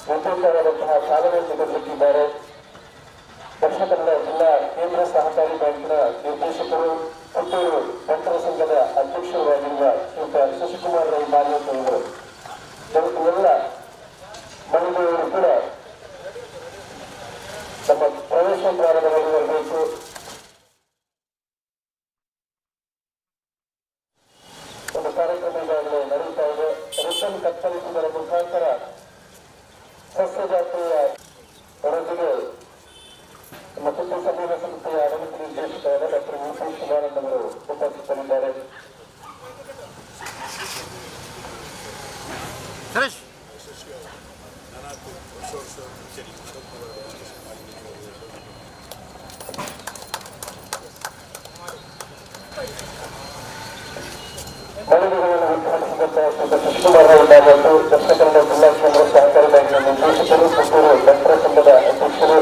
ವಿಶೇಷವಾದಂತಹ ಚಾಲನೆಯನ್ನು ನೀಡಲಿದ್ದಾರೆ. ದಕ್ಷಿಣ ಕನ್ನಡ ಜಿಲ್ಲಾ ಕೇಂದ್ರ ಸಹಕಾರಿ ಬ್ಯಾಂಕಿನ ನಿರ್ದೇಶಕರು, ಪುತ್ತೂರು ಬಂಟರ ಸಂಘದ ಅಧ್ಯಕ್ಷರಾಗಿರುವ ಶ್ರೀಯುತ ಶಶಿಕುಮಾರ್ ರೈ ಮಾನ್ಯತೆಯವರು, ಎಲ್ಲ ಮಹಿಳೆಯರು ಕೂಡ ನಮ್ಮ ಪ್ರವೇಶ ದ್ವಾರದಲ್ಲಿ ಬರಬೇಕು. ಒಂದು ಕಾರ್ಯಕ್ರಮ ಈಗಾಗಲೇ ನಡೆಯುತ್ತಾ ಇದೆ. ರಿಬ್ಬನ್ ಕತ್ತರಿಸುವುದರ ಮುಖಾಂತರ ಸಸ್ಯ ಜಾತ್ರೆಯ ಹೊರದಿಗೆ ನಮ್ಮ ಪುತ್ತೂರು ಸಮೂಹ ಸಂಸ್ಥೆಯ ಆಡಳಿತ ನಿರ್ದೇಶಕರಾದ ಡಾಕ್ಟರ್ ವಿ ಶಿವಾನಂದ್ ಅವರು ಉಪಸ್ಥಿತರಿದ್ದಾರೆ. ಮಳಿಗೆಗಳನ್ನು ಉದ್ಘಾಟಿಸಿದಂತಹ ಶ್ರೀ ಶಶಿಕುಮಾರ್ ಅವರಾಗಬೇಕು. ದಕ್ಷಿಣ ಕನ್ನಡ ಜಿಲ್ಲಾ ಕೇಂದ್ರ ಸಹಕಾರಿ ಬ್ಯಾಂಕಿನ ನಿರ್ದೇಶಕರು, ಪುತ್ತೂರು ಬಂಟರ ಸಂಘದ ಅಧ್ಯಕ್ಷರು,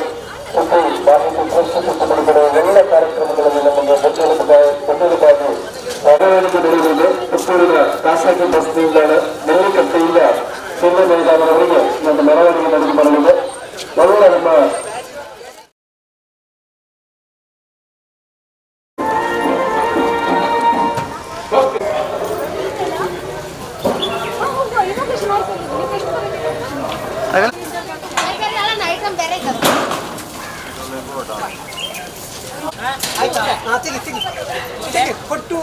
ಪುತ್ತೂರು ಮಾಹಿತಿ ಪ್ರಸ್ತುತಿ ಬಿಡುಗಡೆ ಎಲ್ಲ ಕಾರ್ಯಕ್ರಮಗಳಲ್ಲಿ ನಮಗೆ ಬೆಂಬಲವಾಗಿ ಮಗನಿಗೆ ನಡೆಯುವುದು. ಪುತ್ತೂರಿನ ಖಾಸಗಿ ಬಸ್ ನಿಲ್ದಾಣ ನೆಲ್ಲಿಕಟ್ಟೆಯಿಂದ ಕೆಂದ ಮೈದಾನದವರೆಗೆ ನಮ್ಮ ಮೆರವಣಿಗೆ ನಡೆದು ಬರಲಿದೆ. ಎಲ್ಲ ನಮ್ಮ ಕೊಟ್ಟು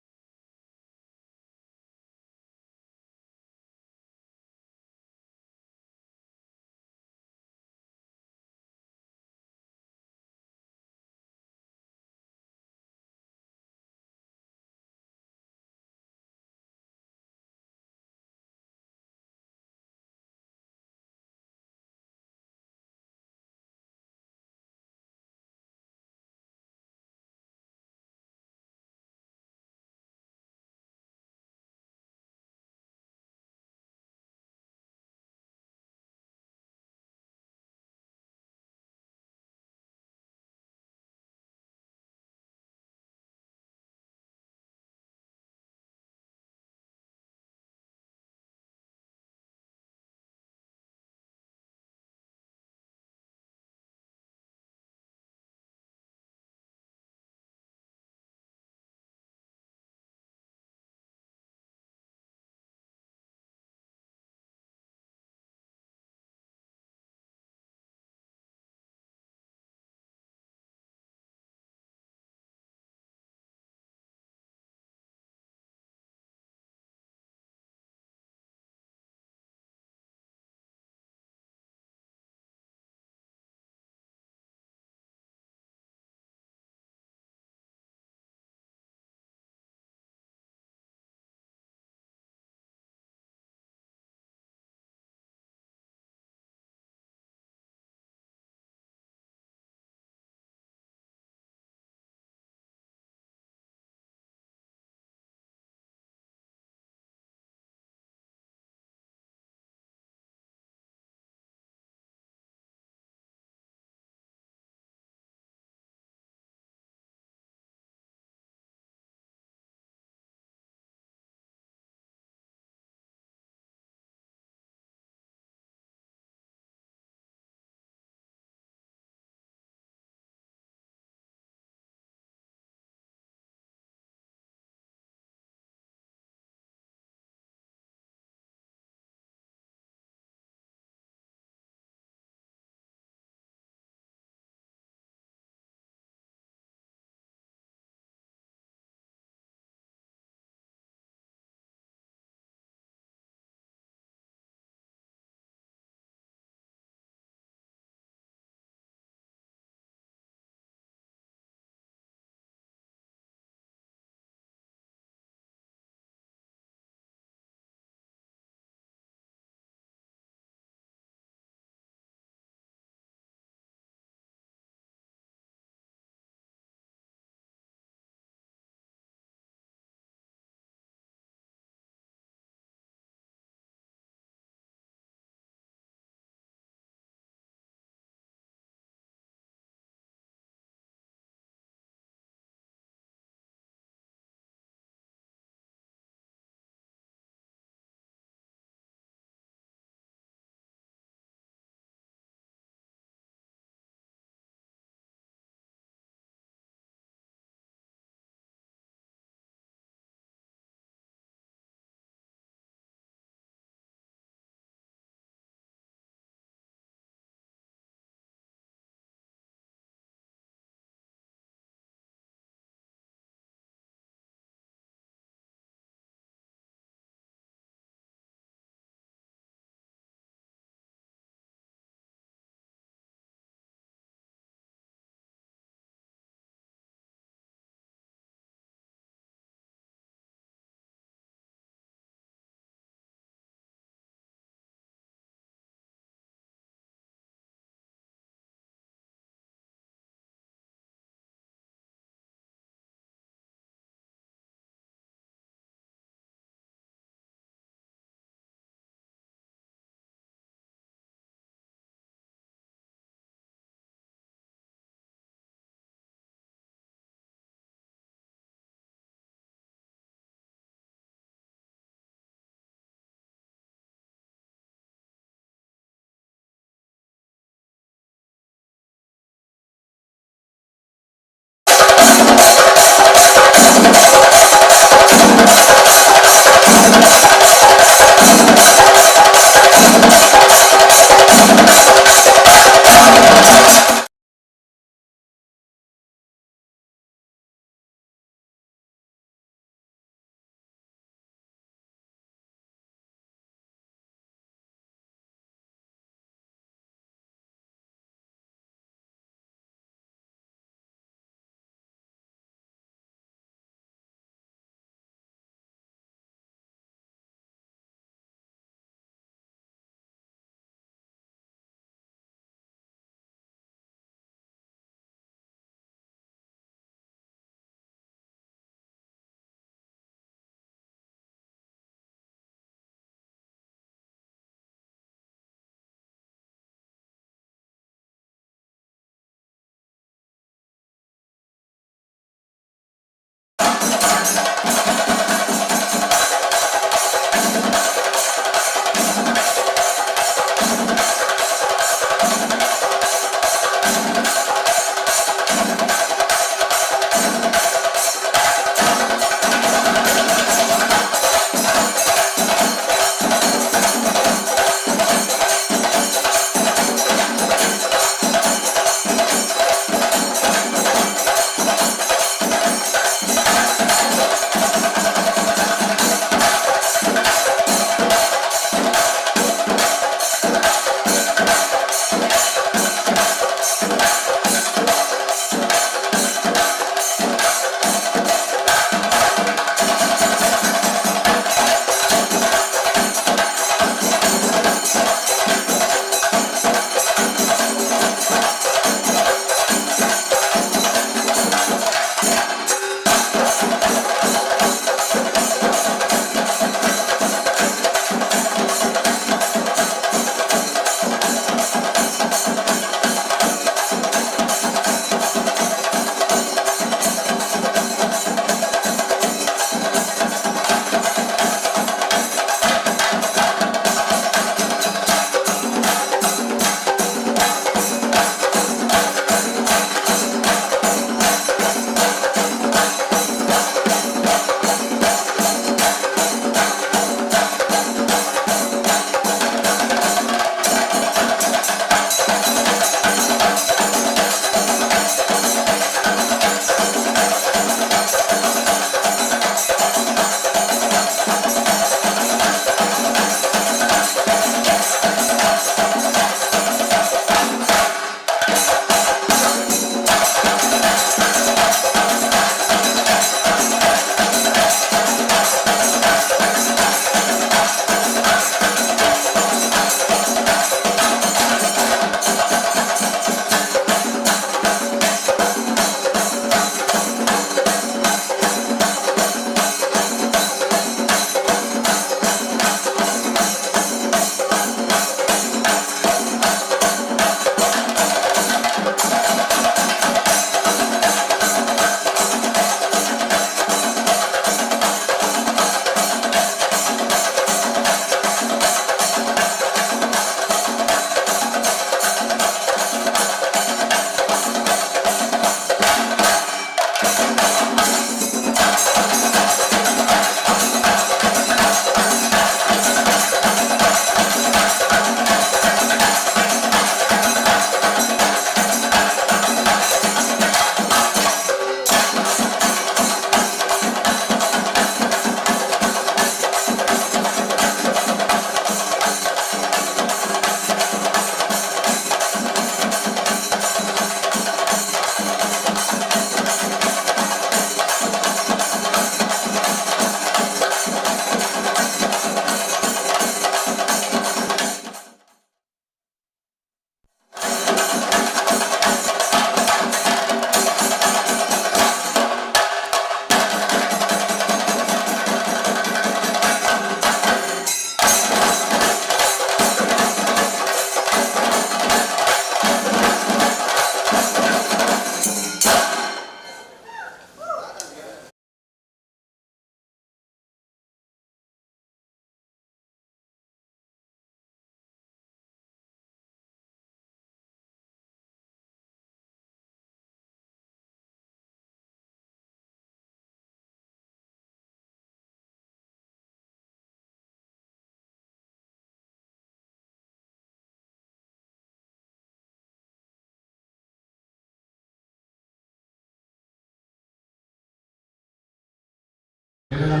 Sullia,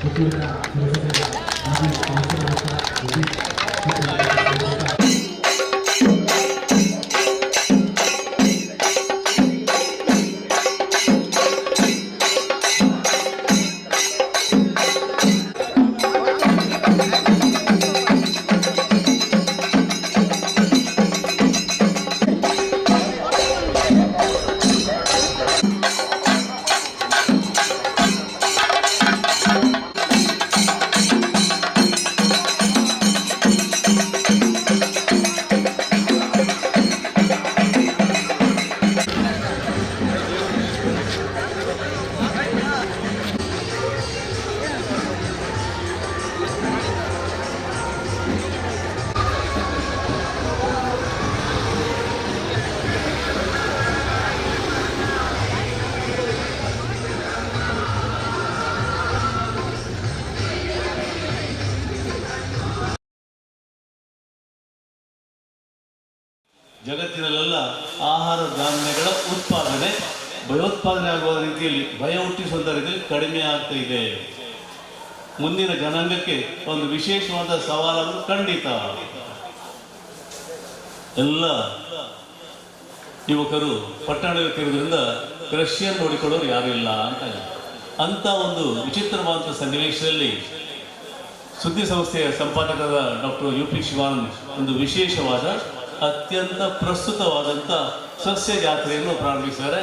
Puttur, ಜಗತ್ತಿನಲ್ಲೆಲ್ಲ ಆಹಾರ ಧಾನ್ಯಗಳ ಉತ್ಪಾದನೆ ಭಯೋತ್ಪಾದನೆ ಆಗುವ ರೀತಿಯಲ್ಲಿ ಭಯ ಹುಟ್ಟಿಸುವಂಥ ರೀತಿಯಲ್ಲಿ ಕಡಿಮೆ ಆಗ್ತಾ ಇದೆ. ಮುಂದಿನ ಜನಾಂಗಕ್ಕೆ ಒಂದು ವಿಶೇಷವಾದ ಸವಾಲನ್ನು ಖಂಡಿತ. ಎಲ್ಲ ಯುವಕರು ಪಟ್ಟಣಕ್ಕಿರೋದ್ರಿಂದ ಕೃಷಿಯನ್ನು ನೋಡಿಕೊಳ್ಳೋರು ಯಾರು ಇಲ್ಲ ಅಂತ ಒಂದು ವಿಚಿತ್ರವಾದ ಸನ್ನಿವೇಶದಲ್ಲಿ ಸುದ್ದಿ ಸಂಸ್ಥೆಯ ಸಂಪಾದಕರಾದ ಡಾಕ್ಟರ್ UP ಶಿವಾನ್ ಒಂದು ವಿಶೇಷವಾದ ಅತ್ಯಂತ ಪ್ರಸ್ತುತವಾದಂಥ ಸಸ್ಯ ಜಾತ್ರೆಯನ್ನು ಪ್ರಾರಂಭಿಸಿದ್ದಾರೆ.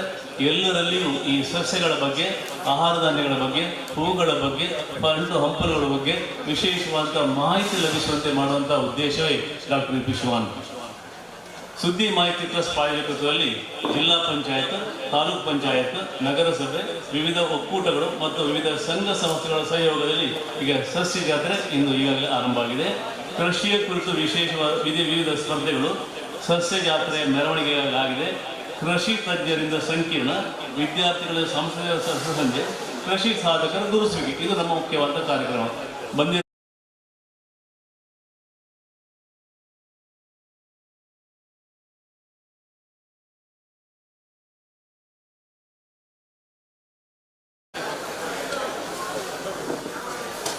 ಎಲ್ಲರಲ್ಲಿಯೂ ಈ ಸಸ್ಯಗಳ ಬಗ್ಗೆ, ಆಹಾರ ಧಾನ್ಯಗಳ ಬಗ್ಗೆ, ಹೂಗಳ ಬಗ್ಗೆ, ಹಣ್ಣು ಹಂಪಲುಗಳ ಬಗ್ಗೆ ವಿಶೇಷವಾದ ಮಾಹಿತಿ ಲಭಿಸುವಂತೆ ಮಾಡುವಂಥ ಉದ್ದೇಶವೇ ಡಾಕ್ಟರ್ UP ಶಿವಾನ್. ಸುದ್ದಿ ಮಾಹಿತಿ ಟ್ರಸ್ಟ್ ಪ್ರಾಯೋಜಕತ್ವದಲ್ಲಿ ಜಿಲ್ಲಾ ಪಂಚಾಯತ್, ತಾಲೂಕು ಪಂಚಾಯತ್, ನಗರಸಭೆ, ವಿವಿಧ ಒಕ್ಕೂಟಗಳು ಮತ್ತು ವಿವಿಧ ಸಂಘ ಸಂಸ್ಥೆಗಳ ಸಹಯೋಗದಲ್ಲಿ ಈಗ ಸಸ್ಯ ಜಾತ್ರೆ ಇಂದು ಈಗಾಗಲೇ ಆರಂಭ ಆಗಿದೆ. ಕೃಷಿಯ ಕುರಿತು ವಿಶೇಷವಾದ ವಿವಿಧ ಸ್ಪರ್ಧೆಗಳು, ಸಸ್ಯ ಜಾತ್ರೆ ಮೆರವಣಿಗೆಯಾಗಿದೆ. ಕೃಷಿ ತಜ್ಞರಿಂದ ಸಂಕೀರ್ಣ, ವಿದ್ಯಾರ್ಥಿಗಳ ಸಂಸ್ಥೆಯ ಸಂಜೆ, ಕೃಷಿ ಸಾಧಕರ ಗುರುಸುವಿಕೆ, ಇದು ನಮ್ಮ ಮುಖ್ಯವಾದ ಕಾರ್ಯಕ್ರಮ.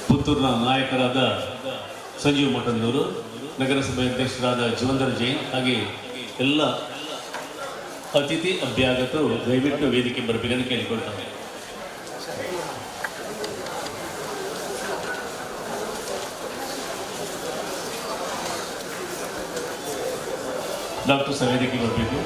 ಪುತ್ತೂರಿನ ನಾಯಕರಾದ ಸಂಜೀವ್ ಮಠಂದೂರು, ನಗರಸಭೆ ಅಧ್ಯಕ್ಷರಾದ ಜೀವಂದರ್ ಜೈನ್, ಹಾಗೆ ಎಲ್ಲ ಅತಿಥಿ ಅಭ್ಯಾಗತರು ದಯವಿಟ್ಟು ವೇದಿಕೆ ಬರಬೇಕಂತ ಕೇಳಿಕೊಳ್ತಾರೆ. ಡಾಕ್ಟರ್ ವೇದಿಕೆ ಬರಬೇಕು.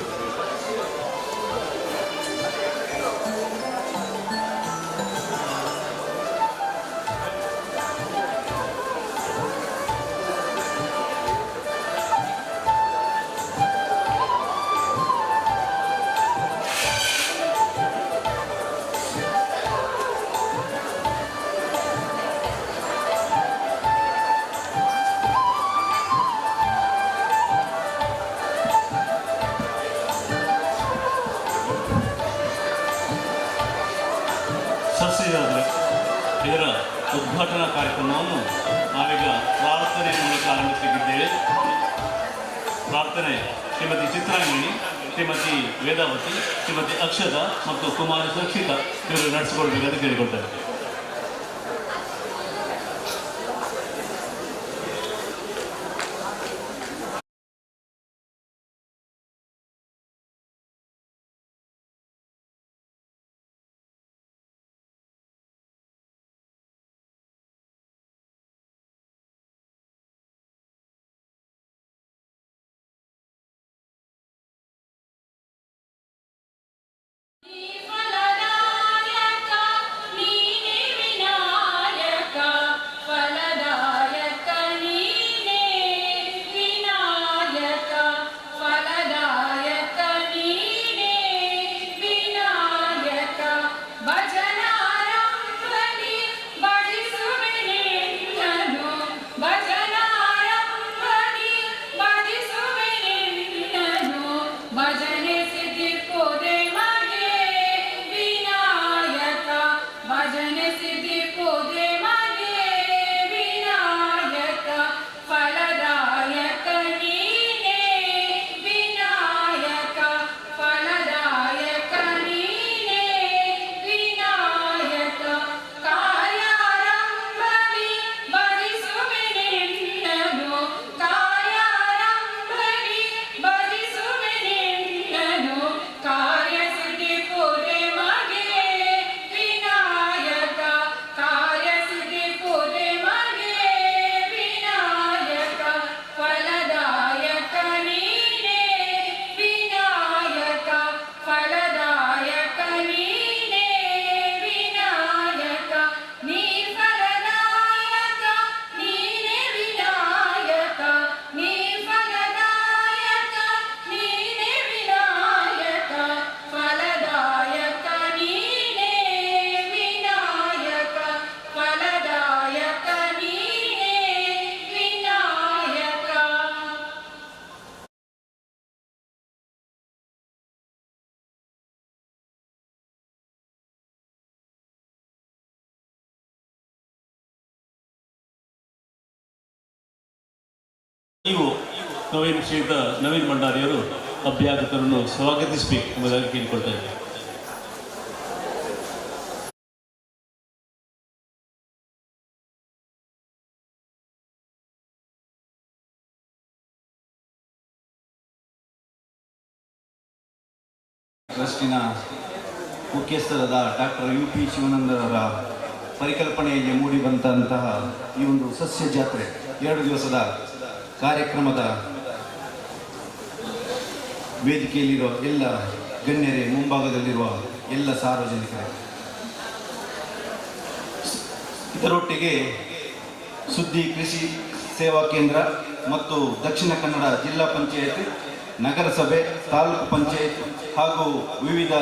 ಇದರ ಉದ್ಘಾಟನಾ ಕಾರ್ಯಕ್ರಮವನ್ನು ನಾವೀಗ ಪ್ರಾರ್ಥನೆ ಮೂಲಕ ಆರಂಭಿಸಲಿದ್ದೇವೆ. ಪ್ರಾರ್ಥನೆ ಶ್ರೀಮತಿ ಚಿತ್ರಾಂಗಿಣಿ, ಶ್ರೀಮತಿ ವೇದಾವತಿ, ಶ್ರೀಮತಿ ಅಕ್ಷತಾ ಮತ್ತು ಕುಮಾರಿ ಸುರಕ್ಷಿತ ಇವರು ನಡೆಸಿಕೊಳ್ಬೇಕಂತ ಕೇಳಿಕೊಳ್ತಾರೆ. ಫಲದಾಯಕ ನೀನೇ ನೀವು ನವೀನ್ ಶ್ರೀಯುತ ನವೀನ್ ಭಂಡಾರಿಯವರು ಅಭ್ಯಾಗತರನ್ನು ಸ್ವಾಗತಿಸಬೇಕು ಎಂಬುದಾಗಿ ಕೇಳಿಕೊಳ್ತಾ ಇದ್ದಾರೆ. ಟ್ರಸ್ಟಿನ ಮುಖ್ಯಸ್ಥರಾದ ಡಾಕ್ಟರ್ UP ಶಿವಾನಂದರವರ ಪರಿಕಲ್ಪನೆಯಲ್ಲಿ ಮೂಡಿಬಂತಹ ಈ ಒಂದು ಸಸ್ಯ ಜಾತ್ರೆ 2 ದಿವಸದ ಕಾರ್ಯಕ್ರಮದ ವೇದಿಕೆಯಲ್ಲಿರುವ ಎಲ್ಲ ಗಣ್ಯರೇ, ಮುಂಭಾಗದಲ್ಲಿರುವ ಎಲ್ಲ ಸಾರ್ವಜನಿಕರೇ, ಇದರೊಟ್ಟಿಗೆ ಸುದ್ದಿ ಕೃಷಿ ಸೇವಾ ಕೇಂದ್ರ ಮತ್ತು ದಕ್ಷಿಣ ಕನ್ನಡ ಜಿಲ್ಲಾ ಪಂಚಾಯತ್, ನಗರಸಭೆ, ತಾಲೂಕು ಪಂಚಾಯತ್ ಹಾಗೂ ವಿವಿಧ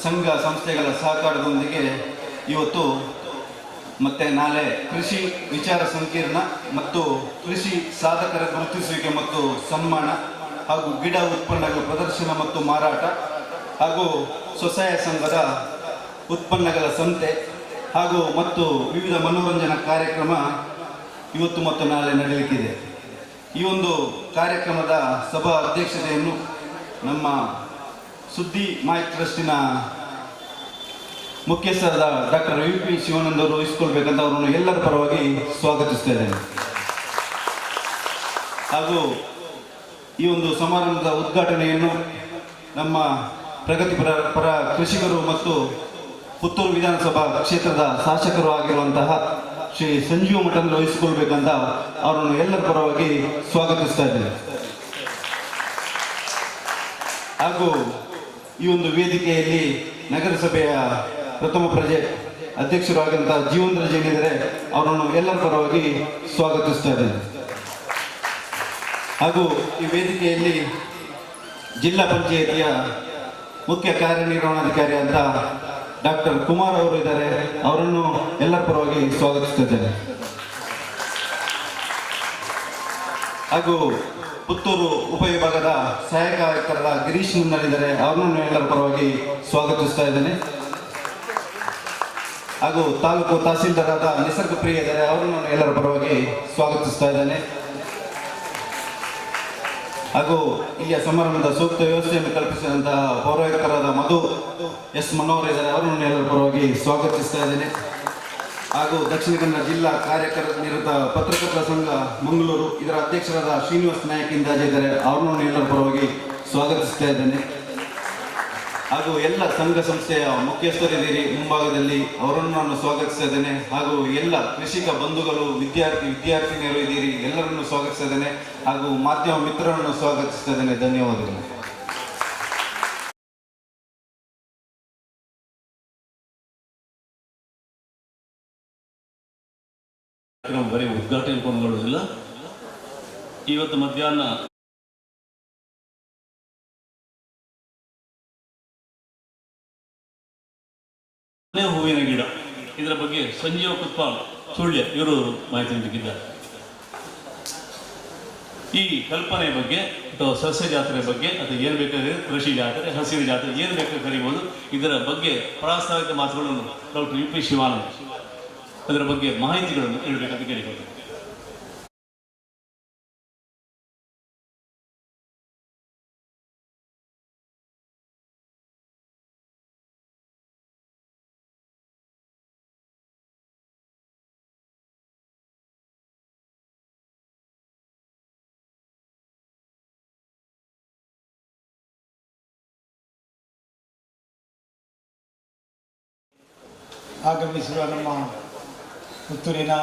ಸಂಘ ಸಂಸ್ಥೆಗಳ ಸಹಕಾರದೊಂದಿಗೆ ಇವತ್ತು ಮತ್ತು ನಾಳೆ ಕೃಷಿ ವಿಚಾರ ಸಂಕಿರಣ ಮತ್ತು ಕೃಷಿ ಸಾಧಕರ ಗುರುತಿಸುವಿಕೆ ಮತ್ತು ಸನ್ಮಾನ ಹಾಗೂ ಗಿಡ ಉತ್ಪನ್ನಗಳ ಪ್ರದರ್ಶನ ಮತ್ತು ಮಾರಾಟ ಹಾಗೂ ಸ್ವಸಹಾಯ ಸಂಘದ ಉತ್ಪನ್ನಗಳ ಸಂತೆ ಹಾಗೂ ಮತ್ತು ವಿವಿಧ ಮನೋರಂಜನಾ ಕಾರ್ಯಕ್ರಮ ಇವತ್ತು ಮತ್ತು ನಾಳೆ ನಡೆಯಲಿಕ್ಕಿದೆ. ಈ ಒಂದು ಕಾರ್ಯಕ್ರಮದ ಸಭಾ ಅಧ್ಯಕ್ಷತೆಯನ್ನು ನಮ್ಮ ಸುದ್ದಿ ಮಾಹಿತಿ ಟ್ರಸ್ಟಿನ ಮುಖ್ಯಸ್ಥರಾದ ಡಾಕ್ಟರ್ UP ಶಿವಾನಂದ ಅವರು ವಹಿಸಿಕೊಳ್ಬೇಕಂತ ಅವರನ್ನು ಎಲ್ಲರ ಪರವಾಗಿ ಸ್ವಾಗತಿಸ್ತಾ ಇದ್ದೇನೆ. ಹಾಗೂ ಈ ಒಂದು ಸಮಾರಂಭದ ಉದ್ಘಾಟನೆಯನ್ನು ನಮ್ಮ ಪ್ರಗತಿಪರ ಕೃಷಿಕರು ಮತ್ತು ಪುತ್ತೂರು ವಿಧಾನಸಭಾ ಕ್ಷೇತ್ರದ ಶಾಸಕರು ಆಗಿರುವಂತಹ ಶ್ರೀ ಸಂಜೀವ ಮಠಂದ್ರ ವಹಿಸಿಕೊಳ್ಬೇಕಂತ ಅವರನ್ನು ಎಲ್ಲರ ಪರವಾಗಿ ಸ್ವಾಗತಿಸ್ತಾ ಇದ್ದೇನೆ. ಹಾಗೂ ಈ ಒಂದು ವೇದಿಕೆಯಲ್ಲಿ ನಗರಸಭೆಯ ಪ್ರಥಮ ಪ್ರಜೆ ಅಧ್ಯಕ್ಷರು ಆಗಿರುವಂತಹ ಜೀವಂದ್ರ ಜೈನ್ ಇದ್ದಾರೆ, ಅವರನ್ನು ಎಲ್ಲರ ಪರವಾಗಿ ಸ್ವಾಗತಿಸ್ತಾ ಇದ್ದೇನೆ. ಹಾಗೂ ಈ ವೇದಿಕೆಯಲ್ಲಿ ಜಿಲ್ಲಾ ಪಂಚಾಯಿತಿಯ ಮುಖ್ಯ ಕಾರ್ಯನಿರ್ವಹಣಾಧಿಕಾರಿ ಅಂತ ಡಾಕ್ಟರ್ ಕುಮಾರ್ ಅವರು ಇದ್ದಾರೆ, ಅವರನ್ನು ಎಲ್ಲರ ಪರವಾಗಿ ಸ್ವಾಗತಿಸುತ್ತಿದ್ದೇನೆ. ಹಾಗೂ ಪುತ್ತೂರು ಉಪವಿಭಾಗದ ಸಹಾಯಕ ಆಯುಕ್ತರಾದ ಗಿರೀಶ್ ಮುನ್ನರಿದ್ದಾರೆ, ಅವರನ್ನು ಎಲ್ಲರ ಪರವಾಗಿ ಸ್ವಾಗತಿಸ್ತಾ ಇದ್ದೇನೆ. ಹಾಗೂ ತಾಲೂಕು ತಹಸೀಲ್ದಾರಾದ ನಿಸರ್ಗ ಪ್ರಿಯ ಇದ್ದಾರೆ, ಅವರನ್ನು ಎಲ್ಲರ ಪರವಾಗಿ ಸ್ವಾಗತಿಸ್ತಾ ಇದ್ದೇನೆ. ಹಾಗೂ ಇಲ್ಲಿಯ ಸಮಾರಂಭದ ಸೂಕ್ತ ವ್ಯವಸ್ಥೆಯನ್ನು ಕಲ್ಪಿಸಿದಂತಹ ಪೌರಾಯುಕ್ತರಾದ ಮಧು S ಮನೋಹರ್ ಇದ್ದಾರೆ, ಅವರನ್ನು ಎಲ್ಲರ ಪರವಾಗಿ ಸ್ವಾಗತಿಸ್ತಾ ಇದ್ದೇನೆ. ಹಾಗೂ ದಕ್ಷಿಣ ಕನ್ನಡ ಜಿಲ್ಲಾ ಕಾರ್ಯನಿರತ ಪತ್ರಕರ್ತರ ಸಂಘ ಮಂಗಳೂರು, ಇದರ ಅಧ್ಯಕ್ಷರಾದ ಶ್ರೀನಿವಾಸ್ ನಾಯಕ್ ಇಂದಾಜೆ ಇದ್ದಾರೆ, ಅವರನ್ನು ಎಲ್ಲರ ಪರವಾಗಿ ಸ್ವಾಗತಿಸ್ತಾ ಇದ್ದೇನೆ. ಹಾಗೂ ಎಲ್ಲ ಸಂಘ ಸಂಸ್ಥೆಯ ಮುಖ್ಯಸ್ಥರಿದ್ದೀರಿ ಮುಂಭಾಗದಲ್ಲಿ, ಅವರನ್ನು ನಾನು ಸ್ವಾಗತಿಸ್ತಾ ಇದ್ದೇನೆ. ಹಾಗೂ ಎಲ್ಲ ಕೃಷಿಕ ಬಂಧುಗಳು, ವಿದ್ಯಾರ್ಥಿನಿಯರು ಇದ್ದೀರಿ, ಎಲ್ಲರನ್ನು ಸ್ವಾಗತಿಸ್ತಾ ಇದ್ದೇನೆ. ಹಾಗೂ ಮಾಧ್ಯಮ ಮಿತ್ರರನ್ನು ಸ್ವಾಗತಿಸ್ತಾ ಇದ್ದೇನೆ. ಧನ್ಯವಾದಗಳು. ಬರೀ ಉದ್ಘಾಟನೆ ಕೊಂಡುಕೊಳ್ಳುವುದಿಲ್ಲ. ಇವತ್ತು ಮಧ್ಯಾಹ್ನ ಹೂವಿನ ಗಿಡ ಇದರ ಬಗ್ಗೆ ಸಂಜೀವ ಕುತ್ಪಾಲ್ ಸುಳ್ಯ ಇವರು ಮಾಹಿತಿ ನೀಡಿದ್ದಾರೆ. ಈ ಕಲ್ಪನೆ ಬಗ್ಗೆ ಅಥವಾ ಸಸ್ಯ ಜಾತ್ರೆ ಬಗ್ಗೆ ಅಥವಾ ಏನು ಬೇಕಾದ್ರೆ ಕೃಷಿ ಜಾತ್ರೆ, ಹಸಿರು ಜಾತ್ರೆ, ಏನು ಬೇಕಾದ್ರೆ ಕರೀಬೋದು. ಇದರ ಬಗ್ಗೆ ಪ್ರಾಸ್ತಾವಿಕ ಮಾತುಗಳನ್ನು ಡಾಕ್ಟರ್ UP ಶಿವಾನಂದ ಅದರ ಬಗ್ಗೆ ಮಾಹಿತಿಗಳನ್ನು ನೀಡಬೇಕಂತ ಕೇಳಿಕೊಳ್ತೇನೆ. ಆಗಮಿಸಿರುವ ನಮ್ಮ ಪುತ್ತೂರಿನ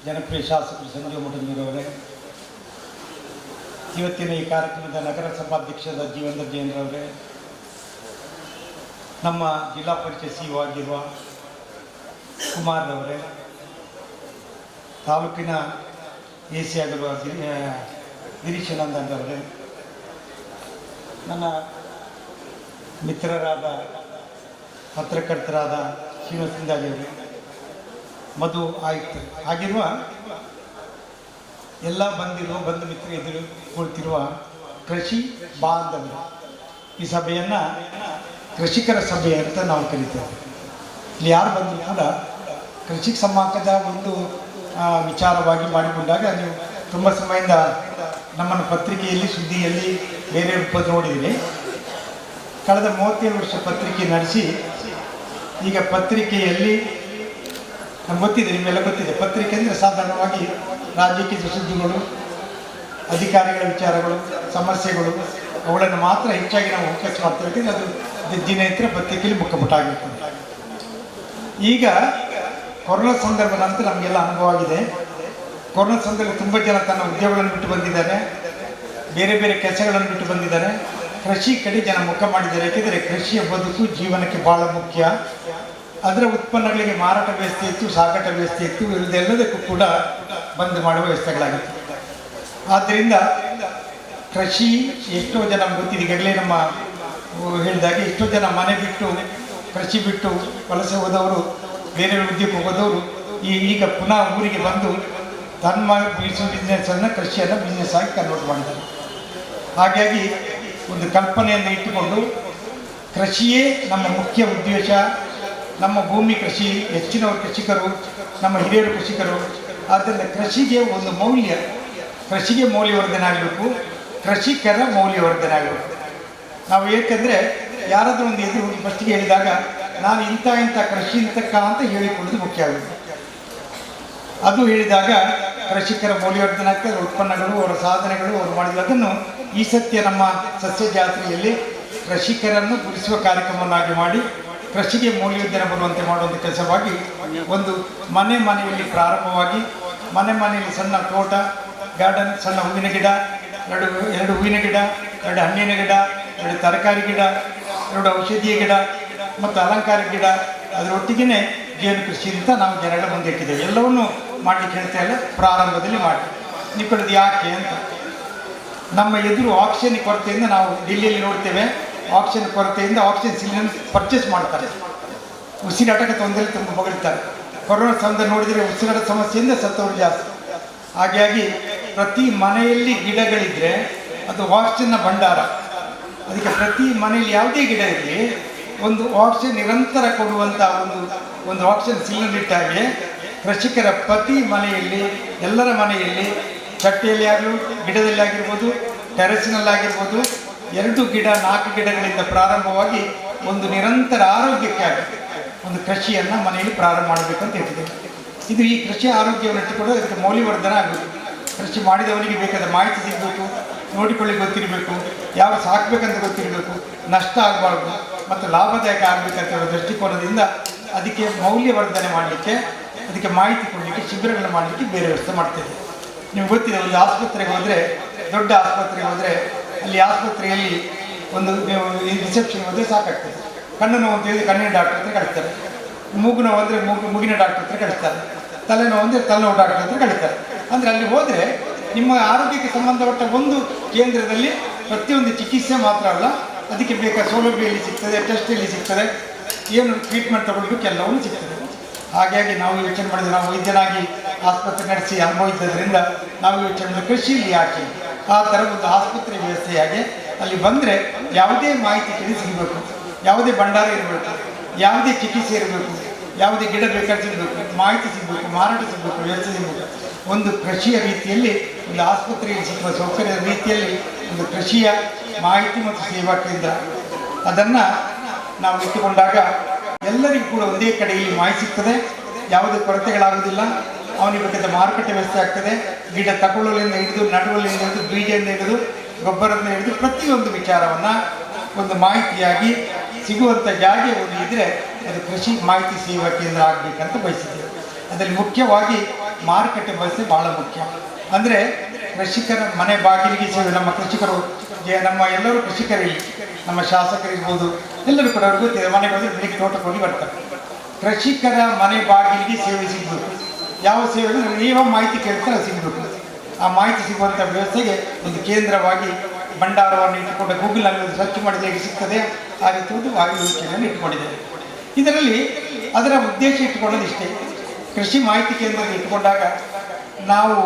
ಜನಪ್ರಿಯ ಶಾಸಕರು ಸಂಜೀವ ಮಠಂದಿರವರೇ, ಇವತ್ತಿನ ಈ ಕಾರ್ಯಕ್ರಮದ ನಗರಸಭಾಧ್ಯಕ್ಷರಾದ ಜೀವಂದ್ರ ಜೈನ್ರವರೇ, ನಮ್ಮ ಜಿಲ್ಲಾ ಪರಿಷತ್ CEO ಆಗಿರುವ ಕುಮಾರ್ರವರೇ, ತಾಲೂಕಿನ AC ಆಗಿರುವ ಗಿರೀಶಾನಂದ್ ಅವರೇ, ನನ್ನ ಮಿತ್ರರಾದ ಪತ್ರಕರ್ತರಾದ ಶ್ರೀನಿವಾಸ್ ಇಂದಾಜಿಯವರೇ, ಮಧು ಆಯುಕ್ತರು ಆಗಿರುವ ಎಲ್ಲ ಬಂಧು ಮಿತ್ರ ಎದುರು ಕುಳಿತಿರುವ ಕೃಷಿ ಬಾಂಧವರು, ಈ ಸಭೆಯನ್ನು ಕೃಷಿಕರ ಸಭೆ ಅಂತ ನಾವು ಕರೀತೇವೆ. ಇಲ್ಲಿ ಯಾರು ಬಂದರೂ ಕೂಡ ಕೃಷಿ ಸಂವಾದದ ಒಂದು ವಿಚಾರವಾಗಿ ಮಾಡಿಕೊಂಡಾಗ ನೀವು ತುಂಬ ಸಮಯದಿಂದ ನಮ್ಮನ್ನು ಪತ್ರಿಕೆಯಲ್ಲಿ ಸುದ್ದಿಯಲ್ಲಿ ಬೇರೆ ರೂಪದಲ್ಲಿ ನೋಡಿದ್ದೀನಿ. ಕಳೆದ 37 ವರ್ಷ ಪತ್ರಿಕೆ ನಡೆಸಿ ಈಗ ಪತ್ರಿಕೆಯಲ್ಲಿ ನಮ್ಗೆ ಗೊತ್ತಿದೆ, ನಿಮ್ಮೆಲ್ಲ ಗೊತ್ತಿದೆ, ಪತ್ರಿಕೆ ಅಂದರೆ ಸಾಧಾರಣವಾಗಿ ರಾಜಕೀಯ ಸುದ್ದಿಗಳು, ಅಧಿಕಾರಿಗಳ ವಿಚಾರಗಳು, ಸಮಸ್ಯೆಗಳು ಅವುಗಳನ್ನು ಮಾತ್ರ ಹೆಚ್ಚಾಗಿ ನಾವು ಫೋಕಸ್ ಮಾಡ್ತಿರ್ತೀವಿ. ಅದು ದಿನನಿತ್ಯ ಪತ್ರಿಕೆಯಲ್ಲಿ ಮುಖಪುಟಾಗಿರ್ತದೆ. ಈಗ ಕೊರೋನಾ ಸಂದರ್ಭ ನಂತರ ನಮಗೆಲ್ಲ ಅನುಭವ ಆಗಿದೆ. ಕೊರೋನಾ ಸಂದರ್ಭ ತುಂಬ ಜನ ತನ್ನ ಉದ್ಯೋಗಗಳನ್ನು ಬಿಟ್ಟು ಬಂದಿದ್ದಾರೆ, ಬೇರೆ ಬೇರೆ ಕೆಲಸಗಳನ್ನು ಬಿಟ್ಟು ಬಂದಿದ್ದಾರೆ, ಕೃಷಿ ಕಡೆ ಜನ ಮುಖ ಮಾಡಿದ್ದಾರೆ. ಏಕೆಂದರೆ ಕೃಷಿಯ ಬದುಕು ಜೀವನಕ್ಕೆ ಭಾಳ ಮುಖ್ಯ. ಅದರ ಉತ್ಪನ್ನಗಳಿಗೆ ಮಾರಾಟ ವ್ಯವಸ್ಥೆ ಇತ್ತು, ಸಾಗಾಟ ವ್ಯವಸ್ಥೆ ಇತ್ತು, ಇಲ್ಲದೆಲ್ಲದಕ್ಕೂ ಕೂಡ ಬಂದ್ ಮಾಡುವ ವ್ಯವಸ್ಥೆಗಳಾಗಿತ್ತು. ಆದ್ದರಿಂದ ಕೃಷಿ ಎಷ್ಟೋ ಜನ ಗೊತ್ತಿದೆ, ಈಗಾಗಲೇ ನಮ್ಮ ಹೇಳಿದಾಗೆ ಎಷ್ಟೋ ಜನ ಮನೆ ಬಿಟ್ಟು ಕೃಷಿ ಬಿಟ್ಟು ವಲಸೆ ಹೋದವರು, ಬೇರೆ ಉದ್ಯೋಗಕ್ಕೆ ಹೋದವರು ಈಗ ಪುನಃ ಊರಿಗೆ ಬಂದು ತಮ್ಮ ಬಿಸ್ನೆಸ್ಸನ್ನು ಕೃಷಿಯನ್ನು ಬಿಸ್ನೆಸ್ ಆಗಿ ಕನ್ವರ್ಟ್ ಮಾಡಿದ್ದಾರೆ. ಹಾಗಾಗಿ ಒಂದು ಕಲ್ಪನೆಯನ್ನು ಇಟ್ಟುಕೊಂಡು ಕೃಷಿಯೇ ನಮ್ಮ ಮುಖ್ಯ ಉದ್ದೇಶ, ನಮ್ಮ ಭೂಮಿ ಕೃಷಿ, ಹೆಚ್ಚಿನವರು ಕೃಷಿಕರು, ನಮ್ಮ ಹಿರಿಯರು ಕೃಷಿಕರು. ಆದ್ದರಿಂದ ಕೃಷಿಗೆ ಒಂದು ಮೌಲ್ಯ, ಕೃಷಿಗೆ ಮೌಲ್ಯವರ್ಧನೆ ಆಗಬೇಕು, ಕೃಷಿಕರ ಮೌಲ್ಯವರ್ಧನೆ ಆಗಬೇಕು. ನಾವು ಏಕೆಂದರೆ ಯಾರಾದರೂ ಒಂದು ಎದುರು ಫಸ್ಟಿಗೆ ಹೇಳಿದಾಗ ನಾನು ಇಂಥ ಕೃಷಿ ಇಂತಕ್ಕ ಅಂತ ಹೇಳಿಕೊಳ್ಳೋದು ಮುಖ್ಯ ಆಗುತ್ತೆ. ಅದು ಹೇಳಿದಾಗ ಕೃಷಿಕರ ಮೌಲ್ಯವರ್ಧನೆ ಆಗ್ತದೆ, ಉತ್ಪನ್ನಗಳು, ಅವರ ಸಾಧನೆಗಳು, ಅವರು ಮಾಡಿದ ಅದನ್ನು ಈ ಸತ್ಯ ನಮ್ಮ ಸಸ್ಯ ಜಾತ್ರೆಯಲ್ಲಿ ಕೃಷಿಕರನ್ನು ಗುರುತಿಸುವ ಕಾರ್ಯಕ್ರಮವನ್ನಾಗಿ ಮಾಡಿ ಕೃಷಿಗೆ ಮೌಲ್ಯವರ್ಧನೆ ಬರುವಂತೆ ಮಾಡುವಂಥ ಕೆಲಸವಾಗಿ ಒಂದು ಮನೆಯಲ್ಲಿ ಪ್ರಾರಂಭವಾಗಿ ಮನೆಯಲ್ಲಿ ಸಣ್ಣ ತೋಟ, ಗಾರ್ಡನ್, ಸಣ್ಣ ಹೂವಿನ ಗಿಡ, ಎರಡು ಹೂವಿನ ಗಿಡ, 2 ಹಣ್ಣಿನ ಗಿಡ, 2 ತರಕಾರಿ ಗಿಡ, 2 ಔಷಧೀಯ ಗಿಡ ಮತ್ತು ಅಲಂಕಾರ ಗಿಡ, ಅದರೊಟ್ಟಿಗೆ ಜೇನು ಕೃಷಿ ಅಂತ ನಾವು ಜನಗಳ ಮುಂದೆ ಇಟ್ಟಿದ್ದೇವೆ. ಎಲ್ಲವನ್ನೂ ಮಾಡಲಿಕ್ಕೆ ಹೇಳ್ತಾ ಇಲ್ಲ, ಪ್ರಾರಂಭದಲ್ಲಿ ಮಾಡಿ. ನಿಕ್ಕಳದು ಯಾಕೆ ಅಂತ ನಮ್ಮ ಎದುರು ಆಕ್ಸಿಜನ್ ಕೊರತೆಯಿಂದ ನಾವು ಡೆಲ್ಲಿಯಲ್ಲಿ ನೋಡ್ತೇವೆ. ಆಕ್ಸಿಜನ್ ಕೊರತೆಯಿಂದ ಆಕ್ಸಿಜನ್ ಸಿಲಿಂಡರ್ ಪರ್ಚೇಸ್ ಮಾಡ್ತಾರೆ, ಉಸಿರಾಟಕ್ಕೆ ತೊಂದರೆ ತುಂಬ ಬಗಳ್ತಾರೆ. ಕೊರೋನಾ ಸಂದರ್ಭ ನೋಡಿದರೆ ಉಸಿರಾಟ ಸಮಸ್ಯೆಯಿಂದ ಸತ್ತವರು ಜಾಸ್ತಿ. ಹಾಗಾಗಿ ಪ್ರತಿ ಮನೆಯಲ್ಲಿ ಗಿಡಗಳಿದ್ದರೆ ಅದು ಆಕ್ಸಿಜನ್ನ ಭಂಡಾರ. ಅದಕ್ಕೆ ಪ್ರತಿ ಮನೆಯಲ್ಲಿ ಯಾವುದೇ ಗಿಡ ಇರಲಿ, ಒಂದು ಆಕ್ಸಿಜನ್ ನಿರಂತರ ಕೊಡುವಂಥ ಒಂದು ಆಕ್ಸಿಜನ್ ಸಿಲಿಂಡರ್ ಇಟ್ಟಾಗೆ ಕೃಷಿಕರ ಪ್ರತಿ ಮನೆಯಲ್ಲಿ, ಎಲ್ಲರ ಮನೆಯಲ್ಲಿ, ಚಟ್ಟೆಯಲ್ಲಿ ಆಗಲಿ, ಗಿಡದಲ್ಲಿ ಆಗಿರ್ಬೋದು, ಟೆರೆಸಿನಲ್ಲಾಗಿರ್ಬೋದು, 2 ಗಿಡ 4 ಗಿಡಗಳಿಂದ ಪ್ರಾರಂಭವಾಗಿ ಒಂದು ನಿರಂತರ ಆರೋಗ್ಯಕ್ಕಾಗಿ ಒಂದು ಕೃಷಿಯನ್ನು ಮನೆಯಲ್ಲಿ ಪ್ರಾರಂಭ ಮಾಡಬೇಕು ಅಂತ ಹೇಳ್ತಿದ್ದೇವೆ. ಇದು ಈ ಕೃಷಿ ಆರೋಗ್ಯವನ್ನು ಇಟ್ಟುಕೊಂಡು ಅದಕ್ಕೆ ಮೌಲ್ಯವರ್ಧನೆ ಆಗಬೇಕು. ಕೃಷಿ ಮಾಡಿದವನಿಗೆ ಬೇಕಾದ ಮಾಹಿತಿ ಸಿಗಬೇಕು, ನೋಡಿಕೊಳ್ಳಿಕ್ಕೆ ಗೊತ್ತಿರಬೇಕು, ಯಾವ ಸಾಕಬೇಕಂತ ಗೊತ್ತಿರಬೇಕು, ನಷ್ಟ ಆಗಬಾರ್ದು ಮತ್ತು ಲಾಭದಾಯಕ ಆಗಬೇಕಂತ ಹೇಳೋ ದೃಷ್ಟಿಕೋನದಿಂದ ಅದಕ್ಕೆ ಮೌಲ್ಯವರ್ಧನೆ ಮಾಡಲಿಕ್ಕೆ, ಅದಕ್ಕೆ ಮಾಹಿತಿ ಕೊಡಲಿಕ್ಕೆ, ಶಿಬಿರಗಳನ್ನು ಮಾಡಲಿಕ್ಕೆ ಬೇರೆ ವ್ಯವಸ್ಥೆ ಮಾಡ್ತೇವೆ. ನಿಮ್ಗೆ ಗೊತ್ತಿದೆ, ಒಂದು ಆಸ್ಪತ್ರೆಗೆ ಹೋದರೆ, ದೊಡ್ಡ ಆಸ್ಪತ್ರೆಗೆ ಹೋದರೆ ಅಲ್ಲಿ ಆಸ್ಪತ್ರೆಯಲ್ಲಿ ಒಂದು ರಿಸೆಪ್ಷನ್ ಹೋದರೆ ಸಾಕಾಗ್ತದೆ. ಕಣ್ಣು ನೋವು ಅಂತ ಹೇಳಿ ಕಣ್ಣಿನ ಡಾಕ್ಟರ್ ಹತ್ರ ಕಳಿಸ್ತಾರೆ, ಮೂಗು ನೋವು ಅಂದರೆ ಮೂಗಿನ ಡಾಕ್ಟರ್ ಹತ್ರ ಕಳಿಸ್ತಾರೆ, ತಲೆನೋವು ಅಂದರೆ ತಲೆನೋವು ಡಾಕ್ಟರ್ ಹತ್ರ ಕಳಿಸ್ತಾರೆ. ಅಂದರೆ ಅಲ್ಲಿ ಹೋದರೆ ನಿಮ್ಮ ಆರೋಗ್ಯಕ್ಕೆ ಸಂಬಂಧಪಟ್ಟ ಒಂದು ಕೇಂದ್ರದಲ್ಲಿ ಪ್ರತಿಯೊಂದು ಚಿಕಿತ್ಸೆ ಮಾತ್ರ ಅಲ್ಲ, ಅದಕ್ಕೆ ಬೇಕಾದ ಸೌಲಭ್ಯ ಎಲ್ಲಿ ಸಿಗ್ತದೆ, ಟೆಸ್ಟ್ ಎಲ್ಲಿ ಸಿಗ್ತದೆ, ಏನು ಟ್ರೀಟ್ಮೆಂಟ್ ತಗೊಳ್ಬೇಕು ಎಲ್ಲವೂ ಸಿಗ್ತದೆ. ಹಾಗಾಗಿ ನಾವು ಯೋಚನೆ ಮಾಡಿದ್ರೆ, ನಾವು ವೈದ್ಯನಾಗಿ ಆಸ್ಪತ್ರೆ ನಡೆಸಿ ಅನುಭವಿದ್ದರಿಂದ ನಾವು ಯೋಚನೆ ಮಾಡಿದ್ರೆ ಕೃಷಿಯಲ್ಲಿ ಯಾಕೆ ಆ ಥರ ಒಂದು ಆಸ್ಪತ್ರೆ ವ್ಯವಸ್ಥೆಯಾಗಿ ಅಲ್ಲಿ ಬಂದರೆ ಯಾವುದೇ ಮಾಹಿತಿ ಕೇಳಿ ಸಿಗಬೇಕು, ಯಾವುದೇ ಭಂಡಾರ ಇರಬೇಕು, ಯಾವುದೇ ಚಿಕಿತ್ಸೆ ಇರಬೇಕು, ಯಾವುದೇ ಗಿಡ ಬೇಕಾದ್ರೆ ಸಿಗಬೇಕು, ಮಾಹಿತಿ ಸಿಗಬೇಕು, ಮಾರಾಟ ಸಿಗಬೇಕು, ವ್ಯವಸ್ಥೆ ಸಿಗಬೇಕು. ಒಂದು ಕೃಷಿಯ ರೀತಿಯಲ್ಲಿ, ಒಂದು ಆಸ್ಪತ್ರೆಯಲ್ಲಿ ಸಿಗುವ ಸೌಕರ್ಯದ ರೀತಿಯಲ್ಲಿ ಒಂದು ಕೃಷಿಯ ಮಾಹಿತಿ ಮತ್ತು ಸೇವಾ ಕೇಂದ್ರ, ಅದನ್ನು ನಾವು ಇಟ್ಟುಕೊಂಡಾಗ ಎಲ್ಲರಿಗೂ ಕೂಡ ಒಂದೇ ಕಡೆಯಲ್ಲಿ ಮಾಹಿತಿ ಸಿಗ್ತದೆ, ಯಾವುದೇ ಕೊರತೆಗಳಾಗುವುದಿಲ್ಲ. ಅವನಿಗೆ ಬೇಕಾದ ಮಾರುಕಟ್ಟೆ ವ್ಯವಸ್ಥೆ ಆಗ್ತದೆ. ಗಿಡ ತಗೊಳ್ಳಲಿಂದ ಹಿಡಿದು, ನಡುವಲಿಂದ ಹಿಡಿದು, ಬೀಜದಿಂದ ಹಿಡಿದು, ಗೊಬ್ಬರದಿಂದ ಹಿಡಿದು ಪ್ರತಿಯೊಂದು ವಿಚಾರವನ್ನು ಒಂದು ಮಾಹಿತಿಯಾಗಿ ಸಿಗುವಂಥ ಜಾಗ ಒಂದು ಇದ್ದರೆ ಅದು ಕೃಷಿ ಮಾಹಿತಿ ಸೇವಾ ಕೇಂದ್ರ ಆಗಬೇಕಂತ ಬಯಸಿದ್ದೇವೆ. ಅದರಲ್ಲಿ ಮುಖ್ಯವಾಗಿ ಮಾರುಕಟ್ಟೆ ವ್ಯವಸ್ಥೆ ಭಾಳ ಮುಖ್ಯ. ಅಂದರೆ ಕೃಷಿಕರ ಮನೆ ಬಾಗಿಲಿಗೆ ಸೇವೆ. ನಮ್ಮ ಕೃಷಿಕರು, ನಮ್ಮ ಎಲ್ಲರೂ ಕೃಷಿಕರಲ್ಲಿ, ನಮ್ಮ ಶಾಸಕರಿರ್ಬೋದು, ಎಲ್ಲರೂ ಕೂಡ ಅವ್ರಿಗೆ ಗೊತ್ತಿದೆ, ಮನೆಗೆ ಹೋದರೆ ಬೆಳಿಗ್ಗೆ ತೋಟಕ್ಕೆ ಹೋಗಿ ಬರ್ತಾರೆ. ಕೃಷಿಕರ ಮನೆ ಬಾಗಿಲಿಗೆ ಸೇವೆ ಸಿಗಬೇಕು. ಯಾವ ಸೇವೆ ಯಾವ ಮಾಹಿತಿ ಕೇಳ್ತಾರೆ ಅದು ಸಿಗಬೇಕು. ಆ ಮಾಹಿತಿ ಸಿಗುವಂಥ ವ್ಯವಸ್ಥೆಗೆ ಒಂದು ಕೇಂದ್ರವಾಗಿ ಭಂಡಾರವನ್ನು ಇಟ್ಟುಕೊಂಡು ಗೂಗಲಲ್ಲಿ ಸರ್ಚ್ ಮಾಡಿದರೆ ಹೇಗೆ ಸಿಗ್ತದೆ ಆ ರೀತಿ ಒಂದು ಯೋಚನೆಯನ್ನು ಇಟ್ಟುಕೊಂಡಿದ್ದೇವೆ. ಇದರಲ್ಲಿ ಅದರ ಉದ್ದೇಶ ಇಟ್ಟುಕೊಳ್ಳೋದು ಇಷ್ಟೇ. ಕೃಷಿ ಮಾಹಿತಿ ಕೇಂದ್ರದಲ್ಲಿ ಇಟ್ಟುಕೊಂಡಾಗ ನಾವು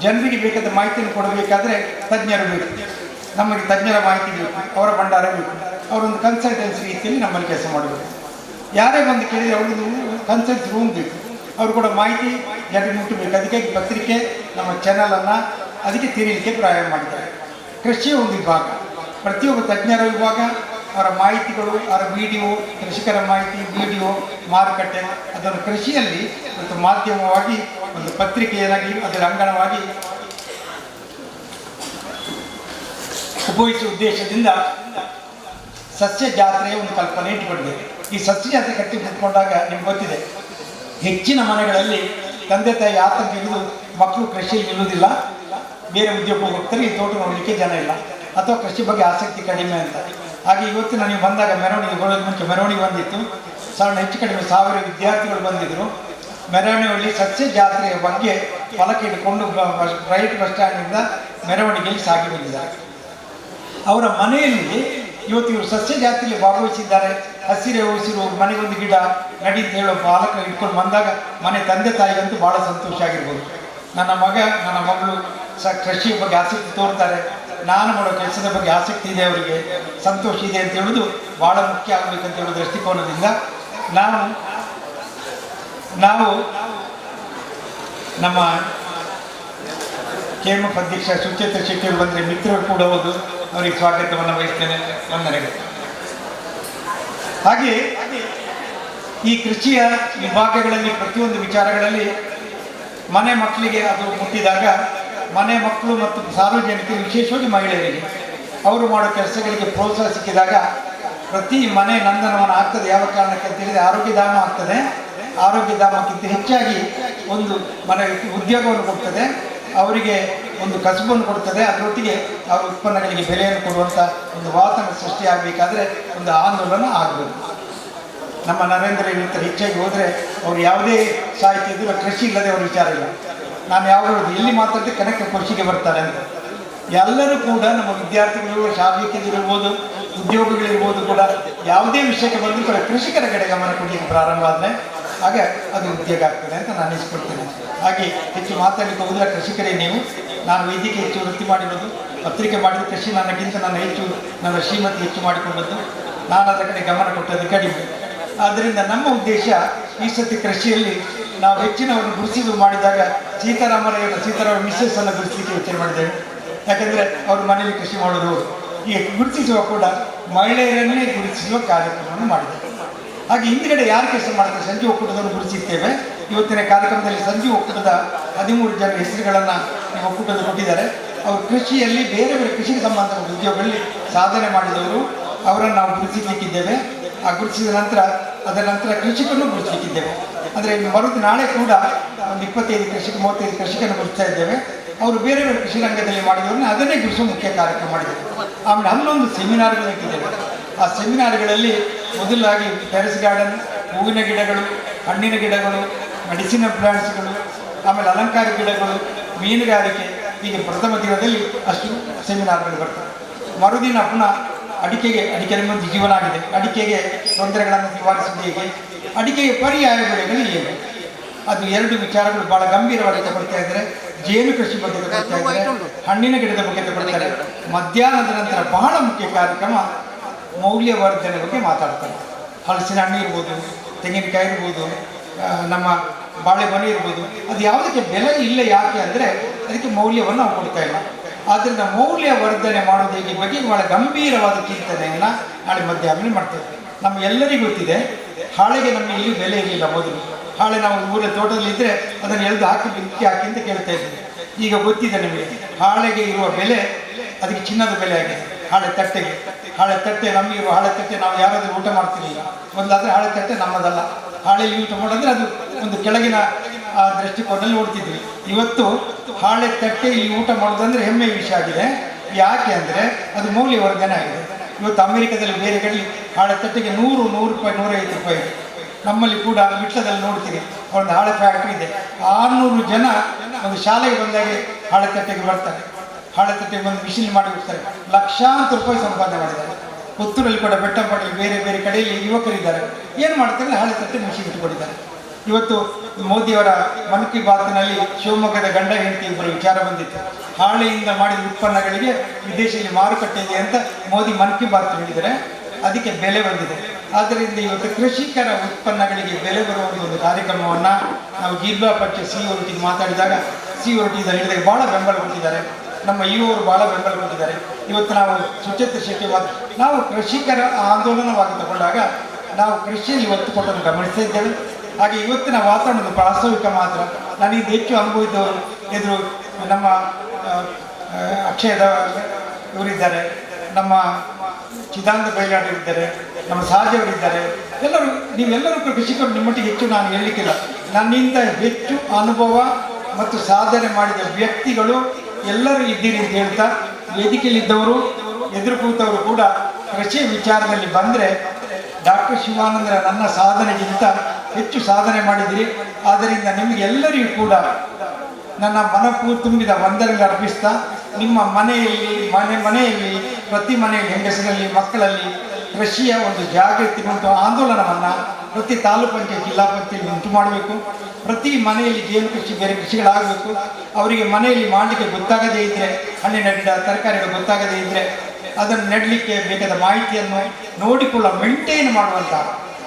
ಜನರಿಗೆ ಬೇಕಾದ ಮಾಹಿತಿಯನ್ನು ಕೊಡಬೇಕಾದ್ರೆ ತಜ್ಞರು ಬೇಕು, ನಮಗೆ ತಜ್ಞರ ಮಾಹಿತಿ ಬೇಕು, ಅವರ ಭಂಡಾರ ಬೇಕು, ಅವರೊಂದು ಕನ್ಸಲ್ಟೆನ್ಸಿ ರೀತಿಯಲ್ಲಿ ನಮ್ಮಲ್ಲಿ ಕೆಲಸ ಮಾಡಬೇಕು. ಯಾರೇ ಬಂದು ಕೇಳಿದರೆ ಅವ್ರದ್ದು ಕನ್ಸಲ್ಟ್ ರೂಮ್ ಬೇಕು, ಅವರು ಕೂಡ ಮಾಹಿತಿ ಜನರಿಗೆ ಮುಟ್ಟಬೇಕು. ಅದಕ್ಕಾಗಿ ಪತ್ರಿಕೆ ನಮ್ಮ ಚಾನಲನ್ನು ಅದಕ್ಕೆ ತಿರುಗಲಿಕ್ಕೆ ಪ್ರಾರಂಭ ಮಾಡಿದ್ದಾರೆ. ಕೃಷಿಯ ಒಂದು ವಿಭಾಗ, ಪ್ರತಿಯೊಬ್ಬ ತಜ್ಞರ ವಿಭಾಗ, ಅವರ ಮಾಹಿತಿಗಳು, ಅವರ ವಿಡಿಯೋ, ಕೃಷಿಕರ ಮಾಹಿತಿ, ವಿಡಿಯೋ, ಮಾರುಕಟ್ಟೆ, ಅದನ್ನು ಕೃಷಿಯಲ್ಲಿ ಮತ್ತು ಮಾಧ್ಯಮವಾಗಿ ಒಂದು ಪತ್ರಿಕೆಯಾಗಿ ಅದರ ಅಂಗಣವಾಗಿ ಉಪಯೋಗಿಸುವ ಉದ್ದೇಶದಿಂದ ಸಸ್ಯ ಜಾತ್ರೆಯ ಒಂದು ಕಲ್ಪನೆ ಇಟ್ಟುಕೊಂಡಿದೆ. ಈ ಸಸ್ಯ ಜಾತ್ರೆ ಕಟ್ಟಿ ಬಿಟ್ಕೊಂಡಾಗ ನಿಮ್ಗೆ ಗೊತ್ತಿದೆ, ಹೆಚ್ಚಿನ ಮನೆಗಳಲ್ಲಿ ತಂದೆ ತಾಯಿ ಆತಂಕ ಇರುವುದು ಮಕ್ಕಳು ಕೃಷಿಯಲ್ಲಿ ನಿಲ್ಲುವುದಿಲ್ಲ, ಬೇರೆ ಉದ್ಯೋಗಕ್ಕೆ ಹೋಗ್ತಾರೆ, ಈ ತೋಟ ನೋಡಲಿಕ್ಕೆ ಜನ ಇಲ್ಲ ಅಥವಾ ಕೃಷಿ ಬಗ್ಗೆ ಆಸಕ್ತಿ ಕಡಿಮೆ ಅಂತ. ಹಾಗೆ ಇವತ್ತು ನನಗೆ ಬಂದಾಗ ಮೆರವಣಿಗೆ ಬರೋದು ಮುಂಚೆ ಮೆರವಣಿಗೆ ಬಂದಿತ್ತು. ಹೆಚ್ಚು ಕಡಿಮೆ 1000 ವಿದ್ಯಾರ್ಥಿಗಳು ಬಂದಿದ್ದರು. ಮೆರವಣಿಗೆಯಲ್ಲಿ ಸಸ್ಯ ಜಾತ್ರೆಯ ಬಗ್ಗೆ ಫಲಕ ಇಟ್ಟುಕೊಂಡು ರೈಟ್ ಬಸ್ ಸ್ಟ್ಯಾಂಡಿಂದ ಮೆರವಣಿಗೆಯಲ್ಲಿ ಸಾಗಿ ಬಂದಿದ್ದಾರೆ. ಅವರ ಮನೆಯಲ್ಲಿ ಇವತ್ತು ಇವರು ಸಸ್ಯ ಜಾತ್ರೆಯಲ್ಲಿ ಭಾಗವಹಿಸಿದ್ದಾರೆ. ಹಸಿರೇ ಉಸಿರು ಮನೆಗೊಂದು ಗಿಡ ನಡಿ ಅಂತ ಹೇಳೋ ಫಲಕ ಇಟ್ಕೊಂಡು ಬಂದಾಗ ಮನೆ ತಂದೆ ತಾಯಿಗಂತೂ ಭಾಳ ಸಂತೋಷ ಆಗಿರ್ಬೋದು. ನನ್ನ ಮಗ ನನ್ನ ಮಗಳು ಕೃಷಿಯ ಬಗ್ಗೆ ಆಸಕ್ತಿ ತೋರ್ತಾರೆ, ನಾನು ಮಾಡೋ ಕೆಲಸದ ಬಗ್ಗೆ ಆಸಕ್ತಿ ಇದೆ, ಅವರಿಗೆ ಸಂತೋಷ ಇದೆ ಅಂತ ಹೇಳೋದು ಭಾಳ ಮುಖ್ಯ ಆಗಬೇಕಂತ ಹೇಳೋ ದೃಷ್ಟಿಕೋನದಿಂದ ನಾವು ನಮ್ಮ KMF ಅಧ್ಯಕ್ಷ ಸುಚೇತ ಶೆಟ್ಟಿಯವರು ಬಂದರೆ ಮಿತ್ರರು ಕೂಡ ಹೌದು, ಅವರಿಗೆ ಸ್ವಾಗತವನ್ನು ವಹಿಸ್ತೇನೆ, ವಂದನೆಗಳು. ಹಾಗೆ ಈ ಕೃಷಿಯ ವಿಭಾಗಗಳಲ್ಲಿ ಪ್ರತಿಯೊಂದು ವಿಚಾರಗಳಲ್ಲಿ ಮನೆ ಮಕ್ಕಳಿಗೆ ಅದು ಮುಟ್ಟಿದಾಗ ಮನೆ ಮಕ್ಕಳು ಮತ್ತು ಸಾರ್ವಜನಿಕರು, ವಿಶೇಷವಾಗಿ ಮಹಿಳೆಯರಿಗೆ ಅವರು ಮಾಡೋ ಕೆಲಸಗಳಿಗೆ ಪ್ರೋತ್ಸಾಹ ಸಿಕ್ಕಿದಾಗ ಪ್ರತಿ ಮನೆ ನಂದನವನ ಆಗ್ತದೆ. ಯಾವ ಕಾರಣಕ್ಕೆ ಅಂತ ಹೇಳಿದರೆ ಆರೋಗ್ಯಧಾಮ ಆಗ್ತದೆ. ಆರೋಗ್ಯಧಾಮಕ್ಕಿಂತ ಹೆಚ್ಚಾಗಿ ಒಂದು ಮನೆ ಉದ್ಯೋಗವನ್ನು ಕೊಡ್ತದೆ, ಅವರಿಗೆ ಒಂದು ಕಸಬನ್ನು ಕೊಡ್ತದೆ, ಅದರೊಟ್ಟಿಗೆ ಅವರ ಉತ್ಪನ್ನಗಳಿಗೆ ಬೆಲೆಯನ್ನು ಕೊಡುವಂಥ ಒಂದು ವಾತಾವರಣ ಸೃಷ್ಟಿಯಾಗಬೇಕಾದ್ರೆ ಒಂದು ಆಂದೋಲನ ಆಗಬೇಕು. ನಮ್ಮ ನರೇಂದ್ರ ಇವತ್ತು ಹೆಚ್ಚಾಗಿ ಹೋದರೆ ಅವ್ರು ಯಾವುದೇ ಸಾಹಿತ್ಯ ಇದ್ದರೂ ಕೃಷಿ ಇಲ್ಲದೆ ಅವ್ರ ವಿಚಾರ ಇಲ್ಲ. ನಾನು ಯಾವಾಗ ಎಲ್ಲಿ ಮಾತಾಡಿದ್ರೆ ಕನಕ ಕೃಷಿಗೆ ಬರ್ತಾರೆ ಅಂತ. ಎಲ್ಲರೂ ಕೂಡ ನಮ್ಮ ವಿದ್ಯಾರ್ಥಿಗಳು, ಶಾಸಕರಿರ್ಬೋದು, ಉದ್ಯೋಗಿಗಳಿರ್ಬೋದು ಕೂಡ ಯಾವುದೇ ವಿಷಯಕ್ಕೆ ಬಂದರೂ ಕೂಡ ಕೃಷಿಕರ ಕಡೆ ಗಮನ ಕೊಡಲಿಕ್ಕೆ ಪ್ರಾರಂಭ ಆದರೆ ಆಗ ಅದು ಉದ್ಯೋಗ ಆಗ್ತದೆ ಅಂತ ನಾನು ಇಸ್ಕೊಳ್ತೇನೆ. ಹಾಗೆ ಹೆಚ್ಚು ಮಾತಾಡಲಿಕ್ಕೆ ಹೋದರೆ ಕೃಷಿಕರೇ ನೀವು. ನಾನು ವೈದ್ಯಕೀಯ ಹೆಚ್ಚು ವೃತ್ತಿ ಮಾಡಿರೋದು, ಪತ್ರಿಕೆ ಮಾಡಿದ ಕೃಷಿ ನನಗಿಂತ ನನ್ನ ಶ್ರೀಮತಿ ಹೆಚ್ಚು ಮಾಡಿಕೊಂಡದ್ದು, ನಾನು ಅದರ ಕಡೆ ಗಮನ ಕೊಟ್ಟದ್ದು ಕಡಿಮೆ. ಆದ್ದರಿಂದ ನಮ್ಮ ಉದ್ದೇಶ ಈ ಸತಿ ಕೃಷಿಯಲ್ಲಿ ನಾವು ಹೆಚ್ಚಿನವರು ಗುರುತಿಸಿ ಮಾಡಿದಾಗ ಸೀತಾರಾಮ ಮಿಸ್ಸಸ್ಸನ್ನು ಗುರುತಿಸಲಿಕ್ಕೆ ಯೋಚನೆ ಮಾಡಿದ್ದೇವೆ. ಯಾಕೆಂದರೆ ಅವರು ಮನೆಯಲ್ಲಿ ಕೃಷಿ ಮಾಡೋದು. ಈ ಗುರುತಿಸುವ ಕೂಡ ಮಹಿಳೆಯರನ್ನೇ ಗುರುತಿಸುವ ಕಾರ್ಯಕ್ರಮವನ್ನು ಮಾಡಿದ್ದೇವೆ. ಹಾಗೆ ಹಿಂದುಗಡೆ ಯಾರು ಕೆಲಸ ಮಾಡ್ತಾರೆ ಸಂಜೀವ್ ಒಕ್ಕೂಟದವರು ಗುರುತಿಸ್ತೇವೆ. ಇವತ್ತಿನ ಕಾರ್ಯಕ್ರಮದಲ್ಲಿ ಸಂಜೀವ್ ಒಕ್ಕೂಟದ 13 ಜನ ಹೆಸರುಗಳನ್ನು ಒಕ್ಕೂಟದ ಕೊಟ್ಟಿದ್ದಾರೆ. ಅವರು ಕೃಷಿಯಲ್ಲಿ ಬೇರೆ ಬೇರೆ ಕೃಷಿಗೆ ಸಂಬಂಧಪಟ್ಟ ಉದ್ಯೋಗಗಳಲ್ಲಿ ಸಾಧನೆ ಮಾಡಿದವರು, ಅವರನ್ನು ನಾವು ಗುರುತಿಸಲಿಕ್ಕಿದ್ದೇವೆ. ಆ ಗುರುತಿಸಿದ ನಂತರ ಅದರ ನಂತರ ಕೃಷಿಕರನ್ನು ಗುರುತಿಸಲಿಕ್ಕಿದ್ದೇವೆ. ಅಂದರೆ ನಾಳೆ ಕೂಡ ಒಂದು 25-35 ಕೃಷಿಕರನ್ನು ಗುರುತಿಸ್ತಾ ಇದ್ದೇವೆ. ಅವರು ಬೇರೆ ಬೇರೆ ಕೃಷಿ ರಂಗದಲ್ಲಿ ಮಾಡಿದವ್ರನ್ನ ಅದನ್ನೇ ಗುರುತಿಸುವ ಮುಖ್ಯ ಕಾರ್ಯಕ್ರಮ ಮಾಡಿದ್ದೇವೆ. ಆಮೇಲೆ 11 ಸೆಮಿನಾರ್ಗಳು ಇಟ್ಟಿದ್ದೇವೆ. ಆ ಸೆಮಿನಾರ್ಗಳಲ್ಲಿ ಮೊದಲಾಗಿ ಟೆರೆಸ್ ಗಾರ್ಡನ್, ಹೂವಿನ ಗಿಡಗಳು, ಹಣ್ಣಿನ ಗಿಡಗಳು, ಮೆಡಿಸಿನಲ್ ಪ್ಲಾಂಟ್ಸ್ಗಳು, ಆಮೇಲೆ ಅಲಂಕಾರ ಗಿಡಗಳು, ಮೀನುಗಾರಿಕೆ, ಹೀಗೆ ಪ್ರಥಮ ದಿನದಲ್ಲಿ ಅಷ್ಟು ಸೆಮಿನಾರ್ಗಳು ಬರ್ತವೆ. ಮರುದಿನ ಪುನಃ ಅಡಿಕೆ ಒಂದು ಜೀವನ ಆಗಿದೆ, ಅಡಿಕೆಗೆ ತೊಂದರೆಗಳನ್ನು ನಿವಾರಿಸುವುದು ಹೇಗೆ, ಅಡಿಕೆಗೆ ಪರ್ಯಾಯ ಬೆಳೆಗಳು ಏನು, ಅದು 2 ವಿಚಾರಗಳು ಭಾಳ ಗಂಭೀರವಾಗಿ ತಗೊಳ್ತಾ ಇದ್ದಾರೆ. ಜೇನು ಕೃಷಿ ಬಗ್ಗೆ ತಗೊಳ್ತಾ ಇದ್ದಾರೆ, ಹಣ್ಣಿನ ಗಿಡದ ಬಗ್ಗೆ ತಗೊಳ್ತಾರೆ. ಮಧ್ಯಾಹ್ನದ ನಂತರ ಬಹಳ ಮುಖ್ಯ ಕಾರ್ಯಕ್ರಮ ಮೌಲ್ಯವರ್ಧನೆ ಬಗ್ಗೆ ಮಾತಾಡ್ತಾರೆ. ಹಲಸಿನ ಹಣ್ಣು ಇರ್ಬೋದು, ತೆಂಗಿನಕಾಯಿ ಇರ್ಬೋದು, ನಮ್ಮ ಬಾಳೆಗೊನೆ ಇರ್ಬೋದು, ಅದು ಯಾವುದಕ್ಕೆ ಬೆಲೆ ಇಲ್ಲ. ಯಾಕೆ ಅಂದರೆ ಅದಕ್ಕೆ ಮೌಲ್ಯವನ್ನು ನಾವು ಕೊಡ್ತಾ ಇಲ್ಲ. ಆದ್ದರಿಂದ ಮೌಲ್ಯವರ್ಧನೆ ಮಾಡೋದಕ್ಕೆ ಬಗ್ಗೆ ಭಾಳ ಗಂಭೀರವಾದ ಚಿಂತನೆಯನ್ನು ನಾಳೆ ಮಧ್ಯಾಹ್ನ ಮಾಡ್ತೇವೆ. ನಮಗೆಲ್ಲರಿಗೂ ಗೊತ್ತಿದೆ, ಹಾಳೆಗೆ ನಮ್ಮ ಇಲ್ಲಿ ಬೆಲೆ ಇರಲಿಲ್ಲ ಮೊದಲು. ಹಾಳೆ ನಾವು ಊರ ತೋಟದಲ್ಲಿ ಇದ್ದರೆ ಅದನ್ನು ಎಳೆದು ಹಾಕಿ ಬಿಕ್ಕಿ ಹಾಕಿ ಅಂತ ಕೇಳ್ತಾ ಇದ್ದೀವಿ. ಈಗ ಗೊತ್ತಿದೆ ನಿಮಗೆ ಹಾಳೆಗೆ ಇರುವ ಬೆಲೆ, ಅದಕ್ಕೆ ಚಿನ್ನದ ಬೆಲೆ ಆಗಿದೆ. ಹಾಳೆ ತಟ್ಟೆ ನಮಗಿರುವ ಹಾಳೆ ತಟ್ಟೆ ನಾವು ಯಾರಾದರೂ ಊಟ ಮಾಡ್ತಿರಲಿಲ್ಲ. ಮೊದಲಾದರೆ ಹಾಳೆ ತಟ್ಟೆ ನಮ್ಮದಲ್ಲ, ಹಾಳೆಯಲ್ಲಿ ಊಟ ಮಾಡೋದ್ರೆ ಅದು ಒಂದು ಕೆಳಗಿನ ದೃಷ್ಟಿಕೋನದಲ್ಲಿ ನೋಡ್ತಿದ್ವಿ. ಇವತ್ತು ಹಾಳೆ ತಟ್ಟೆ ಇಲ್ಲಿ ಊಟ ಮಾಡೋದಂದ್ರೆ ಹೆಮ್ಮೆಯ ವಿಷಯ ಆಗಿದೆ. ಯಾಕೆ ಅಂದರೆ ಅದು ಮೌಲ್ಯವರ್ಧನೆ ಆಗಿದೆ. ಇವತ್ತು ಅಮೆರಿಕದಲ್ಲಿ ಬೇರೆ ಕಡೆ ಹಾಳೆ ತಟ್ಟೆಗೆ 100 ರೂಪಾಯಿ 150 ರೂಪಾಯಿ. ನಮ್ಮಲ್ಲಿ ಕೂಡ ವಿಟ್ಲದಲ್ಲಿ ನೋಡ್ತೀವಿ, ಒಂದು ಹಾಳೆ ಫ್ಯಾಕ್ಟ್ರಿ ಇದೆ. 600 ಜನ ಒಂದು ಶಾಲೆಗೆ ಬಂದಾಗೆ ಹಾಳೆ ತಟ್ಟೆಗೆ ಬರ್ತಾರೆ. ಹಾಳೆ ತಟ್ಟೆಗೆ ಬಂದು ಮಿಷಿನ್ ಮಾಡಿ ಬಿಡ್ತಾರೆ. ಲಕ್ಷಾಂತರ ರೂಪಾಯಿ ಸಂಪಾದನೆ ಮಾಡಿದ್ದಾರೆ. ಪುತ್ತೂರಲ್ಲಿ ಕೂಡ ಬೆಟ್ಟಂಪಾಡಿ ಬೇರೆ ಬೇರೆ ಕಡೆಯಲ್ಲಿ ಯುವಕರಿದ್ದಾರೆ. ಏನು ಮಾಡ್ತಾರೆ, ಹಾಳೆ ತಟ್ಟೆ ಮಿಷಿನ್ ಇಟ್ಟುಕೊಂಡಿದ್ದಾರೆ. ಇವತ್ತು ಮೋದಿಯವರ ಮನ್ ಕಿ ಬಾತ್ನಲ್ಲಿ ಶಿವಮೊಗ್ಗದ ಗಂಡ ಹೆಂಡತಿ ಇಬ್ಬರು ವಿಚಾರ ಬಂದಿತ್ತು. ಹಾಳೆಯಿಂದ ಮಾಡಿದ ಉತ್ಪನ್ನಗಳಿಗೆ ವಿದೇಶದಲ್ಲಿ ಮಾರುಕಟ್ಟೆ ಇದೆ ಅಂತ ಮೋದಿ ಮನ್ ಕಿ ಬಾತ್ ಹೇಳಿದರೆ ಅದಕ್ಕೆ ಬೆಲೆ ಬಂದಿದೆ. ಆದ್ದರಿಂದ ಇವತ್ತು ಕೃಷಿಕರ ಉತ್ಪನ್ನಗಳಿಗೆ ಬೆಲೆ ಬರುವ ಒಂದು ಕಾರ್ಯಕ್ರಮವನ್ನು ನಾವು ಜಿಲ್ಲಾ ಪಂಚಾಯತ್ ಸಿ ಒಟ್ಟಿಗೆ ಮಾತಾಡಿದಾಗ ಸಿ ಒಟ್ಟಿಗೆ ಹೇಳಿದಾಗ ಭಾಳ ಬೆಂಬಲ ಕೊಟ್ಟಿದ್ದಾರೆ. ನಮ್ಮ ಯುವರು ಭಾಳ ಬೆಂಬಲ ಕೊಟ್ಟಿದ್ದಾರೆ. ಇವತ್ತು ನಾವು ಸುಚೇತ ಶೆಟ್ಟಿ ನಾವು ಕೃಷಿಕರ ಆಂದೋಲನವಾಗಿ ತಗೊಂಡಾಗ ನಾವು ಕೃಷಿಯಲ್ಲಿ ಒತ್ತು ಕೊಟ್ಟನ್ನು ಗಮನಿಸ್ತಾ ಇದ್ದೇವೆ. ಹಾಗೆ ಇವತ್ತಿನ ವಾತಾವರಣದ ಪ್ರಾಸ್ತಾವಿಕ ಮಾತ್ರ ನಾನು ಇದು ಹೆಚ್ಚು ಅನುಭವಿದ್ದವರು ಎದುರು ನಮ್ಮ ಅಕ್ಷಯದ ಇವರಿದ್ದಾರೆ, ನಮ್ಮ ಚಿದಾನಂದ ಬೈಲಾಟರಿದ್ದಾರೆ, ನಮ್ಮ ಸಾಜವರಿದ್ದಾರೆ. ಎಲ್ಲರೂ ನೀವೆಲ್ಲರೂ ಕೃಷಿಕರು ನಿಮ್ಮೊಟ್ಟಿಗೆ ಹೆಚ್ಚು ನಾನು ಹೇಳಲಿಕ್ಕಿಲ್ಲ. ನನ್ನಿಂದ ಹೆಚ್ಚು ಅನುಭವ ಮತ್ತು ಸಾಧನೆ ಮಾಡಿದ ವ್ಯಕ್ತಿಗಳು ಎಲ್ಲರೂ ಇದ್ದೀರಿ ಅಂತ ಹೇಳ್ತಾ, ವೇದಿಕೆಯಲ್ಲಿದ್ದವರು ಎದುರು ಕೂತವರು ಕೂಡ ಕೃಷಿ ವಿಚಾರದಲ್ಲಿ ಬಂದರೆ ಡಾಕ್ಟರ್ ಶಿವಾನಂದರ ನನ್ನ ಸಾಧನೆಗಿಂತ ಹೆಚ್ಚು ಸಾಧನೆ ಮಾಡಿದಿರಿ. ಆದ್ದರಿಂದ ನಿಮಗೆಲ್ಲರಿಗೂ ಕೂಡ ನನ್ನ ಮನಪೂ ತುಂಬಿದ ವಂದನೆಗಳು ಅರ್ಪಿಸ್ತಾ, ನಿಮ್ಮ ಮನೆಯಲ್ಲಿ ಪ್ರತಿ ಮನೆಯಲ್ಲಿ ಹೆಂಗಸರಲ್ಲಿ ಮಕ್ಕಳಲ್ಲಿ ಕೃಷಿಯ ಒಂದು ಜಾಗೃತಿ ಉಂಟು ಆಂದೋಲನವನ್ನು ಪ್ರತಿ ತಾಲೂಕು ಪಂಚಾಯತ್ ಜಿಲ್ಲಾ ಪಂಚಾಯತ್ ಉಂಟು ಮಾಡಬೇಕು. ಪ್ರತಿ ಮನೆಯಲ್ಲಿ ಜೇನು ಕೃಷಿ ಬೇರೆ ಕೃಷಿಗಳಾಗಬೇಕು. ಅವರಿಗೆ ಮನೆಯಲ್ಲಿ ಮಾಡಲಿಕ್ಕೆ ಗೊತ್ತಾಗದೇ ಇದ್ದರೆ, ಹಣ್ಣಿನ ಗಿಡ ತರಕಾರಿಗಳು ಗೊತ್ತಾಗದೇ ಇದ್ದರೆ ಅದನ್ನು ನೆಡಲಿಕ್ಕೆ ಬೇಕಾದ ಮಾಹಿತಿಯನ್ನು ನೋಡಿಕೊಳ್ಳೋ ಮೇಂಟೈನ್ ಮಾಡುವಂಥ,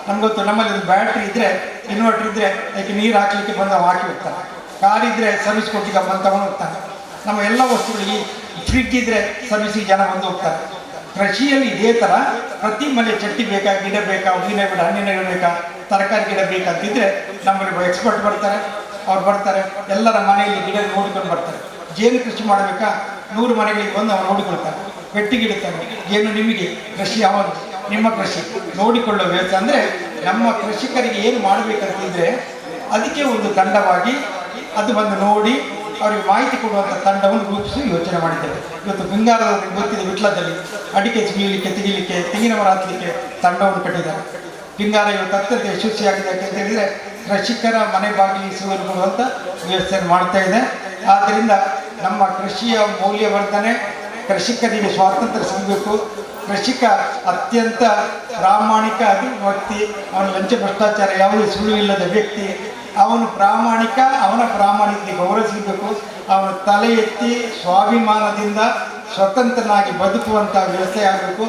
ನಮಗೊತ್ತು ನಮ್ಮಲ್ಲಿ ಒಂದು ಬ್ಯಾಟ್ರಿ ಇದ್ದರೆ, ಇನ್ವರ್ಟರ್ ಇದ್ದರೆ ಅದಕ್ಕೆ ನೀರು ಹಾಕಲಿಕ್ಕೆ ಬಂದವ ಹಾಕಿ ಹೋಗ್ತಾನೆ, ಕಾರ್ ಇದ್ದರೆ ಸರ್ವಿಸ್ ಕೊಟ್ಟಿಗೆ ಬಂದವನು ಹೋಗ್ತಾನೆ. ನಮ್ಮ ಎಲ್ಲ ವಸ್ತುಗಳಿಗೆ ಫ್ರಿಡ್ಜ್ ಇದ್ದರೆ ಸರ್ವಿಸಿಗೆ ಜನ ಬಂದು ಹೋಗ್ತಾರೆ. ಕೃಷಿಯಲ್ಲಿ ಇದೇ ಥರ ಪ್ರತಿ ಮನೆ ಚಟ್ಟಿ ಬೇಕಾ, ಗಿಡ ಬೇಕಾ, ಹೂವಿನ ಗಿಡ, ಹಣ್ಣಿನ ಗಿಡ ಬೇಕಾ, ತರಕಾರಿ ಗಿಡ ಬೇಕಂತಿದ್ರೆ ನಮ್ಮಲ್ಲಿ ಎಕ್ಸ್ಪರ್ಟ್ ಬರ್ತಾರೆ. ಅವ್ರು ಬರ್ತಾರೆ, ಎಲ್ಲರ ಮನೆಯಲ್ಲಿ ಗಿಡ ನೋಡಿಕೊಂಡು ಬರ್ತಾರೆ. ಜೇನು ಕೃಷಿ ಮಾಡಬೇಕಾ, 100 ಮನೆಗಳಿಗೆ ಬಂದು ಅವ್ರು ನೋಡಿಕೊಳ್ತಾರೆ, ಪೆಟ್ಟಿಗಿಡುತ್ತಾರೆ. ಏನು ನಿಮಗೆ ಕೃಷಿ ಅವನು ನಿಮ್ಮ ಕೃಷಿ ನೋಡಿಕೊಳ್ಳೋ ವ್ಯವಸ್ಥೆ ಅಂದರೆ ನಮ್ಮ ಕೃಷಿಕರಿಗೆ ಏನು ಮಾಡಬೇಕಂತಿದ್ರೆ ಅದಕ್ಕೆ ಒಂದು ತಂಡವಾಗಿ ಅದು ಬಂದು ನೋಡಿ ಅವರಿಗೆ ಮಾಹಿತಿ ಕೊಡುವಂಥ ತಂಡವನ್ನು ರೂಪಿಸಿ ಯೋಚನೆ ಮಾಡಿದ್ದೇವೆ. ಇವತ್ತು ಬಂಗಾರದವರಿಗೆ ಗೊತ್ತಿದೆ, ವಿಟ್ಲದಲ್ಲಿ ಅಡಿಕೆ ತೆಗಿಲಿಕ್ಕೆ ತೆಂಗಿನ ಮರ ಹತ್ತಲಿಕ್ಕೆ ತಂಡವನ್ನು ಕಟ್ಟಿದ್ದಾರೆ. ಬಂಗಾರ ಇವತ್ತು ಅತ್ಯಂತ ಯಶಸ್ವಿಯಾಗಿದೆ ಅಂತ ಹೇಳಿದರೆ ಕೃಷಿಕರ ಮನೆ ಬಾಗಿಲಿಗೆ ಸೇವೆ ಕೊಡುವಂಥ ವ್ಯವಸ್ಥೆಯನ್ನು ಮಾಡ್ತಾ ಇದೆ. ಆದ್ದರಿಂದ ನಮ್ಮ ಕೃಷಿಯ ಮೌಲ್ಯವರ್ಧನೆ, ಕೃಷಿಕರಿಗೆ ಸ್ವಾತಂತ್ರ್ಯ ಸಿಗಬೇಕು. ಕೃಷಿಕ ಅತ್ಯಂತ ಪ್ರಾಮಾಣಿಕ ವ್ಯಕ್ತಿ, ಅವನ ಲಂಚ ಭ್ರಷ್ಟಾಚಾರ ಯಾವುದೇ ಸುಳಿವಿಲ್ಲದ ವ್ಯಕ್ತಿ, ಅವನು ಪ್ರಾಮಾಣಿಕ, ಅವನ ಪ್ರಾಮಾಣಿಕತೆ ಗೌರವ ಸಿಗಬೇಕು. ಅವನು ತಲೆ ಎತ್ತಿ ಸ್ವಾಭಿಮಾನದಿಂದ ಸ್ವತಂತ್ರನಾಗಿ ಬದುಕುವಂಥ ವ್ಯವಸ್ಥೆ ಆಗಬೇಕು.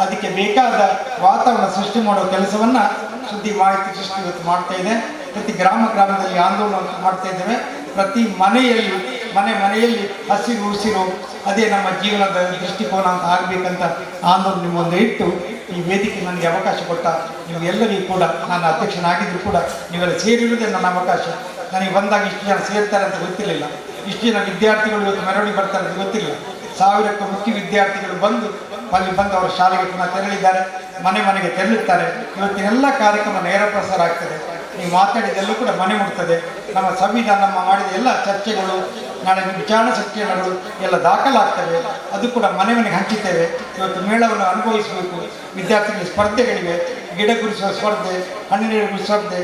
ಅದಕ್ಕೆ ಬೇಕಾದ ವಾತಾವರಣ ಸೃಷ್ಟಿ ಮಾಡುವ ಕೆಲಸವನ್ನು ಸುದ್ದಿ ಮಾಹಿತಿ ಸೃಷ್ಟಿ ಇವತ್ತು ಮಾಡ್ತಾ ಇದೆ. ಪ್ರತಿ ಗ್ರಾಮದಲ್ಲಿ ಆಂದೋಲನ ಮಾಡ್ತಾ ಇದ್ದೇವೆ. ಪ್ರತಿ ಮನೆಯಲ್ಲಿ ಹಸಿರು ಉಸಿರು ಅದೇ ನಮ್ಮ ಜೀವನದ ದೃಷ್ಟಿಕೋನ ಅಂತ ಆಗಬೇಕಂತ ಆಂದೋಲನ ನಿಮ್ಮೊಂದು ಇಟ್ಟು ಈ ವೇದಿಕೆ ನನಗೆ ಅವಕಾಶ ಕೊಟ್ಟ ನಿಮಗೆಲ್ಲರಿಗೂ ಕೂಡ, ನಾನು ಅಧ್ಯಕ್ಷನಾಗಿದ್ದರೂ ಕೂಡ ನೀವೆಲ್ಲ ಸೇರಿರುವುದೇ ನನ್ನ ಅವಕಾಶ. ನನಗೆ ಬಂದಾಗ ಇಷ್ಟು ಜನ ಸೇರ್ತಾರೆ ಅಂತ ಗೊತ್ತಿರಲಿಲ್ಲ, ಇಷ್ಟು ಜನ ವಿದ್ಯಾರ್ಥಿಗಳು ಇವತ್ತು ಮೆರವಣಿಗೆ ಬರ್ತಾರೆ ಅಂತ ಗೊತ್ತಿರಲಿಲ್ಲ. 1000ಕ್ಕೂ ಮುಖ್ಯ ವಿದ್ಯಾರ್ಥಿಗಳು ಬಂದು ಅವರ ಶಾಲೆಗೆ ಪುನಃ ತೆರಳಿದ್ದಾರೆ, ಮನೆಗೆ ತೆರಳುತ್ತಾರೆ. ಇವತ್ತಿನೆಲ್ಲ ಕಾರ್ಯಕ್ರಮ ನೇರ ಪ್ರಸಾರ ಆಗ್ತದೆ. ನೀವು ಮಾತಾಡಿದೆಲ್ಲೂ ಕೂಡ ಮನೆ ಮುಟ್ತದೆ. ನಮ್ಮ ಸಂವಿಧಾನ ನಮ್ಮ ಮಾಡಿದ ಎಲ್ಲ ಚರ್ಚೆಗಳು, ನಾಳೆ ವಿಚಾರಣಾ ಸಂಕಿರಣಗಳು ಎಲ್ಲ ದಾಖಲಾಗ್ತವೆ. ಅದು ಕೂಡ ಮನೆಗೆ ಹಂಚುತ್ತೇವೆ. ಇವತ್ತು ಮೇಳವನ್ನು ಅನುಭವಿಸಬೇಕು. ವಿದ್ಯಾರ್ಥಿಗಳ ಸ್ಪರ್ಧೆಗಳಿವೆ, ಗಿಡ ಗುಡಿಸುವ ಸ್ಪರ್ಧೆ, ಹಣ್ಣಿನ ಗಿಡ ಗುಡಿಸುವ ಸ್ಪರ್ಧೆ,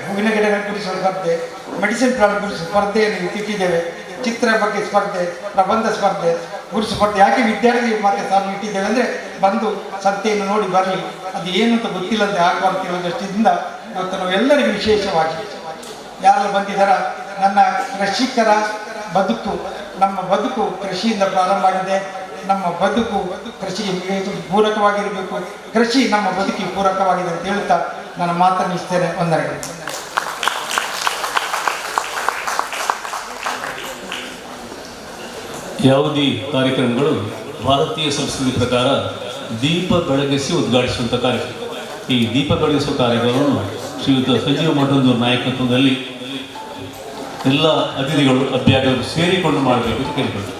ಹೂವಿನ ಗಿಡಗಳ ಗುಡಿಸುವ ಸ್ಪರ್ಧೆ, ಮೆಡಿಸಿನ್ ಪ್ಲಾಂಟ್ ಗುಡಿಸುವ ಸ್ಪರ್ಧೆಯನ್ನು ಇಟ್ಟಿದ್ದೇವೆ. ಚಿತ್ರ ಬಗ್ಗೆ ಸ್ಪರ್ಧೆ, ಪ್ರಬಂಧ ಸ್ಪರ್ಧೆ, ಗುರುಸು ಸ್ಪರ್ಧೆ. ಯಾಕೆ ವಿದ್ಯಾರ್ಥಿಗಳು ಮತ್ತೆ ಸಾಲು ಇಟ್ಟಿದ್ದೇವೆ ಅಂದರೆ ಬಂದು ಸಂತೆಯನ್ನು ನೋಡಿ ಬರಲಿ, ಅದು ಏನು ಅಂತ ಗೊತ್ತಿಲ್ಲದೆ ಆಗಬಾರ್ದಿರೋ ದೃಷ್ಟಿಯಿಂದ ಇವತ್ತು ನಾವೆಲ್ಲರಿಗೂ ವಿಶೇಷವಾಗಿ ಯಾರು ಬಂದಿದ್ದಾರ, ನನ್ನ ಕೃಷಿಕರ ಬದುಕು, ನಮ್ಮ ಬದುಕು ಕೃಷಿಯಿಂದ ಪ್ರಾರಂಭ ಆಗಿದೆ. ನಮ್ಮ ಬದುಕು ಕೃಷಿಗೆ ಪೂರಕವಾಗಿರಬೇಕು, ಕೃಷಿ ನಮ್ಮ ಬದುಕಿಗೆ ಪೂರಕವಾಗಿದೆ ಅಂತ ಹೇಳ್ತಾ ನಾನು ಮಾತನಾಡಿಸ್ತೇನೆ. ವಂದನೆಗಳು. ಯಾವುದೇ ಕಾರ್ಯಕ್ರಮಗಳು ಭಾರತೀಯ ಸಂಸ್ಕೃತಿ ಪ್ರಕಾರ ದೀಪ ಬೆಳಗಿಸಿ ಉದ್ಘಾಟಿಸುವಂಥ ಕಾರ್ಯಕ್ರಮ. ಈ ದೀಪ ಬೆಳಗಿಸುವ ಕಾರ್ಯಕ್ರಮವನ್ನು ಶ್ರೀಯುತ ಸಂಜೀವ ಮಠದ ನಾಯಕತ್ವದಲ್ಲಿ ಎಲ್ಲ ಅತಿಥಿಗಳು ಅಭ್ಯರ್ಥಿಗಳು ಸೇರಿಕೊಂಡು ಮಾಡಬೇಕು ಅಂತ ಕೇಳಿಕೊಂಡು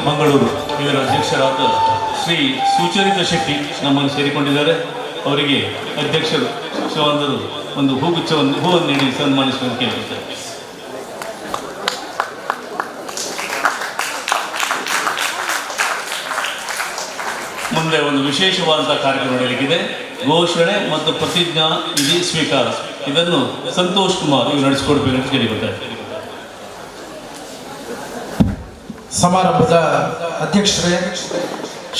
ಮಂಗಳೂರು ಇವರ ಅಧ್ಯಕ್ಷರಾದ ಶ್ರೀ ಸುಚರಿತ ಶೆಟ್ಟಿ ನಮ್ಮನ್ನು ಸೇರಿಕೊಂಡಿದ್ದಾರೆ. ಅವರಿಗೆ ಅಧ್ಯಕ್ಷರು ಶಿವಾನಂದರು ಒಂದು ಹೂವನ್ನು ನೀಡಿ ಸನ್ಮಾನಿಸುವಂತೆ ಕೇಳಿದ್ದಾರೆ. ಮುಂದೆ ಒಂದು ವಿಶೇಷವಾದಂತಹ ಕಾರ್ಯಕ್ರಮ ನಡೆಯಲಿಕ್ಕಿದೆ. ಘೋಷಣೆ ಮತ್ತು ಪ್ರತಿಜ್ಞಾ ವಿಧಿ ಸ್ವೀಕಾರ. ಇದನ್ನು ಸಂತೋಷ್ ಕುಮಾರ್ ಇವರು ನಡೆಸಿಕೊಡ್ಬೇಕಂತ ಕೇಳಿಕೊಳ್ತಾರೆ. ಸಮಾರಂಭದ ಅಧ್ಯಕ್ಷರೇ,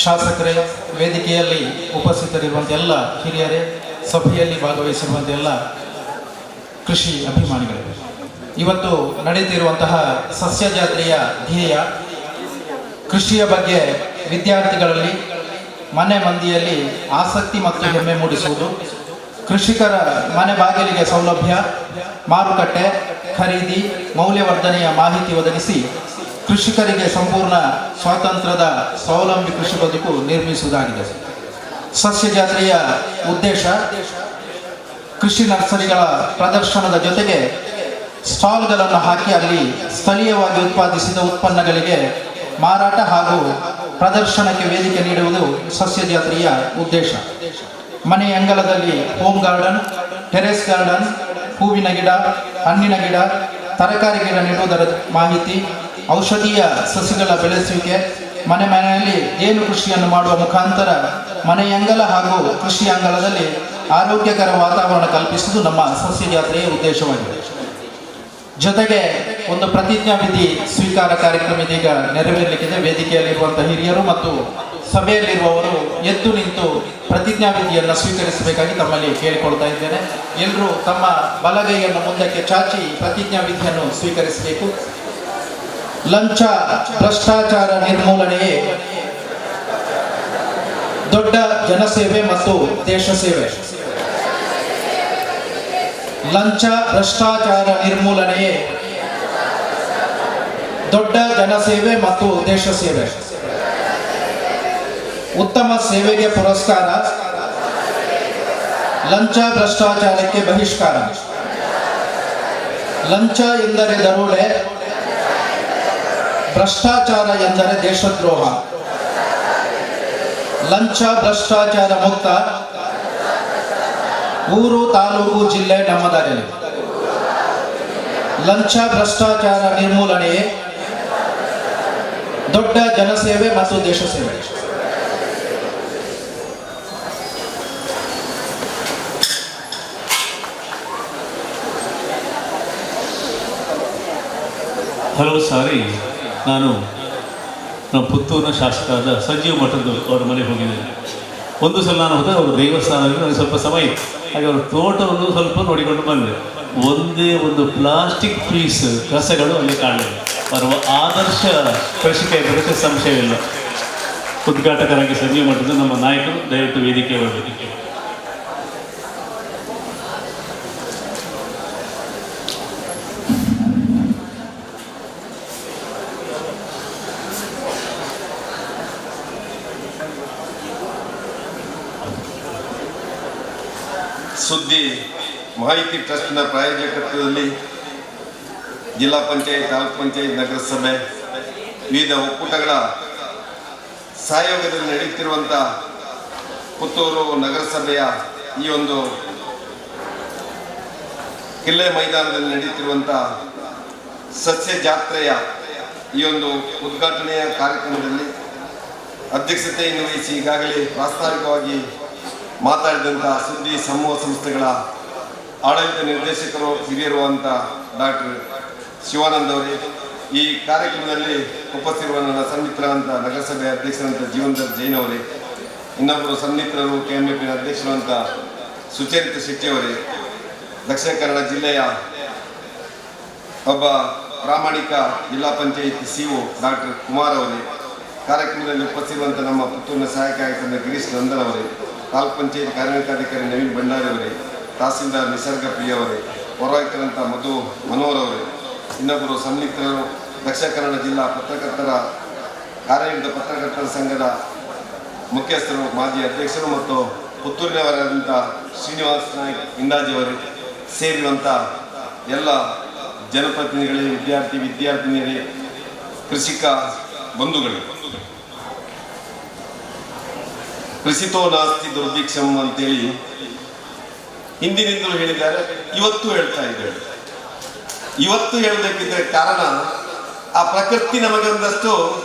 ಶಾಸಕರೇ, ವೇದಿಕೆಯಲ್ಲಿ ಉಪಸ್ಥಿತರಿರುವಂಥ ಎಲ್ಲ ಹಿರಿಯರೇ, ಸಭೆಯಲ್ಲಿ ಭಾಗವಹಿಸಿರುವಂಥ ಎಲ್ಲ ಕೃಷಿ ಅಭಿಮಾನಿಗಳೇ, ಇವತ್ತು ನಡೆಯುತ್ತಿರುವಂತಹ ಸಸ್ಯ ಜಾತ್ರೆಯ ಧ್ಯೇಯ ಕೃಷಿಯ ಬಗ್ಗೆ ವಿದ್ಯಾರ್ಥಿಗಳಲ್ಲಿ, ಮನೆ ಮಂದಿಯಲ್ಲಿ ಆಸಕ್ತಿ ಮತ್ತು ಹೆಮ್ಮೆ ಮೂಡಿಸುವುದು, ಕೃಷಿಕರ ಮನೆ ಬಾಗಿಲಿಗೆ ಸೌಲಭ್ಯ, ಮಾರುಕಟ್ಟೆ, ಖರೀದಿ, ಮೌಲ್ಯವರ್ಧನೆಯ ಮಾಹಿತಿ ಒದಗಿಸಿ ಕೃಷಿಕರಿಗೆ ಸಂಪೂರ್ಣ ಸ್ವಾತಂತ್ರ್ಯದ ಸ್ವಾವಲಂಬಿ ಕೃಷಿ ಬದುಕು ನಿರ್ಮಿಸುವುದಾಗಿದೆ. ಸಸ್ಯ ಜಾತ್ರೆಯ ಉದ್ದೇಶ ಕೃಷಿ ನರ್ಸರಿಗಳ ಪ್ರದರ್ಶನದ ಜೊತೆಗೆ ಸ್ಟಾಲ್ಗಳನ್ನು ಹಾಕಿ ಅಲ್ಲಿ ಸ್ಥಳೀಯವಾಗಿ ಉತ್ಪಾದಿಸಿದ ಉತ್ಪನ್ನಗಳಿಗೆ ಮಾರಾಟ ಹಾಗೂ ಪ್ರದರ್ಶನಕ್ಕೆ ವೇದಿಕೆ ನೀಡುವುದು ಸಸ್ಯ ಜಾತ್ರೆಯ ಉದ್ದೇಶ. ಮನೆಯ ಅಂಗಳದಲ್ಲಿ ಹೋಮ್ ಗಾರ್ಡನ್, ಟೆರೆಸ್ ಗಾರ್ಡನ್, ಹೂವಿನ ಗಿಡ, ಹಣ್ಣಿನ ಗಿಡ, ತರಕಾರಿ ಗಿಡ ನೆಡುವುದರ ಮಾಹಿತಿ, ಔಷಧೀಯ ಸಸಿಗಳ ಬೆಳೆಸುವಿಕೆ, ಮನೆಯಲ್ಲಿ ಜೇನು ಕೃಷಿಯನ್ನು ಮಾಡುವ ಮುಖಾಂತರ ಮನೆಯಂಗಲ ಹಾಗೂ ಕೃಷಿ ಅಂಗಳದಲ್ಲಿ ಆರೋಗ್ಯಕರ ವಾತಾವರಣ ಕಲ್ಪಿಸುವುದು ನಮ್ಮ ಸಸ್ಯ ಜಾತ್ರೆಯ ಉದ್ದೇಶವಾಗಿದೆ. ಜೊತೆಗೆ ಒಂದು ಪ್ರತಿಜ್ಞಾ ವಿಧಿ ಸ್ವೀಕಾರ ಕಾರ್ಯಕ್ರಮ ಇದೀಗ ನೆರವೇರಲಿಕ್ಕಿದೆ. ವೇದಿಕೆಯಲ್ಲಿರುವಂತಹ ಹಿರಿಯರು ಮತ್ತು ಸಭೆಯಲ್ಲಿರುವವರು ಎದ್ದು ನಿಂತು ಪ್ರತಿಜ್ಞಾ ವಿಧಿಯನ್ನು ಸ್ವೀಕರಿಸಬೇಕಾಗಿ ತಮ್ಮಲ್ಲಿ ಕೇಳಿಕೊಳ್ತಾ ಇದ್ದೇನೆ. ಎಲ್ಲರೂ ತಮ್ಮ ಬಲಗೈಯನ್ನು ಮುಂದಕ್ಕೆ ಚಾಚಿ ಪ್ರತಿಜ್ಞಾ ವಿಧಿಯನ್ನು ಸ್ವೀಕರಿಸಬೇಕು. ಲಂಚ ಭ್ರಷ್ಟಾಚಾರ ನಿರ್ಮೂಲನೆಯೇ ದೊಡ್ಡ ಜನಸೇವೆ ಮತ್ತು ದೇಶ ಸೇವೆ. ಲಂಚ ಭ್ರಷ್ಟಾಚಾರ ನಿರ್ಮೂಲನೆಯೇ ದೊಡ್ಡ ಜನಸೇವೆ ಮತ್ತು ದೇಶ ಸೇವೆ. ಉತ್ತಮ ಸೇವೆಗೆ ಪುರಸ್ಕಾರ, ಲಂಚ ಭ್ರಷ್ಟಾಚಾರಕ್ಕೆ ಬಹಿಷ್ಕಾರ. ಲಂಚ ಎಂದರೆ ದರೋಡೆ, ಭ್ರಷ್ಟಾಚಾರ ಎಂದರೆ ದೇಶದ್ರೋಹ. ಲಂಚ ಭ್ರಷ್ಟಾಚಾರ ಮುಕ್ತ ಊರು, ತಾಲೂಕು, ಜಿಲ್ಲೆ ನಮ್ಮದಾಗಲಿ. ಲಂಚ ಭ್ರಷ್ಟಾಚಾರ ನಿರ್ಮೂಲನೆಯೇ ದೊಡ್ಡ ಜನಸೇವೆ ಮತ್ತು ದೇಶ ಸೇವೆ. ಹಲವು ಸಾರಿ ನಾನು ನಮ್ಮ ಪುತ್ತೂರಿನ ಶಾಸಕರಾದ ಸಂಜೀವ್ ಮಠದ್ದು ಅವರ ಮನೆಗೆ ಹೋಗಿದ್ದೇನೆ. ಒಂದು ಸಲ ನಾನು ಹೋದರೆ ಅವರು ದೇವಸ್ಥಾನದಲ್ಲಿ ನನಗೆ ಸ್ವಲ್ಪ ಸಮಯ ಇತ್ತು. ಹಾಗೆ ಅವರ ತೋಟವನ್ನು ಸ್ವಲ್ಪ ನೋಡಿಕೊಂಡು ಬಂದೆ. ಒಂದೇ ಒಂದು ಪ್ಲಾಸ್ಟಿಕ್ ಪೀಸ್ ಕಸಗಳು ಅಲ್ಲಿ ಕಾಣಲಿಲ್ಲ. ಅವರ ಆದರ್ಶ ಕೃಷಿಕ ಬರುತ್ತೆ, ಸಂಶಯವಿಲ್ಲ. ಉದ್ಘಾಟಕರಾಗಿ ಸಂಜೀವ್ ಮಠದ ನಮ್ಮ ನಾಯಕರು ದಯವಿಟ್ಟು ವೇದಿಕೆ ಬರಬೇಕು. ಸುದ್ದಿ ಮಾಹಿತಿ ಟ್ರಸ್ಟ್ನ ಪ್ರಾಯೋಜಕತ್ವದಲ್ಲಿ ಜಿಲ್ಲಾ ಪಂಚಾಯತ್, ತಾಲೂಕು ಪಂಚಾಯತ್, ನಗರಸಭೆ ವಿವಿಧ ಒಕ್ಕೂಟಗಳ ಸಹಯೋಗದಲ್ಲಿ ನಡೆಯುತ್ತಿರುವಂಥ ಪುತ್ತೂರು ನಗರಸಭೆಯ ಈ ಒಂದು ಕಿಲ್ಲೆ ಮೈದಾನದಲ್ಲಿ ನಡೆಯುತ್ತಿರುವಂಥ ಸಸ್ಯ ಜಾತ್ರೆಯ ಈ ಒಂದು ಉದ್ಘಾಟನೆಯ ಕಾರ್ಯಕ್ರಮದಲ್ಲಿ ಅಧ್ಯಕ್ಷತೆಯನ್ನು ವಹಿಸಿ ಈಗಾಗಲೇ ಪ್ರಾಸ್ತಾವಿಕವಾಗಿ ಮಾತಾಡಿದಂಥ ಸುದ್ದಿ ಸಮೂಹ ಸಂಸ್ಥೆಗಳ ಆಡಳಿತ ನಿರ್ದೇಶಕರು ಹಿರಿಯರುವಂಥ ಡಾಕ್ಟರ್ ಶಿವಾನಂದ್ ಅವರೇ, ಈ ಕಾರ್ಯಕ್ರಮದಲ್ಲಿ ಉಪಸ್ಥಿತಿರುವ ನನ್ನ ಸನ್ಮಿತ್ರರಂಥ ನಗರಸಭೆ ಅಧ್ಯಕ್ಷರಂಥ ಜೀವನ್ಧರ್ ಜೈನ್ ಅವರೇ, ಇನ್ನೊಬ್ಬರು ಸನ್ಮಿತ್ರರು KMFನ ಅಧ್ಯಕ್ಷರಂಥ ಸುಚರಿತ ಶೆಟ್ಟಿ ಅವರೇ, ದಕ್ಷಿಣ ಕನ್ನಡ ಜಿಲ್ಲೆಯ ಒಬ್ಬ ಪ್ರಾಮಾಣಿಕ ಜಿಲ್ಲಾ ಪಂಚಾಯತ್ CO ಡಾಕ್ಟರ್ ಕುಮಾರ್ ಅವರೇ, ಕಾರ್ಯಕ್ರಮದಲ್ಲಿ ಉಪಸ್ಥಿತಿರುವಂಥ ನಮ್ಮ ಪುತ್ತೂರಿನ ಸಹಾಯಕ ಆಯುಕ್ತ ಗಿರೀಶ್ ನಂದನ್ ಅವರೇ, ತಾಲೂಕು ಪಂಚಾಯತ್ ಕಾರ್ಯನಿರ್ವಹಣಾಧಿಕಾರಿ ನವೀನ್ ಭಂಡಾರಿ ಅವರೇ, ತಹಸೀಲ್ದಾರ್ ನಿಸರ್ಗ ಪ್ರಿಯ ಅವರೇ, ಪೌರಾಯುಕ್ತರಂಥ ಮನೋಹರ್ ಅವರೇ, ಇನ್ನೊಬ್ಬರು ಸನ್ಮಿತ್ರರು ದಕ್ಷಿಣ ಕನ್ನಡ ಜಿಲ್ಲಾ ಪತ್ರಕರ್ತರ ಕಾರ್ಯನಿರತ ಪತ್ರಕರ್ತರ ಸಂಘದ ಮುಖ್ಯಸ್ಥರು, ಮಾಜಿ ಅಧ್ಯಕ್ಷರು ಮತ್ತು ಪುತ್ತೂರಿನವರಾದಂಥ ಶ್ರೀನಿವಾಸ್ ನಾಯ್ಕ್ ಇಂದಾಜಿ ಅವರೇ ಸೇರಿರುವಂಥ ಎಲ್ಲ ಜನಪ್ರತಿನಿಧಿಗಳೇ, ವಿದ್ಯಾರ್ಥಿನಿಯರೇ, ಕೃಷಿಕ ಬಂಧುಗಳೇ, ಕೃಷಿತೋ ನಾಸ್ತಿ ದುರ್ಭಿಕ್ಷಂ ಅಂತೇಳಿ ಹಿಂದಿನಿಂದಲೂ ಹೇಳಿದ್ದಾರೆ, ಇವತ್ತು ಹೇಳ್ತಾ ಇದ್ದಾರೆ. ಇವತ್ತು ಹೇಳಬೇಕಿದ್ರೆ ಕಾರಣ ಆ ಪ್ರಕೃತಿ ನಮಗೆ ಒಂದಷ್ಟು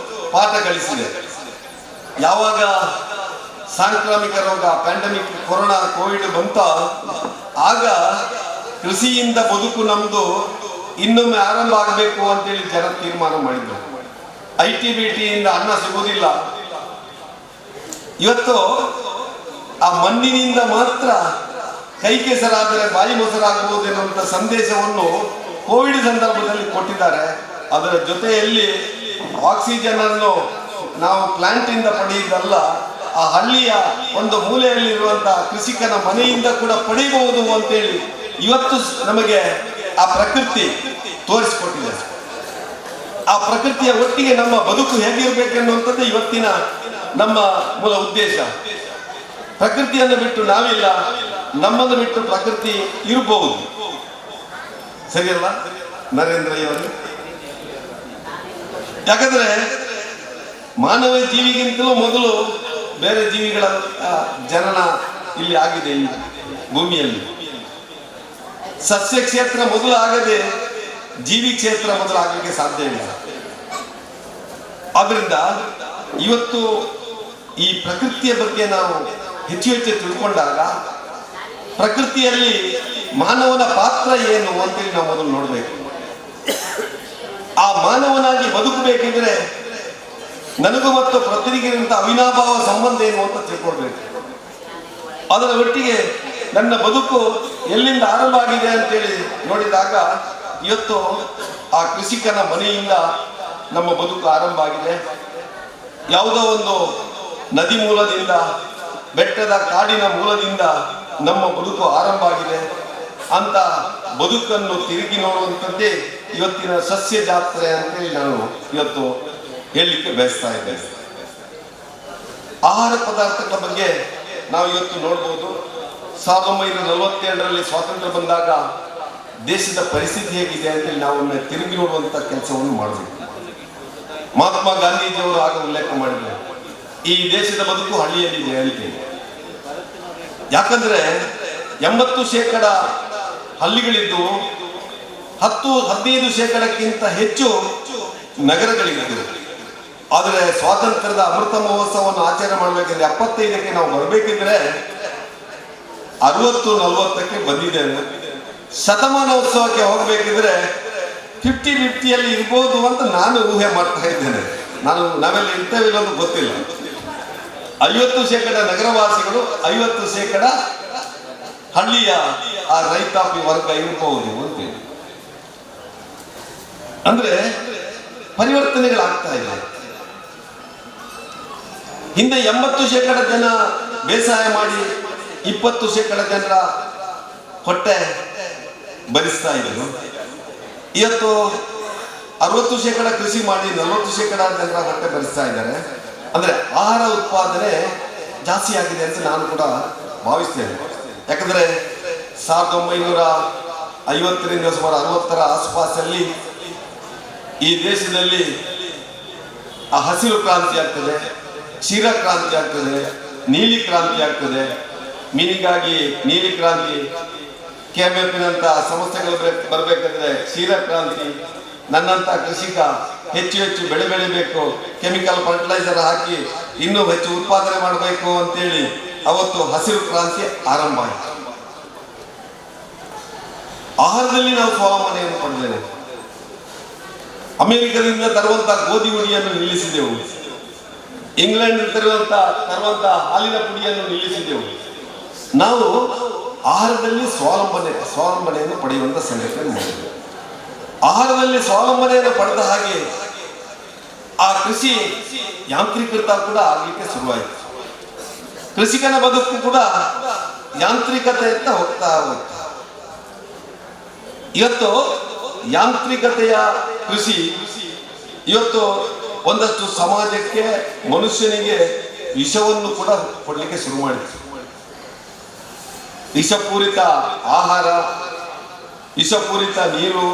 ಪಾಠ ಕಲಿಸಿದೆ. ಯಾವಾಗ ಸಾಂಕ್ರಾಮಿಕ ರೋಗ ಪ್ಯಾಂಡಮಿಕ್ ಕೊರೋನಾ ಕೋವಿಡ್ ಬಂತ, ಆಗ ಕೃಷಿಯಿಂದ ಬದುಕು ನಮ್ದು ಇನ್ನೊಮ್ಮೆ ಆರಂಭ ಆಗಬೇಕು ಅಂತೇಳಿ ಜನ ತೀರ್ಮಾನ ಮಾಡಿದ್ರು. ITBTಯಿಂದ ಅನ್ನ ಸಿಗುವುದಿಲ್ಲ. ಇವತ್ತು ಆ ಮಣ್ಣಿನಿಂದ ಮಾತ್ರ ಕೈ ಕೆಸರಾದರೆ ಬಾಯಿ ಮೊಸರಾಗಬಹುದು ಎನ್ನುವಂಥ ಸಂದೇಶವನ್ನು ಕೋವಿಡ್ ಸಂದರ್ಭದಲ್ಲಿ ಕೊಟ್ಟಿದ್ದಾರೆ. ಅದರ ಜೊತೆಯಲ್ಲಿ ಆಕ್ಸಿಜನ್ ಅನ್ನು ನಾವು ಪ್ಲಾಂಟ್ ಇಂದ ಪಡೆಯುವುದಲ್ಲ, ಆ ಹಳ್ಳಿಯ ಒಂದು ಮೂಲೆಯಲ್ಲಿರುವಂತಹ ಕೃಷಿಕನ ಮನೆಯಿಂದ ಕೂಡ ಪಡೆಯಬಹುದು ಅಂತೇಳಿ ಇವತ್ತು ನಮಗೆ ಆ ಪ್ರಕೃತಿ ತೋರಿಸಿಕೊಟ್ಟಿದೆ. ಆ ಪ್ರಕೃತಿಯ ಒಟ್ಟಿಗೆ ನಮ್ಮ ಬದುಕು ಹೇಗಿರ್ಬೇಕೆನ್ನುವಂಥದ್ದು ಇವತ್ತಿನ ನಮ್ಮ ಮೂಲ ಉದ್ದೇಶ. ಪ್ರಕೃತಿಯನ್ನು ಬಿಟ್ಟು ನಾವಿಲ್ಲ, ನಮ್ಮನ್ನು ಬಿಟ್ಟು ಪ್ರಕೃತಿ ಇರಬಹುದು. ಸರಿಯಲ್ಲ ನರೇಂದ್ರ ಅವರು? ಯಾಕಂದ್ರೆ ಮಾನವ ಜೀವಿಗಿಂತಲೂ ಮೊದಲು ಬೇರೆ ಜೀವಿಗಳ ಜನನ ಇಲ್ಲಿ ಆಗಿದೆ. ಈ ಭೂಮಿಯಲ್ಲಿ ಸಸ್ಯ ಕ್ಷೇತ್ರ ಮೊದಲು ಆಗದೆ ಜೀವಿ ಕ್ಷೇತ್ರ ಮೊದಲು ಆಗಲಿಕ್ಕೆ ಸಾಧ್ಯ ಇಲ್ಲ. ಆದ್ರಿಂದ ಇವತ್ತು ಈ ಪ್ರಕೃತಿಯ ಬಗ್ಗೆ ನಾವು ಹೆಚ್ಚು ಹೆಚ್ಚು ತಿಳ್ಕೊಂಡಾಗ ಪ್ರಕೃತಿಯಲ್ಲಿ ಮಾನವನ ಪಾತ್ರ ಏನು ಅಂತೇಳಿ ನಾವು ಮೊದಲು ನೋಡಬೇಕು. ಆ ಮಾನವನಾಗಿ ಬದುಕಬೇಕಿದ್ರೆ ನನಗೂ ಮತ್ತು ಪ್ರಕೃತಿಗಿಂತ ಅವಿನಾಭಾವ ಸಂಬಂಧ ಏನು ಅಂತ ತಿಳ್ಕೊಳ್ಬೇಕು. ಅದರ ಒಟ್ಟಿಗೆ ನನ್ನ ಬದುಕು ಎಲ್ಲಿಂದ ಆರಂಭ ಆಗಿದೆ ಅಂತೇಳಿ ನೋಡಿದಾಗ ಇವತ್ತು ಆ ಕೃಷಿಕನ ಮನೆಯಿಂದ ನಮ್ಮ ಬದುಕು ಆರಂಭ ಆಗಿದೆ. ಯಾವುದೋ ಒಂದು ನದಿ ಮೂಲದಿಂದ, ಬೆಟ್ಟದ ಕಾಡಿನ ಮೂಲದಿಂದ ನಮ್ಮ ಬದುಕು ಆರಂಭ ಆಗಿದೆ. ಅಂತ ಬದುಕನ್ನು ತಿರುಗಿ ನೋಡುವಂಥದ್ದೇ ಇವತ್ತಿನ ಸಸ್ಯ ಜಾತ್ರೆ ಅಂತೇಳಿ ನಾನು ಇವತ್ತು ಹೇಳಲಿಕ್ಕೆ ಬಯಸ್ತಾ ಇದ್ದೇನೆ. ಆಹಾರ ಪದಾರ್ಥಗಳ ಬಗ್ಗೆ ನಾವು ಇವತ್ತು ನೋಡ್ಬೋದು. 1947ರಲ್ಲಿ ಸ್ವಾತಂತ್ರ್ಯ ಬಂದಾಗ ದೇಶದ ಪರಿಸ್ಥಿತಿ ಹೇಗಿದೆ ಅಂತೇಳಿ ನಾವು ತಿರುಗಿ ನೋಡುವಂಥ ಕೆಲಸವನ್ನು ಮಾಡಬೇಕು. ಮಹಾತ್ಮ ಗಾಂಧೀಜಿಯವರು ಆಗ ಉಲ್ಲೇಖ ಮಾಡಿದರು, ಈ ದೇಶದ ಬದುಕು ಹಳ್ಳಿಯಲ್ಲಿದೆ ಅಂತ. ಯಾಕಂದ್ರೆ 80% ಹಳ್ಳಿಗಳಿದ್ದು 10-15% ಹೆಚ್ಚು ನಗರಗಳಿದ್ದು. ಆದರೆ ಸ್ವಾತಂತ್ರ್ಯದ ಅಮೃತ ಮಹೋತ್ಸವವನ್ನು ಆಚರಣೆ ಮಾಡಬೇಕಿದ್ರೆ 75ಕ್ಕೆ ನಾವು ಬರಬೇಕಿದ್ರೆ 60-40ಕ್ಕೆ ಬಂದಿದ್ದೇವೆ. ಶತಮಾನೋತ್ಸವಕ್ಕೆ ಹೋಗಬೇಕಿದ್ರೆ 50-50 ಇರ್ಬೋದು ಅಂತ ನಾನು ಊಹೆ ಮಾಡ್ತಾ ಇದ್ದೇನೆ. ನಾವೆಲ್ಲ ಇರ್ತೇವೆ ಇಲ್ಲೊಂದು ಗೊತ್ತಿಲ್ಲ. 50% ನಗರವಾಸಿಗಳು, 50% ಹಳ್ಳಿಯ ಆ ರೈತಾಪಿ ವರ್ಗ ಇರಬಹುದು ಅಂತೇಳಿ. ಅಂದ್ರೆ ಪರಿವರ್ತನೆಗಳಾಗ್ತಾ ಇದೆ. ಹಿಂದೆ 80% ಜನ ಬೇಸಾಯ ಮಾಡಿ 20% ಜನರ ಹೊಟ್ಟೆ ಭರಿಸ್ತಾ ಇದ್ರು. ಇವತ್ತು 60% ಕೃಷಿ ಮಾಡಿ 40% ಜನರ ಹೊಟ್ಟೆ ಭರಿಸ್ತಾ ಇದ್ದಾರೆ. ಅಂದ್ರೆ ಆಹಾರ ಉತ್ಪಾದನೆ ಜಾಸ್ತಿ ಆಗಿದೆ ಅಂತ ನಾನು ಕೂಡ ಭಾವಿಸ್ತೇನೆ. ಯಾಕಂದ್ರೆ 1950ರಿಂದ ಸುಮಾರು 60ರ ಆಸುಪಾಸಲ್ಲಿ ಈ ದೇಶದಲ್ಲಿ ಆ ಹಸಿರು ಕ್ರಾಂತಿ ಆಗ್ತದೆ, ಕ್ಷೀರ ಕ್ರಾಂತಿ ಆಗ್ತದೆ, ನೀಲಿ ಕ್ರಾಂತಿ ಆಗ್ತದೆ. ಮೀನಿಗಾಗಿ ನೀಲಿ ಕ್ರಾಂತಿ, KMFನಂತ ಸಂಸ್ಥೆಗಳು ಬರಬೇಕಾದ್ರೆ ಕ್ಷೀರ ಕ್ರಾಂತಿ. ನನ್ನಂತ ಕೃಷಿಕ ಹೆಚ್ಚು ಹೆಚ್ಚು ಬೆಳೆ ಬೆಳಿಬೇಕು, ಕೆಮಿಕಲ್ ಫರ್ಟಿಲೈಸರ್ ಹಾಕಿ ಇನ್ನೂ ಹೆಚ್ಚು ಉತ್ಪಾದನೆ ಮಾಡಬೇಕು ಅಂತೇಳಿ ಅವತ್ತು ಹಸಿರು ಕ್ರಾಂತಿ ಆರಂಭ ಆಯಿತು. ಆಹಾರದಲ್ಲಿ ನಾವು ಸ್ವಾವಲಂಬನೆಯನ್ನು ಪಡೆದೇವೆ. ಅಮೆರಿಕದಿಂದ ತರುವಂತ ಗೋಧಿ ಹುಡಿಯನ್ನು ನಿಲ್ಲಿಸಿದೆವು. ಇಂಗ್ಲೆಂಡ್ ತರುವಂತ ಹಾಲಿನ ಪುಡಿಯನ್ನು ನಿಲ್ಲಿಸಿದೆವು. ನಾವು ಆಹಾರದಲ್ಲಿ ಸ್ವಾವಲಂಬನೆಯನ್ನು ಪಡೆಯುವಂತ ಸಂಗತಿಯನ್ನು ಮಾಡಿದೆವು. ಆಹಾರದಲ್ಲಿ ಸ್ವಾವಲಂಬನೆಯನ್ನು ಪಡೆದ ಹಾಗೆ ಆ ಕೃಷಿ ಯಾಂತ್ರೀಕೃತ ಕೂಡ ಆಗಲಿಕ್ಕೆ ಶುರುವಾಯಿತು. ಕೃಷಿಕನ ಬದುಕು ಕೂಡ ಯಾಂತ್ರಿಕತೆಯತ್ತ ಹೋಗ್ತಾ ಹೋಗ್ತಾ ಇವತ್ತು ಯಾಂತ್ರಿಕತೆಯ ಕೃಷಿ ಇವತ್ತು ಒಂದಷ್ಟು ಸಮಾಜಕ್ಕೆ, ಮನುಷ್ಯನಿಗೆ ವಿಷವನ್ನು ಕೂಡ ಕೊಡ್ಲಿಕ್ಕೆ ಶುರು ಮಾಡಿತು. ವಿಷಪೂರಿತ ಆಹಾರ, ವಿಷಪೂರಿತ ನೀರು,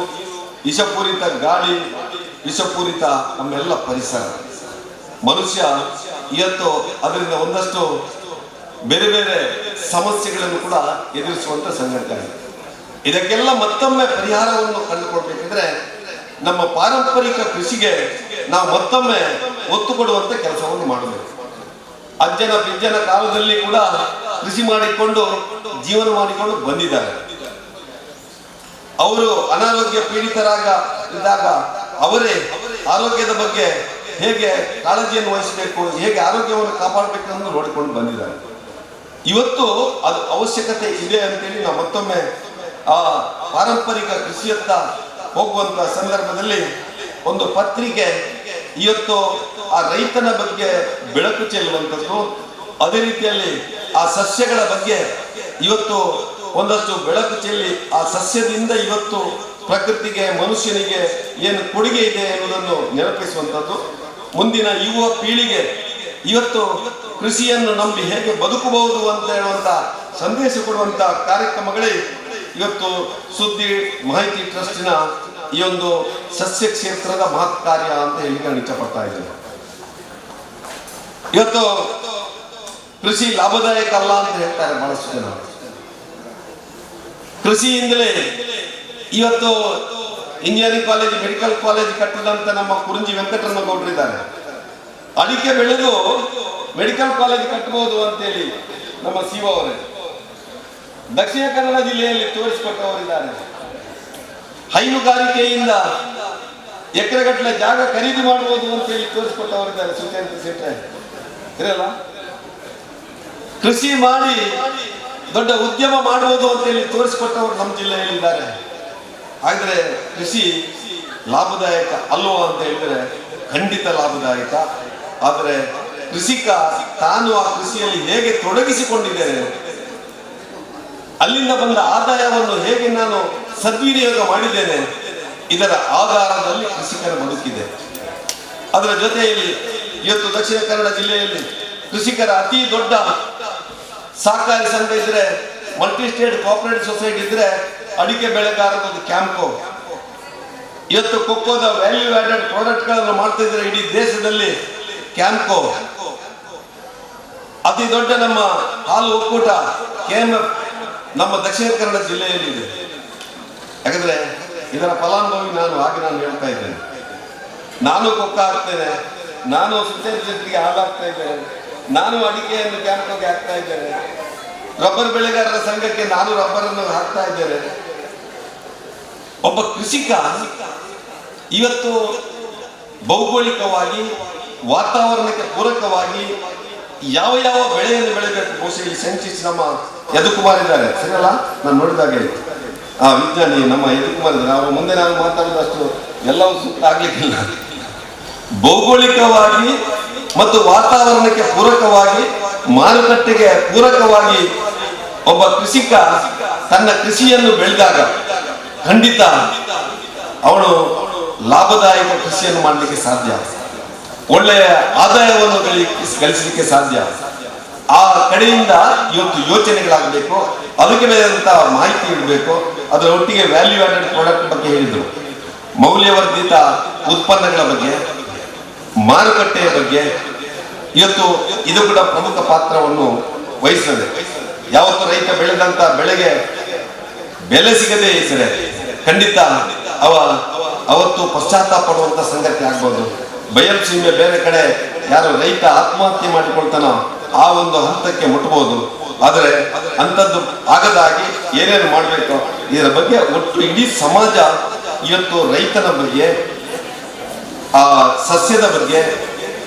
ವಿಷಪೂರಿತ ಗಾಳಿ, ವಿಷಪೂರಿತ ನಮ್ಮೆಲ್ಲ ಪರಿಸರ. ಮನುಷ್ಯ ಇವತ್ತು ಅದರಿಂದ ಒಂದಷ್ಟು ಬೇರೆ ಬೇರೆ ಸಮಸ್ಯೆಗಳನ್ನು ಕೂಡ ಎದುರಿಸುವಂತ ಸಂಘಟನೆ ಆಗಿದೆ. ಇದಕ್ಕೆಲ್ಲ ಮತ್ತೊಮ್ಮೆ ಪರಿಹಾರವನ್ನು ಕಂಡುಕೊಳ್ಬೇಕಿದ್ರೆ ನಮ್ಮ ಪಾರಂಪರಿಕ ಕೃಷಿಗೆ ನಾವು ಮತ್ತೊಮ್ಮೆ ಒತ್ತು ಕೊಡುವಂತ ಕೆಲಸವನ್ನು ಮಾಡಬೇಕು. ಅಜ್ಜನ ಪಿಜ್ಜನ ಕಾಲದಲ್ಲಿ ಕೂಡ ಕೃಷಿ ಮಾಡಿಕೊಂಡು ಜೀವನ ಮಾಡಿಕೊಂಡು ಬಂದಿದ್ದಾರೆ. ಅವರು ಅನಾರೋಗ್ಯ ಪೀಡಿತರಾಗಿದ್ದಾಗ ಅವರೇ ಆರೋಗ್ಯದ ಬಗ್ಗೆ ಹೇಗೆ ಕಾಳಜಿಯನ್ನು ವಹಿಸಬೇಕು, ಹೇಗೆ ಆರೋಗ್ಯವನ್ನು ಕಾಪಾಡಬೇಕು ಅಂತ ನೋಡಿಕೊಂಡು ಬಂದಿದ್ದಾರೆ. ಇವತ್ತು ಅದು ಅವಶ್ಯಕತೆ ಇದೆ ಅಂತೇಳಿ ನಾವು ಮತ್ತೊಮ್ಮೆ ಆ ಪಾರಂಪರಿಕ ಕೃಷಿಯತ್ತ ಹೋಗುವಂತ ಸಂದರ್ಭದಲ್ಲಿ ಒಂದು ಪತ್ರಿಕೆ ಇವತ್ತು ಆ ರೈತನ ಬಗ್ಗೆ ಬೆಳಕು ಚೆಲ್ಲುವಂಥದ್ದು, ಅದೇ ರೀತಿಯಲ್ಲಿ ಆ ಸಸ್ಯಗಳ ಬಗ್ಗೆ ಇವತ್ತು ಒಂದಷ್ಟು ಬೆಳಕು ಚೆಲ್ಲಿ ಆ ಸಸ್ಯದಿಂದ ಇವತ್ತು ಪ್ರಕೃತಿಗೆ ಮನುಷ್ಯನಿಗೆ ಏನು ಕೊಡುಗೆ ಇದೆ ಎನ್ನುವುದನ್ನು ನೆನಪಿಸುವಂಥದ್ದು, ಮುಂದಿನ ಯುವ ಪೀಳಿಗೆ ಇವತ್ತು ಕೃಷಿಯನ್ನು ನಂಬಿ ಹೇಗೆ ಬದುಕಬಹುದು ಅಂತ ಹೇಳುವಂತ ಸಂದೇಶ ಕೊಡುವಂತ ಕಾರ್ಯಕ್ರಮಗಳೇ ಇವತ್ತು ಸುದ್ದಿ ಮಾಹಿತಿ ಟ್ರಸ್ಟಿನ ಈ ಒಂದು ಸಸ್ಯ ಕ್ಷೇತ್ರದ ಮಹತ್ ಕಾರ್ಯ ಅಂತ ಹೇಳಿ ನಾನು ಇಷ್ಟಪಡ್ತಾ ಇದ್ದೇನೆ. ಇವತ್ತು ಕೃಷಿ ಲಾಭದಾಯಕ ಅಲ್ಲ ಅಂತ ಹೇಳ್ತಾರೆ ಬಹಳಷ್ಟು ಜನ. ಕೃಷಿಯಿಂದಲೇ ಇವತ್ತು ಇಂಜಿನಿಯರಿಂಗ್ ಕಾಲೇಜ್, ಮೆಡಿಕಲ್ ಕಾಲೇಜ್ ಕಟ್ಟಿದಂತ ನಮ್ಮ ಕುರುಂಜಿ ವೆಂಕಟರಮಗೌಡರಿದ್ದಾರೆ. ಅಡಿಕೆ ಬೆಳೆದು ಮೆಡಿಕಲ್ ಕಾಲೇಜ್ ಕಟ್ಟಬಹುದು ಅಂತೇಳಿ ನಮ್ಮ ಸಿಒ ಅವರೇ ದಕ್ಷಿಣ ಕನ್ನಡ ಜಿಲ್ಲೆಯಲ್ಲಿ ತೋರಿಸಿಕೊಟ್ಟವರಿದ್ದಾರೆ. ಹೈನುಗಾರಿಕೆಯಿಂದ ಎಕರೆಗಟ್ಟಲೆ ಜಾಗ ಖರೀದಿ ಮಾಡಬಹುದು ಅಂತೇಳಿ ತೋರಿಸಿಕೊಟ್ಟವರಿದ್ದಾರೆ. ಸುಚೇಂದ್ರ ಶೆಟ್ಟರೆ ಇರಲ್ಲ, ಕೃಷಿ ಮಾಡಿ ದೊಡ್ಡ ಉದ್ಯಮ ಮಾಡಬಹುದು ಅಂತೇಳಿ ತೋರಿಸಿಕೊಟ್ಟವರು ನಮ್ಮ ಜಿಲ್ಲೆಯಲ್ಲಿದ್ದಾರೆ. ಹಾಗಾದ್ರೆ ಕೃಷಿ ಲಾಭದಾಯಕ ಅಲ್ವೋ ಅಂತ ಹೇಳಿದ್ರೆ ಖಂಡಿತ ಲಾಭದಾಯಕ. ಆದರೆ ಕೃಷಿಕ ತಾನು ಆ ಕೃಷಿಯಲ್ಲಿ ಹೇಗೆ ತೊಡಗಿಸಿಕೊಂಡಿದ್ದೇನೆ, ಅಲ್ಲಿಂದ ಬಂದ ಆದಾಯವನ್ನು ಹೇಗೆ ನಾನು ಸದ್ವಿನಿಯೋಗ ಮಾಡಿದ್ದೇನೆ, ಇದರ ಆಧಾರದಲ್ಲಿ ಕೃಷಿಕರ ಬದುಕಿದೆ. ಅದರ ಜೊತೆಯಲ್ಲಿ ಇವತ್ತು ದಕ್ಷಿಣ ಕನ್ನಡ ಜಿಲ್ಲೆಯಲ್ಲಿ ಕೃಷಿಕರ ಅತಿ ದೊಡ್ಡ ಸಹಕಾರಿ ಸಂಘ ಇದ್ರೆ, ಮಲ್ಟಿ ಸ್ಟೇಟ್ ಕೋಆಪರೇಟಿವ್ ಸೊಸೈಟಿ ಇದ್ರೆ ಅಡಿಕೆ ಬೆಳೆಗಾರರದ್ದು ಕ್ಯಾಂಪು. ಇವತ್ತು ಕೊಕ್ಕೋದ ವ್ಯಾಲ್ಯೂ ಆಡೆಡ್ ಪ್ರಾಡಕ್ಟ್ ಗಳನ್ನು ಮಾಡ್ತಾ ಇದ್ರೆ ಇಡೀ ದೇಶದಲ್ಲಿ ಕ್ಯಾಂಪು. ಅತಿ ದೊಡ್ಡ ನಮ್ಮ ಹಾಲು ಒಕ್ಕೂಟ KMF ನಮ್ಮ ದಕ್ಷಿಣ ಕನ್ನಡ ಜಿಲ್ಲೆಯಲ್ಲಿದೆ. ಯಾಕಂದ್ರೆ ಇದರ ಫಲಾನುಭವಿ ನಾನು ಹೇಳ್ತಾ ಇದ್ದೇನೆ. ನಾನು ಕೊಕ್ಕ ಹಾಕ್ತೇನೆ, ನಾನು ಸುಚೇಂದ್ರ ಶೆಟ್ಟಿಗೆ ಹಾಲು ಹಾಕ್ತಾ ಇದ್ದೇನೆ, ನಾನು ಅಡಿಕೆಯನ್ನು ಕ್ಯಾಂಪ್ಗೆ ಹಾಕ್ತಾ ಇದ್ದೇನೆ, ರಬ್ಬರ್ ಬೆಳೆಗಾರರ ಸಂಘಕ್ಕೆ ನಾನು ರಬ್ಬರ್ ಅನ್ನು ಹಾಕ್ತಾ ಇದ್ದೇನೆ. ಒಬ್ಬ ಕೃಷಿಕ ಇವತ್ತು ಭೌಗೋಳಿಕವಾಗಿ ವಾತಾವರಣಕ್ಕೆ ಪೂರಕವಾಗಿ ಯಾವ ಯಾವ ಬೆಳೆಯನ್ನು ಬೆಳೆಬೇಕು, ಬಹುಶಃ ಇಲ್ಲಿ ಸೈಂಟಿಸ್ಟ್ ನಮ್ಮ ಯದುಕುಮಾರ್ ಇದ್ದಾರೆ, ಸರಿಯಲ್ಲ, ನಾನು ನೋಡಿದಾಗೆ ಆ ವಿಜ್ಞಾನಿ ನಮ್ಮ ಯದುಕುಮಾರ್ ಇದ್ದಾರೆ. ಅವರು ಮುಂದೆ ನಾನು ಮಾತಾಡಿದಷ್ಟು ಎಲ್ಲವೂ ಸೂಕ್ತ ಆಗ್ಲಿಕ್ಕಿಲ್ಲ. ಭೌಗೋಳಿಕವಾಗಿ ಮತ್ತು ವಾತಾವರಣಕ್ಕೆ ಪೂರಕವಾಗಿ, ಮಾರುಕಟ್ಟೆಗೆ ಪೂರಕವಾಗಿ ಒಬ್ಬ ಕೃಷಿಕ ತನ್ನ ಕೃಷಿಯನ್ನು ಬೆಳೆದಾಗ ಖಂಡಿತ ಅವನು ಲಾಭದಾಯಕ ಕೃಷಿಯನ್ನು ಮಾಡಲಿಕ್ಕೆ ಸಾಧ್ಯ, ಒಳ್ಳೆಯ ಆದಾಯವನ್ನು ಗಳಿಸಲಿಕ್ಕೆ ಸಾಧ್ಯ. ಆ ಕಡೆಯಿಂದ ಇವತ್ತು ಯೋಚನೆಗಳಾಗಬೇಕು, ಅದಕ್ಕೆ ಬೇಕಾದಂತಹ ಮಾಹಿತಿ ಇಡಬೇಕು. ಅದರ ಒಟ್ಟಿಗೆ ವ್ಯಾಲ್ಯೂ ಆಡೆಡ್ ಪ್ರಾಡಕ್ಟ್ ಬಗ್ಗೆ ಹೇಳಿದ್ರು, ಮೌಲ್ಯವರ್ಧಿತ ಉತ್ಪನ್ನಗಳ ಬಗ್ಗೆ, ಮಾರುಕಟ್ಟೆಯ ಬಗ್ಗೆ. ಇವತ್ತು ಇದು ಕೂಡ ಪ್ರಮುಖ ಪಾತ್ರವನ್ನು ವಹಿಸ್ತದೆ. ಯಾವತ್ತು ರೈತ ಬೆಳೆದಂತ ಬೆಳೆಗೆ ಬೆಲೆ ಸಿಗದೇ ಇದ್ದರೆ ಖಂಡಿತ ಅವತ್ತು ಪಶ್ಚಾತ್ತಾಪ ಪಡುವಂತ ಸಂಗತಿ ಆಗ್ಬೋದು. ಬಯಲು ಸೀಮೆ ಬೇರೆ ಕಡೆ ಯಾರು ರೈತ ಆತ್ಮಹತ್ಯೆ ಮಾಡಿಕೊಳ್ತಾನೋ ಆ ಒಂದು ಹಂತಕ್ಕೆ ಮುಟ್ಟಬಹುದು. ಆದರೆ ಅಂಥದ್ದು ಆಗದಾಗಿ ಏನೇನು ಮಾಡಬೇಕು ಇದರ ಬಗ್ಗೆ ಒಟ್ಟು ಇಡೀ ಸಮಾಜ ಇವತ್ತು ರೈತನ ಬಗ್ಗೆ, ಆ ಸಸ್ಯದ ಬಗ್ಗೆ,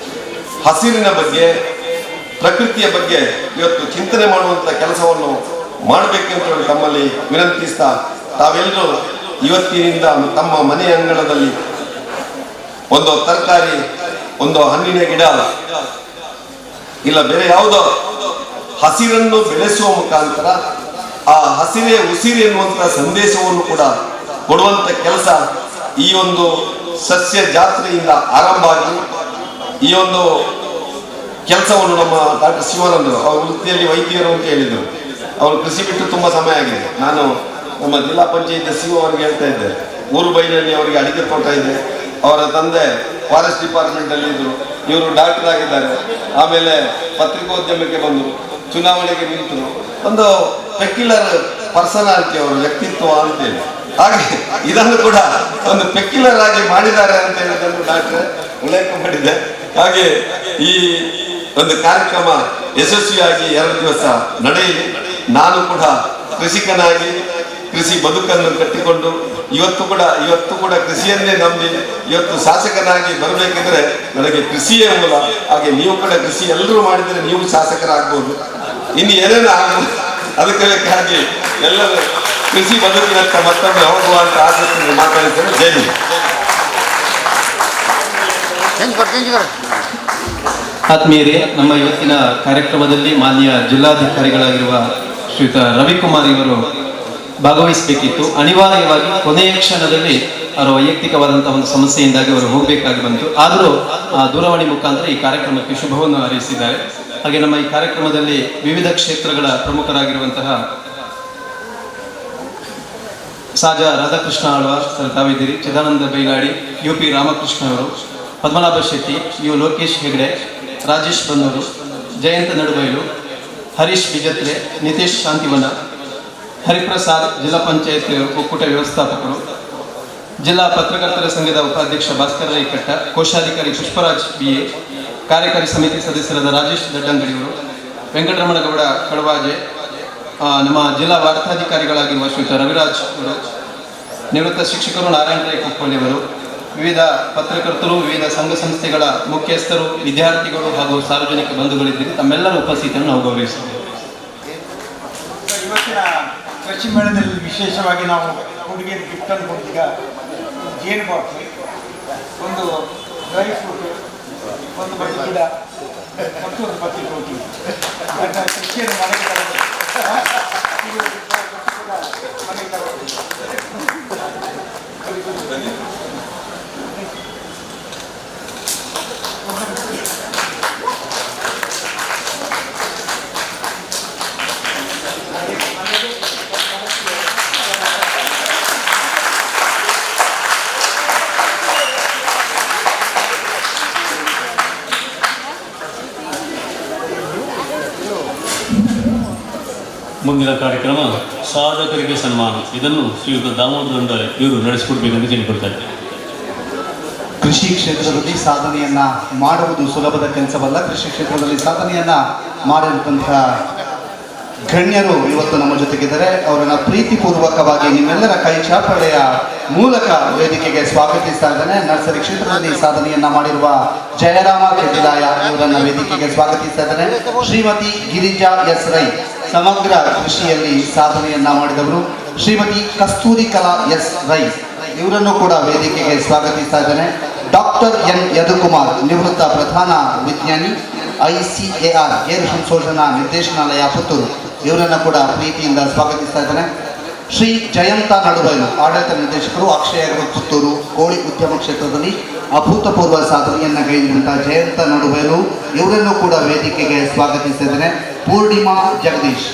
ಹಸಿರಿನ ಬಗ್ಗೆ, ಪ್ರಕೃತಿಯ ಬಗ್ಗೆ ಇವತ್ತು ಚಿಂತನೆ ಮಾಡುವಂತ ಕೆಲಸವನ್ನು ಮಾಡಬೇಕೆಂತ ಹೇಳಿ ತಮ್ಮಲ್ಲಿ ವಿನಂತಿಸ್ತಾ, ತಾವೆಲ್ಲರೂ ಇವತ್ತಿನಿಂದ ತಮ್ಮ ಮನೆ ಅಂಗಳದಲ್ಲಿ ಒಂದು ತರಕಾರಿ, ಒಂದು ಹಣ್ಣಿನ ಗಿಡ, ಇಲ್ಲ ಬೇರೆ ಯಾವುದೋ ಹಸಿರನ್ನು ಬೆಳೆಸುವ ಮುಖಾಂತರ ಆ ಹಸಿರೇ ಉಸಿರು ಎನ್ನುವಂತ ಸಂದೇಶವನ್ನು ಕೂಡ ಕೊಡುವಂತ ಕೆಲಸ ಈ ಒಂದು ಸಸ್ಯ ಜಾತ್ರೆಯಿಂದ ಆರಂಭ ಆಗಿ ಈ ಒಂದು ಕೆಲಸವನ್ನು ನಮ್ಮ ಡಾಕ್ಟರ್ ಶಿವಾನಂದರು ಅವ್ರ ವೃತ್ತಿಯಲ್ಲಿ ವೈದ್ಯರು ಅಂತ ಹೇಳಿದರು. ಅವರು ಕೃಷಿ ಬಿಟ್ಟು ತುಂಬಾ ಸಮಯ ಆಗಿದೆ. ನಾನು ನಮ್ಮ ಜಿಲ್ಲಾ ಪಂಚಾಯತ್ ಸಿಒ ಅವರಿಗೆ ಹೇಳ್ತಾ ಇದ್ದೆ, ಊರು ಬೈಲಲ್ಲಿ ಅವರಿಗೆ ಅಡಿಕೆ ತೋಟ ಇದೆ, ಅವರ ತಂದೆ ಫಾರೆಸ್ಟ್ ಡಿಪಾರ್ಟ್ಮೆಂಟ್ ಅಲ್ಲಿ ಇದ್ರು, ಇವರು ಡಾಕ್ಟರ್ ಆಗಿದ್ದಾರೆ, ಆಮೇಲೆ ಪತ್ರಿಕೋದ್ಯಮಕ್ಕೆ ಬಂದರು, ಚುನಾವಣೆಗೆ ನಿಂತು ಒಂದು ಪೆಕ್ಯುಲರ್ ಪರ್ಸನಾಲಿಟಿ ಅವರ ವ್ಯಕ್ತಿತ್ವ ಅಂತೇಳಿ, ಹಾಗೆ ಇದನ್ನು ಕೂಡ ಒಂದು ಪೆಕ್ಯುಲರ್ ಆಗಿ ಮಾಡಿದ್ದಾರೆ ಅಂತ ಹೇಳೋದನ್ನು ಡಾಕ್ಟರ್ ಉಲ್ಲೇಖ ಮಾಡಿದೆ. ಹಾಗೆ ಈ ಒಂದು ಕಾರ್ಯಕ್ರಮ ಯಶಸ್ವಿಯಾಗಿ 2 ದಿವಸ ನಡೆಯಲಿ. ನಾನು ಕೂಡ ಕೃಷಿಕನಾಗಿ ಕೃಷಿ ಬದುಕನ್ನು ಕಟ್ಟಿಕೊಂಡು ಇವತ್ತು ಕೂಡ ಕೃಷಿಯನ್ನೇ ನಂಬಿ ಇವತ್ತು ಶಾಸಕನಾಗಿ ಬರಬೇಕಿದ್ರೆ ನನಗೆ ಕೃಷಿಯೇ ಮೂಲ. ಹಾಗೆ ನೀವು ಕೂಡ ಕೃಷಿ ಎಲ್ಲರೂ ಮಾಡಿದರೆ ನೀವು ಶಾಸಕರಾಗ್ಬೋದು, ಇನ್ನು ಏನೇನು ಆಗ್ಬೋದು. ಅದಕ್ಕೆ ಬೇಕಾಗಿ ಎಲ್ಲರೂ ಕೃಷಿ ಬದುಕಿನತ್ತ ಮತ್ತೊಮ್ಮೆ ಹೋಗುವಂತ ಆಸಕ್ತಿಯನ್ನು ಮಾತಾಡಿದ್ದೇನೆ. ಜೈ ಹಿಂದ್. ಆತ್ಮೀಯರೇ, ನಮ್ಮ ಇವತ್ತಿನ ಕಾರ್ಯಕ್ರಮದಲ್ಲಿ ಮಾನ್ಯ ಜಿಲ್ಲಾಧಿಕಾರಿಗಳಾಗಿರುವ ಶ್ರೀಯುತ ರವಿಕುಮಾರ್ ಇವರು ಭಾಗವಹಿಸಬೇಕಿತ್ತು. ಅನಿವಾರ್ಯವಾಗಿ ಕೊನೆಯ ಕ್ಷಣದಲ್ಲಿ ಅವರ ವೈಯಕ್ತಿಕವಾದಂತಹ ಒಂದು ಸಮಸ್ಯೆಯಿಂದಾಗಿ ಅವರು ಹೋಗಬೇಕಾಗಿ ಬಂತು. ಆದರೂ ದೂರವಾಣಿ ಮುಖಾಂತರ ಈ ಕಾರ್ಯಕ್ರಮಕ್ಕೆ ಶುಭವನ್ನು ಹಾರೈಸಿದ್ದಾರೆ. ಹಾಗೆ ನಮ್ಮ ಈ ಕಾರ್ಯಕ್ರಮದಲ್ಲಿ ವಿವಿಧ ಕ್ಷೇತ್ರಗಳ ಪ್ರಮುಖರಾಗಿರುವಂತಹ ಸಾಜ ರಾಧಾಕೃಷ್ಣ ಆಳ್ವಾರ್ ಸರ್ ತಾವಿದ್ದೀರಿ, ಚಿದಾನಂದ ಬೈಲಾಡಿ, UP ರಾಮಕೃಷ್ಣ ಅವರು, ಪದ್ಮನಾಭ ಶೆಟ್ಟಿ, ಯು ಲೋಕೇಶ್ ಹೆಗ್ಡೆ, ರಾಜೇಶ್ ಬನ್ನೂರು, ಜಯಂತ ನಡುಬೈಲು, ಹರೀಶ್ ಬಿಜತ್ರೆ, ನಿತೇಶ್ ಶಾಂತಿವನ, ಹರಿಪ್ರಸಾದ್ ಜಿಲ್ಲಾ ಪಂಚಾಯತ್ ಒಕ್ಕೂಟ ವ್ಯವಸ್ಥಾಪಕರು, ಜಿಲ್ಲಾ ಪತ್ರಕರ್ತರ ಸಂಘದ ಉಪಾಧ್ಯಕ್ಷ ಭಾಸ್ಕರ ರೈಕಟ್ಟ, ಕೋಶಾಧಿಕಾರಿ ಪುಷ್ಪರಾಜ್ BA, ಕಾರ್ಯಕಾರಿ ಸಮಿತಿ ಸದಸ್ಯರಾದ ರಾಜೇಶ್ ದಡ್ಡಂಗಡಿಯವರು, ವೆಂಕಟರಮಣಗೌಡ ಕಡವಾಜೆ, ನಮ್ಮ ಜಿಲ್ಲಾ ವಾರ್ತಾಧಿಕಾರಿಗಳಾಗಿರುವ ಶ್ರೀಯುತ ರವಿರಾಜ್ ಅವರು, ನಿವೃತ್ತ ಶಿಕ್ಷಕರು ನಾರಾಯಣ ರೈ ಕುಪ್ಪಳ್ಳಿಯವರು, ವಿವಿಧ ಪತ್ರಕರ್ತರು, ವಿವಿಧ ಸಂಘ ಸಂಸ್ಥೆಗಳ ಮುಖ್ಯಸ್ಥರು, ವಿದ್ಯಾರ್ಥಿಗಳು ಹಾಗೂ ಸಾರ್ವಜನಿಕ ಬಂಧುಗಳಿದ್ದೀರಿ. ತಮ್ಮೆಲ್ಲರ ಉಪಸ್ಥಿತಿಯನ್ನು ನಾವು ಗೌರವಿಸುತ್ತೇವೆ. ಇವತ್ತಿನ ಕೃಷಿ ಮೇಳದಲ್ಲಿ ವಿಶೇಷವಾಗಿ ನಾವು ಹುಡುಗಿಯರು ಗಿಫ್ಟನ್ನು ಕೊಟ್ಟಿಗ ಜೇನು ಬಾಟ್ಲಿ, ಒಂದು ಡ್ರೈ ಫ್ರೂಟ್, ಒಂದು ಬದಿ ಗಿಡ ಮತ್ತು ಒಂದು ಬದಿ ರೋಟಿ ಕೃಷಿಯನ್ನು ಮನೆಗೆ ಮುಂದಿನ ಕಾರ್ಯಕ್ರಮ ಸಾಧಕರಿಗೆ ಸನ್ಮಾನ. ಇದನ್ನು ಶ್ರೀಯುತ ದಾಮೋದರ ಇವರು ನಡೆಸಿಕೊಡ್ಬೇಕಂತ ಕೇಳಿಕೊಡ್ತಾರೆ. ಕೃಷಿ ಕ್ಷೇತ್ರದಲ್ಲಿ ಸಾಧನೆಯನ್ನ ಮಾಡುವುದು ಸುಲಭದ ಕೆಲಸವಲ್ಲ. ಕೃಷಿ ಕ್ಷೇತ್ರದಲ್ಲಿ ಸಾಧನೆಯನ್ನ ಮಾಡಿರುವಂತಹ ಗಣ್ಯರು ಇವತ್ತು ನಮ್ಮ ಜೊತೆಗಿದ್ದಾರೆ. ಅವರನ್ನ ಪ್ರೀತಿಪೂರ್ವಕವಾಗಿ ನಿಮ್ಮೆಲ್ಲರ ಕೈ ಚಾಪಳೆಯ ಮೂಲಕ ವೇದಿಕೆಗೆ ಸ್ವಾಗತಿಸ್ತಾ ಇದ್ದೇನೆ. ನರ್ಸರಿ ಕ್ಷೇತ್ರದಲ್ಲಿ ಸಾಧನೆಯನ್ನ ಮಾಡಿರುವ ಜಯರಾಮ ಕೆದಿಲಾಯ ಇವರನ್ನ ವೇದಿಕೆಗೆ ಸ್ವಾಗತಿಸ್ತಾ ಇದ್ದೇನೆ. ಶ್ರೀಮತಿ ಗಿರಿಜಾ ಎಸ್ ರೈ ಸಮಗ್ರ ಕೃಷಿಯಲ್ಲಿ ಸಾಧನೆಯನ್ನ ಮಾಡಿದವರು. ಶ್ರೀಮತಿ ಕಸ್ತೂರಿ ಕಲಾ ಎಸ್ ರೈ ಇವರನ್ನು ಕೂಡ ವೇದಿಕೆಗೆ ಸ್ವಾಗತಿಸ್ತಾ ಇದ್ದೇನೆ. ಡಾಕ್ಟರ್ ಎನ್ ಯದುಕುಮಾರ್ ನಿವೃತ್ತ ಪ್ರಧಾನ ವಿಜ್ಞಾನಿ, ICAR ಏರು ಸಂಶೋಧನಾ ನಿರ್ದೇಶನಾಲಯ ಪುತ್ತೂರು ಇವರನ್ನು ಕೂಡ ಪ್ರೀತಿಯಿಂದ ಸ್ವಾಗತಿಸ್ತಾ ಇದ್ದೇನೆ. ಶ್ರೀ ಜಯಂತ ನಡುಬೈಲು ಆಡಳಿತ ನಿರ್ದೇಶಕರು, ಅಕ್ಷಯ ಪುತ್ತೂರು ಕೋಳಿ ಉದ್ಯಮ ಕ್ಷೇತ್ರದಲ್ಲಿ ಅಭೂತಪೂರ್ವ ಸಾಧನೆಯನ್ನ ಗೈದಿರುವಂತಹ ಜಯಂತ ನಡುಬೈಲು ಇವರನ್ನು ಕೂಡ ವೇದಿಕೆಗೆ ಸ್ವಾಗತಿಸಿದ್ದೇನೆ. ಪೂರ್ಣಿಮಾ ಜಗದೀಶ್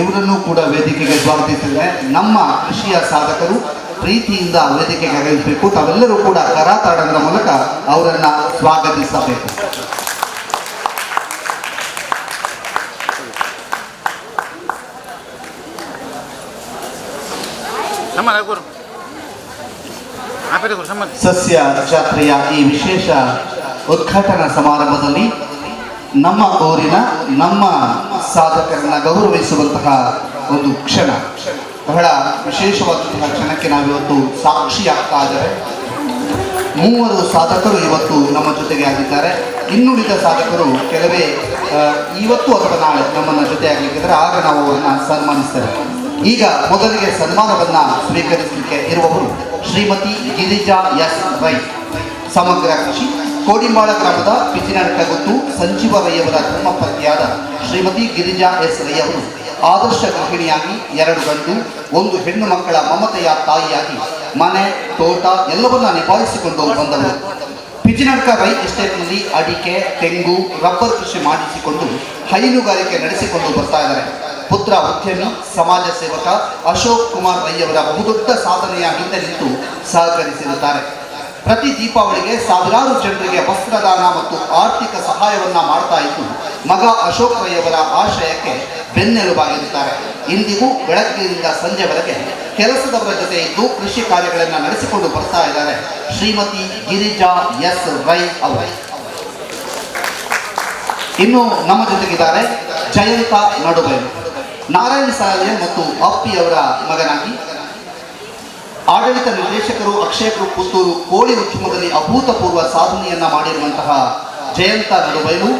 ಇವರನ್ನು ಕೂಡ ವೇದಿಕೆಗೆ ಸ್ವಾಗತಿಸಿದ್ದೇನೆ. ನಮ್ಮ ಕೃಷಿಯ ಸಾಧಕರು ಪ್ರೀತಿಯಿಂದ ವೇದಿಕೆಗೆ ಆಗಮಿಸಬೇಕು. ತಾವೆಲ್ಲರೂ ಕೂಡ ಕರಾತಾಡದ ಮೂಲಕ ಅವರನ್ನ ಸ್ವಾಗತಿಸಬೇಕು. ಸಸ್ಯ ಜಾತ್ರೆಯ ಈ ವಿಶೇಷ ಉದ್ಘಾಟನಾ ಸಮಾರಂಭದಲ್ಲಿ ನಮ್ಮ ಊರಿನ ನಮ್ಮ ಸಾಧಕರನ್ನ ಗೌರವಿಸುವಂತಹ ಒಂದು ಕ್ಷಣ, ಬಹಳ ವಿಶೇಷವಾದಂತಹ ಕ್ಷಣಕ್ಕೆ ನಾವಿವತ್ತು ಸಾಕ್ಷಿಯಾಗ್ತಾ ಇದ್ದೇವೆ. 3 ಸಾಧಕರು ಇವತ್ತು ನಮ್ಮ ಜೊತೆಗೆ ಆಗಿದ್ದಾರೆ. ಇನ್ನುಳಿದ ಸಾಧಕರು ಕೆಲವೇ ಇವತ್ತು ಅಥವಾ ನಾಳೆ ನಮ್ಮನ್ನ ಜೊತೆ ಆಗಲಿಕ್ಕಿದ್ರೆ ಆಗ ನಾವು ಅವರನ್ನ ಸನ್ಮಾನಿಸ್ತೇವೆ. ಈಗ ಮೊದಲಿಗೆ ಸನ್ಮಾನವನ್ನ ಸ್ವೀಕರಿಸಲಿಕ್ಕೆ ಇರುವವರು ಶ್ರೀಮತಿ ಗಿರಿಜಾ ಎಸ್ ರೈ, ಸಮಗ್ರ ಕೃಷಿ, ಕೋಡಿಂಬಾಳ ಗ್ರಾಮದ ಪಿಚಿನಡ್ಕಗುತ್ತು ಸಂಜೀವರಯ್ಯವರ ಧರ್ಮಪತ್ನಿಯಾದ ಶ್ರೀಮತಿ ಗಿರಿಜಾ ಎಸ್ ರೈ ಅವರು ಆದರ್ಶ ಗೃಹಿಣಿಯಾಗಿ 2 ಗಂಡು 1 ಹೆಣ್ಣು ಮಕ್ಕಳ ಮಮತೆಯ ತಾಯಿಯಾಗಿ ಮನೆ ತೋಟ ಎಲ್ಲವನ್ನ ನಿಭಾಯಿಸಿಕೊಂಡು ಬಂದವರು. ಪಿಚಿನಡ್ಕ ರೈ ಎಸ್ಟೇಟ್ನಲ್ಲಿ ಅಡಿಕೆ, ತೆಂಗು, ರಬ್ಬರ್ ಕೃಷಿ ಮಾಡಿಸಿಕೊಂಡು ಹೈನುಗಾರಿಕೆ ನಡೆಸಿಕೊಂಡು ಬರ್ತಾ ಇದ್ದಾರೆ. ಪುತ್ರ ಉದ್ಯಮಿ, ಸಮಾಜ ಸೇವಕ ಅಶೋಕ್ ಕುಮಾರ್ ರೈಯವರ ಬಹುದೊಡ್ಡ ಸಾಧನೆಯ ಹಿಂದೆ ನಿಂತು ಸಹಕರಿಸಿರುತ್ತಾರೆ. ಪ್ರತಿ ದೀಪಾವಳಿಗೆ ಸಾವಿರಾರು ಜನರಿಗೆ ವಸ್ತ್ರದಾನ ಮತ್ತು ಆರ್ಥಿಕ ಸಹಾಯವನ್ನ ಮಾಡ್ತಾ ಇದ್ದು ಮಗ ಅಶೋಕ್ ರೈ ಅವರ ಆಶಯಕ್ಕೆ ಬೆನ್ನೆಲುಬಾಗಿರುತ್ತಾರೆ. ಇಂದಿಗೂ ಬೆಳಗ್ಗಿನಿಂದ ಸಂಜೆವರೆಗೆ ಕೆಲಸದವರ ಜೊತೆ ಇದ್ದು ಕೃಷಿ ಕಾರ್ಯಗಳನ್ನು ನಡೆಸಿಕೊಂಡು ಬರ್ತಾ ಇದ್ದಾರೆ ಶ್ರೀಮತಿ ಗಿರಿಜಾ ಎಸ್ ರೈ ಅವರು. ಇನ್ನು ನಮ್ಮ ಜೊತೆಗಿದ್ದಾರೆ ಜಯಂತ ನಡುಬೈಲು. ನಾರಾಯಣ ಸಾಲೆ ಮತ್ತು ಅಪ್ಪಿ ಅವರ ಮಗನಾಗಿ ಆಡಳಿತ ನಿರ್ದೇಶಕರು ಅಕ್ಷಯ ಗ್ರೂಪ್ ಪುತ್ತೂರು ಕೋಳಿ ಉದ್ಯಮದಲ್ಲಿ ಅಭೂತಪೂರ್ವ ಸಾಧನೆಯನ್ನ ಮಾಡಿರುವಂತಹ ಜಯಂತ ನಡುಬೈಲು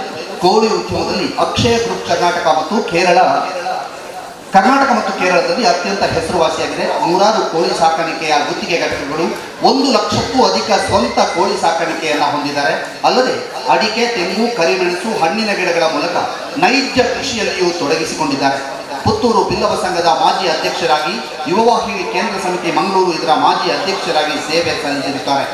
ಕೋಳಿ ಉದ್ಯಮದಲ್ಲಿ ಅಕ್ಷಯ ಗ್ರೂಪ್ ಕರ್ನಾಟಕ ಮತ್ತು ಕೇರಳದಲ್ಲಿ ಅತ್ಯಂತ ಹೆಸರುವಾಸಿಯಾಗಿದೆ. 100 ಕೋಳಿ ಸಾಕಾಣಿಕೆಯ ಗುತ್ತಿಗೆ ಘಟಕಗಳು, 1 ಲಕ್ಷಕ್ಕೂ ಅಧಿಕ ಸ್ವಂತ ಕೋಳಿ ಸಾಕಾಣಿಕೆಯನ್ನ ಹೊಂದಿದ್ದಾರೆ. ಅಲ್ಲದೆ ಅಡಿಕೆ, ತೆಂಗು, ಕರಿಮೆಣಸು, ಹಣ್ಣಿನ ಗಿಡಗಳ ಮೂಲಕ ನೈಜ ಕೃಷಿಯಲ್ಲಿಯೂ ತೊಡಗಿಸಿಕೊಂಡಿದ್ದಾರೆ. ಪುತ್ತೂರು ಬಿಲ್ಲವ ಸಂಘದ ಮಾಜಿ ಅಧ್ಯಕ್ಷರಾಗಿ, ಯುವವಾಹಿನಿ ಕೇಂದ್ರ ಸಮಿತಿ ಮಂಗಳೂರು ಇದರ ಮಾಜಿ ಅಧ್ಯಕ್ಷರಾಗಿ ಸೇವೆ ಸಲ್ಲಿಸಿರುತ್ತಾರೆ.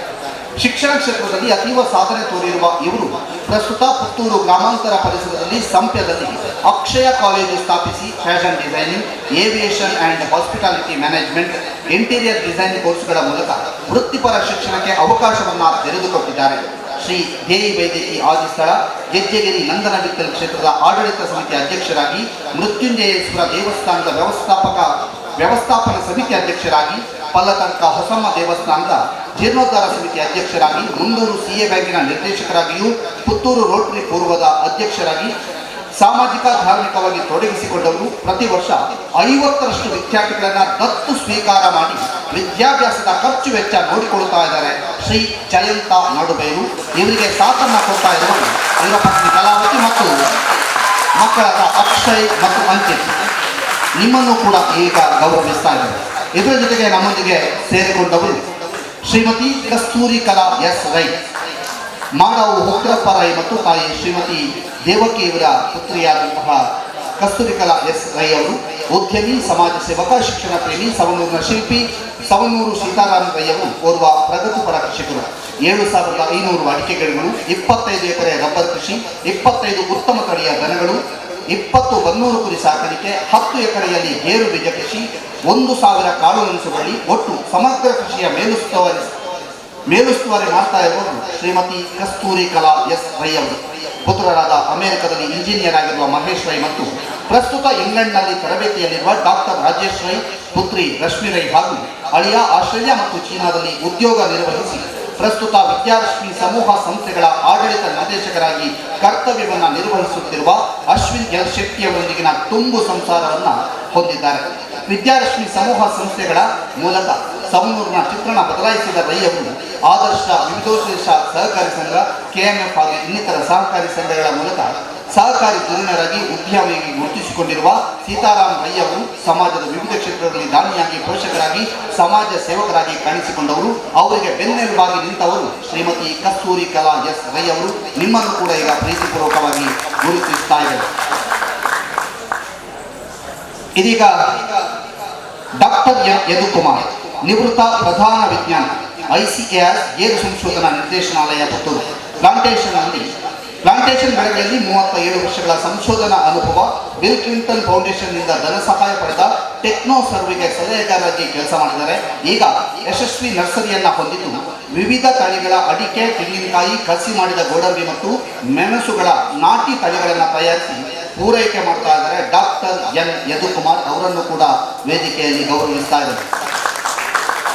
ಶಿಕ್ಷಣ ಕ್ಷೇತ್ರದಲ್ಲಿ ಅತೀವ ಸಾಧನೆ ತೋರಿರುವ ಇವರು ಪ್ರಸ್ತುತ ಪುತ್ತೂರು ಗ್ರಾಮಾಂತರ ಪರಿಸರದಲ್ಲಿ ಸಂಪ್ಯದಲ್ಲಿ ಅಕ್ಷಯ ಕಾಲೇಜು ಸ್ಥಾಪಿಸಿ fashion designing, aviation and hospitality management, interior design ಕೋರ್ಸ್ಗಳ ಮೂಲಕ ವೃತ್ತಿಪರ ಶಿಕ್ಷಣಕ್ಕೆ ಅವಕಾಶವನ್ನು ತೆರೆದುಕೊಟ್ಟಿದ್ದಾರೆ. ಶ್ರೀ ದೇವಿ ವೈದ್ಯಕೀಯ ಆದಿಸ್ಥಳ ಗೆಜ್ಜೆಗಿರಿ ನಂದನ ವಿಠಲ್ ಕ್ಷೇತ್ರದ ಆಡಳಿತ ಸಮಿತಿ ಅಧ್ಯಕ್ಷರಾಗಿ, ಮೃತ್ಯುಂಜಯೇಶ್ವರ ದೇವಸ್ಥಾನದ ವ್ಯವಸ್ಥಾಪನಾ ಸಮಿತಿ ಅಧ್ಯಕ್ಷರಾಗಿ, ಪಲ್ಲತಡ್ಕ ಹೊಸಮ್ಮ ದೇವಸ್ಥಾನದ ಜೀರ್ಣೋದ್ಧಾರ ಸಮಿತಿ ಅಧ್ಯಕ್ಷರಾಗಿ, ಮುಂಡೂರು ಸಿಎ ಬ್ಯಾಂಕಿನ ನಿರ್ದೇಶಕರಾಗಿಯೂ, ಪುತ್ತೂರು ರೋಟರಿ ಪೂರ್ವದ ಅಧ್ಯಕ್ಷರಾಗಿ ಸಾಮಾಜಿಕ ಧಾರ್ಮಿಕವಾಗಿ ತೊಡಗಿಸಿಕೊಂಡವರು. ಪ್ರತಿ ವರ್ಷ 50ರಷ್ಟು ವಿದ್ಯಾರ್ಥಿಗಳನ್ನು ದತ್ತು ಸ್ವೀಕಾರ ಮಾಡಿ ವಿದ್ಯಾಭ್ಯಾಸದ ಖರ್ಚು ವೆಚ್ಚ ನೋಡಿಕೊಳ್ಳುತ್ತಾ ಇದ್ದಾರೆ ಶ್ರೀ ಜಯಂತ ನಡುಬೈಲು. ಇವರಿಗೆ ಸಾಥನ್ನು ಕೊಡ್ತಾ ಇರುವರು ಇವರ ಪತ್ನಿ ಕಲಾವತಿ ಮತ್ತು ಮಕ್ಕಳಾದ ಅಕ್ಷಯ್ ಮತ್ತು ಅಂಕಿತ್. ನಿಮ್ಮನ್ನು ಕೂಡ ಈಗ ಗೌರವಿಸ್ತಾ ಇದ್ದಾರೆ. ಇದರ ಜೊತೆಗೆ ನಮ್ಮೊಂದಿಗೆ ಸೇರಿಕೊಂಡವರು ಶ್ರೀಮತಿ ಕಸ್ತೂರಿ ಕಲಾ ಎಸ್ ರೈ, ಮಾಡಾವು ಹುಗ್ರಪ್ಪ ರೈ ಮತ್ತು ತಾಯಿ ಶ್ರೀಮತಿ ದೇವಕಿ ಇವರ ಪುತ್ರಿಯಾದಂತಹ ಕಸ್ತೂರಿ ಕಲಾ ಎಸ್ ರೈ ಅವರು ಉದ್ಯಮಿ, ಸಮಾಜ ಸೇವಕ, ಶಿಕ್ಷಣ ಪ್ರೇಮಿ, ಸವನೂರಿನ ಶಿಲ್ಪಿ, ಸವನೂರು ಸೀತಾರಾಮ ರೈ ಅವರು ಓರ್ವ ಪ್ರಗತಿಪರ ಕೃಷಿಕರು. 7500 ಅಡಿಕೆ ಗಿಡಗಳು, 25 ಎಕರೆ ರಬ್ಬರ್ ಕೃಷಿ, 25 ಉತ್ತಮ ತಳಿಯ ದನಗಳು, 20 ಬನ್ನೂರು ಕುರಿ ಸಾಕಾಣಿಕೆ, 10 ಎಕರೆಯಲ್ಲಿ ಗೇರು ಬೀಜ ಕೃಷಿ, 1000 ಕಾಳು ಮೆಣಸು ಬಳ್ಳಿ, ಒಟ್ಟು ಸಮಗ್ರ ಕೃಷಿಯ ಮೇಲುಸ್ತುವಾರಿ ಮಾಡ್ತಾ ಇರುವುದು ಶ್ರೀಮತಿ ಕಸ್ತೂರಿ ಕಲಾ ಎಸ್ ರೈ ಅವರು. ಪುತ್ರರಾದ ಅಮೆರಿಕದಲ್ಲಿ ಇಂಜಿನಿಯರ್ ಆಗಿರುವ ಮಹೇಶ್ ರೈ ಮತ್ತು ಪ್ರಸ್ತುತ ಇಂಗ್ಲೆಂಡ್ನಲ್ಲಿ ತರಬೇತಿಯಲ್ಲಿರುವ ಡಾಕ್ಟರ್ ರಾಜೇಶ್ ರೈ, ಪುತ್ರಿ ರಶ್ಮಿ ರೈ ಹಾಗೂ ಅಳಿಯ ಆಸ್ಟ್ರೇಲಿಯಾ ಮತ್ತು ಚೀನಾದಲ್ಲಿ ಉದ್ಯೋಗ ನಿರ್ವಹಿಸಿ ಪ್ರಸ್ತುತ ವಿದ್ಯಾರಶ್ಮಿ ಸಮೂಹ ಸಂಸ್ಥೆಗಳ ಆಡಳಿತ ನಿರ್ದೇಶಕರಾಗಿ ಕರ್ತವ್ಯವನ್ನು ನಿರ್ವಹಿಸುತ್ತಿರುವ ಅಶ್ವಿನ್ ಎಲ್ ಶೆಟ್ಟಿಯವರೊಂದಿಗಿನ ತುಂಬು ಸಂಸಾರವನ್ನು ಹೊಂದಿದ್ದಾರೆ. ವಿದ್ಯಾರಶ್ಮಿ ಸಮೂಹ ಸಂಸ್ಥೆಗಳ ಮೂಲಕ ಸವನೂರಿನ ಚಿತ್ರಣ ಬದಲಾಯಿಸಿದ ರೈ ಅವರು ಆದರ್ಶ ವಿವಿಧೋದ್ದೇಶ ಸಹಕಾರಿ ಸಂಘ, ಕೆಎಂಎಫ್ ಹಾಗೂ ಇನ್ನಿತರ ಸಹಕಾರಿ ಸಂಘಗಳ ಮೂಲಕ ಸಹಕಾರಿ ಧುರೀಣರಾಗಿ ಉದ್ಯಮಿಯಾಗಿ ಗುರುತಿಸಿಕೊಂಡಿರುವ ಸೀತಾರಾಮ್ ರೈ ಅವರು ಸಮಾಜದ ವಿವಿಧ ಕ್ಷೇತ್ರದಲ್ಲಿ ದಾನಿಯಾಗಿ, ಪೋಷಕರಾಗಿ, ಸಮಾಜ ಸೇವಕರಾಗಿ ಕಾಣಿಸಿಕೊಂಡವರು. ಅವರಿಗೆ ಬೆನ್ನೆಲುಬಾಗಿ ನಿಂತವರು ಶ್ರೀಮತಿ ಕಸ್ತೂರಿ ಕಲಾ ಎಸ್ ರೈ ಅವರು. ನಿಮ್ಮನ್ನು ಕೂಡ ಈಗ ಪ್ರೀತಿಪೂರ್ವಕವಾಗಿ ಗುರುತಿಸ್ತಾ ಇದ್ದಾರೆ. ಇದೀಗ ಡಾಕ್ಟರ್ ಯದುಕುಮಾರ್, ನಿವೃತ್ತ ಪ್ರಧಾನ ವಿಜ್ಞಾನಿ, ICAR ಗೇರು ಸಂಶೋಧನಾ ನಿರ್ದೇಶನಾಲಯ ಪುತ್ತೂರು. ಪ್ಲಾಂಟೇಶನ್ ಬೆಳೆಗಳಲ್ಲಿ 37 ವರ್ಷಗಳ ಸಂಶೋಧನಾ ಅನುಭವ. ಬಿಲ್ ಕ್ಲಿಂಟನ್ ಫೌಂಡೇಶನ್ನಿಂದ ಧನ ಸಹಾಯ ಪಡೆದ ಟೆಕ್ನೋ ಸರ್ವೆಗೆ ಸಲಹೆಗಾರರಾಗಿ ಕೆಲಸ ಮಾಡಿದ್ದಾರೆ. ಈಗ ಯಶಸ್ವಿ ನರ್ಸರಿಯನ್ನ ಹೊಂದಿದ್ದು ವಿವಿಧ ತಳಿಗಳ ಅಡಿಕೆ, ತೆಂಗಿನಕಾಯಿ, ಕಸಿ ಮಾಡಿದ ಗೋಡಂಬಿ ಮತ್ತು ಮೆಣಸುಗಳ ನಾಟಿ ತಳಿಗಳನ್ನು ತಯಾರಿಸಿ ಪೂರೈಕೆ ಮಾಡ್ತಾ ಇದ್ದಾರೆ ಡಾಕ್ಟರ್ ಯದುಕುಮಾರ್. ಅವರನ್ನು ಕೂಡ ವೇದಿಕೆಯಲ್ಲಿ ಗೌರವಿಸ್ತಾ ಇದ್ದಾರೆ.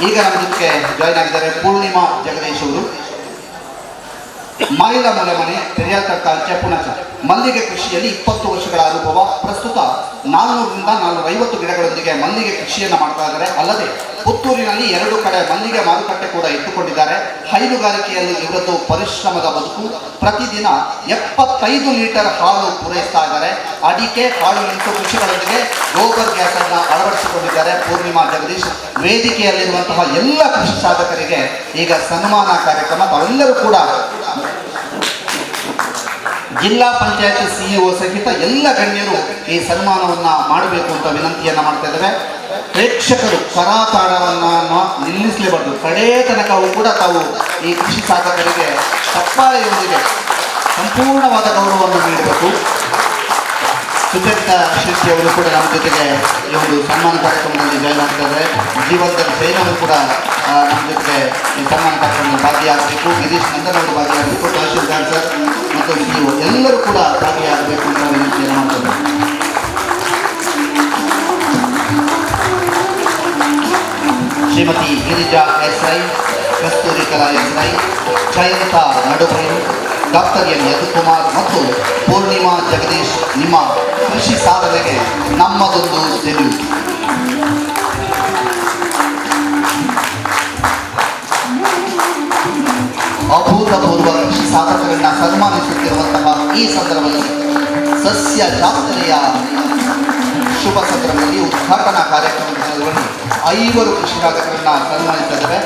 ಈಗ ನಮ್ಮ ಜೊತೆಗೆ ಜಾಯ್ನ್ ಆಗಿದ್ದಾರೆ ಪೂರ್ಣಿಮಾ ಜಗದೀಶ್ ಅವರು. ಮಾಯಿಲ ಮೊಲೆಮನೆ, ಪೆರಿಯಾತಡ್ಕ ಅಂಚೆ, ಪುಣಚ. ಮಲ್ಲಿಗೆ ಕೃಷಿಯಲ್ಲಿ 20 ವರ್ಷಗಳ ಅನುಭವ. ಪ್ರಸ್ತುತ 400ರಿಂದ 450 ಗಿಡಗಳೊಂದಿಗೆ ಮಲ್ಲಿಗೆ ಕೃಷಿಯನ್ನು ಮಾಡ್ತಾ ಇದ್ದಾರೆ. ಅಲ್ಲದೆ ಪುತ್ತೂರಿನಲ್ಲಿ 2 ಕಡೆ ಮಲ್ಲಿಗೆ ಮಾರುಕಟ್ಟೆ ಕೂಡ ಇಟ್ಟುಕೊಂಡಿದ್ದಾರೆ. ಹೈನುಗಾರಿಕೆಯಲ್ಲಿ ಇವರದ್ದು ಪರಿಶ್ರಮದ ಬದುಕು. ಪ್ರತಿದಿನ 75 ಲೀಟರ್ ಹಾಲು ಪೂರೈಸ್ತಾ ಇದ್ದಾರೆ. ಅಡಿಕೆ, ಕಾಳು ಮೆಣಸು ಕೃಷಿಗಳೊಂದಿಗೆ ಗೋಬರ್ ಗ್ಯಾಸ್ ಅನ್ನು ಅಳವಡಿಸಿಕೊಂಡಿದ್ದಾರೆ ಪೂರ್ಣಿಮಾ ಜಗದೀಶ್. ವೇದಿಕೆಯಲ್ಲಿರುವಂತಹ ಎಲ್ಲ ಕೃಷಿ ಸಾಧಕರಿಗೆ ಈಗ ಸನ್ಮಾನ ಕಾರ್ಯಕ್ರಮ. ತಾವೆಲ್ಲರೂ ಕೂಡ ಜಿಲ್ಲಾ ಪಂಚಾಯತ್ CEO ಸಹಿತ ಎಲ್ಲ ಗಣ್ಯರು ಈ ಸನ್ಮಾನವನ್ನ ಮಾಡಬೇಕು ಅಂತ ವಿನಂತಿಯನ್ನ ಮಾಡ್ತಾ ಇದ್ದಾರೆ. ಪ್ರೇಕ್ಷಕರು ಕರಾತಾಡವನ್ನು ನಿಲ್ಲಿಸಲೇಬಾರ್ದು. ಕಡೇ ತನಕವೂ ಕೂಡ ತಾವು ಈ ಕೃಷಿ ಸಾಧಕರಿಗೆ ಚಪ್ಪಾಳೆಯೊಂದಿಗೆ ಸಂಪೂರ್ಣವಾದ ಗೌರವವನ್ನು ನೀಡಬೇಕು. ಸುಚರಿತಾ ಶೆಟ್ಟಿ ಅವರು ಕೂಡ ನಮ್ಮ ಜೊತೆಗೆ ಈ ಒಂದು ಸನ್ಮಾನ ಕಾರ್ಯಕ್ರಮದಲ್ಲಿ ಜಾಯ್ನ್ ಆಗ್ತಾ ಇದ್ದಾರೆ. ಜೀವನದಲ್ಲಿ ಜೈನವರು ಕೂಡ ನಮ್ಮ ಜೊತೆಗೆ ಈ ಸನ್ಮಾನ ಕಾರ್ಯಕ್ರಮದಲ್ಲಿ ಭಾಗಿಯಾಗಬೇಕು. ಗಿರೀಶ್ ನಂದನ್ ಅವರು ಭಾಗಿಯಾಗಬೇಕು. ತಹಶೀಲ್ದಾರ್ ಸರ್ ಮತ್ತು ಮತ್ತು ಸಿಇಒ ಎಲ್ಲರೂ ಕೂಡ ಭಾಗಿಯಾಗಬೇಕು ಅಂತ ವಿನಂತಿಯನ್ನು ಮಾಡ್ತಾರೆ. Shrimati Girija S I, Kasturi Kala S I, Jayanta Nadubailu, doctor M Yadukumar ಮತ್ತು ಪೂರ್ಣಿಮಾ ಜಗದೀಶ್, ನಿಮ್ಮ ಕೃಷಿ ಸಾಧನೆಗೆ ನಮ್ಮದೊಂದು ಸೆಲ್ಯೂಟ್. ಅಭೂತಪೂರ್ವ ಕೃಷಿ ಸಾಧಕರನ್ನ ಸನ್ಮಾನಿಸುತ್ತಿರುವಂತಹ ಈ ಸಂದರ್ಭದಲ್ಲಿ ಸಸ್ಯ ಜಾತ್ರೆಯ ಶುಭ ಸಂದರ್ಭದಲ್ಲಿ ಉದ್ಘಾಟನಾ ಕಾರ್ಯಕ್ರಮದಲ್ಲಿ 5 ಕೃಷಿ ಸಾಧಕರನ್ನ ಸನ್ಮಾನಿಸಿದ್ದೇವೆ.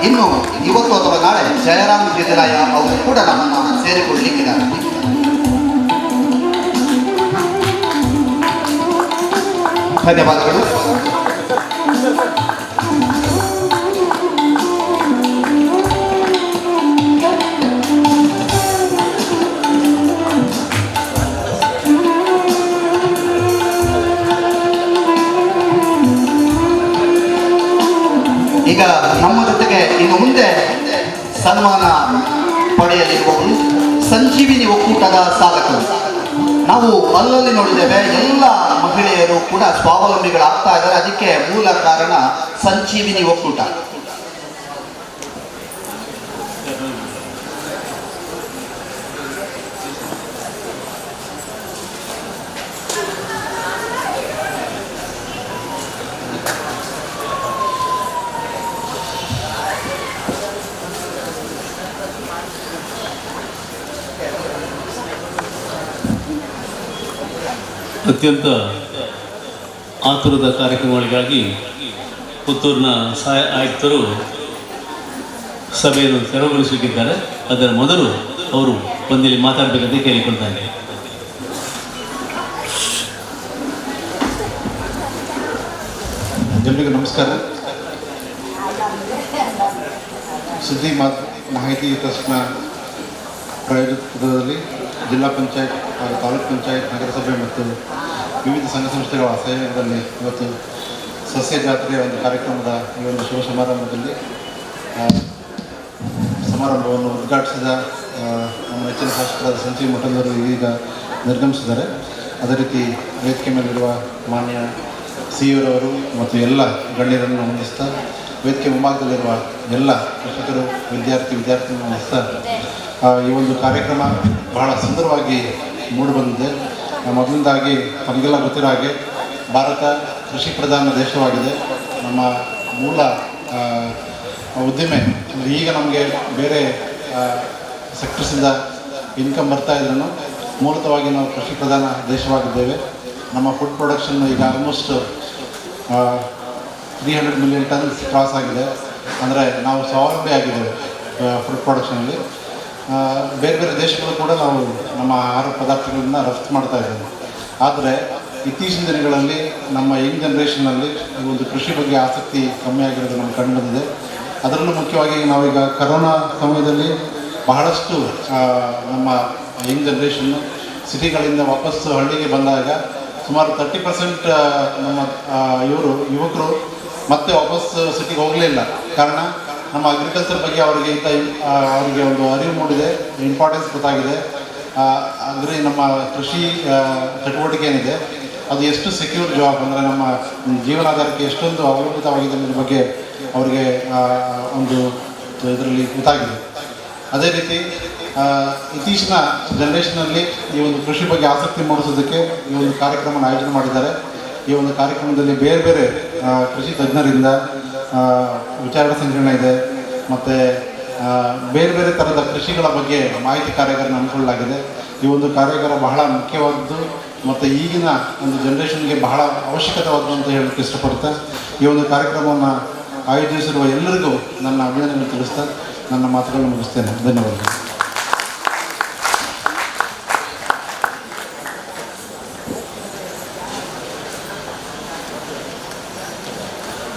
ಇನ್ನು ಇವತ್ತು ಅಥವಾ ನಾಳೆ ಜಯರಾಮ್ ಗಿರಿರಾಯ ಅವರು ಕೂಡ ನಮ್ಮನ್ನು ಸೇರಿಕೊಳ್ಳಲಿಕ್ಕಿದ್ದಾರೆ. ಧನ್ಯವಾದಗಳು. ಈಗ ನಮ್ಮ ಜೊತೆಗೆ ಇನ್ನು ಮುಂದೆ ಸನ್ಮಾನ ಪಡೆಯಲಿರುವವರು ಸಂಜೀವಿನಿ ಒಕ್ಕೂಟದ ಸಾಧಕರು. ನಾವು ಅಲ್ಲಲ್ಲಿ ನೋಡಿದ್ದೇವೆ, ಎಲ್ಲ ಮಹಿಳೆಯರು ಕೂಡ ಸ್ವಾವಲಂಬಿಗಳಾಗ್ತಾ ಇದ್ದಾರೆ. ಅದಕ್ಕೆ ಮೂಲ ಕಾರಣ ಸಂಜೀವಿನಿ ಒಕ್ಕೂಟ. ಅತ್ಯಂತ ಆತುರದ ಕಾರ್ಯಕ್ರಮಗಳಿಗಾಗಿ ಪುತ್ತೂರಿನ ಸಹಾಯ ಆಯುಕ್ತರು ಸಭೆಯನ್ನು ತೆರವುಗೊಳಿಸಲಿದ್ದಾರೆ. ಅದರ ಮೊದಲು ಅವರು ಬಂದಿಲ್ಲಿ ಮಾತಾಡಬೇಕಂತ ಕೇಳಿಕೊಳ್ತಾರೆ. ಎಲ್ಲರಿಗೂ ನಮಸ್ಕಾರ. ಸುದ್ದಿ ಮಾಹಿತಿ ಟ್ರಸ್ಟ್ನ ಪ್ರಾಯೋಜಕತ್ವದಲ್ಲಿ ಜಿಲ್ಲಾ ಪಂಚಾಯತ್ ಹಾಗೂ ತಾಲೂಕು ಪಂಚಾಯತ್, ನಗರಸಭೆ ಮತ್ತು ವಿವಿಧ ಸಂಘ ಸಂಸ್ಥೆಗಳ ಸಹಯೋಗದಲ್ಲಿ ಇವತ್ತು ಸಸ್ಯ ಜಾತ್ರೆಯ ಒಂದು ಕಾರ್ಯಕ್ರಮದ ಈ ಒಂದು ಶುಭ ಸಮಾರಂಭದಲ್ಲಿ ಸಮಾರಂಭವನ್ನು ಉದ್ಘಾಟಿಸಿದ ನಮ್ಮ ನೆಚ್ಚಿನ ಶಾಸಕರಾದ ಸಂಜೀವ್ ಮಠದವರು ಈಗ ನಿರ್ಗಮಿಸಿದ್ದಾರೆ. ಅದೇ ರೀತಿ ವೇದಿಕೆ ಮೇಲಿರುವ ಮಾನ್ಯ ಸಿಇಒರವರು ಮತ್ತು ಎಲ್ಲ ಗಣ್ಯರನ್ನು ವಂದಿಸ್ತಾ, ವೇದಿಕೆ ಮುಂಭಾಗದಲ್ಲಿರುವ ಎಲ್ಲ ಶಿಕ್ಷಕರು, ವಿದ್ಯಾರ್ಥಿನಿಯನ್ನು ವಂದಿಸ್ತಾ, ಈ ಒಂದು ಕಾರ್ಯಕ್ರಮ ಬಹಳ ಸುಂದರವಾಗಿ ಮೂಡಿಬಂದಿದೆ. ಮೊದಲನೇದಾಗಿ ತಮಗೆಲ್ಲ ಗೊತ್ತಿರೋ ಹಾಗೆ ಭಾರತ ಕೃಷಿ ಪ್ರಧಾನ ದೇಶವಾಗಿದೆ. ನಮ್ಮ ಮೂಲ ಉದ್ದಿಮೆ ಈಗ ನಮಗೆ ಬೇರೆ ಸೆಕ್ಟರ್ಸಿಂದ ಇನ್ಕಮ್ ಬರ್ತಾ ಇದ್ರೂ ಮೂಲತಃವಾಗಿ ನಾವು ಕೃಷಿ ಪ್ರಧಾನ ದೇಶವಾಗಿದ್ದೇವೆ. ನಮ್ಮ ಫುಡ್ ಪ್ರೊಡಕ್ಷನ್ ಈಗ ಆಲ್ಮೋಸ್ಟ್ 300 ಮಿಲಿಯನ್ ಟನ್ಸ್ ಕ್ರಾಸ್ ಆಗಿದೆ. ಅಂದರೆ ನಾವು ಸ್ವಾವಲಂಬಿ ಆಗಿದ್ದೇವೆ ಫುಡ್ ಪ್ರೊಡಕ್ಷನಲ್ಲಿ. ಬೇರೆ ಬೇರೆ ದೇಶಗಳು ಕೂಡ ನಾವು ನಮ್ಮ ಆಹಾರ ಪದಾರ್ಥಗಳನ್ನ ರಫ್ತು ಮಾಡ್ತಾ ಇದ್ದೇವೆ. ಆದರೆ ಇತ್ತೀಚಿನ ದಿನಗಳಲ್ಲಿ ನಮ್ಮ ಯಂಗ್ ಜನ್ರೇಷನ್ನಲ್ಲಿ ಈ ಒಂದು ಕೃಷಿ ಬಗ್ಗೆ ಆಸಕ್ತಿ ಕಮ್ಮಿ ಆಗಿರೋದು ನಮ್ಗೆ ಕಂಡು ಬಂದಿದೆ. ಅದರಲ್ಲೂ ಮುಖ್ಯವಾಗಿ ನಾವೀಗ ಕರೋನಾ ಸಮಯದಲ್ಲಿ ಬಹಳಷ್ಟು ನಮ್ಮ ಯಂಗ್ ಜನ್ರೇಷನ್ನು ಸಿಟಿಗಳಿಂದ ವಾಪಸ್ಸು ಹಳ್ಳಿಗೆ ಬಂದಾಗ ಸುಮಾರು 30% ನಮ್ಮ ಯುವಕರು ಮತ್ತೆ ವಾಪಸ್ ಸಿಟಿಗೆ ಹೋಗಲಿಲ್ಲ. ಕಾರಣ ನಮ್ಮ ಅಗ್ರಿಕಲ್ಚರ್ ಬಗ್ಗೆ ಅವರಿಗೆ ಒಂದು ಅರಿವು ಮೂಡಿದೆ, ಇಂಪಾರ್ಟೆನ್ಸ್ ಗೊತ್ತಾಗಿದೆ. ನಮ್ಮ ಕೃಷಿ ಚಟುವಟಿಕೆ ಏನಿದೆ ಅದು ಎಷ್ಟು ಸೆಕ್ಯೂರ್ ಜಾಬ್, ಅಂದರೆ ನಮ್ಮ ಜೀವನಾಧಾರಕ್ಕೆ ಎಷ್ಟೊಂದು ಅವಲಂಬಿತವಾಗಿದೆ ಅನ್ನೋದ್ರ ಬಗ್ಗೆ ಅವರಿಗೆ ಒಂದು ಇದರಲ್ಲಿ ಗೊತ್ತಾಗಿದೆ. ಅದೇ ರೀತಿ ಇತ್ತೀಚಿನ ಜನ್ರೇಷನಲ್ಲಿ ಈ ಒಂದು ಕೃಷಿ ಬಗ್ಗೆ ಆಸಕ್ತಿ ಮೂಡಿಸೋದಕ್ಕೆ ಈ ಒಂದು ಕಾರ್ಯಕ್ರಮನ ಆಯೋಜನೆ ಮಾಡಿದ್ದಾರೆ. ಈ ಒಂದು ಕಾರ್ಯಕ್ರಮದಲ್ಲಿ ಬೇರೆ ಬೇರೆ ಕೃಷಿ ತಜ್ಞರಿಂದ ವಿಚಾರ ಸಂಕಿರಣ ಇದೆ, ಮತ್ತು ಬೇರೆ ಬೇರೆ ಥರದ ಕೃಷಿಗಳ ಬಗ್ಗೆ ಮಾಹಿತಿ ಕಾರ್ಯಾಗಾರ ಹಮ್ಮಿಕೊಳ್ಳಲಾಗಿದೆ. ಈ ಒಂದು ಕಾರ್ಯಾಗಾರ ಬಹಳ ಮುಖ್ಯವಾದ್ದು ಮತ್ತು ಈಗಿನ ಒಂದು ಜನ್ರೇಷನ್ಗೆ ಬಹಳ ಅವಶ್ಯಕತೆವಾದ್ದು ಅಂತ ಹೇಳಕ್ಕೆ ಇಷ್ಟಪಡುತ್ತೆ. ಈ ಒಂದು ಕಾರ್ಯಕ್ರಮವನ್ನು ಆಯೋಜಿಸಿರುವ ಎಲ್ಲರಿಗೂ ನನ್ನ ಅಭಿನಂದನೆ ತಿಳಿಸ್ತಾ ನನ್ನ ಮಾತುಗಳನ್ನು ಮುಗಿಸ್ತೇನೆ. ಧನ್ಯವಾದಗಳು.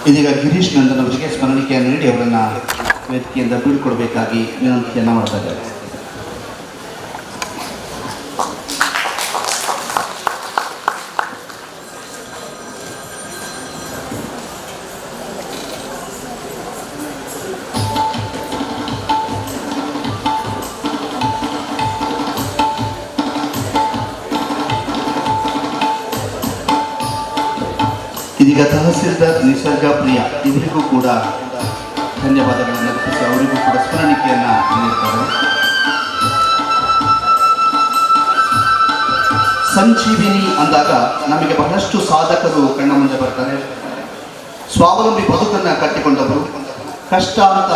ಇದೀಗ ಗಿರೀಶ್ ನಂದನ್ ಅವರಿಗೆ ಸ್ಮರಣಿಕೆಯನ್ನು ನೀಡಿ ಅವರನ್ನು ವೇದಿಕೆಯಿಂದ ಬೀಳ್ಕೊಡ್ಬೇಕಾಗಿ ವಿನಂತಿಯನ್ನು ಮಾಡ್ತಾ ಇದ್ದಾರೆ. ಇದೀಗ ತಹಸೀಲ್ದಾರ್ ನಿಸರ್ಗ ಪ್ರಿಯ ಇವರಿಗೂ ಕೂಡ ಧನ್ಯವಾದಗಳನ್ನು ಅರ್ಪಿಸಿ ಅವರಿಗೂ ಕೂಡ ಸ್ಮರಣಿಕೆಯನ್ನು ನೀಡುತ್ತಾರೆ. ಸಂಜೀವಿನಿ ಅಂದಾಗ ನಮಗೆ ಬಹಳಷ್ಟು ಸಾಧಕರು ಕಣ್ಣ ಮುಂದೆ ಬರ್ತಾರೆ. ಸ್ವಾವಲಂಬಿ ಬದುಕನ್ನು ಕಟ್ಟಿಕೊಂಡವರು, ಕಷ್ಟ ಅಂತ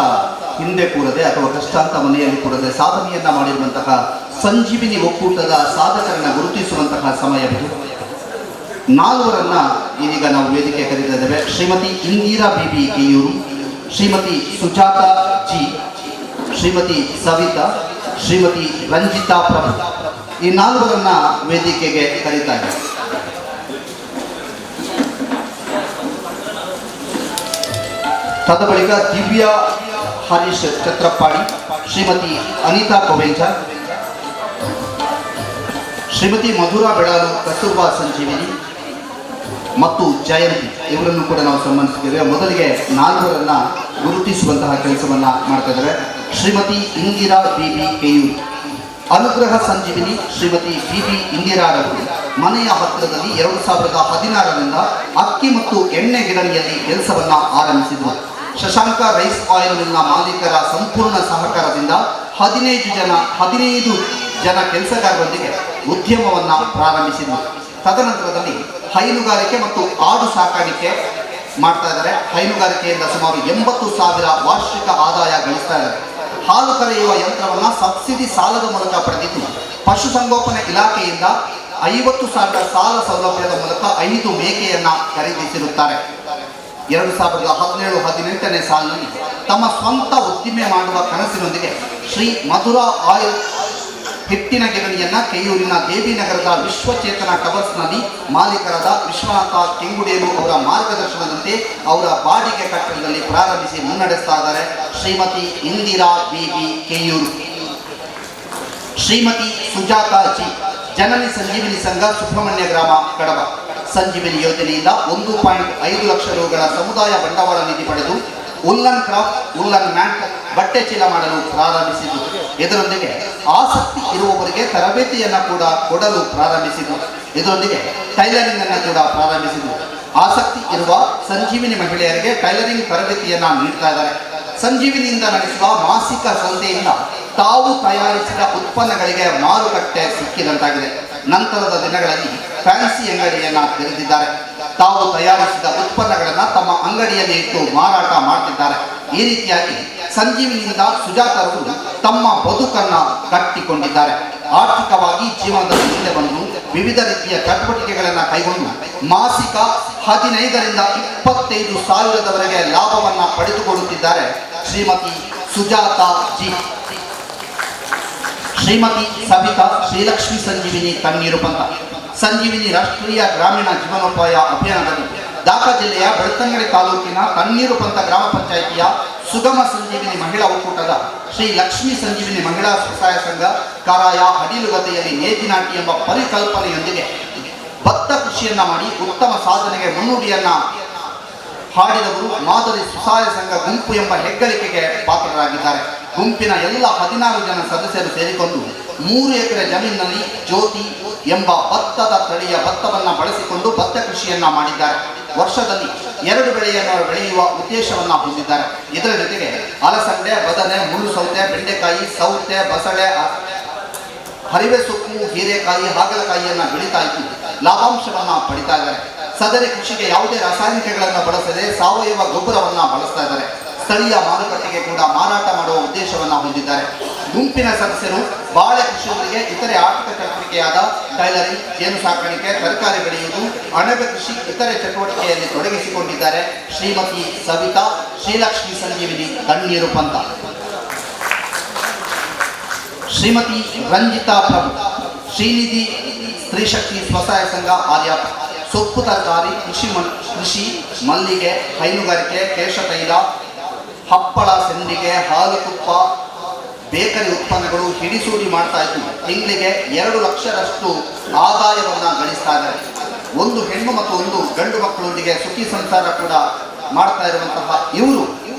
ಹಿಂದೆ ಕೂರದೆ ಅಥವಾ ಕಷ್ಟ ಅಂತ ಮನೆಯಲ್ಲಿ ಕೂರದೆ ಸಾಧನೆಯನ್ನ ಮಾಡಿರುವಂತಹ ಸಂಜೀವಿನಿ ಒಕ್ಕೂಟದ ಸಾಧಕರನ್ನ ಗುರುತಿಸುವಂತಹ ಸಮಯವಿದು. ನಾಲ್ವರನ್ನ ಇದೀಗ ನಾವು ವೇದಿಕೆ ಕರೀತಾ ಇದ್ದೇವೆ. ಶ್ರೀಮತಿ ಇಂದಿರಾ ಬಿಬಿ ಕೆಯೂರು, ಶ್ರೀಮತಿ ಸುಜಾತಾ ಜಿ, ಶ್ರೀಮತಿ ಸವಿತಾ, ಶ್ರೀಮತಿ ರಂಜಿತಾ ಪ್ರಭು, ಈ ನಾಲ್ವರನ್ನ ವೇದಿಕೆಗೆ ಕರೀತಾ ಇದ್ದೇವೆ. ತದ ಬಳಿಕ ದಿವ್ಯಾ ಹರೀಶ್ ಛತ್ರಪ್ಪಾಡಿ, ಶ್ರೀಮತಿ ಅನಿತಾ ಕೋವೆಂಚ, ಶ್ರೀಮತಿ ಮಧುರಾ ಬೆಳಾಲು ಕಸ್ತೂರ್ಬಾ ಸಂಜೀವಿನಿ ಮತ್ತು ಜಯಂತಿ ಇವರನ್ನು ಕೂಡ ನಾವು ಸನ್ಮಾನಿಸಿದ್ದೇವೆ. ಮೊದಲಿಗೆ ನಾಲ್ವರನ್ನ ಗುರುತಿಸುವಂತಹ ಕೆಲಸವನ್ನ ಮಾಡ್ತಾ ಇದ್ದಾರೆ. ಶ್ರೀಮತಿ ಇಂದಿರಾ ಬಿಬಿ ಕೆಯೂರು, ಅನುಗ್ರಹ ಸಂಜೀವಿನಿ ಶ್ರೀಮತಿ ಬಿಬಿ ಇಂದಿರಾರವರು ಮನೆಯ ಹತ್ತಿರದಲ್ಲಿ 2016ರಿಂದ ಅಕ್ಕಿ ಮತ್ತು ಎಣ್ಣೆ ಗಿರಣಿಯಲ್ಲಿ ಕೆಲಸವನ್ನ ಆರಂಭಿಸಿದರು. ಶಶಾಂಕ ರೈಸ್ ಆಯಿಲ್ ಮಿಲ್ನ ಮಾಲೀಕರ ಸಂಪೂರ್ಣ ಸಹಕಾರದಿಂದ 15 ಜನ ಕೆಲಸಗಾರರೊಂದಿಗೆ ಉದ್ಯಮವನ್ನ ಪ್ರಾರಂಭಿಸಿದರು. ತದನಂತರದಲ್ಲಿ ಹೈನುಗಾರಿಕೆ ಮತ್ತು ಆಡು ಸಾಕಾಣಿಕೆ ಮಾಡ್ತಾ ಇದ್ದಾರೆ. ಹೈನುಗಾರಿಕೆಯಿಂದ ಸುಮಾರು 80,000 ವಾರ್ಷಿಕ ಆದಾಯ ಗಳಿಸ್ತಾ ಇದ್ದಾರೆ. ಹಾಲು ಕರೆಯುವ ಯಂತ್ರವನ್ನ ಸಬ್ಸಿಡಿ ಸಾಲದ ಮೂಲಕ ಪಡೆದಿದ್ದು ಪಶುಸಂಗೋಪನೆ ಇಲಾಖೆಯಿಂದ 50,000 ಸಾಲ ಸೌಲಭ್ಯದ ಮೂಲಕ 5 ಮೇಕೆಯನ್ನ ಖರೀದಿಸಿರುತ್ತಾರೆ. 2017-18ನೇ ಸಾಲಿನಲ್ಲಿ ತಮ್ಮ ಸ್ವಂತ ಉದ್ದಿಮೆ ಮಾಡುವ ಕನಸಿನೊಂದಿಗೆ ಶ್ರೀ ಮಧುರಾ ಆಯಿಲ್ ಹಿಟ್ಟಿನ ಗಿರಣಿಯನ್ನ ಕೆಯೂರಿನ ದೇವಿನಗರದ ವಿಶ್ವಚೇತನ ಟವರ್ಸ್ನಲ್ಲಿ ಮಾಲೀಕರಾದ ವಿಶ್ವನಾಥ ಕೆಂಗುಡೇರು ಅವರ ಮಾರ್ಗದರ್ಶನದಂತೆ ಅವರ ಬಾಡಿಗೆ ಕಟ್ಟಡದಲ್ಲಿ ಪ್ರಾರಂಭಿಸಿ ಮುನ್ನಡೆಸ್ತಾ ಇದ್ದಾರೆ ಶ್ರೀಮತಿ ಇಂದಿರಾ ಬಿಬಿ ಕೆಯೂರು. ಶ್ರೀಮತಿ ಸುಜಾತಾ ಜಿ, ಜನನಿ ಸಂಜೀವಿನಿ ಸಂಘ, ಸುಬ್ರಹ್ಮಣ್ಯ ಗ್ರಾಮ, ಕಡಬ. ಸಂಜೀವಿನಿ ಯೋಜನೆಯಿಂದ 1.5 ಲಕ್ಷ ರೂಗಳ ಸಮುದಾಯ ಬಂಡವಾಳ ನಿಧಿ ಪಡೆದು ಉಲ್ಲನ್ ಕ್ರಾಫ್ಟ್, ಉಲ್ಲನ್ ಮ್ಯಾಟ್, ಬಟ್ಟೆ ಚೀಲ ಮಾಡಲು ಪ್ರಾರಂಭಿಸಿತು. ಇದರೊಂದಿಗೆ ಆಸಕ್ತಿ ಇರುವವರಿಗೆ ತರಬೇತಿಯನ್ನು ಕೂಡ ಕೊಡಲು ಪ್ರಾರಂಭಿಸಿತು. ಇದರೊಂದಿಗೆ ಟೈಲರಿಂಗ್ ಅನ್ನು ಕೂಡ ಪ್ರಾರಂಭಿಸಿತು. ಆಸಕ್ತಿ ಇರುವ ಸಂಜೀವಿನಿ ಮಹಿಳೆಯರಿಗೆ ಟೈಲರಿಂಗ್ ತರಬೇತಿಯನ್ನ ನೀಡ್ತಾ ಇದ್ದಾರೆ. ಸಂಜೀವಿನಿಯಿಂದ ನಡೆಸುವ ಮಾಸಿಕ ಸಂತೆಯಿಂದ ತಾವು ತಯಾರಿಸಿದ ಉತ್ಪನ್ನಗಳಿಗೆ ಮಾರುಕಟ್ಟೆ ಸಿಕ್ಕಿದಂತಾಗಿದೆ. ನಂತರದ ದಿನಗಳಲ್ಲಿ ಫ್ಯಾನ್ಸಿ ಅಂಗಡಿಯನ್ನ ತೆರೆದಿದ್ದಾರೆ. ತಾವು ತಯಾರಿಸಿದ ಉತ್ಪನ್ನಗಳನ್ನು ತಮ್ಮ ಅಂಗಡಿಯಲ್ಲಿ ಇಟ್ಟು ಮಾರಾಟ ಮಾಡ್ತಿದ್ದಾರೆ. ಈ ರೀತಿಯಾಗಿ ಸಂಜೀವಿನಿಯಿಂದ ಸುಜಾತರವರು ತಮ್ಮ ಬದುಕನ್ನ ಕಟ್ಟಿಕೊಂಡಿದ್ದಾರೆ. ಆರ್ಥಿಕವಾಗಿ ಜೀವನದಲ್ಲಿ ಮುಂದೆ ಬಂದು ವಿವಿಧ ರೀತಿಯ ಚಟುವಟಿಕೆಗಳನ್ನು ಕೈಗೊಂಡು ಮಾಸಿಕ 15ರಿಂದ 25 ಸಾವಿರದವರೆಗೆ ಲಾಭವನ್ನ ಪಡೆದುಕೊಳ್ಳುತ್ತಿದ್ದಾರೆ ಶ್ರೀಮತಿ ಸುಜಾತಾ ಜಿ. ಶ್ರೀಮತಿ ಸವಿತಾ ಶ್ರೀಲಕ್ಷ್ಮಿ ಸಂಜೀವಿನಿ ತಣ್ಣೀರು ಪಂಥ ಸಂಜೀವಿನಿ ರಾಷ್ಟ್ರೀಯ ಗ್ರಾಮೀಣ ಜೀವನೋಪಾಯ ಅಭಿಯಾನದಲ್ಲಿ ದಾಖಾ ಜಿಲ್ಲೆಯ ಬೆಳ್ತಂಗಡಿ ತಾಲೂಕಿನ ತಣ್ಣೀರು ಪಂಥ ಗ್ರಾಮ ಪಂಚಾಯಿತಿಯ ಸುಗಮ ಸಂಜೀವಿನಿ ಮಹಿಳಾ ಒಕ್ಕೂಟದ ಶ್ರೀ ಲಕ್ಷ್ಮೀ ಸಂಜೀವಿನಿ ಮಹಿಳಾ ಸ್ವಸಹಾಯ ಸಂಘ ಕಾರಾಯ ಹಡಿಲುಗದ್ದೆಯಲ್ಲಿ ನೇಜಿನಾಟಿ ಎಂಬ ಪರಿಕಲ್ಪನೆಯೊಂದಿಗೆ ಭತ್ತ ಕೃಷಿಯನ್ನ ಮಾಡಿ ಉತ್ತಮ ಸಾಧನೆಗೆ ಮುನ್ನುಡಿಯನ್ನ ಹಾಡಿದವರು ಮಾದರಿ ಸ್ವಸಹಾಯ ಸಂಘ ಗುಂಪು ಎಂಬ ಹೆಗ್ಗಳಿಕೆಗೆ ಪಾತ್ರರಾಗಿದ್ದಾರೆ. ಗುಂಪಿನ ಎಲ್ಲ 16 ಜನ ಸದಸ್ಯರು ಸೇರಿಕೊಂಡು 3 ಎಕರೆ ಜಮೀನಿನಲ್ಲಿ ಜ್ಯೋತಿ ಎಂಬ ಭತ್ತದ ತಳಿಯ ಭತ್ತವನ್ನು ಬಳಸಿಕೊಂಡು ಭತ್ತ ಕೃಷಿಯನ್ನ ಮಾಡಿದ್ದಾರೆ. ವರ್ಷದಲ್ಲಿ 2 ಬೆಳೆಯನ್ನು ಬೆಳೆಯುವ ಉದ್ದೇಶವನ್ನ ಹೊಂದಿದ್ದಾರೆ. ಇದರ ಜೊತೆಗೆ ಅಲಸಂಡೆ, ಬದನೆ, ಮುಳ್ಳು ಸೌತೆ, ಬೆಂಡೆಕಾಯಿ, ಸೌತೆ, ಬಸಳೆ, ಹರಿವೆ ಸೊಪ್ಪು, ಹೀರೆಕಾಯಿ, ಹಾಗಲಕಾಯಿಯನ್ನ ಬೆಳೀತಾ ಇದ್ದು ಲಾಭಾಂಶವನ್ನ ಪಡಿತಾ ಇದ್ದಾರೆ. ಸದರಿ ಕೃಷಿಗೆ ಯಾವುದೇ ರಾಸಾಯನಿಕಗಳನ್ನು ಬಳಸದೆ ಸಾವಯವ ಗೊಬ್ಬರವನ್ನ ಬಳಸ್ತಾ ಇದ್ದಾರೆ. ಸ್ಥಳೀಯ ಮಾರುಕಟ್ಟೆಗೆ ಕೂಡ ಮಾರಾಟ ಮಾಡುವ ಉದ್ದೇಶವನ್ನ ಹೊಂದಿದ್ದಾರೆ. ಗುಂಪಿನ ಸದಸ್ಯರು ಬಾಳೆ ಕೃಷಿಯವರಿಗೆ ಇತರೆ ಆರ್ಥಿಕ ಚಟುವಟಿಕೆಯಾದ ಟೈಲರಿಂಗ್, ಜೇನು ಸಾಕಾಣಿಕೆ, ತರಕಾರಿ ಬೆಳೆಯುವುದು, ಅಣಬೆ ಕೃಷಿ ಇತರೆ ಚಟುವಟಿಕೆಯಲ್ಲಿ ತೊಡಗಿಸಿಕೊಂಡಿದ್ದಾರೆ. ಶ್ರೀಮತಿ ಸವಿತಾ ಶ್ರೀಲಕ್ಷ್ಮಿ ಸಂಜೀವಿನಿ ತಣ್ಣೀರು ಪಂಥ, ಶ್ರೀಮತಿ ರಂಜಿತಾ ಪ್ರಭು ಶ್ರೀನಿಧಿ ಸ್ತ್ರೀಶಕ್ತಿ ಸ್ವಸಹಾಯ ಸಂಘ ಆರ್ಯಾಪ, ಸೊಪ್ಪು ತರಕಾರಿ, ಕೃಷಿ, ಮಲ್ಲಿಗೆ, ಹೈನುಗಾರಿಕೆ, ಕೇಶತೈಲ, ಹಪ್ಪಳ, ಸೆಂಡಿಗೆ, ಹಾಲು ತುಪ್ಪ, ಬೇಕರಿ ಉತ್ಪನ್ನಗಳು ಹಿಡಿಸೂಡಿ ಮಾಡ್ತಾ ಇದ್ದು ತಿಂಗಳಿಗೆ 2 ಲಕ್ಷರಷ್ಟು ಆದಾಯವನ್ನ ಗಳಿಸ್ತಾ ಇದ್ದಾರೆ. 1 ಹೆಣ್ಣು ಮತ್ತು 1 ಗಂಡು ಮಕ್ಕಳೊಂದಿಗೆ ಸುಖಿ ಸಂಸಾರ ಕೂಡ ಮಾಡ್ತಾ ಇರುವಂತಹ ಇವರು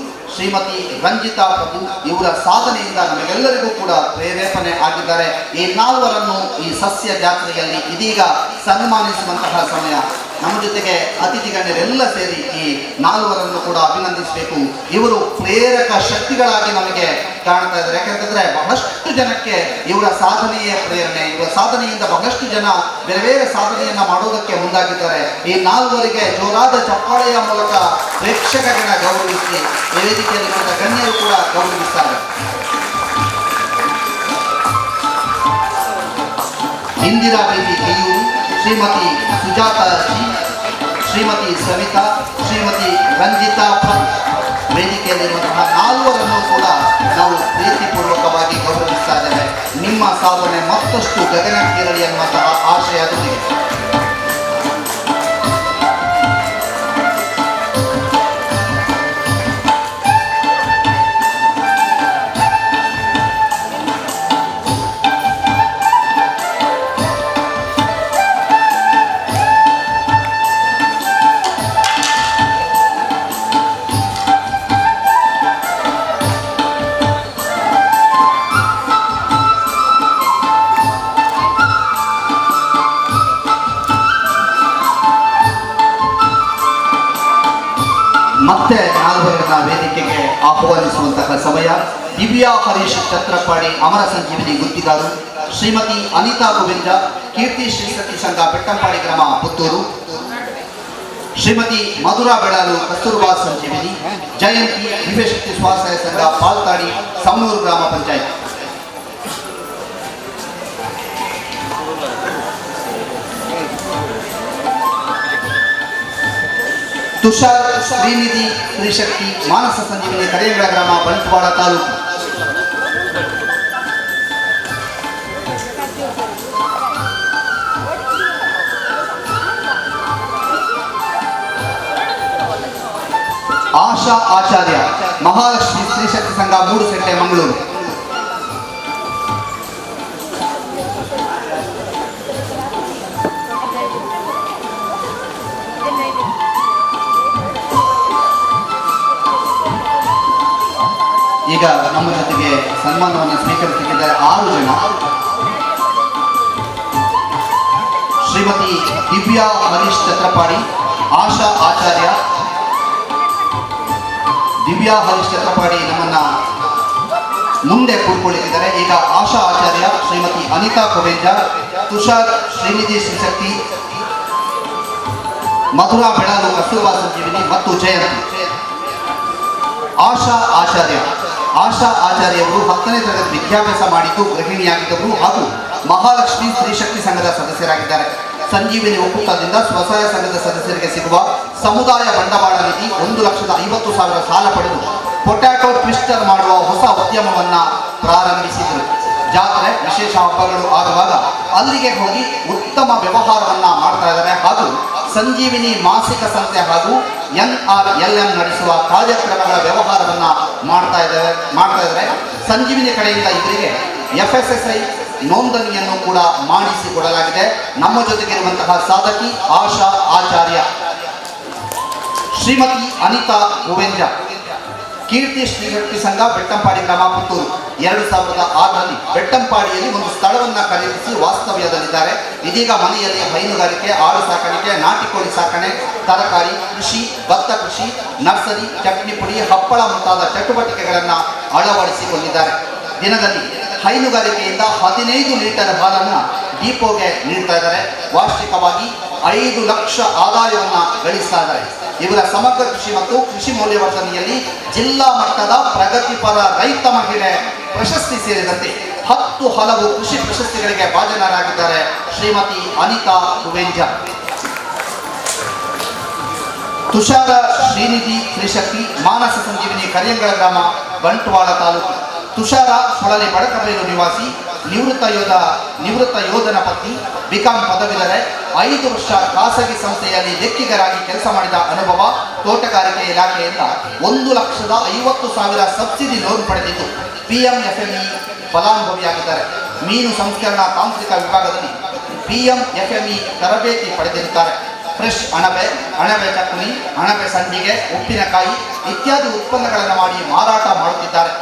ಶ್ರೀಮತಿ ರಂಜಿತಾ ಪ್ರಭು ಇವರ ಸಾಧನೆಯಿಂದ ನಮಗೆಲ್ಲರಿಗೂ ಕೂಡ ಪ್ರೇರೇಪಣೆ ಆಗಿದ್ದಾರೆ. ಈ 4ವರನ್ನು ಈ ಸಸ್ಯ ಜಾತ್ರೆಯಲ್ಲಿ ಇದೀಗ ಸನ್ಮಾನಿಸುವಂತಹ ಸಮಯ. ನಮ್ಮ ಜೊತೆಗೆ ಅತಿಥಿ ಗಣ್ಯರೆಲ್ಲ ಸೇರಿ ಈ ನಾಲ್ವರನ್ನು ಕೂಡ ಅಭಿನಂದಿಸಬೇಕು. ಇವರು ಪ್ರೇರಕ ಶಕ್ತಿಗಳಾಗಿ ನಮಗೆ ಕಾಣ್ತಾ ಇದ್ದಾರೆ. ಯಾಕಂತಂದ್ರೆ ಬಹಳಷ್ಟು ಜನಕ್ಕೆ ಇವರ ಸಾಧನೆಯ ಪ್ರೇರಣೆ, ಇವರ ಸಾಧನೆಯಿಂದ ಬಹಳಷ್ಟು ಜನ ಬೇರೆ ಬೇರೆ ಸಾಧನೆಯನ್ನ ಮಾಡುವುದಕ್ಕೆ ಮುಂದಾಗಿದ್ದಾರೆ. ಈ ನಾಲ್ವರಿಗೆ ಜೋರಾದ ಚಪ್ಪಾಳೆಯ ಮೂಲಕ ಪ್ರೇಕ್ಷಕರನ್ನ ಗೌರವಿಸಿ ವೇದಿಕೆಯಲ್ಲಿ ಗಣ್ಯರು ಕೂಡ ಗೌರವಿಸ್ತಾರೆ. ಇಂದಿರಾ ದೇವಿ ಕೈಯೂರು, ಶ್ರೀಮತಿ ಸುಜಾತಾ ಜಿ, ಶ್ರೀಮತಿ ಸವಿತಾ, ಶ್ರೀಮತಿ ರಂಜಿತಾ ವೇದಿಕೆಯಲ್ಲಿರುವಂತಹ ನಾಲ್ವರನ್ನು ಕೂಡ ನಾವು ಪ್ರೀತಿಪೂರ್ವಕವಾಗಿ ಗೌರವಿಸ್ತಾ ಇದ್ದೇವೆ. ನಿಮ್ಮ ಸಾಧನೆ ಮತ್ತಷ್ಟು ಗಗನಕ್ಕೇರಲಿ ಎನ್ನುವಂತಹ ಆಶಯದೊಂದಿಗೆ ಮತ್ತೆ ನಾಲ್ವರನ್ನ ವೇದಿಕೆಗೆ ಆಹ್ವಾನಿಸುವಂತಹ ಸಮಯ. ದಿವ್ಯಾ ಹರೀಶ್ ಛತ್ರಪಾಡಿ ಅಮರ ಸಂಜೀವಿನಿ ಗುತ್ತಿಗಾರು, ಶ್ರೀಮತಿ ಅನಿತಾ ಗೋವಿಂದ, ಕೀರ್ತಿ ಶ್ರೀಸತಿ ಸಂಘ ಬೆಟ್ಟಂಪಾಡಿ ಗ್ರಾಮ ಪುತ್ತೂರು, ಶ್ರೀಮತಿ ಮಧುರಾ ಬೆಳಾಲು ಕಸ್ತೂರ್ಬಾ ಸಂಜೀವಿನಿ, ಜಯಂತಿ ದಿವ್ಯಶಕ್ತಿ ಸ್ವಸಹಾಯ ಸಂಘ ಪಾಲ್ತಾಡಿ ಸಮನೂರು ಗ್ರಾಮ ಪಂಚಾಯತ್. ತುಷಾರ್ ಶ್ರೀನಿಧಿ ಶ್ರೀಶಕ್ತಿ ಮಾನಸ ಸಂಜೀವಿನಿ ಕರಿಯಂಗಳ ಗ್ರಾಮ ಬಂಟ್ವಾಳ ತಾಲೂಕು. ಆಶಾ ಆಚಾರ್ಯ ಮಹಾಲಕ್ಷ್ಮಿ ಸ್ತ್ರೀಶಕ್ತಿ ಸಂಘ ಮೂಡುಸೆಟ್ಟೆ ಮಂಗಳೂರು. ಈಗ ನಮ್ಮ ಜೊತೆಗೆ ಸನ್ಮಾನವನ್ನು ಸ್ವೀಕರಿಸುತ್ತಿದ್ದಾರೆ 6 ಜನ. ಶ್ರೀಮತಿ ದಿವ್ಯಾ ಹರೀಶ್ ಛತ್ರಪಾಡಿ, ಆಶಾ ಆಚಾರ್ಯ. ದಿವ್ಯಾ ಹರೀಶ್ ಛತ್ರಪಾಡಿ ನಮ್ಮನ್ನ ಮುಂದೆ ಕೂರ್ಕೊಳ್ಳಿದ್ದಾರೆ. ಈಗ ಆಶಾ ಆಚಾರ್ಯ, ಶ್ರೀಮತಿ ಅನಿತಾ ಕೋವೆಂಜ, ತುಷಾರ್ ಶ್ರೀನಿಧಿ ಶ್ರೀಶಕ್ತಿ, ಮಧುರಾ ಬೆಳಾಲು ಕಸ್ತೂರ್ಬಾ ಸಂಜೀವಿನಿ ಮತ್ತು ಜಯಂತಿ. ಆಶಾ ಆಚಾರ್ಯವರು 10ನೇ ತರಗತಿ ವಿದ್ಯಾಭ್ಯಾಸ ಮಾಡಿದ್ದು ಗೃಹಿಣಿಯಾಗಿದ್ದವರು ಹಾಗೂ ಮಹಾಲಕ್ಷ್ಮಿ ಸ್ತ್ರೀಶಕ್ತಿ ಸಂಘದ ಸದಸ್ಯರಾಗಿದ್ದಾರೆ. ಸಂಜೀವಿನಿ ಒಕ್ಕೂಟದಿಂದ ಸ್ವಸಹಾಯ ಸಂಘದ ಸದಸ್ಯರಿಗೆ ಸಿಗುವ ಸಮುದಾಯ ಬಂಡವಾಳ ನಿಧಿ 1,50,000 ಸಾಲ ಪಡೆದು ಪೊಟ್ಯಾಟೊ ಟ್ವಿಸ್ಟರ್ ಮಾಡುವ ಹೊಸ ಉದ್ಯಮವನ್ನ ಪ್ರಾರಂಭಿಸಿದರು. ಜಾತ್ರೆ ವಿಶೇಷ ಹಬ್ಬಗಳು ಆಗುವಾಗ ಅಲ್ಲಿಗೆ ಹೋಗಿ ಉತ್ತಮ ವ್ಯವಹಾರವನ್ನ ಮಾಡ್ತಾ ಇದ್ದಾರೆ ಹಾಗೂ ಸಂಜೀವಿನಿ ಮಾಸಿಕ ಸಂತೆ ಹಾಗೂ NRLM ನಡೆಸುವ ಕಾರ್ಯಕ್ರಮಗಳ ವ್ಯವಹಾರವನ್ನ ಮಾಡ್ತಾ ಇದ್ದಾರೆ. ಸಂಜೀವಿನಿ ಕಡೆಯಿಂದ ಇವರಿಗೆ FSSI ನೋಂದಣಿಯನ್ನು ಕೂಡ ಮಾಡಿಸಿಕೊಡಲಾಗಿದೆ. ನಮ್ಮ ಜೊತೆಗಿರುವಂತಹ ಸಾಧಕಿ ಆಶಾ ಆಚಾರ್ಯ, ಶ್ರೀಮತಿ ಅನಿತಾ ಗೋವೆಂಜ, ಕೀರ್ತಿ ಶ್ರೀಶಕ್ತಿ ಸಂಘ ಬೆಟ್ಟಂಪಾಡಿ ಗ್ರಾಮ ಪುತ್ತೂರು. 2006ರಲ್ಲಿ ಬೆಟ್ಟಂಪಾಡಿಯಲ್ಲಿ ಒಂದು ಸ್ಥಳವನ್ನು ಖರೀದಿಸಿ ವಾಸ್ತವ್ಯದಲ್ಲಿದ್ದಾರೆ. ಇದೀಗ ಮನೆಯಲ್ಲಿ ಹೈನುಗಾರಿಕೆ, ಆಡು ಸಾಕಾಣಿಕೆ, ನಾಟಿ ಕೋಳಿ ಸಾಕಣೆ, ತರಕಾರಿ ಕೃಷಿ, ಭತ್ತ ಕೃಷಿ, ನರ್ಸರಿ, ಚಟ್ನಿ ಪುಡಿ, ಹಪ್ಪಳ ಮುಂತಾದ ಚಟುವಟಿಕೆಗಳನ್ನು ಅಳವಡಿಸಿಕೊಂಡಿದ್ದಾರೆ. ದಿನದಲ್ಲಿ ಹೈನುಗಾರಿಕೆಯಿಂದ 15 ಲೀಟರ್ ಹಾಲನ್ನು ಡಿಪೋಗೆ ನೀಡ್ತಾ ಇದ್ದಾರೆ. ವಾರ್ಷಿಕವಾಗಿ 5 ಲಕ್ಷ ಆದಾಯವನ್ನು ಗಳಿಸ್ತಾ ಇದ್ದಾರೆ. ಇವರ ಸಮಗ್ರ ಕೃಷಿ ಮತ್ತು ಕೃಷಿ ಮೌಲ್ಯವರ್ಧನೆಯಲ್ಲಿ ಜಿಲ್ಲಾ ಮಟ್ಟದ ಪ್ರಗತಿಪರ ರೈತ ಮಹಿಳೆ ಪ್ರಶಸ್ತಿ ಸೇರಿದಂತೆ 10 ಹಲವು ಕೃಷಿ ಪ್ರಶಸ್ತಿಗಳಿಗೆ ಭಾಜನರಾಗಿದ್ದಾರೆ ಶ್ರೀಮತಿ ಅನಿತಾ ಕುವೆಂಜ. ತುಷಾರ ಶ್ರೀನಿಧಿ ಶ್ರೀಶಕ್ತಿ ಮಾನಸ ಸಂಜೀವಿನಿ ಕರಿಯಂಗಳ ಗ್ರಾಮ ಬಂಟ್ವಾಳ ತಾಲೂಕು. ತುಷಾರ ಸೊಳಲಿ ಬಡಕಬೈಲು ನಿವಾಸಿ, ನಿವೃತ್ತ ಯೋಧನ ಪತ್ನಿ, ಬಿಕಾಂ ಪದವೀಧರೆ. 5 ವರ್ಷ ಖಾಸಗಿ ಸಂಸ್ಥೆಯಲ್ಲಿ ಲೆಕ್ಕಿಗರಾಗಿ ಕೆಲಸ ಮಾಡಿದ ಅನುಭವ. ತೋಟಗಾರಿಕೆ ಇಲಾಖೆಯಿಂದ 1,50,000 ಸಬ್ಸಿಡಿ ಲೋನ್ ಪಡೆದಿದ್ದು PMFME ಫಲಾನುಭವಿಯಾಗಿದ್ದಾರೆ. ಮೀನು ಸಂಸ್ಕರಣಾ ತಾಂತ್ರಿಕ ವಿಭಾಗದಲ್ಲಿ PMFME ತರಬೇತಿ ಪಡೆದಿರುತ್ತಾರೆ. ಫ್ರೆಶ್ ಅಣಬೆ ಚಟ್ನಿ, ಅಣಬೆ ಸಂಡಿಗೆ, ಉಪ್ಪಿನಕಾಯಿ ಇತ್ಯಾದಿ ಉತ್ಪನ್ನಗಳನ್ನು ಮಾಡಿ ಮಾರಾಟ ಮಾಡುತ್ತಿದ್ದಾರೆ.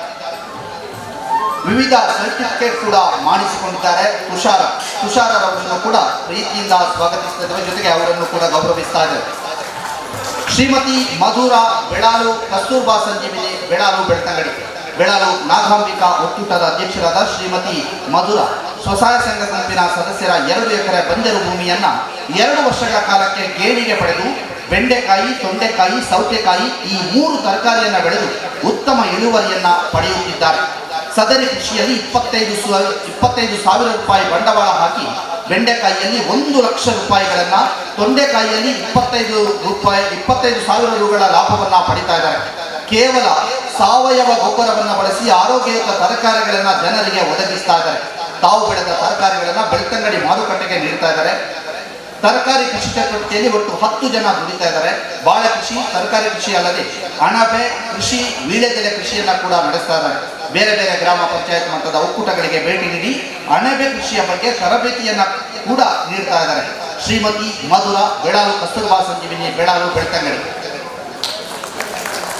ವಿವಿಧ ಸರ್ಟಿಫಿಕೇಟ್ ಕೂಡ ಮಾಡಿಸಿಕೊಂಡಿದ್ದಾರೆ. ತುಷಾರರವರನ್ನು ಕೂಡ ಪ್ರೀತಿಯಿಂದ ಸ್ವಾಗತಿಸ್ತಾ ಇದ್ದೇವೆ, ಜೊತೆಗೆ ಅವರನ್ನು ಕೂಡ ಗೌರವಿಸ್ತಾ ಇದ್ದೇವೆ. ಶ್ರೀಮತಿ ಮಧುರಾ ಬೆಳಾಲು, ಕಸ್ತೂರ್ಬಾ ಸಂಜೀವಿನಿ ಬೆಳಾಲು ಬೆಳ್ತಂಗಡಿ, ಬೆಳಾಲು ನಾಗಾಂಬಿಕಾ ಒಕ್ಕೂಟದ ಅಧ್ಯಕ್ಷರಾದ ಶ್ರೀಮತಿ ಮಧುರಾ ಸ್ವಸಹಾಯ ಸಂಘ ಗುಂಪಿನ ಸದಸ್ಯರ 2 ಎಕರೆ ಬಂಜರು ಭೂಮಿಯನ್ನ 2 ವರ್ಷಗಳ ಕಾಲಕ್ಕೆ ಗೇಣಿಗೆ ಪಡೆದು ಬೆಂಡೆಕಾಯಿ, ತೊಂಡೆಕಾಯಿ, ಸೌತೆಕಾಯಿ ಈ 3 ತರಕಾರಿಯನ್ನು ಬೆಳೆದು ಉತ್ತಮ ಇಳುವರಿಯನ್ನ ಪಡೆಯುತ್ತಿದ್ದಾರೆ. ಸದರಿ ಕೃಷಿಯಲ್ಲಿ 25,000 ರೂಪಾಯಿ ಬಂಡವಾಳ ಹಾಕಿ ಬೆಂಡೆಕಾಯಿಯಲ್ಲಿ 1 ಲಕ್ಷ ರೂಪಾಯಿಗಳನ್ನ, ತೊಂಡೆಕಾಯಿಯಲ್ಲಿ 25,000 ರೂಗಳ ಲಾಭವನ್ನ ಪಡಿತಾ ಇದ್ದಾರೆ. ಕೇವಲ ಸಾವಯವ ಗೊಬ್ಬರವನ್ನು ಬಳಸಿ ಆರೋಗ್ಯಯುತ ತರಕಾರಿಗಳನ್ನ ಜನರಿಗೆ ಒದಗಿಸ್ತಾ ಇದ್ದಾರೆ. ತಾವು ಬೆಳೆದ ತರಕಾರಿಗಳನ್ನ ಬೆಳ್ತಂಗಡಿ ಮಾರುಕಟ್ಟೆಗೆ ನೀಡ್ತಾ ಇದ್ದಾರೆ. ತರಕಾರಿ ಕೃಷಿ ಚಟುವಟಿಕೆಯಲ್ಲಿ ಒಟ್ಟು 10 ಜನ ದುಡಿತಾ ಇದ್ದಾರೆ. ಬಾಳೆ ಕೃಷಿ, ತರಕಾರಿ ಕೃಷಿ ಅಲ್ಲದೆ ಅಣಬೆ ಕೃಷಿ, ವೀಳ್ಯದೆಲೆ ಕೃಷಿಯನ್ನ ಕೂಡ ನಡೆಸ್ತಾ ಇದ್ದಾರೆ. ಬೇರೆ ಬೇರೆ ಗ್ರಾಮ ಪಂಚಾಯತ್ ಮಟ್ಟದ ಒಕ್ಕೂಟಗಳಿಗೆ ಭೇಟಿ ನೀಡಿ ಅಣಬೆ ಕೃಷಿಯ ಬಗ್ಗೆ ತರಬೇತಿಯನ್ನ ಕೂಡ ನೀಡ್ತಾ ಇದ್ದಾರೆ. ಶ್ರೀಮತಿ ಮಧುರಾ ಬೆಳಾಲು, ಕಸ್ತೂರ್ಬಾ ಸಂಜೀವಿನಿ ಬೆಳಾಲು ಬೆಳ್ತಂಗಡಿ.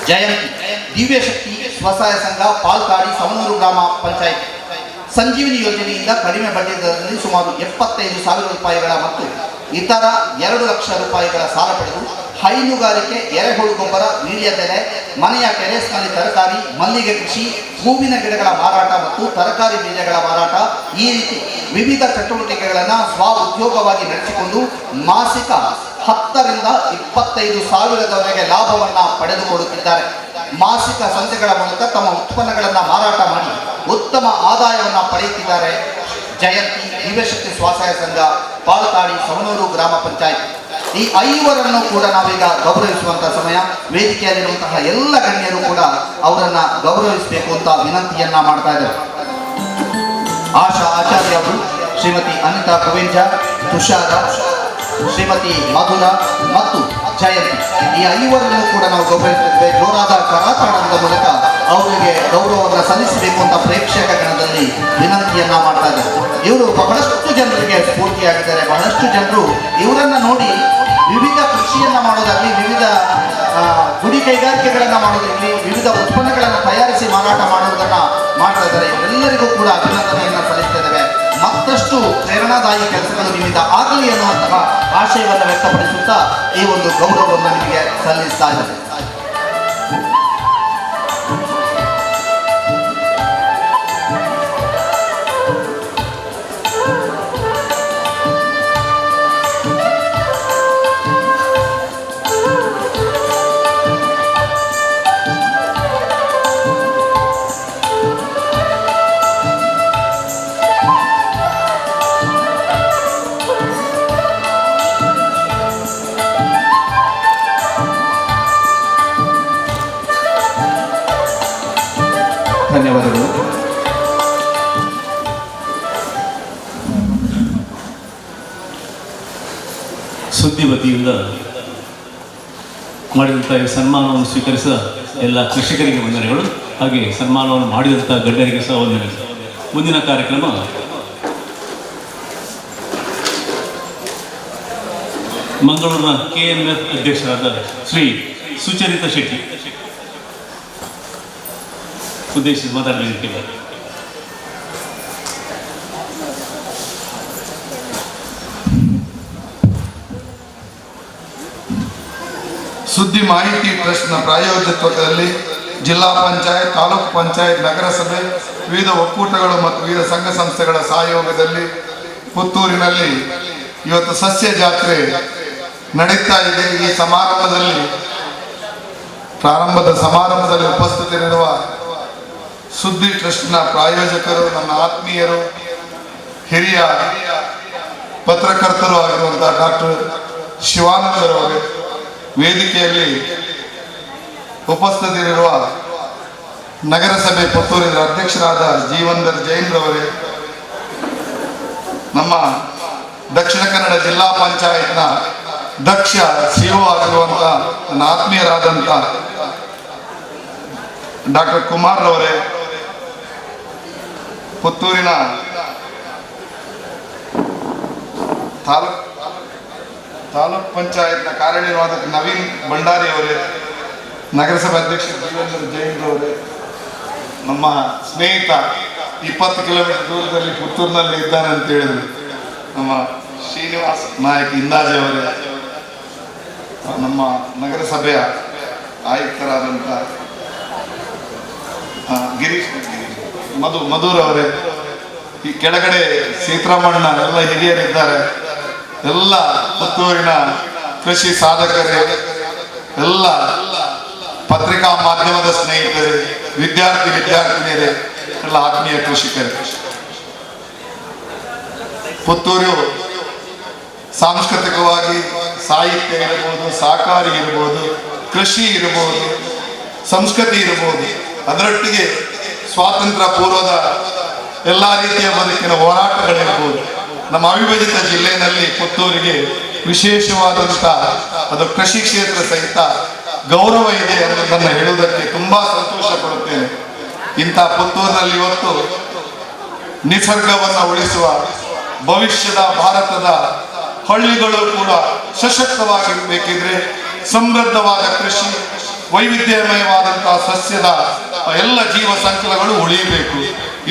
ಜಯಂತಿ ದಿವ್ಯಶಕ್ತಿ ಸ್ವಸಹಾಯ ಸಂಘ ಪಾಲ್ಕಾಡಿ, ಸವನೂರು ಗ್ರಾಮ ಪಂಚಾಯತ್ ಸಂಜೀವಿನಿ ಯೋಜನೆಯಿಂದ ಕಡಿಮೆ ಬಡ್ಡಿ ದರದಲ್ಲಿ ಸುಮಾರು 75,000 ರೂಪಾಯಿಗಳ ಮತ್ತು ಇತರ 2 ಲಕ್ಷ ರೂಪಾಯಿಗಳ ಸಾಲ ಪಡೆದು ಹೈನುಗಾರಿಕೆ, ಎರೆಹುಳು ಗೊಬ್ಬರ, ವೀಳ್ಯದೆಲೆ, ಮನೆಯ ಟೆರೇಸ್ನಲ್ಲಿ ತರಕಾರಿ, ಮಲ್ಲಿಗೆ ಕೃಷಿ, ಹೂವಿನ ಗಿಡಗಳ ಮಾರಾಟ ಮತ್ತು ತರಕಾರಿ ಬೀಜಗಳ ಮಾರಾಟ ಈ ರೀತಿ ವಿವಿಧ ಚಟುವಟಿಕೆಗಳನ್ನು ಸ್ವ ಉದ್ಯೋಗವಾಗಿ ನಡೆಸಿಕೊಂಡು ಮಾಸಿಕ 10,000ರಿಂದ 25,000ದವರೆಗೆ ಲಾಭವನ್ನ ಪಡೆದುಕೊಳ್ಳುತ್ತಿದ್ದಾರೆ. ಮಾಸಿಕ ಸಂತೆಗಳ ಮೂಲಕ ತಮ್ಮ ಉತ್ಪನ್ನಗಳನ್ನು ಮಾರಾಟ ಮಾಡಿ ಉತ್ತಮ ಆದಾಯವನ್ನು ಪಡೆಯುತ್ತಿದ್ದಾರೆ. ಜಯಂತಿ ದಿವ್ಯಶಕ್ತಿ ಸ್ವಸಹಾಯ ಸಂಘ ಪಾಲ್ಕಾಡಿ, ಸವನೂರು ಗ್ರಾಮ ಪಂಚಾಯತ್. ಈ 5ವರನ್ನು ಕೂಡ ನಾವೀಗ ಗೌರವಿಸುವಂತಹ ಸಮಯ. ವೇದಿಕೆಯಲ್ಲಿರುವಂತಹ ಎಲ್ಲ ಗಣ್ಯರು ಕೂಡ ಅವರನ್ನ ಗೌರವಿಸಬೇಕು ಅಂತ ವಿನಂತಿಯನ್ನ ಮಾಡ್ತಾ ಇದ್ದಾರೆ. ಆಶಾ ಆಚಾರ್ಯ ಅವರು, ಶ್ರೀಮತಿ ಅನಿತಾ ಕುವೆಂಜ, ತುಷಾರ, ಶ್ರೀಮತಿ ಮಧುರಾ ಮತ್ತು ಜಯಂತಿ, ಈ 5ವರನ್ನು ಕೂಡ ನಾವು ಗೌರವಿಸುತ್ತೇವೆ. ಜೋರಾದ ಕರಾತಾಡದ ಮೂಲಕ ಅವರಿಗೆ ಗೌರವವನ್ನು ಸಲ್ಲಿಸಬೇಕು ಅಂತ ಪ್ರೇಕ್ಷಕ ಗಣದಲ್ಲಿ ವಿನಂತಿಯನ್ನ ಮಾಡ್ತಾ ಇದ್ದಾರೆ. ಇವರು ಬಹಳಷ್ಟು ಜನರಿಗೆ ಸ್ಫೂರ್ತಿಯಾಗಿದ್ದಾರೆ. ಬಹಳಷ್ಟು ಜನರು ಇವರನ್ನ ನೋಡಿ ವಿವಿಧ ಕೃಷಿಯನ್ನ ಮಾಡೋದಾಗಲಿ, ವಿವಿಧ ಗುಡಿ ಕೈಗಾರಿಕೆಗಳನ್ನ ಮಾಡೋದಾಗಲಿ, ವಿವಿಧ ಉತ್ಪನ್ನಗಳನ್ನು ತಯಾರಿಸಿ ಮಾರಾಟ ಮಾಡುವುದನ್ನ ಮಾಡ್ತಾ ಇದ್ದಾರೆ. ಎಲ್ಲರಿಗೂ ಕೂಡ ಅಭಿನಂದನೆಯನ್ನ ಸಲ್ಲಿಸ್ತಾ ಇದ್ದೇವೆ. ಮತ್ತಷ್ಟು ಪ್ರೇರಣಾದಾಯಿ ಕೆಲಸಗಳು ನಿಮ್ಮಿಂದ ಆಗಲಿ ಅನ್ನುವಂತಹ ಆಶಯವನ್ನು ವ್ಯಕ್ತಪಡಿಸುತ್ತಾ ಈ ಒಂದು ಗೌರವವನ್ನು ನಿಮಗೆ ಸಲ್ಲಿಸ್ತಾ ಇದ್ದಾರೆ. ಧನ್ಯವಾದಗಳು. ಸುದ್ದಿ ವತಿಯಿಂದ ಮಾಡಿದಂಥ ಈ ಸನ್ಮಾನವನ್ನು ಸ್ವೀಕರಿಸಿದ ಎಲ್ಲ ಕೃಷಿಕರಿಗೆ ವಂದನೆಗಳು, ಹಾಗೆ ಸನ್ಮಾನವನ್ನು ಮಾಡಿದಂಥ ಗಣ್ಯರಿಗೆ ಸಹ ವಂದನೆಗಳು. ಮುಂದಿನ ಕಾರ್ಯಕ್ರಮ ಮಂಗಳೂರಿನ KMF ಅಧ್ಯಕ್ಷರಾದ ಶ್ರೀ ಸುಚರಿತಾ ಶೆಟ್ಟಿ ಉದ್ದೇಶಿಸಿ ಮಾತಾಡಲಿದ್ದಾರೆ. ಸುದ್ದಿ ಮಾಹಿತಿ ಟ್ರಸ್ಟ್ನ ಪ್ರಾಯೋಜಕತ್ವದಲ್ಲಿ ಜಿಲ್ಲಾ ಪಂಚಾಯತ್, ತಾಲೂಕು ಪಂಚಾಯತ್, ನಗರಸಭೆ, ವಿವಿಧ ಒಕ್ಕೂಟಗಳು ಮತ್ತು ವಿವಿಧ ಸಂಘ ಸಂಸ್ಥೆಗಳ ಸಹಯೋಗದಲ್ಲಿ ಪುತ್ತೂರಿನಲ್ಲಿ ಇವತ್ತು ಸಸ್ಯ ಜಾತ್ರೆ ನಡೀತಾ ಇದೆ. ಈ ಪ್ರಾರಂಭದ ಸಮಾರಂಭದಲ್ಲಿ ಉಪಸ್ಥಿತರಿರುವ ಸುದ್ದಿ ಟ್ರಸ್ಟ್ನ ಪ್ರಾಯೋಜಕರು, ನನ್ನ ಆತ್ಮೀಯರು, ಹಿರಿಯ ಪತ್ರಕರ್ತರು ಆಗಿರುವಂತಹ ಡಾಕ್ಟರ್ ಶಿವಾನಂದರವರೇ, ವೇದಿಕೆಯಲ್ಲಿ ಉಪಸ್ಥಿತರಿರುವ ನಗರಸಭೆ ಪುತ್ತೂರಿನ ಅಧ್ಯಕ್ಷರಾದ ಜೀವಂದರ್ ಜೈನ್ರವರೇ, ನಮ್ಮ ದಕ್ಷಿಣ ಕನ್ನಡ ಜಿಲ್ಲಾ ಪಂಚಾಯತ್ನ ದಕ್ಷ ಸಿಒ ಆಗಿರುವಂಥ ನನ್ನ ಆತ್ಮೀಯರಾದಂಥ ಡಾಕ್ಟರ್ ಕುಮಾರ್ರವರೇ, ಪುತ್ತೂರಿನ ತಾಲೂಕ್ ಪಂಚಾಯತ್ನ ಕಾರ್ಯನಿರ್ವಾಹಕ ನವೀನ್ ಭಂಡಾರಿ ಅವರೇ, ನಗರಸಭೆ ಅಧ್ಯಕ್ಷ ಜೀವೇಂದ್ರ ಜೈನ್ ಅವರೇ, ನಮ್ಮ ಸ್ನೇಹಿತ 20 ಕಿಲೋಮೀಟರ್ ದೂರದಲ್ಲಿ ಪುತ್ತೂರಿನಲ್ಲಿ ಇದ್ದಾನೆ ಅಂತ ಹೇಳಿದ್ರು. ನಮ್ಮ ಶ್ರೀನಿವಾಸ್ ನಾಯಕ್ ಇಂದಾಜೆ ಅವರೇ, ನಮ್ಮ ನಗರಸಭೆಯ ಆಯುಕ್ತರಾದಂಥ ಗಿರೀಶ್ ಮಧುರವರೇ, ಈ ಕೆಳಗಡೆ ಸೀತಾರಾಮಣ್ಣ ಎಲ್ಲ ಹಿರಿಯರಿದ್ದಾರೆ, ಎಲ್ಲ ಪುತ್ತೂರಿನ ಕೃಷಿ ಸಾಧಕರೇ, ಎಲ್ಲ ಪತ್ರಿಕಾ ಮಾಧ್ಯಮದ ಸ್ನೇಹಿತರೇ, ವಿದ್ಯಾರ್ಥಿನಿಯರೇ, ಎಲ್ಲ ಆತ್ಮೀಯ ಕೃಷಿಕರೇ. ಪುತ್ತೂರು ಸಾಂಸ್ಕೃತಿಕವಾಗಿ ಸಾಹಿತ್ಯ ಇರಬಹುದು, ಸಹಕಾರಿ ಇರಬಹುದು, ಕೃಷಿ ಇರಬಹುದು, ಸಂಸ್ಕೃತಿ ಇರಬಹುದು, ಅದರೊಟ್ಟಿಗೆ ಸ್ವಾತಂತ್ರ್ಯ ಪೂರ್ವದ ಎಲ್ಲ ರೀತಿಯ ಬದುಕಿನ ಹೋರಾಟಗಳಿರ್ಬೋದು. ನಮ್ಮ ಅವಿಭಜಿತ ಜಿಲ್ಲೆಯಲ್ಲಿ ಪುತ್ತೂರಿಗೆ ವಿಶೇಷವಾದಂಥ ಅದು ಕೃಷಿ ಕ್ಷೇತ್ರ ಸಹಿತ ಗೌರವ ಇದೆ ಅನ್ನೋದನ್ನು ಹೇಳುವುದಕ್ಕೆ ತುಂಬಾ ಸಂತೋಷ ಪಡುತ್ತೇನೆ. ಇಂಥ ಪುತ್ತೂರಿನಲ್ಲಿ ಇವತ್ತು ನಿಸರ್ಗವನ್ನು ಉಳಿಸುವ, ಭವಿಷ್ಯದ ಭಾರತದ ಹಳ್ಳಿಗಳು ಕೂಡ ಸಶಕ್ತವಾಗಿರಬೇಕಿದ್ರೆ ಸಮೃದ್ಧವಾದ ಕೃಷಿ, ವೈವಿಧ್ಯಮಯವಾದಂತಹ ಸಸ್ಯದ ಎಲ್ಲ ಜೀವ ಸಂಕುಲಗಳು ಉಳಿಯಬೇಕು.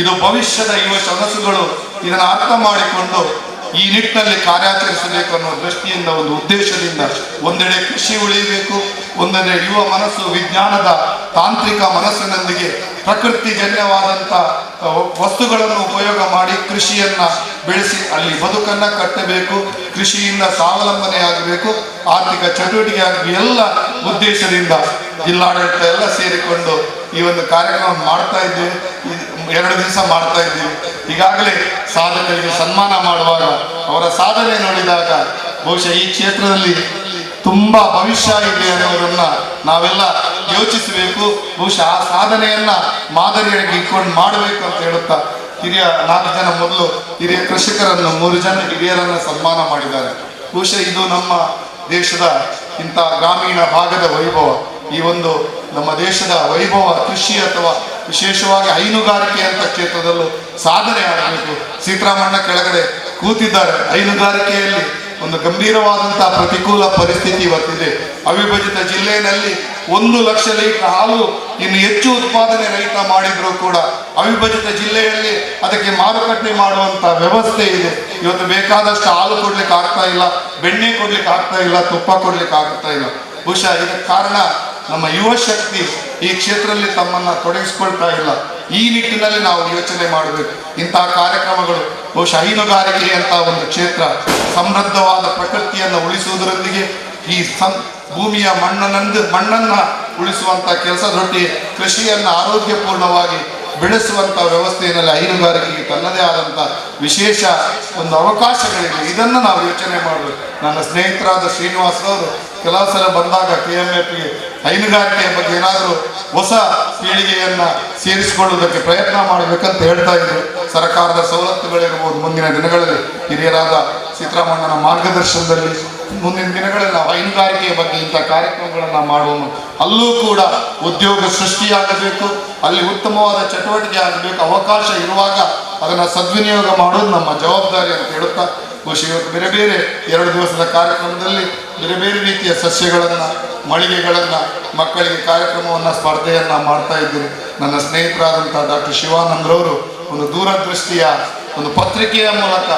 ಇದು ಭವಿಷ್ಯದ ಯುವ ಸೊಗಸುಗಳು ಇದನ್ನು ಅರ್ಥ ಮಾಡಿಕೊಂಡು ಈ ನಿಟ್ಟಿನಲ್ಲಿ ಕಾರ್ಯಾಚರಿಸಬೇಕು ಅನ್ನೋ ದೃಷ್ಟಿಯಿಂದ, ಒಂದು ಉದ್ದೇಶದಿಂದ ಒಂದೆಡೆ ಕೃಷಿ ಉಳಿಯಬೇಕು, ಒಂದೆಡೆ ಯುವ ಮನಸ್ಸು ವಿಜ್ಞಾನದ ತಾಂತ್ರಿಕ ಮನಸ್ಸಿನೊಂದಿಗೆ ಪ್ರಕೃತಿಜನ್ಯವಾದಂಥ ವಸ್ತುಗಳನ್ನು ಉಪಯೋಗ ಮಾಡಿ ಕೃಷಿಯನ್ನ ಬೆಳೆಸಿ ಅಲ್ಲಿ ಬದುಕನ್ನ ಕಟ್ಟಬೇಕು, ಕೃಷಿಯಿಂದ ಸ್ವಾವಲಂಬನೆ ಆಗಬೇಕು, ಆರ್ಥಿಕ ಚಟುವಟಿಕೆ ಆಗಬೇಕು. ಎಲ್ಲ ಉದ್ದೇಶದಿಂದ ಜಿಲ್ಲಾಡಳಿತ ಎಲ್ಲ ಸೇರಿಕೊಂಡು ಈ ಒಂದು ಕಾರ್ಯಕ್ರಮ ಮಾಡ್ತಾ ಇದ್ದೇವೆ. 2 ದಿವಸ ಮಾಡ್ತಾ ಇದ್ದೀವಿ. ಈಗಾಗಲೇ ಸಾಧಕರಿಗೆ ಸನ್ಮಾನ ಮಾಡುವಾಗ ಅವರ ಸಾಧನೆ ನೋಡಿದಾಗ ಬಹುಶಃ ಈ ಕ್ಷೇತ್ರದಲ್ಲಿ ತುಂಬಾ ಭವಿಷ್ಯ ಇದೆ ಅನ್ನೋದನ್ನ ನಾವೆಲ್ಲ ಯೋಚಿಸಬೇಕು. ಬಹುಶಃ ಆ ಸಾಧನೆಯನ್ನ ಮಾದರಿಯಾಗಿ ಇಟ್ಕೊಂಡು ಮಾಡಬೇಕು ಅಂತ ಹೇಳುತ್ತಾ ಹಿರಿಯ 4 ಜನ ಮೊದಲು ಹಿರಿಯ ಕೃಷಿಕರನ್ನು 3 ಜನ ಹಿರಿಯರನ್ನು ಸನ್ಮಾನ ಮಾಡಿದ್ದಾರೆ. ಬಹುಶಃ ಇದು ನಮ್ಮ ದೇಶದ ಇಂಥ ಗ್ರಾಮೀಣ ಭಾಗದ ವೈಭವ. ಈ ಒಂದು ನಮ್ಮ ದೇಶದ ವೈಭವ ಕೃಷಿ ಅಥವಾ ವಿಶೇಷವಾಗಿ ಹೈನುಗಾರಿಕೆ ಅಂತ ಕ್ಷೇತ್ರದಲ್ಲೂ ಸಾಧನೆ ಆಗಬೇಕು. ಸೀತಾರಾಮಣ್ಣ ಕೆಳಗಡೆ ಕೂತಿದ್ದಾರೆ. ಹೈನುಗಾರಿಕೆಯಲ್ಲಿ ಒಂದು ಗಂಭೀರವಾದಂತಹ ಪ್ರತಿಕೂಲ ಪರಿಸ್ಥಿತಿ ಇವತ್ತಿದೆ. ಅವಿಭಜಿತ ಜಿಲ್ಲೆಯಲ್ಲಿ 1 ಲಕ್ಷ ಲೀಟರ್ ಹಾಲು ಇನ್ನು ಹೆಚ್ಚು ಉತ್ಪಾದನೆ ರೈತ ಮಾಡಿದ್ರು ಕೂಡ ಅವಿಭಜಿತ ಜಿಲ್ಲೆಯಲ್ಲಿ ಅದಕ್ಕೆ ಮಾರುಕಟ್ಟೆ ಮಾಡುವಂತ ವ್ಯವಸ್ಥೆ ಇದೆ. ಇವತ್ತು ಬೇಕಾದಷ್ಟು ಹಾಲು ಕೊಡ್ಲಿಕ್ಕೆ ಆಗ್ತಾ ಇಲ್ಲ, ಬೆಣ್ಣೆ ಕೊಡ್ಲಿಕ್ಕೆ ಆಗ್ತಾ ಇಲ್ಲ, ತುಪ್ಪ ಕೊಡ್ಲಿಕ್ಕೆ ಆಗ್ತಾ ಇಲ್ಲ. ಬಹುಶಃ ಇದಕ್ಕೆ ಕಾರಣ ನಮ್ಮ ಯುವ ಶಕ್ತಿ ಈ ಕ್ಷೇತ್ರದಲ್ಲಿ ತಮ್ಮನ್ನ ತೊಡಗಿಸ್ಕೊಳ್ತಾ ಇಲ್ಲ. ಈ ನಿಟ್ಟಿನಲ್ಲಿ ನಾವು ಯೋಚನೆ ಮಾಡಬೇಕು. ಇಂತಹ ಕಾರ್ಯಕ್ರಮಗಳು ಬಹುಶಃ ಹೈನುಗಾರಿಕೆ ಅಂತ ಒಂದು ಕ್ಷೇತ್ರ ಸಮೃದ್ಧವಾದ ಪ್ರಕೃತಿಯನ್ನು ಉಳಿಸುವುದರೊಂದಿಗೆ ಈ ಭೂಮಿಯ ಮಣ್ಣನ್ನ ಉಳಿಸುವಂತ ಕೆಲಸದೊಟ್ಟಿಗೆ ಕೃಷಿಯನ್ನ ಆರೋಗ್ಯಪೂರ್ಣವಾಗಿ ಬೆಳೆಸುವಂತ ವ್ಯವಸ್ಥೆಯಲ್ಲಿ ಹೈನುಗಾರಿಕೆಗೆ ತನ್ನದೇ ಆದಂತ ವಿಶೇಷ ಒಂದು ಅವಕಾಶಗಳಿವೆ. ಇದನ್ನು ನಾವು ಯೋಚನೆ ಮಾಡಬೇಕು. ನನ್ನ ಸ್ನೇಹಿತರಾದ ಶ್ರೀನಿವಾಸರವರು ಕೆಲವು ಸಲ ಬಂದಾಗ KMFಗೆ ಹೈನುಗಾರಿಕೆಯ ಬಗ್ಗೆ ಏನಾದರೂ ಹೊಸ ಪೀಳಿಗೆಯನ್ನ ಸೇರಿಸಿಕೊಳ್ಳುವುದಕ್ಕೆ ಪ್ರಯತ್ನ ಮಾಡಬೇಕಂತ ಹೇಳ್ತಾ ಇದ್ರು. ಸರ್ಕಾರದ ಸವಲತ್ತುಗಳಿರ್ಬೋದು, ಮುಂದಿನ ದಿನಗಳಲ್ಲಿ ಹಿರಿಯರಾದ ಸೀತಾರಾಮಣ್ಣನ ಮಾರ್ಗದರ್ಶನದಲ್ಲಿ ಮುಂದಿನ ದಿನಗಳಲ್ಲಿ ನಾವು ಹೈನುಗಾರಿಕೆಯ ಬಗ್ಗೆ ಇಂಥ ಕಾರ್ಯಕ್ರಮಗಳನ್ನು ಮಾಡುವ, ಅಲ್ಲೂ ಕೂಡ ಉದ್ಯೋಗ ಸೃಷ್ಟಿಯಾಗಬೇಕು, ಅಲ್ಲಿ ಉತ್ತಮವಾದ ಚಟುವಟಿಕೆ ಆಗಬೇಕು. ಅವಕಾಶ ಇರುವಾಗ ಅದನ್ನು ಸದ್ವಿನಿಯೋಗ ಮಾಡೋದು ನಮ್ಮ ಜವಾಬ್ದಾರಿ ಅಂತ ಹೇಳುತ್ತಾ ಬಹುಶಃ ಇವತ್ತು ಬೇರೆ ಬೇರೆ 2 ದಿವಸದ ಕಾರ್ಯಕ್ರಮದಲ್ಲಿ ಬೇರೆ ಬೇರೆ ರೀತಿಯ ಸಸ್ಯಗಳನ್ನು, ಮಳಿಗೆಗಳನ್ನು, ಮಕ್ಕಳಿಗೆ ಕಾರ್ಯಕ್ರಮವನ್ನು, ಸ್ಪರ್ಧೆಯನ್ನು ಮಾಡ್ತಾ ಇದ್ದೀನಿ. ನನ್ನ ಸ್ನೇಹಿತರಾದಂಥ ಡಾಕ್ಟರ್ ಶಿವಾನಂದ್ರವರು ಒಂದು ದೂರದೃಷ್ಟಿಯ ಒಂದು ಪತ್ರಿಕೆಯ ಮೂಲಕ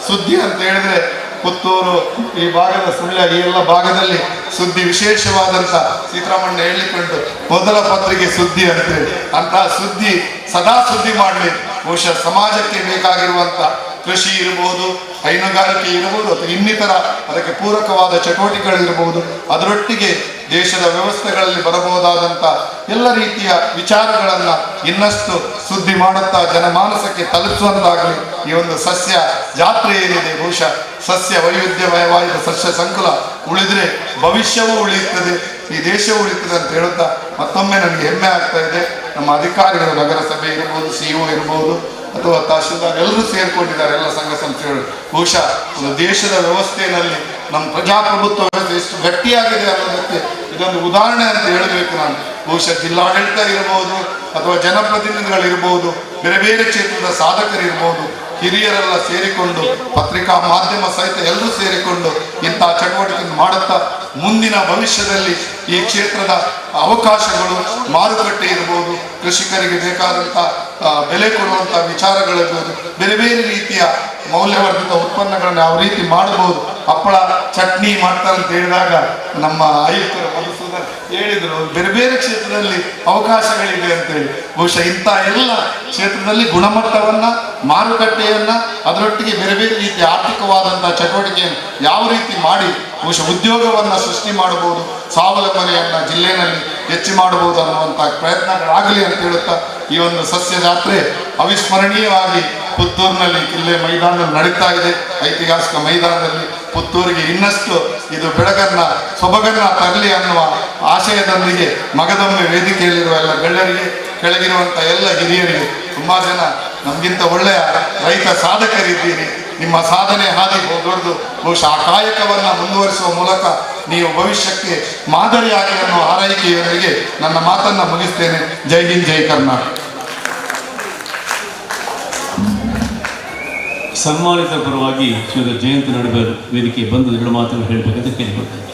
ಸುದ್ದಿ ಅಂತ ಹೇಳಿದ್ರೆ ಪುತ್ತೂರು ಈ ಭಾಗದ ಸುಳ್ಯ ಈ ಎಲ್ಲ ಭಾಗದಲ್ಲಿ ಸುದ್ದಿ ವಿಶೇಷವಾದಂಥ ಸೀತಾರಾಮಣ್ಣ ಹೇಳಿಕೊಂಡು ಮೊದಲ ಪತ್ರಿಕೆ ಸುದ್ದಿ ಅಂತೇಳಿ ಅಂತಹ ಸುದ್ದಿ ಸದಾ ಸುದ್ದಿ ಮಾಡಲಿ. ಬಹುಶಃ ಸಮಾಜಕ್ಕೆ ಬೇಕಾಗಿರುವಂಥ ಕೃಷಿ ಇರಬಹುದು, ಹೈನುಗಾರಿಕೆ ಇರಬಹುದು, ಅಥವಾ ಇನ್ನಿತರ ಅದಕ್ಕೆ ಪೂರಕವಾದ ಚಟುವಟಿಕೆಗಳಿರಬಹುದು, ಅದರೊಟ್ಟಿಗೆ ದೇಶದ ವ್ಯವಸ್ಥೆಗಳಲ್ಲಿ ಬರಬಹುದಾದಂಥ ಎಲ್ಲ ರೀತಿಯ ವಿಚಾರಗಳನ್ನು ಇನ್ನಷ್ಟು ಸುದ್ದಿ ಮಾಡುತ್ತಾ ಜನಮಾನಸಕ್ಕೆ ತಲುಪಿಸುವಂತಾಗಲಿ. ಈ ಒಂದು ಸಸ್ಯ ಜಾತ್ರೆ ಏನಿದೆ, ಬಹುಶಃ ಸಸ್ಯ ವೈವಿಧ್ಯಮಯವಾದ ಸಸ್ಯ ಸಂಕುಲ ಉಳಿದ್ರೆ ಭವಿಷ್ಯವೂ ಉಳಿಯುತ್ತದೆ, ಈ ದೇಶವೂ ಉಳಿಯುತ್ತದೆ ಅಂತ ಹೇಳುತ್ತಾ ಮತ್ತೊಮ್ಮೆ ನನಗೆ ಹೆಮ್ಮೆ ಆಗ್ತಾ ಇದೆ. ನಮ್ಮ ಅಧಿಕಾರಿಗಳು, ನಗರಸಭೆ ಇರ್ಬೋದು, CO ಇರ್ಬೋದು ಅಥವಾ ತಹಶೀಲ್ದಾರ್ ಎಲ್ಲರೂ ಸೇರ್ಕೊಂಡಿದ್ದಾರೆ, ಎಲ್ಲ ಸಂಘ ಸಂಸ್ಥೆಗಳು. ಬಹುಶಃ ಒಂದು ದೇಶದ ವ್ಯವಸ್ಥೆಯಲ್ಲಿ ನಮ್ಮ ಪ್ರಜಾಪ್ರಭುತ್ವ ವ್ಯವಸ್ಥೆ ಎಷ್ಟು ಗಟ್ಟಿಯಾಗಿದೆ ಅನ್ನೋದಕ್ಕೆ ಇದೊಂದು ಉದಾಹರಣೆ ಅಂತ ಹೇಳಬೇಕು ನಾನು. ಬಹುಶಃ ಜಿಲ್ಲಾಡಳಿತ ಇರಬಹುದು ಅಥವಾ ಜನಪ್ರತಿನಿಧಿಗಳಿರ್ಬೋದು, ಬೇರೆ ಬೇರೆ ಕ್ಷೇತ್ರದ ಸಾಧಕರಿರ್ಬೋದು, ಹಿರಿಯರೆಲ್ಲ ಸೇರಿಕೊಂಡು ಪತ್ರಿಕಾ ಮಾಧ್ಯಮ ಸಹಿತ ಎಲ್ಲರೂ ಸೇರಿಕೊಂಡು ಇಂತಹ ಚಟುವಟಿಕೆಯನ್ನು ಮಾಡುತ್ತಾ ಮುಂದಿನ ಭವಿಷ್ಯದಲ್ಲಿ ಈ ಕ್ಷೇತ್ರದ ಅವಕಾಶಗಳು ಮಾರುಕಟ್ಟೆ ಇರ್ಬೋದು, ಕೃಷಿಕರಿಗೆ ಬೇಕಾದಂಥ ಬೆಲೆ ಕೊಡುವಂಥ ವಿಚಾರಗಳಿರ್ಬೋದು, ಬೇರೆ ಬೇರೆ ರೀತಿಯ ಮೌಲ್ಯವರ್ಧಿತ ಉತ್ಪನ್ನಗಳನ್ನು ಯಾವ ರೀತಿ ಮಾಡಬಹುದು. ಹಪ್ಪಳ ಚಟ್ನಿ ಮಾಡ್ತಾರೆ ಅಂತ ಹೇಳಿದಾಗ ನಮ್ಮ ಆಯುಕ್ತರು ಮಧುಸೂದನ್ ಹೇಳಿದರು, ಬೇರೆ ಬೇರೆ ಕ್ಷೇತ್ರದಲ್ಲಿ ಅವಕಾಶಗಳಿವೆ ಅಂತೇಳಿ. ಬಹುಶಃ ಇಂಥ ಎಲ್ಲ ಕ್ಷೇತ್ರದಲ್ಲಿ ಗುಣಮಟ್ಟವನ್ನ, ಮಾರುಕಟ್ಟೆಯನ್ನ, ಅದರೊಟ್ಟಿಗೆ ಬೇರೆ ಬೇರೆ ರೀತಿಯ ಆರ್ಥಿಕವಾದಂಥ ಚಟುವಟಿಕೆಯನ್ನು ಯಾವ ರೀತಿ ಮಾಡಿ ಬಹುಶಃ ಉದ್ಯೋಗವನ್ನ ಸೃಷ್ಟಿ ಮಾಡಬಹುದು, ಸ್ವಾವಲಂಬನೆಯನ್ನ ಜಿಲ್ಲೆಯಲ್ಲಿ ಹೆಚ್ಚು ಮಾಡಬಹುದು ಅನ್ನುವಂಥ ಪ್ರಯತ್ನಗಳಾಗಲಿ ಅಂತ ಹೇಳುತ್ತಾ ಈ ಒಂದು ಸಸ್ಯ ಜಾತ್ರೆ ಅವಿಸ್ಮರಣೀಯವಾಗಿ ಪುತ್ತೂರಿನಲ್ಲಿ ಕಿಲ್ಲೆ ಮೈದಾನದಲ್ಲಿ ನಡೀತಾ ಇದೆ. ಐತಿಹಾಸಿಕ ಮೈದಾನದಲ್ಲಿ ಪುತ್ತೂರಿಗೆ ಇನ್ನಷ್ಟು ಇದು ಬೆಳಗನ್ನ ಸೊಬಗನ್ನ ತರಲಿ ಅನ್ನುವ ಆಶಯದೊಂದಿಗೆ ಮಗದೊಮ್ಮೆ ವೇದಿಕೆಯಲ್ಲಿರುವ ಎಲ್ಲ ಗಣ್ಯರಿಗೆ, ಕೆಳಗಿರುವಂಥ ಎಲ್ಲ ಹಿರಿಯರಿಗೆ, ತುಂಬಾ ಜನ ನಮಗಿಂತ ಒಳ್ಳೆಯ ರೈತ ಸಾಧಕರಿದ್ದೀರಿ. ನಿಮ್ಮ ಸಾಧನೆ ಹಾದಿ ದೊಡ್ಡದು. ಬಹುಶಃ ಆ ಕಾಯಕವನ್ನು ಮುಂದುವರಿಸುವ ಮೂಲಕ ನೀವು ಭವಿಷ್ಯಕ್ಕೆ ಮಾದರಿಯಾಗಿ ಅನ್ನುವ ಹಾರೈಕೆಯವರಿಗೆ ನನ್ನ ಮಾತನ್ನು ಮುಗಿಸ್ತೇನೆ. ಜೈ ಹಿಂದ್, ಜೈ ಕರ್ನಾಟಕ. ಸನ್ಮಾನಿತ ಪರವಾಗಿ ಶ್ರೀ ಜಯಂತ ನಡುಬರು ವೇದಿಕೆ ಬಂದು ಎರಡು ಮಾತನ್ನು ಹೇಳಬೇಕಂತ ಕೇಳಿಕೊಳ್ತೇನೆ.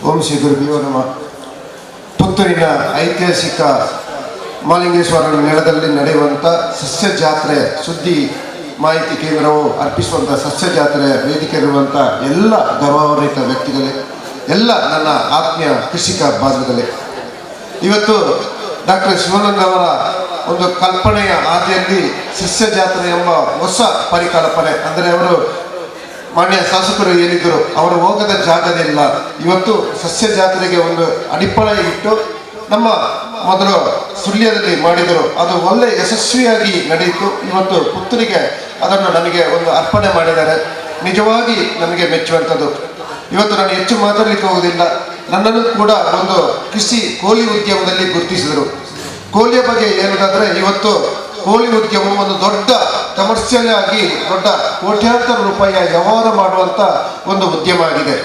ಓಂ ಶ್ರೀ ಗುರುಭ್ಯೋ ನಮಃ. ಪುತ್ತೂರಿನ ಐತಿಹಾಸಿಕ ಮಹಾಲಿಂಗೇಶ್ವರನ ನೆಲದಲ್ಲಿ ನಡೆಯುವಂಥ ಸಸ್ಯ ಜಾತ್ರೆ ಸುದ್ದಿ ಮಾಹಿತಿ ಕೇಂದ್ರವು ಅರ್ಪಿಸುವಂಥ ಸಸ್ಯ ಜಾತ್ರೆಯ ವೇದಿಕೆ ಇರುವಂಥ ಎಲ್ಲ ಗೌರವಾನ್ವಿತ ವ್ಯಕ್ತಿಗಳೇ, ಎಲ್ಲ ನನ್ನ ಆತ್ಮೀಯ ಕೃಷಿಕ ಬಾಂಧವಗಳೇ, ಇವತ್ತು ಡಾಕ್ಟರ್ ಶಿವಾನಂದ ಅವರ ಒಂದು ಕಲ್ಪನೆಯ ಹಾದಿಯಲ್ಲಿ ಸಸ್ಯ ಜಾತ್ರೆ ಎಂಬ ಹೊಸ ಪರಿಕಲ್ಪನೆ, ಅಂದರೆ ಅವರು ಮಾನ್ಯ ಶಾಸಕರು ಹೇಳಿದರು, ಅವರು ಹೋಗದ ಜಾಗದಿಲ್ಲ. ಇವತ್ತು ಸಸ್ಯ ಜಾತ್ರೆಗೆ ಒಂದು ಅಡಿಪಾಯ ಇಟ್ಟು ನಮ್ಮ ಮೊದಲು ಸುಳ್ಯದಲ್ಲಿ ಮಾಡಿದರು, ಅದು ಒಳ್ಳೆ ಯಶಸ್ವಿಯಾಗಿ ನಡೆಯಿತು. ಇವತ್ತು ಪುತ್ತೂರಿಗೆ ಅದನ್ನು ನನಗೆ ಒಂದು ಅರ್ಪಣೆ ಮಾಡಿದ್ದಾರೆ. ನಿಜವಾಗಿ ನನಗೆ ಮೆಚ್ಚುವಂಥದ್ದು. ಇವತ್ತು ನಾನು ಹೆಚ್ಚು ಮಾತಾಡಲಿಕ್ಕೆ ಹೋಗುವುದಿಲ್ಲ. ನನ್ನನ್ನು ಕೂಡ ಒಂದು ಕೃಷಿ ಕೋಳಿ ಉದ್ಯಮದಲ್ಲಿ ಗುರುತಿಸಿದರು. ಕೋಳಿಯ ಬಗ್ಗೆ ಹೇಳುವುದಾದರೆ, ಇವತ್ತು ಕೋಳಿ ಉದ್ಯಮ ಒಂದು ದೊಡ್ಡ ಕಮರ್ಷಿಯಲ್ ಆಗಿ ದೊಡ್ಡ ಕೋಟ್ಯಾಂತರ ರೂಪಾಯಿಯ ವ್ಯವಹಾರ ಮಾಡುವಂಥ ಒಂದು ಉದ್ಯಮ ಆಗಿದೆ.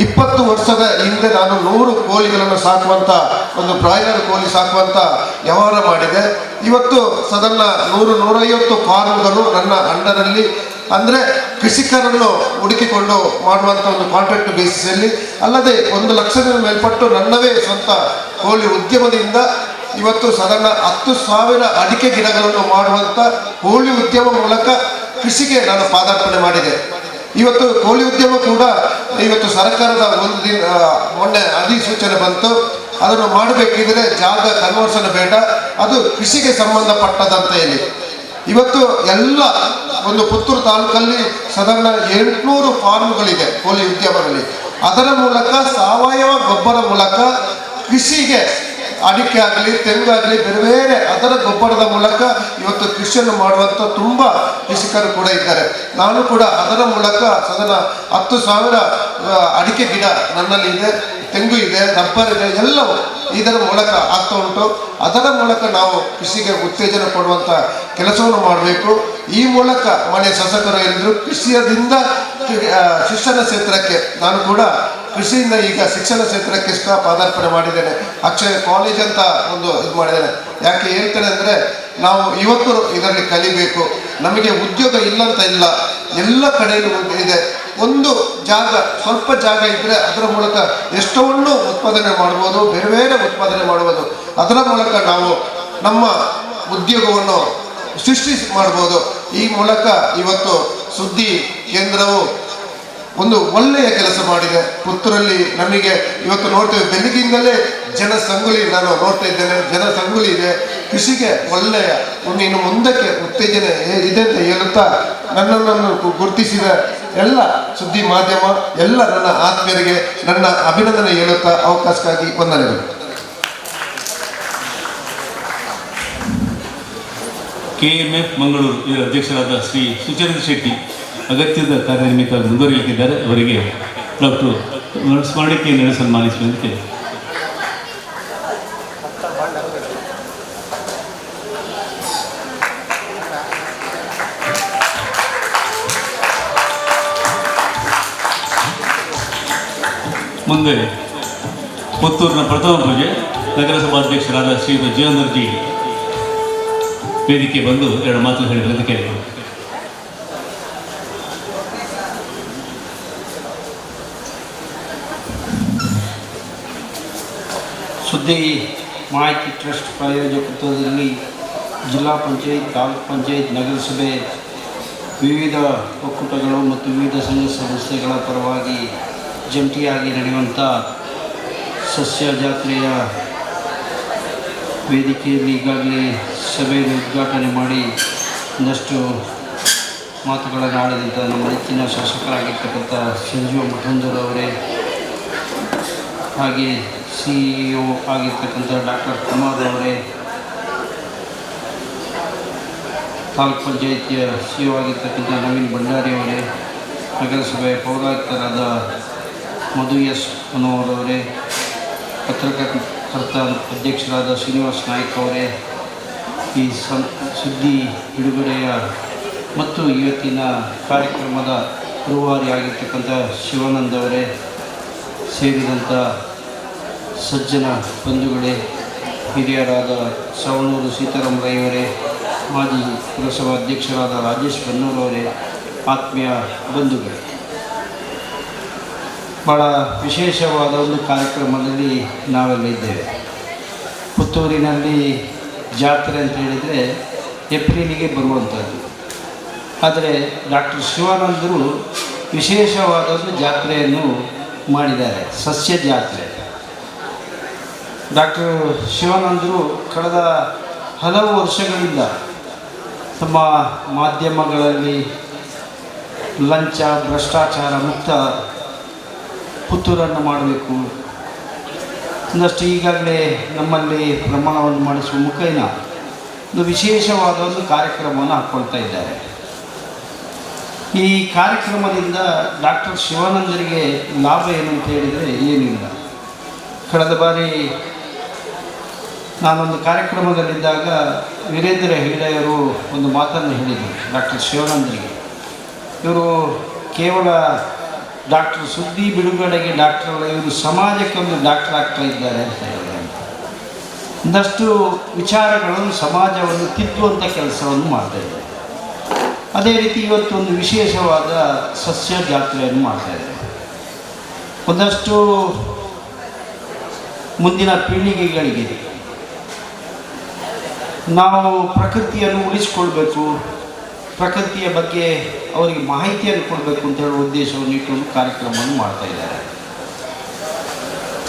20 ವರ್ಷದ ಹಿಂದೆ ನಾನು 100 ಕೋಳಿಗಳನ್ನು ಸಾಕುವಂಥ ಒಂದು ಬ್ರಾಯ್ಲರ್ ಕೋಳಿ ಸಾಕುವಂಥ ವ್ಯವಹಾರ ಮಾಡಿದೆ. ಇವತ್ತು ಸಾಧಾರಣ 100-150 ಫಾರ್ಮ್ಗಳು ನನ್ನ ಅಂಡರಲ್ಲಿ, ಅಂದರೆ ಕೃಷಿಕರನ್ನು ಹುಡುಕಿಕೊಂಡು ಮಾಡುವಂಥ ಒಂದು ಕಾಂಟ್ರಾಕ್ಟ್ ಬೇಸಿಸಲ್ಲಿ, ಅಲ್ಲದೆ 1 ಲಕ್ಷದ ಮೇಲ್ಪಟ್ಟು ನನ್ನವೇ ಸ್ವಂತ ಕೋಳಿ ಉದ್ಯಮದಿಂದ ಇವತ್ತು ಸಾಧಾರಣ 10,000 ಅಡಿಕೆ ಗಿಡಗಳನ್ನು ಮಾಡುವಂಥ ಕೋಳಿ ಉದ್ಯಮ ಮೂಲಕ ಕೃಷಿಗೆ ನಾನು ಪಾದಾರ್ಪಣೆ ಮಾಡಿದೆ. ಇವತ್ತು ಕೋಳಿ ಉದ್ಯಮ ಕೂಡ ಇವತ್ತು ಸರ್ಕಾರದ ಒಂದು ದಿನ ಮೊನ್ನೆ ಅಧಿಸೂಚನೆ ಬಂತು, ಅದನ್ನು ಮಾಡಬೇಕಿದ್ರೆ ಜಾಗ ಕನ್ವರ್ಷನ್ ಬೇಡ, ಅದು ಕೃಷಿಗೆ ಸಂಬಂಧಪಟ್ಟದಂತ ಹೇಳಿ ಇವತ್ತು ಎಲ್ಲ ಒಂದು ಪುತ್ತೂರು ತಾಲೂಕಲ್ಲಿ ಸಾಧಾರಣ 800 ಫಾರ್ಮ್ಗಳಿದೆ ಕೋಳಿ ಉದ್ಯಮಗಳಲ್ಲಿ. ಅದರ ಮೂಲಕ ಸಾವಯವ ಗೊಬ್ಬರ ಮೂಲಕ ಕೃಷಿಗೆ ಅಡಿಕೆ ಆಗಲಿ, ತೆಂಗಾಗಲಿ, ಬೇರೆ ಬೇರೆ ಅದರ ಗೊಬ್ಬರದ ಮೂಲಕ ಇವತ್ತು ಕೃಷಿಯನ್ನು ಮಾಡುವಂಥ ತುಂಬ ಕೃಷಿಕರು ಕೂಡ ಇದ್ದಾರೆ. ನಾನು ಕೂಡ ಅದರ ಮೂಲಕ ಸಾಧಾರಣ 10,000 ಅಡಿಕೆ ಗಿಡ ನನ್ನಲ್ಲಿ ಇದೆ, ತೆಂಗು ಇದೆ, ರಬ್ಬರ್ ಇದೆ, ಎಲ್ಲವೂ ಇದರ ಮೂಲಕ ಆಗ್ತಾ ಉಂಟು. ಅದರ ಮೂಲಕ ನಾವು ಕೃಷಿಗೆ ಉತ್ತೇಜನ ಕೊಡುವಂಥ ಕೆಲಸವನ್ನು ಮಾಡಬೇಕು. ಈ ಮೂಲಕ ಮನೆ ಶಾಸಕರು ಹೇಳಿದ್ರು, ಕೃಷಿಯದಿಂದ ಶಿಕ್ಷಣ ಕ್ಷೇತ್ರಕ್ಕೆ ನಾನು ಕೂಡ ಕೃಷಿಯಿಂದ ಈಗ ಶಿಕ್ಷಣ ಕ್ಷೇತ್ರಕ್ಕೆ ಪಾದಾರ್ಪಣೆ ಮಾಡಿದ್ದೇನೆ. ಅಕ್ಷಯ ಕಾಲೇಜ್ ಅಂತ ಒಂದು ಇದು ಮಾಡಿದ್ದೇನೆ. ಯಾಕೆ ಹೇಳ್ತೇನೆ ಅಂದರೆ, ನಾವು ಇವತ್ತು ಇದರಲ್ಲಿ ಕಲಿಬೇಕು. ನಮಗೆ ಉದ್ಯೋಗ ಇಲ್ಲ ಅಂತ ಇಲ್ಲ, ಎಲ್ಲ ಕಡೆಯಲ್ಲೂ ಇದೆ. ಒಂದು ಜಾಗ, ಸ್ವಲ್ಪ ಜಾಗ ಇದ್ದರೆ ಅದರ ಮೂಲಕ ಎಷ್ಟವನ್ನು ಉತ್ಪಾದನೆ ಮಾಡ್ಬೋದು, ಬೇರೆ ಬೇರೆ ಉತ್ಪಾದನೆ ಮಾಡ್ಬೋದು. ಅದರ ಮೂಲಕ ನಾವು ನಮ್ಮ ಉದ್ಯೋಗವನ್ನು ಸೃಷ್ಟಿ ಮಾಡ್ಬೋದು. ಈ ಮೂಲಕ ಇವತ್ತು ಸುದ್ದಿ ಕೇಂದ್ರವು ಒಂದು ಒಳ್ಳೆಯ ಕೆಲಸ ಮಾಡಿದೆ. ಪುತ್ತೂರಲ್ಲಿ ನಮಗೆ ಇವತ್ತು ನೋಡ್ತೇವೆ, ಬೆಳಗಿಂದಲೇ ಜನಸಂಗುಲಿ ನಾನು ನೋಡ್ತಾ ಇದ್ದೇನೆ, ಜನಸಂಗುಲಿ ಇದೆ. ಕೃಷಿಗೆ ಒಳ್ಳೆಯ ಇನ್ನು ಮುಂದಕ್ಕೆ ಉತ್ತೇಜನ ಇದೆ ಅಂತ ಹೇಳುತ್ತಾ, ನನ್ನನ್ನು ಗುರುತಿಸಿದ ಎಲ್ಲ ಸುದ್ದಿ ಮಾಧ್ಯಮ, ಎಲ್ಲ ನನ್ನ ಆತ್ಮೀಯರಿಗೆ ನನ್ನ ಅಭಿನಂದನೆ ಹೇಳುತ್ತಾ ಅವಕಾಶಕ್ಕಾಗಿ ವಂದನೆಗಳು. KMF ಮಂಗಳೂರು ಇದರ ಅಧ್ಯಕ್ಷರಾದ ಶ್ರೀ ಸುಚೇಂದ್ರ ಶೆಟ್ಟಿ ಅಗತ್ಯದ ಕಾರ್ಯನಿಮಿತ್ತವಾಗಿ ಮುಂದುವರಿಯಲಿದ್ದಾರೆ. ಅವರಿಗೆ ಡಾಕ್ಟರ್ ಸ್ಮರಣಿಕೆಯನ್ನು ಸನ್ಮಾನಿಸುವಂತೆ ಮುಂದೆ ಪುತ್ತೂರಿನ ಪ್ರಥಮ ಪೂಜೆ ನಗರಸಭಾಧ್ಯಕ್ಷರಾದ ಶ್ರೀಯುತ ಜೀವಂದರ್ಜಿ ವೇದಿಕೆ ಬಂದು ಎರಡು ಮಾತು ಹೇಳಿದರೆ ಕೇಳಿ. ಸುದ್ದಿ ಮಾಹಿತಿ ಟ್ರಸ್ಟ್ ಪ್ರಾಯೋಜಕತ್ವದಲ್ಲಿ ಜಿಲ್ಲಾ ಪಂಚಾಯತ್, ತಾಲೂಕು ಪಂಚಾಯತ್, ನಗರಸಭೆ, ವಿವಿಧ ಒಕ್ಕೂಟಗಳು ಮತ್ತು ವಿವಿಧ ಸಂಘ ಸಂಸ್ಥೆಗಳ ಪರವಾಗಿ ಜಂಟಿಯಾಗಿ ನಡೆಯುವಂಥ ಸಸ್ಯ ಜಾತ್ರೆಯ ವೇದಿಕೆಯಲ್ಲಿ ಈಗಾಗಲೇ ಸಭೆಯನ್ನು ಉದ್ಘಾಟನೆ ಮಾಡಿ ಒಂದಷ್ಟು ಮಾತುಗಳನ್ನು ಆಡಿದಂಥ ನಮ್ಮ ನೆಚ್ಚಿನ ಶಾಸಕರಾಗಿರ್ತಕ್ಕಂಥ ಸಂಜೀವ ಮಠಂದೂರು ಅವರೇ, ಹಾಗೆ CEO ಆಗಿರ್ತಕ್ಕಂಥ ಡಾಕ್ಟರ್ ಪ್ರಮೋದ್ ಅವರೇ, ತಾಲೂಕು ಪಂಚಾಯಿತಿಯ CEO ಆಗಿರ್ತಕ್ಕಂಥ ನವೀನ್ ಭಂಡಾರಿ ಅವರೇ, ನಗರಸಭೆಯ ಪೌರಾಯುಕ್ತರಾದ ಮಧು ಎಸ್ ಮನೋಹರ್ ಅವರೇ, ಪತ್ರಕರ್ತ ಅಧ್ಯಕ್ಷರಾದ ಶ್ರೀನಿವಾಸ್ ನಾಯ್ಕ್ ಅವರೇ, ಈ ಸುದ್ದಿ ಬಿಡುಗಡೆಯ ಮತ್ತು ಇವತ್ತಿನ ಕಾರ್ಯಕ್ರಮದ ರೂವಾರಿ ಆಗಿರ್ತಕ್ಕಂಥ ಶಿವಾನಂದ್ ಅವರೇ ಸೇರಿದಂಥ ಸಜ್ಜನ ಬಂಧುಗಳೇ, ಹಿರಿಯರಾದ ಸವಣೂರು ಸೀತಾರಾಮರಯ್ಯವರೇ, ಮಾಜಿ ಪುರಸಭಾ ಅಧ್ಯಕ್ಷರಾದ ರಾಜೇಶ್ ಬನ್ನೂರು ಅವರೇ, ಆತ್ಮೀಯ ಬಂಧುಗಳೇ, ಭಾಳ ವಿಶೇಷವಾದ ಒಂದು ಕಾರ್ಯಕ್ರಮದಲ್ಲಿ ನಾವೆಲ್ಲ ಇದ್ದೇವೆ. ಪುತ್ತೂರಿನಲ್ಲಿ ಜಾತ್ರೆ ಅಂತ ಹೇಳಿದರೆ ಏಪ್ರಿಲಿಗೆ ಬರುವಂಥದ್ದು. ಆದರೆ ಡಾಕ್ಟರ್ ಶಿವಾನಂದರು ವಿಶೇಷವಾದ ಒಂದು ಜಾತ್ರೆಯನ್ನು ಮಾಡಿದ್ದಾರೆ, ಸಸ್ಯ ಜಾತ್ರೆ. ಡಾಕ್ಟರ್ ಶಿವಾನಂದರು ಕಳೆದ ಹಲವು ವರ್ಷಗಳಿಂದ ತಮ್ಮ ಮಾಧ್ಯಮಗಳಲ್ಲಿ ಲಂಚ ಭ್ರಷ್ಟಾಚಾರ ಮುಕ್ತ ಪುತ್ತೂರನ್ನು ಮಾಡಬೇಕು, ಒಂದಷ್ಟು ಈಗಾಗಲೇ ನಮ್ಮಲ್ಲಿ ಪ್ರಮಾಣವನ್ನು ಮಾಡಿಸುವ ಮುಖೇನ ಒಂದು ವಿಶೇಷವಾದ ಒಂದು ಕಾರ್ಯಕ್ರಮವನ್ನು ಹಾಕ್ಕೊಳ್ತಾ ಇದ್ದಾರೆ. ಈ ಕಾರ್ಯಕ್ರಮದಿಂದ ಡಾಕ್ಟರ್ ಶಿವಾನಂದರಿಗೆ ಲಾಭ ಏನು ಅಂತ ಹೇಳಿದರೆ ಏನಿಲ್ಲ. ಕಳೆದ ಬಾರಿ ನಾನೊಂದು ಕಾರ್ಯಕ್ರಮದಲ್ಲಿದ್ದಾಗ ವೀರೇಂದ್ರ ಹೆಗಡೆಯವರು ಒಂದು ಮಾತನ್ನು ಹೇಳಿದರು ಡಾಕ್ಟರ್ ಶಿವಾನಂದರಿಗೆ. ಇವರು ಕೇವಲ ಡಾಕ್ಟರ್ ಸುದ್ದಿ ಬಿಡುಗಡೆಗೆ ಡಾಕ್ಟರ್ ಅಲ್ಲ, ಇವರು ಸಮಾಜಕ್ಕೆ ಒಂದು ಡಾಕ್ಟರ್ ಆಗ್ತಾ ಇದ್ದಾರೆ ಅಂತ ಹೇಳಿದ್ದಾರೆ. ಒಂದಷ್ಟು ವಿಚಾರಗಳನ್ನು ಸಮಾಜವನ್ನು ತಿದ್ದುವಂಥ ಕೆಲಸವನ್ನು ಮಾಡ್ತಾಯಿದ್ದಾರೆ. ಅದೇ ರೀತಿ ಇವತ್ತು ಒಂದು ವಿಶೇಷವಾದ ಸಸ್ಯ ಜಾತ್ರೆಯನ್ನು ಮಾಡ್ತಾಯಿದ್ದಾರೆ. ಒಂದಷ್ಟು ಮುಂದಿನ ಪೀಳಿಗೆಗಳಿಗೆ ನಾವು ಪ್ರಕೃತಿಯನ್ನು ಉಳಿಸಿಕೊಳ್ಬೇಕು, ಪ್ರಕೃತಿಯ ಬಗ್ಗೆ ಅವರಿಗೆ ಮಾಹಿತಿಯನ್ನು ಕೊಡಬೇಕು ಅಂತ ಹೇಳುವ ಉದ್ದೇಶವನ್ನು ಇಟ್ಟುಕೊಂಡು ಕಾರ್ಯಕ್ರಮವನ್ನು ಮಾಡ್ತಾ ಇದ್ದಾರೆ.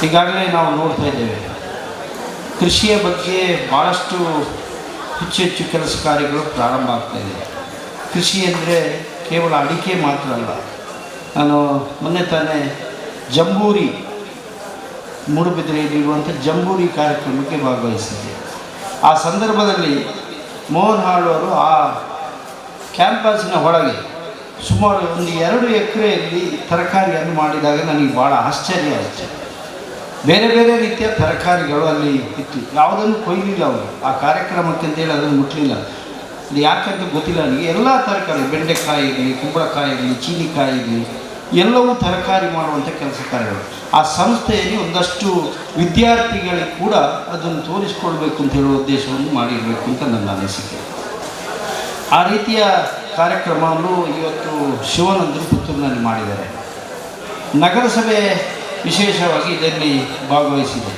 ಈಗಾಗಲೇ ನಾವು ನೋಡ್ತಾ ಇದ್ದೇವೆ, ಕೃಷಿಯ ಬಗ್ಗೆ ಭಾಳಷ್ಟು ಹೆಚ್ಚು ಕೆಲಸ ಕಾರ್ಯಗಳು ಪ್ರಾರಂಭ ಆಗ್ತಾಯಿದೆ. ಕೃಷಿ ಅಂದರೆ ಕೇವಲ ಅಡಿಕೆ ಮಾತ್ರ ಅಲ್ಲ. ನಾನು ಮೊನ್ನೆ ತಾನೇ ಜಂಬೂರಿ ಮೂಡುಬಿದಿರೆಯಲ್ಲಿರುವಂಥ ಜಂಬೂರಿ ಕಾರ್ಯಕ್ರಮಕ್ಕೆ ಭಾಗವಹಿಸಿದ್ದೆ. ಆ ಸಂದರ್ಭದಲ್ಲಿ ಮೋಹನ್ ಹಾಳು ಅವರು ಆ ಕ್ಯಾಂಪಸ್ಸಿನ ಒಳಗೆ ಸುಮಾರು ಒಂದು 2 ಎಕರೆಯಲ್ಲಿ ತರಕಾರಿಯನ್ನು ಮಾಡಿದಾಗ ನನಗೆ ಭಾಳ ಆಶ್ಚರ್ಯ ಆಯಿತು. ಬೇರೆ ಬೇರೆ ರೀತಿಯ ತರಕಾರಿಗಳು ಅಲ್ಲಿ ಇತ್ತು, ಯಾವುದನ್ನು ಕೊಯ್ಲಿಲ್ಲ ಅವರು ಆ ಕಾರ್ಯಕ್ರಮಕ್ಕೆ ಅಂತೇಳಿ ಅದನ್ನು ಮುಟ್ಟಲಿಲ್ಲ. ಅದು ಯಾಕಂತ ಗೊತ್ತಿಲ್ಲ ನನಗೆ. ಎಲ್ಲ ತರಕಾರಿ, ಬೆಂಡೆಕಾಯಿ ಇರಲಿ, ಕುಂಬಳಕಾಯಿ ಇರಲಿ, ಚೀನಿಕಾಯಿ ಇರಲಿ, ಎಲ್ಲವೂ ತರಕಾರಿ ಮಾಡುವಂಥ ಕೆಲಸ ಕಾರ್ಯಗಳು. ಆ ಸಂಸ್ಥೆಯಲ್ಲಿ ಒಂದಷ್ಟು ವಿದ್ಯಾರ್ಥಿಗಳಿಗೆ ಕೂಡ ಅದನ್ನು ತೋರಿಸ್ಕೊಳ್ಬೇಕು ಅಂತ ಹೇಳುವ ಉದ್ದೇಶವನ್ನು ಮಾಡಿರಬೇಕು ಅಂತ ನನ್ನ ಅನಿಸಿಕೆ. ಆ ರೀತಿಯ ಕಾರ್ಯಕ್ರಮವನ್ನು ಇವತ್ತು ಶಿವಾನಂದರು ಪುತ್ತೂರಿನಲ್ಲಿ ಮಾಡಿದ್ದಾರೆ. ನಗರಸಭೆ ವಿಶೇಷವಾಗಿ ಇದರಲ್ಲಿ ಭಾಗವಹಿಸಿದೆ.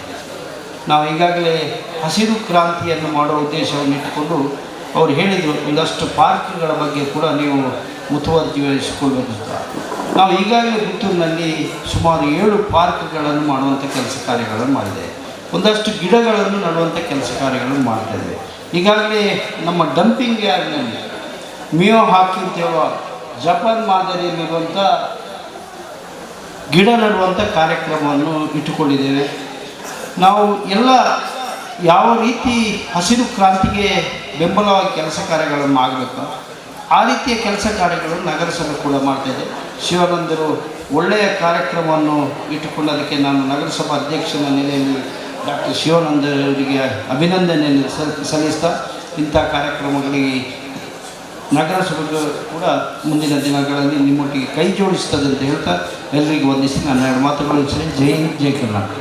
ನಾವು ಈಗಾಗಲೇ ಹಸಿರು ಕ್ರಾಂತಿಯನ್ನು ಮಾಡುವ ಉದ್ದೇಶವನ್ನು ಇಟ್ಟುಕೊಂಡು ಅವರು ಹೇಳಿದರು, ಒಂದಷ್ಟು ಪಾರ್ಕ್ಗಳ ಬಗ್ಗೆ ಕೂಡ ನೀವು ಮುತುವರ್ಜಿ ವಹಿಸಿಕೊಳ್ಬೇಕು ಅಂತ. ನಾವು ಈಗಾಗಲೇ ಪುತ್ತೂರಿನಲ್ಲಿ ಸುಮಾರು 7 ಪಾರ್ಕ್ಗಳನ್ನು ಮಾಡುವಂಥ ಕೆಲಸ ಕಾರ್ಯಗಳನ್ನು ಮಾಡಿದ್ದೇವೆ. ಒಂದಷ್ಟು ಗಿಡಗಳನ್ನು ನಡುವಂಥ ಕೆಲಸ ಕಾರ್ಯಗಳನ್ನು ಮಾಡ್ತಾಯಿದ್ದೇವೆ. ಈಗಾಗಲೇ ನಮ್ಮ ಡಂಪಿಂಗ್ ಯಾರ್ಡ್ನಲ್ಲಿ ಮಿಯೋ ಹಾಕಿ ಅಂತ ಹೇಳುವ ಜಪಾನ್ ಮಾದರಿಯಲ್ಲಿರುವಂಥ ಗಿಡ ನಡುವಂಥ ಕಾರ್ಯಕ್ರಮವನ್ನು ಇಟ್ಟುಕೊಂಡಿದ್ದೇವೆ. ನಾವು ಎಲ್ಲ ಯಾವ ರೀತಿ ಹಸಿರು ಕ್ರಾಂತಿಗೆ ಬೆಂಬಲವಾಗಿ ಕೆಲಸ ಕಾರ್ಯಗಳನ್ನು ಆಗಬೇಕು ಆ ರೀತಿಯ ಕೆಲಸ ಕಾರ್ಯಗಳನ್ನು ನಗರಸಭೆ ಕೂಡ ಮಾಡ್ತಾಯಿದೆ. ಶಿವಾನಂದರು ಒಳ್ಳೆಯ ಕಾರ್ಯಕ್ರಮವನ್ನು ಇಟ್ಟುಕೊಳ್ಳೋದಕ್ಕೆ ನಾನು ನಗರಸಭಾ ಅಧ್ಯಕ್ಷನ ನೆಲೆಯಲ್ಲಿ ಡಾಕ್ಟರ್ ಶಿವಾನಂದರಿಗೆ ಅಭಿನಂದನೆಯನ್ನು ಸಲ್ಲಿಸ್ತಾ, ಇಂಥ ಕಾರ್ಯಕ್ರಮಗಳಿಗೆ ನಗರಸಭೆ ಕೂಡ ಮುಂದಿನ ದಿನಗಳಲ್ಲಿ ನಿಮ್ಮೊಟ್ಟಿಗೆ ಕೈ ಜೋಡಿಸ್ತದೆ ಅಂತ ಹೇಳ್ತಾ ಎಲ್ಲರಿಗೂ ವಂದಿಸಿ ನನ್ನ ಎರಡು ಮಾತುಗಳು ಜೈ ಹಿಂದ್, ಜೈ ಕರ್ನಾಟಕ.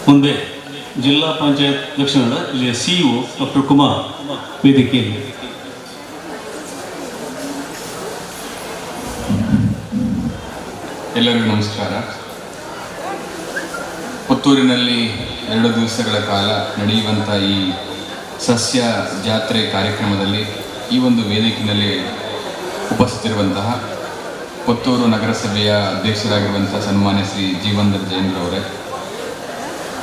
ಮುಂದೆ ಜಿಲ್ಲಾ ಪಂಚಾಯತ್ ದಕ್ಷಿಣ ಕನ್ನಡ ಜಿಲ್ಲೆಯ ಸಿಇಒ ಡಾಕ್ಟರ್ ಕುಮಾರ್ ವೇದಿಕೆಯಲ್ಲಿ. ಎಲ್ಲರಿಗೂ ನಮಸ್ಕಾರ. ಪುತ್ತೂರಿನಲ್ಲಿ 2 ದಿವಸಗಳ ಕಾಲ ನಡೆಯುವಂಥ ಈ ಸಸ್ಯ ಜಾತ್ರೆ ಕಾರ್ಯಕ್ರಮದಲ್ಲಿ ಈ ಒಂದು ವೇದಿಕೆಯಲ್ಲಿ ಉಪಸ್ಥಿತಿರುವಂತಹ ಪುತ್ತೂರು ನಗರಸಭೆಯ ಅಧ್ಯಕ್ಷರಾಗಿರುವಂಥ ಸನ್ಮಾನ್ಯ ಶ್ರೀ ಜೀವನ್ ಜೈನ್ರವರೇ,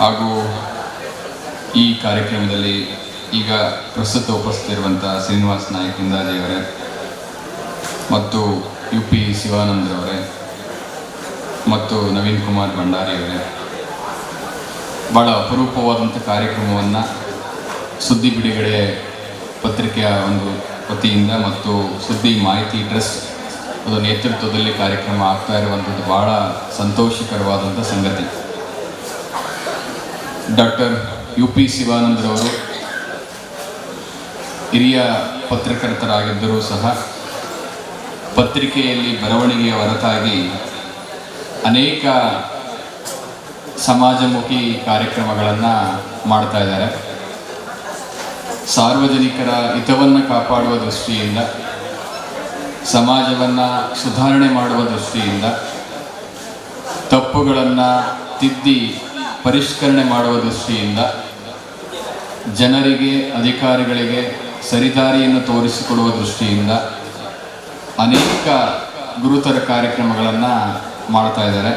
ಹಾಗೂ ಈ ಕಾರ್ಯಕ್ರಮದಲ್ಲಿ ಈಗ ಪ್ರಸ್ತುತ ಉಪಸ್ಥಿತಿರುವಂಥ ಶ್ರೀನಿವಾಸ್ ನಾಯಕ್ ಇಂದಾಜಿಯವರೇ ಮತ್ತು UP ಶಿವಾನಂದ್ರವರೇ ಮತ್ತು ನವೀನ್ ಕುಮಾರ್ ಭಂಡಾರಿಯವರೇ, ಭಾಳ ಅಪರೂಪವಾದಂಥ ಕಾರ್ಯಕ್ರಮವನ್ನು ಸುದ್ದಿ ಬಿಡುಗಡೆ ಪತ್ರಿಕೆಯ ಒಂದು ವತಿಯಿಂದ ಮತ್ತು ಸುದ್ದಿ ಮಾಹಿತಿ ಟ್ರಸ್ಟ್ ಅದು ನೇತೃತ್ವದಲ್ಲಿ ಕಾರ್ಯಕ್ರಮ ಆಗ್ತಾ ಇರುವಂಥದ್ದು ಭಾಳ ಸಂತೋಷಕರವಾದಂಥ ಸಂಗತಿ. ಡಾಕ್ಟರ್ UP ಶಿವಾನಂದ್ರವರು ಹಿರಿಯ ಪತ್ರಕರ್ತರಾಗಿದ್ದರೂ ಸಹ ಪತ್ರಿಕೆಯಲ್ಲಿ ಬರವಣಿಗೆಯ ಹೊರತಾಗಿ ಅನೇಕ ಸಮಾಜಮುಖಿ ಕಾರ್ಯಕ್ರಮಗಳನ್ನು ಮಾಡ್ತಾ ಇದ್ದಾರೆ. ಸಾರ್ವಜನಿಕರ ಹಿತವನ್ನು ಕಾಪಾಡುವ ದೃಷ್ಟಿಯಿಂದ, ಸಮಾಜವನ್ನು ಸುಧಾರಣೆ ಮಾಡುವ ದೃಷ್ಟಿಯಿಂದ, ತಪ್ಪುಗಳನ್ನು ತಿದ್ದಿ ಪರಿಷ್ಕರಣೆ ಮಾಡುವ ದೃಷ್ಟಿಯಿಂದ, ಜನರಿಗೆ ಅಧಿಕಾರಿಗಳಿಗೆ ಸರಿದಾರಿಯನ್ನು ತೋರಿಸಿಕೊಡುವ ದೃಷ್ಟಿಯಿಂದ ಅನೇಕ ಗುರುತರ ಕಾರ್ಯಕ್ರಮಗಳನ್ನು ಮಾಡ್ತಾ ಇದ್ದಾರೆ.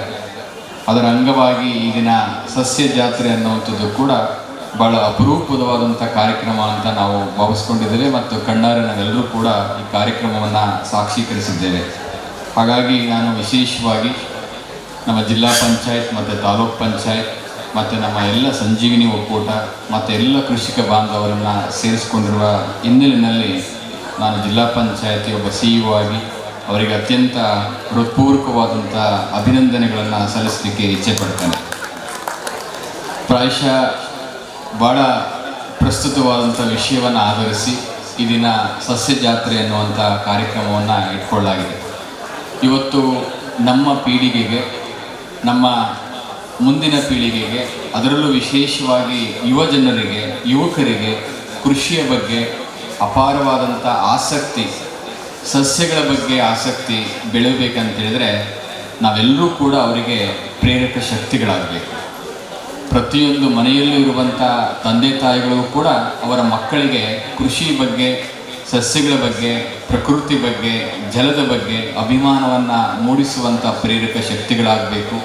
ಅದರ ಅಂಗವಾಗಿ ಈ ದಿನ ಸಸ್ಯ ಜಾತ್ರೆ ಅನ್ನುವಂಥದ್ದು ಕೂಡ ಭಾಳ ಅಪರೂಪವಾದಂಥ ಕಾರ್ಯಕ್ರಮ ಅಂತ ನಾವು ಭಾವಿಸ್ಕೊಂಡಿದ್ದೇವೆ ಮತ್ತು ಕಣ್ಣಾರೆ ನಾವೆಲ್ಲರೂ ಕೂಡ ಈ ಕಾರ್ಯಕ್ರಮವನ್ನು ಸಾಕ್ಷೀಕರಿಸಿದ್ದೇವೆ. ಹಾಗಾಗಿ ನಾನು ವಿಶೇಷವಾಗಿ ನಮ್ಮ ಜಿಲ್ಲಾ ಪಂಚಾಯತ್ ಮತ್ತು ತಾಲೂಕ್ ಪಂಚಾಯತ್ ಮತ್ತು ನಮ್ಮ ಎಲ್ಲ ಸಂಜೀವಿನಿ ಒಕ್ಕೂಟ ಮತ್ತು ಎಲ್ಲ ಕೃಷಿಕ ಬಾಂಧವರನ್ನು ಸೇರಿಸಿಕೊಂಡಿರುವ ಹಿನ್ನೆಲೆಯಲ್ಲಿ ನಾನು ಜಿಲ್ಲಾ ಪಂಚಾಯತಿ ಒಬ್ಬ CEO ಆಗಿ ಅವರಿಗೆ ಅತ್ಯಂತ ಹೃತ್ಪೂರ್ವಕವಾದಂಥ ಅಭಿನಂದನೆಗಳನ್ನು ಸಲ್ಲಿಸಲಿಕ್ಕೆ ಇಚ್ಛೆ ಪಡ್ತೇನೆ. ಪ್ರಾಯಶಃ ಭಾಳ ಪ್ರಸ್ತುತವಾದಂಥ ವಿಷಯವನ್ನು ಆಧರಿಸಿ ಈ ದಿನ ಸಸ್ಯ ಜಾತ್ರೆ ಅನ್ನುವಂಥ ಕಾರ್ಯಕ್ರಮವನ್ನು ಇಟ್ಕೊಳ್ಳಲಾಗಿದೆ. ಇವತ್ತು ನಮ್ಮ ಪೀಳಿಗೆಗೆ, ನಮ್ಮ ಮುಂದಿನ ಪೀಳಿಗೆಗೆ, ಅದರಲ್ಲೂ ವಿಶೇಷವಾಗಿ ಯುವಜನರಿಗೆ, ಯುವಕರಿಗೆ ಕೃಷಿಯ ಬಗ್ಗೆ ಅಪಾರವಾದಂಥ ಆಸಕ್ತಿ, ಸಸ್ಯಗಳ ಬಗ್ಗೆ ಆಸಕ್ತಿ ಬೆಳೆಯಬೇಕಂತೇಳಿದರೆ ನಾವೆಲ್ಲರೂ ಕೂಡ ಅವರಿಗೆ ಪ್ರೇರಕ ಶಕ್ತಿಗಳಾಗಬೇಕು. ಪ್ರತಿಯೊಂದು ಮನೆಯಲ್ಲೂ ಇರುವಂಥ ತಂದೆ ತಾಯಿಗಳು ಕೂಡ ಅವರ ಮಕ್ಕಳಿಗೆ ಕೃಷಿ ಬಗ್ಗೆ, ಸಸ್ಯಗಳ ಬಗ್ಗೆ, ಪ್ರಕೃತಿ ಬಗ್ಗೆ, ಜಲದ ಬಗ್ಗೆ ಅಭಿಮಾನವನ್ನು ಮೂಡಿಸುವಂಥ ಪ್ರೇರಕ ಶಕ್ತಿಗಳಾಗಬೇಕು.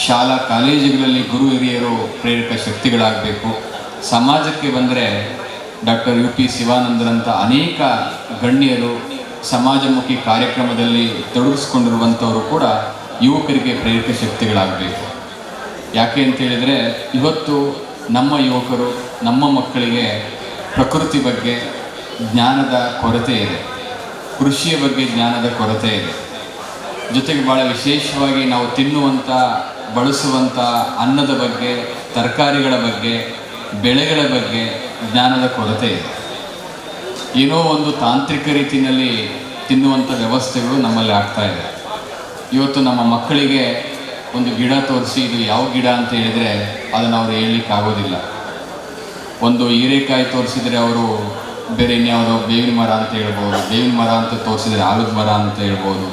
ಶಾಲಾ ಕಾಲೇಜುಗಳಲ್ಲಿ ಗುರು ಹಿರಿಯರು ಪ್ರೇರಕ ಶಕ್ತಿಗಳಾಗಬೇಕು. ಸಮಾಜಕ್ಕೆ ಬಂದರೆ ಡಾಕ್ಟರ್ UP ಶಿವಾನಂದರಂಥ ಅನೇಕ ಗಣ್ಯರು ಸಮಾಜಮುಖಿ ಕಾರ್ಯಕ್ರಮದಲ್ಲಿ ತೊಡಗಿಸ್ಕೊಂಡಿರುವಂಥವರು ಕೂಡ ಯುವಕರಿಗೆ ಪ್ರೇರಕ ಶಕ್ತಿಗಳಾಗಬೇಕು. ಯಾಕೆ ಅಂತೇಳಿದರೆ ಇವತ್ತು ನಮ್ಮ ಯುವಕರು, ನಮ್ಮ ಮಕ್ಕಳಿಗೆ ಪ್ರಕೃತಿ ಬಗ್ಗೆ ಜ್ಞಾನದ ಕೊರತೆ ಇದೆ, ಕೃಷಿಯ ಬಗ್ಗೆ ಜ್ಞಾನದ ಕೊರತೆ ಇದೆ. ಜೊತೆಗೆ ಭಾಳ ವಿಶೇಷವಾಗಿ ನಾವು ತಿನ್ನುವಂಥ, ಬಳಸುವಂಥ ಅನ್ನದ ಬಗ್ಗೆ, ತರಕಾರಿಗಳ ಬಗ್ಗೆ, ಬೆಳೆಗಳ ಬಗ್ಗೆ ಜ್ಞಾನದ ಕೊರತೆ ಇದೆ. ಏನೋ ಒಂದು ತಾಂತ್ರಿಕ ರೀತಿಯಲ್ಲಿ ತಿನ್ನುವಂಥ ವ್ಯವಸ್ಥೆಗಳು ನಮ್ಮಲ್ಲಿ ಆಗ್ತಾ ಇದೆ. ಇವತ್ತು ನಮ್ಮ ಮಕ್ಕಳಿಗೆ ಒಂದು ಗಿಡ ತೋರಿಸಿ ಇದು ಯಾವ ಗಿಡ ಅಂತ ಹೇಳಿದರೆ ಅದನ್ನು ಅವರು ಹೇಳಲಿಕ್ಕೆ ಆಗೋದಿಲ್ಲ. ಒಂದು ಹೀರೆಕಾಯಿ ತೋರಿಸಿದರೆ ಅವರು ಬೇರೆ ಇನ್ಯಾವುದೋ ಬೇವಿನ ಮರ ಅಂತ ಹೇಳ್ಬೋದು, ಬೇವಿನ ಮರ ಅಂತ ತೋರಿಸಿದರೆ ಆಲದ ಮರ ಅಂತ ಹೇಳ್ಬೋದು.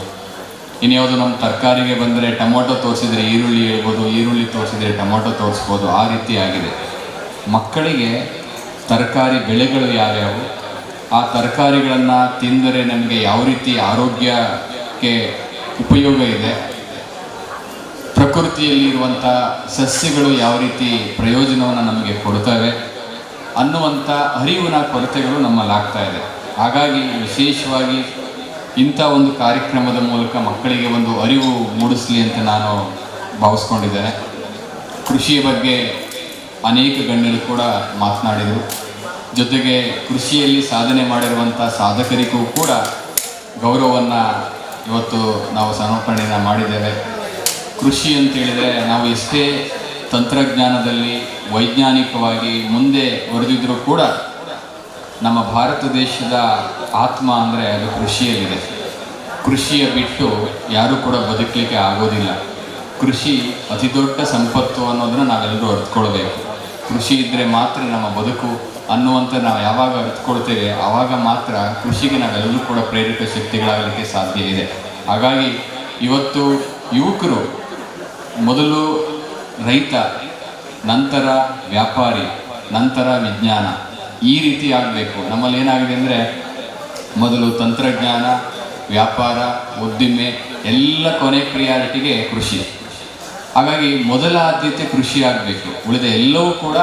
ಇನ್ಯಾವುದು ನಮ್ಮ ತರಕಾರಿಗೆ ಬಂದರೆ ಟೊಮೊಟೊ ತೋರಿಸಿದರೆ ಈರುಳ್ಳಿ ಹೇಳ್ಬೋದು, ಈರುಳ್ಳಿ ತೋರಿಸಿದರೆ ಟೊಮೊಟೊ ತೋರಿಸ್ಬೋದು. ಆ ರೀತಿ ಆಗಿದೆ. ಮಕ್ಕಳಿಗೆ ತರಕಾರಿ ಬೆಳೆಗಳು ಯಾವ್ಯಾವು, ಆ ತರಕಾರಿಗಳನ್ನು ತಿಂದರೆ ನಮಗೆ ಯಾವ ರೀತಿ ಆರೋಗ್ಯಕ್ಕೆ ಉಪಯೋಗ ಇದೆ, ಪ್ರಕೃತಿಯಲ್ಲಿರುವಂಥ ಸಸ್ಯಗಳು ಯಾವ ರೀತಿ ಪ್ರಯೋಜನವನ್ನು ನಮಗೆ ಕೊಡ್ತವೆ ಅನ್ನುವಂಥ ಅರಿವಿನ ಕೊರತೆಗಳು ನಮ್ಮಲ್ಲಾಗ್ತಾ ಇದೆ. ಹಾಗಾಗಿ ವಿಶೇಷವಾಗಿ ಇಂಥ ಒಂದು ಕಾರ್ಯಕ್ರಮದ ಮೂಲಕ ಮಕ್ಕಳಿಗೆ ಒಂದು ಅರಿವು ಮೂಡಿಸಲಿ ಅಂತ ನಾನು ಭಾವಿಸ್ಕೊಂಡಿದ್ದೇನೆ. ಕೃಷಿಯ ಬಗ್ಗೆ ಅನೇಕ ಗಣ್ಯರು ಕೂಡ ಮಾತನಾಡಿದರು. ಜೊತೆಗೆ ಕೃಷಿಯಲ್ಲಿ ಸಾಧನೆ ಮಾಡಿರುವಂಥ ಸಾಧಕರಿಗೂ ಕೂಡ ಗೌರವವನ್ನು ಇವತ್ತು ನಾವು ಸಮರ್ಪಣೆಯನ್ನು ಮಾಡಿದ್ದೇವೆ. ಕೃಷಿ ಅಂತೇಳಿದರೆ ನಾವು ಎಷ್ಟೇ ತಂತ್ರಜ್ಞಾನದಲ್ಲಿ ವೈಜ್ಞಾನಿಕವಾಗಿ ಮುಂದೆ ಹೊರದಿದ್ದರೂ ಕೂಡ ನಮ್ಮ ಭಾರತ ದೇಶದ ಆತ್ಮ ಅಂದರೆ ಅದು ಕೃಷಿಯಲ್ಲಿದೆ. ಕೃಷಿಯ ಬಿಟ್ಟು ಯಾರೂ ಕೂಡ ಬದುಕಲಿಕ್ಕೆ ಆಗೋದಿಲ್ಲ. ಕೃಷಿ ಅತಿ ದೊಡ್ಡ ಸಂಪತ್ತು ಅನ್ನೋದನ್ನು ನಾವೆಲ್ಲರೂ ಅರ್ಥಕೊಳ್ಬೇಕು. ಕೃಷಿ ಇದ್ದರೆ ಮಾತ್ರ ನಮ್ಮ ಬದುಕು ಅನ್ನುವಂಥ ನಾವು ಯಾವಾಗ ಅರ್ಥಕೊಳ್ತೇವೆ ಆವಾಗ ಮಾತ್ರ ಕೃಷಿಗೆ ನಾವೆಲ್ಲರೂ ಕೂಡ ಪ್ರೇರಕ ಶಕ್ತಿಗಳಾಗಲಿಕ್ಕೆ ಸಾಧ್ಯ ಇದೆ. ಹಾಗಾಗಿ ಇವತ್ತು ಯುವಕರು ಮೊದಲು ರೈತ, ನಂತರ ವ್ಯಾಪಾರಿ, ನಂತರ ವಿಜ್ಞಾನ, ಈ ರೀತಿ ಆಗಬೇಕು. ನಮ್ಮಲ್ಲಿ ಏನಾಗಿದೆ ಅಂದರೆ ಮೊದಲು ತಂತ್ರಜ್ಞಾನ, ವ್ಯಾಪಾರ, ಉದ್ದಿಮೆ ಎಲ್ಲ ಕೊನೆ ಪ್ರಿಯಾರಿಟಿಗೆ ಕೃಷಿ. ಹಾಗಾಗಿ ಮೊದಲ ಆದ್ಯತೆ ಕೃಷಿ ಆಗಬೇಕು, ಉಳಿದ ಎಲ್ಲವೂ ಕೂಡ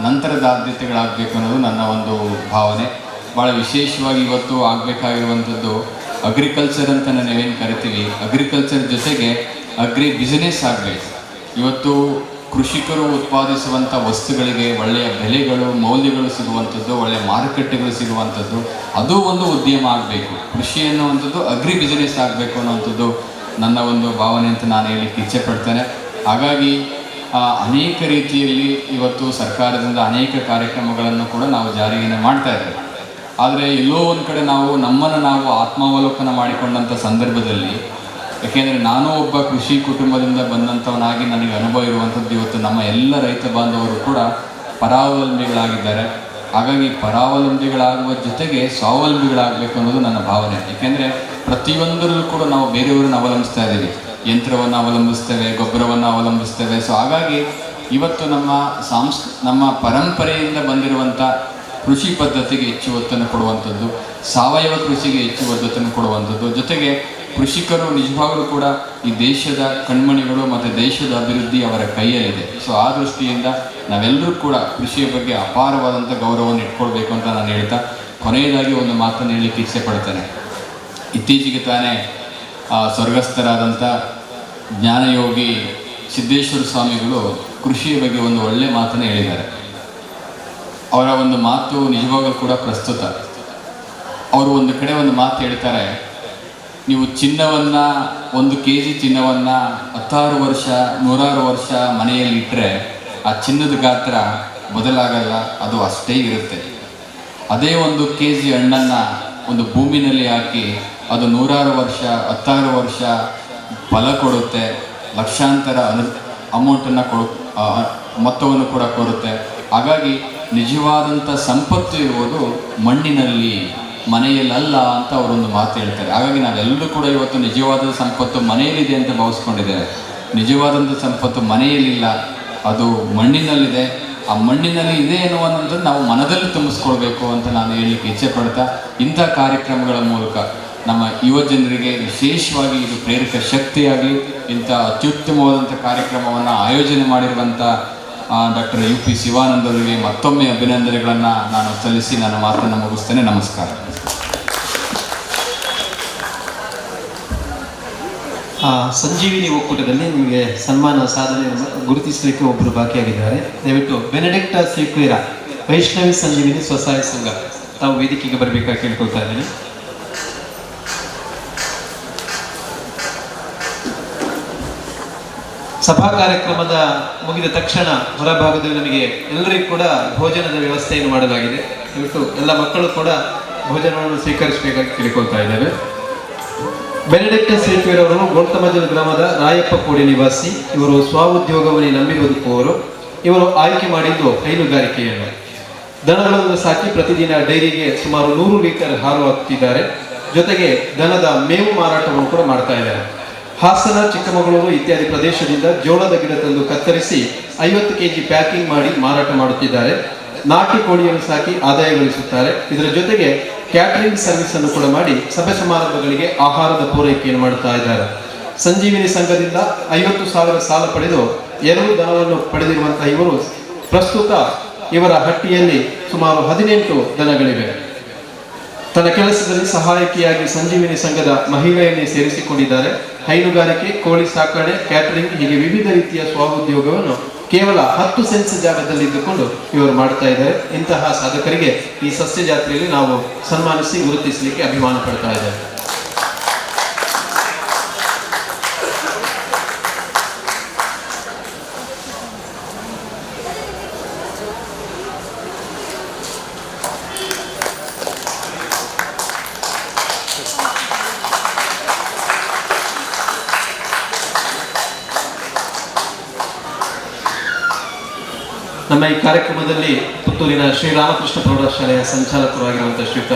ನಂತರದ ಆದ್ಯತೆಗಳಾಗಬೇಕು ಅನ್ನೋದು ನನ್ನ ಒಂದು ಭಾವನೆ. ಭಾಳ ವಿಶೇಷವಾಗಿ ಇವತ್ತು ಆಗಬೇಕಾಗಿರುವಂಥದ್ದು ಅಗ್ರಿಕಲ್ಚರ್ ಅಂತ ನಾವೇನು ಕರಿತೀವಿ, ಅಗ್ರಿಕಲ್ಚರ್ ಜೊತೆಗೆ ಅಗ್ರಿ ಬಿಸಿನೆಸ್ ಆಗಬೇಕು. ಇವತ್ತು ಕೃಷಿಕರು ಉತ್ಪಾದಿಸುವಂಥ ವಸ್ತುಗಳಿಗೆ ಒಳ್ಳೆಯ ಬೆಲೆಗಳು, ಮೌಲ್ಯಗಳು ಸಿಗುವಂಥದ್ದು, ಒಳ್ಳೆಯ ಮಾರುಕಟ್ಟೆಗಳು ಸಿಗುವಂಥದ್ದು, ಅದು ಒಂದು ಉದ್ಯಮ ಆಗಬೇಕು. ಕೃಷಿ ಅನ್ನುವಂಥದ್ದು ಅಗ್ರಿ ಬಿಸಿನೆಸ್ ಆಗಬೇಕು ಅನ್ನುವಂಥದ್ದು ನನ್ನ ಒಂದು ಭಾವನೆ ಅಂತ ನಾನು ಹೇಳಲಿಕ್ಕೆ ಇಚ್ಛೆ ಪಡ್ತೇನೆ. ಹಾಗಾಗಿ ಅನೇಕ ರೀತಿಯಲ್ಲಿ ಇವತ್ತು ಸರ್ಕಾರದಿಂದ ಅನೇಕ ಕಾರ್ಯಕ್ರಮಗಳನ್ನು ಕೂಡ ನಾವು ಜಾರಿಗೆ ಮಾಡ್ತಾ ಇದ್ದೇವೆ. ಆದರೆ ಎಲ್ಲೋ ಒಂದು ಕಡೆ ನಾವು ನಮ್ಮನ್ನು ನಾವು ಆತ್ಮಾವಲೋಕನ ಮಾಡಿಕೊಂಡಂಥ ಸಂದರ್ಭದಲ್ಲಿ, ಯಾಕೆಂದರೆ ನಾನು ಒಬ್ಬ ಕೃಷಿ ಕುಟುಂಬದಿಂದ ಬಂದಂಥವನಾಗಿ ನನಗೆ ಅನುಭವ ಇರುವಂಥದ್ದು, ಇವತ್ತು ನಮ್ಮ ಎಲ್ಲ ರೈತ ಬಾಂಧವರು ಕೂಡ ಪರಾವಲಂಬಿಗಳಾಗಿದ್ದಾರೆ. ಹಾಗಾಗಿ ಪರಾವಲಂಬಿಗಳಾಗುವ ಜೊತೆಗೆ ಸ್ವಾವಲಂಬಿಗಳಾಗಬೇಕು ಅನ್ನೋದು ನನ್ನ ಭಾವನೆ. ಏಕೆಂದರೆ ಪ್ರತಿಯೊಂದರಲ್ಲೂ ಕೂಡ ನಾವು ಬೇರೆಯವರನ್ನು ಅವಲಂಬಿಸ್ತಾ ಇದ್ದೀವಿ. ಯಂತ್ರವನ್ನು ಅವಲಂಬಿಸ್ತೇವೆ, ಗೊಬ್ಬರವನ್ನು ಅವಲಂಬಿಸ್ತೇವೆ. ಸೊ ಹಾಗಾಗಿ ಇವತ್ತು ನಮ್ಮ ಪರಂಪರೆಯಿಂದ ಬಂದಿರುವಂಥ ಕೃಷಿ ಪದ್ಧತಿಗೆ ಹೆಚ್ಚು ಒತ್ತನ್ನು ಕೊಡುವಂಥದ್ದು, ಸಾವಯವ ಕೃಷಿಗೆ ಹೆಚ್ಚು ಒತ್ತನ್ನು ಕೊಡುವಂಥದ್ದು, ಜೊತೆಗೆ ಕೃಷಿಕರು ನಿಜವಾಗಲೂ ಕೂಡ ಈ ದೇಶದ ಕಣ್ಮಣಿಗಳು ಮತ್ತು ದೇಶದ ಅಭಿವೃದ್ಧಿ ಅವರ ಕೈಯಲ್ಲಿದೆ. ಸೊ ಆ ದೃಷ್ಟಿಯಿಂದ ನಾವೆಲ್ಲರೂ ಕೂಡ ಕೃಷಿಯ ಬಗ್ಗೆ ಅಪಾರವಾದಂಥ ಗೌರವವನ್ನು ಇಟ್ಕೊಳ್ಬೇಕು ಅಂತ ನಾನು ಹೇಳ್ತಾ ಕೊನೆಯದಾಗಿ ಒಂದು ಮಾತನ್ನು ಹೇಳಲಿಕ್ಕೆ ಇಚ್ಛೆ ಪಡ್ತೇನೆ. ಇತ್ತೀಚೆಗೆ ತಾನೇ ಸ್ವರ್ಗಸ್ಥರಾದಂಥ ಜ್ಞಾನಯೋಗಿ ಸಿದ್ದೇಶ್ವರ ಸ್ವಾಮಿಗಳು ಕೃಷಿಯ ಬಗ್ಗೆ ಒಂದು ಒಳ್ಳೆಯ ಮಾತನ್ನು ಹೇಳಿದ್ದಾರೆ. ಅವರ ಒಂದು ಮಾತು ನಿಜವಾಗಲೂ ಕೂಡ ಪ್ರಸ್ತುತ. ಅವರು ಒಂದು ಕಡೆ ಒಂದು ಮಾತು ಹೇಳ್ತಾರೆ, ನೀವು ಚಿನ್ನವನ್ನು 1 kg ಚಿನ್ನವನ್ನು 16 ವರ್ಷ 100 ವರ್ಷ ಮನೆಯಲ್ಲಿ ಇಟ್ಟರೆ ಆ ಚಿನ್ನದ ಗಾತ್ರ ಬದಲಾಗಲ್ಲ, ಅದು ಅಷ್ಟೇ ಇರುತ್ತೆ. ಅದೇ 1 kg ಹಣ್ಣನ್ನು ಒಂದು ಭೂಮಿನಲ್ಲಿ ಹಾಕಿ ಅದು 100 ವರ್ಷ 16 ವರ್ಷ ಫಲ ಕೊಡುತ್ತೆ, ಲಕ್ಷಾಂತರ ಅಮೌಂಟನ್ನು ಮೊತ್ತವನ್ನು ಕೂಡ ಕೊಡುತ್ತೆ. ಹಾಗಾಗಿ ನಿಜವಾದಂಥ ಸಂಪತ್ತು ಇರುವುದು ಮಣ್ಣಿನಲ್ಲಿ, ಮನೆಯಲ್ಲ ಅಂತ ಅವರೊಂದು ಮಾತು ಹೇಳ್ತಾರೆ. ಹಾಗಾಗಿ ನಾವೆಲ್ಲರೂ ಕೂಡ ಇವತ್ತು ನಿಜವಾದ ಸಂಪತ್ತು ಮನೆಯಲ್ಲಿದೆ ಅಂತ ಭಾವಿಸ್ಕೊಂಡಿದ್ದೇವೆ. ನಿಜವಾದಂಥ ಸಂಪತ್ತು ಮನೆಯಲ್ಲಿಲ್ಲ, ಅದು ಮಣ್ಣಿನಲ್ಲಿದೆ. ಆ ಮಣ್ಣಿನಲ್ಲಿ ಇದೆ ಎನ್ನುವಂಥದ್ದು ನಾವು ಮನದಲ್ಲಿ ತುಂಬಿಸ್ಕೊಳ್ಬೇಕು ಅಂತ ನಾನು ಹೇಳಲಿಕ್ಕೆ ಇಚ್ಛೆ ಪಡ್ತಾ, ಇಂಥ ಕಾರ್ಯಕ್ರಮಗಳ ಮೂಲಕ ನಮ್ಮ ಯುವ ಜನರಿಗೆ ವಿಶೇಷವಾಗಿ ಇದು ಪ್ರೇರಕ ಶಕ್ತಿಯಾಗಲಿ. ಇಂಥ ಅತ್ಯುತ್ತಮವಾದಂಥ ಕಾರ್ಯಕ್ರಮವನ್ನು ಆಯೋಜನೆ ಮಾಡಿರುವಂಥ ಡಾಕ್ಟರ್ UP ಶಿವಾನಂದ್ ಅವರಿಗೆ ಮತ್ತೊಮ್ಮೆ ಅಭಿನಂದನೆಗಳನ್ನು ನಾನು ಸಲ್ಲಿಸಿ ನನ್ನ ಮಾತನ್ನು ಮುಗಿಸ್ತೇನೆ. ನಮಸ್ಕಾರ. ಸಂಜೀವಿನಿ ಒಕ್ಕೂಟದಲ್ಲಿ ನಿಮಗೆ ಸನ್ಮಾನ ಸಾಧನೆಯನ್ನು ಗುರುತಿಸಲಿಕ್ಕೆ ಒಬ್ಬರು ಬಾಕಿಯಾಗಿದ್ದಾರೆ. ದಯವಿಟ್ಟು ಬೆನೆಡಿಕ್ಟ ಸಿಕ್ವೇರ ವೈಷ್ಣವಿ ಸಂಜೀವಿನಿ ಸ್ವಸಹಾಯ ಸಂಘ ತಾವು ವೇದಿಕೆಗೆ ಬರಬೇಕಾಗಿ ಕೇಳ್ಕೊಳ್ತಾ ಇದ್ದೀನಿ. ಸಭಾ ಕಾರ್ಯಕ್ರಮದ ಮುಗಿದ ತಕ್ಷಣ ಹೊರಭಾಗದಲ್ಲಿ ನಮಗೆ ಎಲ್ಲರಿಗೂ ಕೂಡ ಭೋಜನದ ವ್ಯವಸ್ಥೆಯನ್ನು ಮಾಡಲಾಗಿದೆ. ದಯವಿಟ್ಟು ಎಲ್ಲ ಮಕ್ಕಳು ಕೂಡ ಭೋಜನವನ್ನು ಸ್ವೀಕರಿಸಬೇಕಾಗಿ ಕೇಳಿಕೊಳ್ತಾ ಇದ್ದೇವೆ. ಬೆನೆಡಿಕ್ಟ ಸೇತುವೆ ಅವರು ಗೋಲ್ತಮಜಲ್ ಗ್ರಾಮದ ರಾಯಪ್ಪ ಕೋಡಿ ನಿವಾಸಿ. ಇವರು ಸ್ವಉದ್ಯೋಗವನ್ನೇ ನಂಬಿ ಬದುಕುವವರು. ಇವರು ಆಯ್ಕೆ ಮಾಡಿದ್ದು ಹೈನುಗಾರಿಕೆಯನ್ನು. ದನಗಳನ್ನು ಸಾಕಿ ಪ್ರತಿದಿನ ಡೈರಿಗೆ ಸುಮಾರು 100 ಲೀಟರ್ ಹಾಲು ಹಾಕುತ್ತಿದ್ದಾರೆ. ಜೊತೆಗೆ ದನದ ಮೇವು ಮಾರಾಟವನ್ನು ಕೂಡ ಮಾಡ್ತಾ ಇದ್ದಾರೆ. ಹಾಸನ, ಚಿಕ್ಕಮಗಳೂರು ಇತ್ಯಾದಿ ಪ್ರದೇಶದಿಂದ ಜೋಳದ ಗಿಡ ತಂದು ಕತ್ತರಿಸಿ 50 kg ಪ್ಯಾಕಿಂಗ್ ಮಾಡಿ ಮಾರಾಟ ಮಾಡುತ್ತಿದ್ದಾರೆ. ನಾಟಿ ಕೋಳಿಯನ್ನು ಸಾಕಿ ಆದಾಯ ಗಳಿಸುತ್ತಾರೆ. ಇದರ ಜೊತೆಗೆ ಕ್ಯಾಟರಿಂಗ್ ಸರ್ವಿಸ್ ಅನ್ನು ಕೂಡ ಮಾಡಿ ಸಭೆ ಸಮಾರಂಭಗಳಿಗೆ ಆಹಾರದ ಪೂರೈಕೆಯನ್ನು ಮಾಡುತ್ತಾ ಇದ್ದಾರೆ. ಸಂಜೀವಿನಿ ಸಂಘದಿಂದ 50,000 ಸಾಲ ಪಡೆದು 2 ದನವನ್ನು ಪಡೆದಿರುವಂತಹ ಇವರು ಪ್ರಸ್ತುತ ಇವರ ಹಟ್ಟಿಯಲ್ಲಿ ಸುಮಾರು 18 ದನಗಳಿವೆ. ತನ್ನ ಕೆಲಸದಲ್ಲಿ ಸಹಾಯಕಿಯಾಗಿ ಸಂಜೀವಿನಿ ಸಂಘದ ಮಹಿಳೆಯನ್ನೇ ಸೇರಿಸಿಕೊಂಡಿದ್ದಾರೆ. ಹೈನುಗಾರಿಕೆ, ಕೋಳಿ ಸಾಕಣೆ, ಕ್ಯಾಟರಿಂಗ್ ಹೀಗೆ ವಿವಿಧ ರೀತಿಯ ಸ್ವಉದ್ಯೋಗವನ್ನು ಕೇವಲ 10 ಸೆನ್ಸ್ ಜಾಗದಲ್ಲಿದ್ದುಕೊಂಡು ಇವರು ಮಾಡ್ತಾ ಇದ್ದಾರೆ. ಇಂತಹ ಸಾಧಕರಿಗೆ ಈ ಸಸ್ಯ ಜಾತ್ರೆಯಲ್ಲಿ ನಾವು ಸನ್ಮಾನಿಸಿ ಗುರುತಿಸಲಿಕ್ಕೆ ಅಭಿಮಾನ ಪಡ್ತಾ ಇದ್ದೇವೆ. ನಮ್ಮ ಈ ಕಾರ್ಯಕ್ರಮದಲ್ಲಿ ಪುತ್ತೂರಿನ ಶ್ರೀರಾಮಕೃಷ್ಣ ಪ್ರೌಢಶಾಲೆಯ ಸಂಚಾಲಕರು ಆಗಿರುವಂಥ ಶ್ರೀಯುತ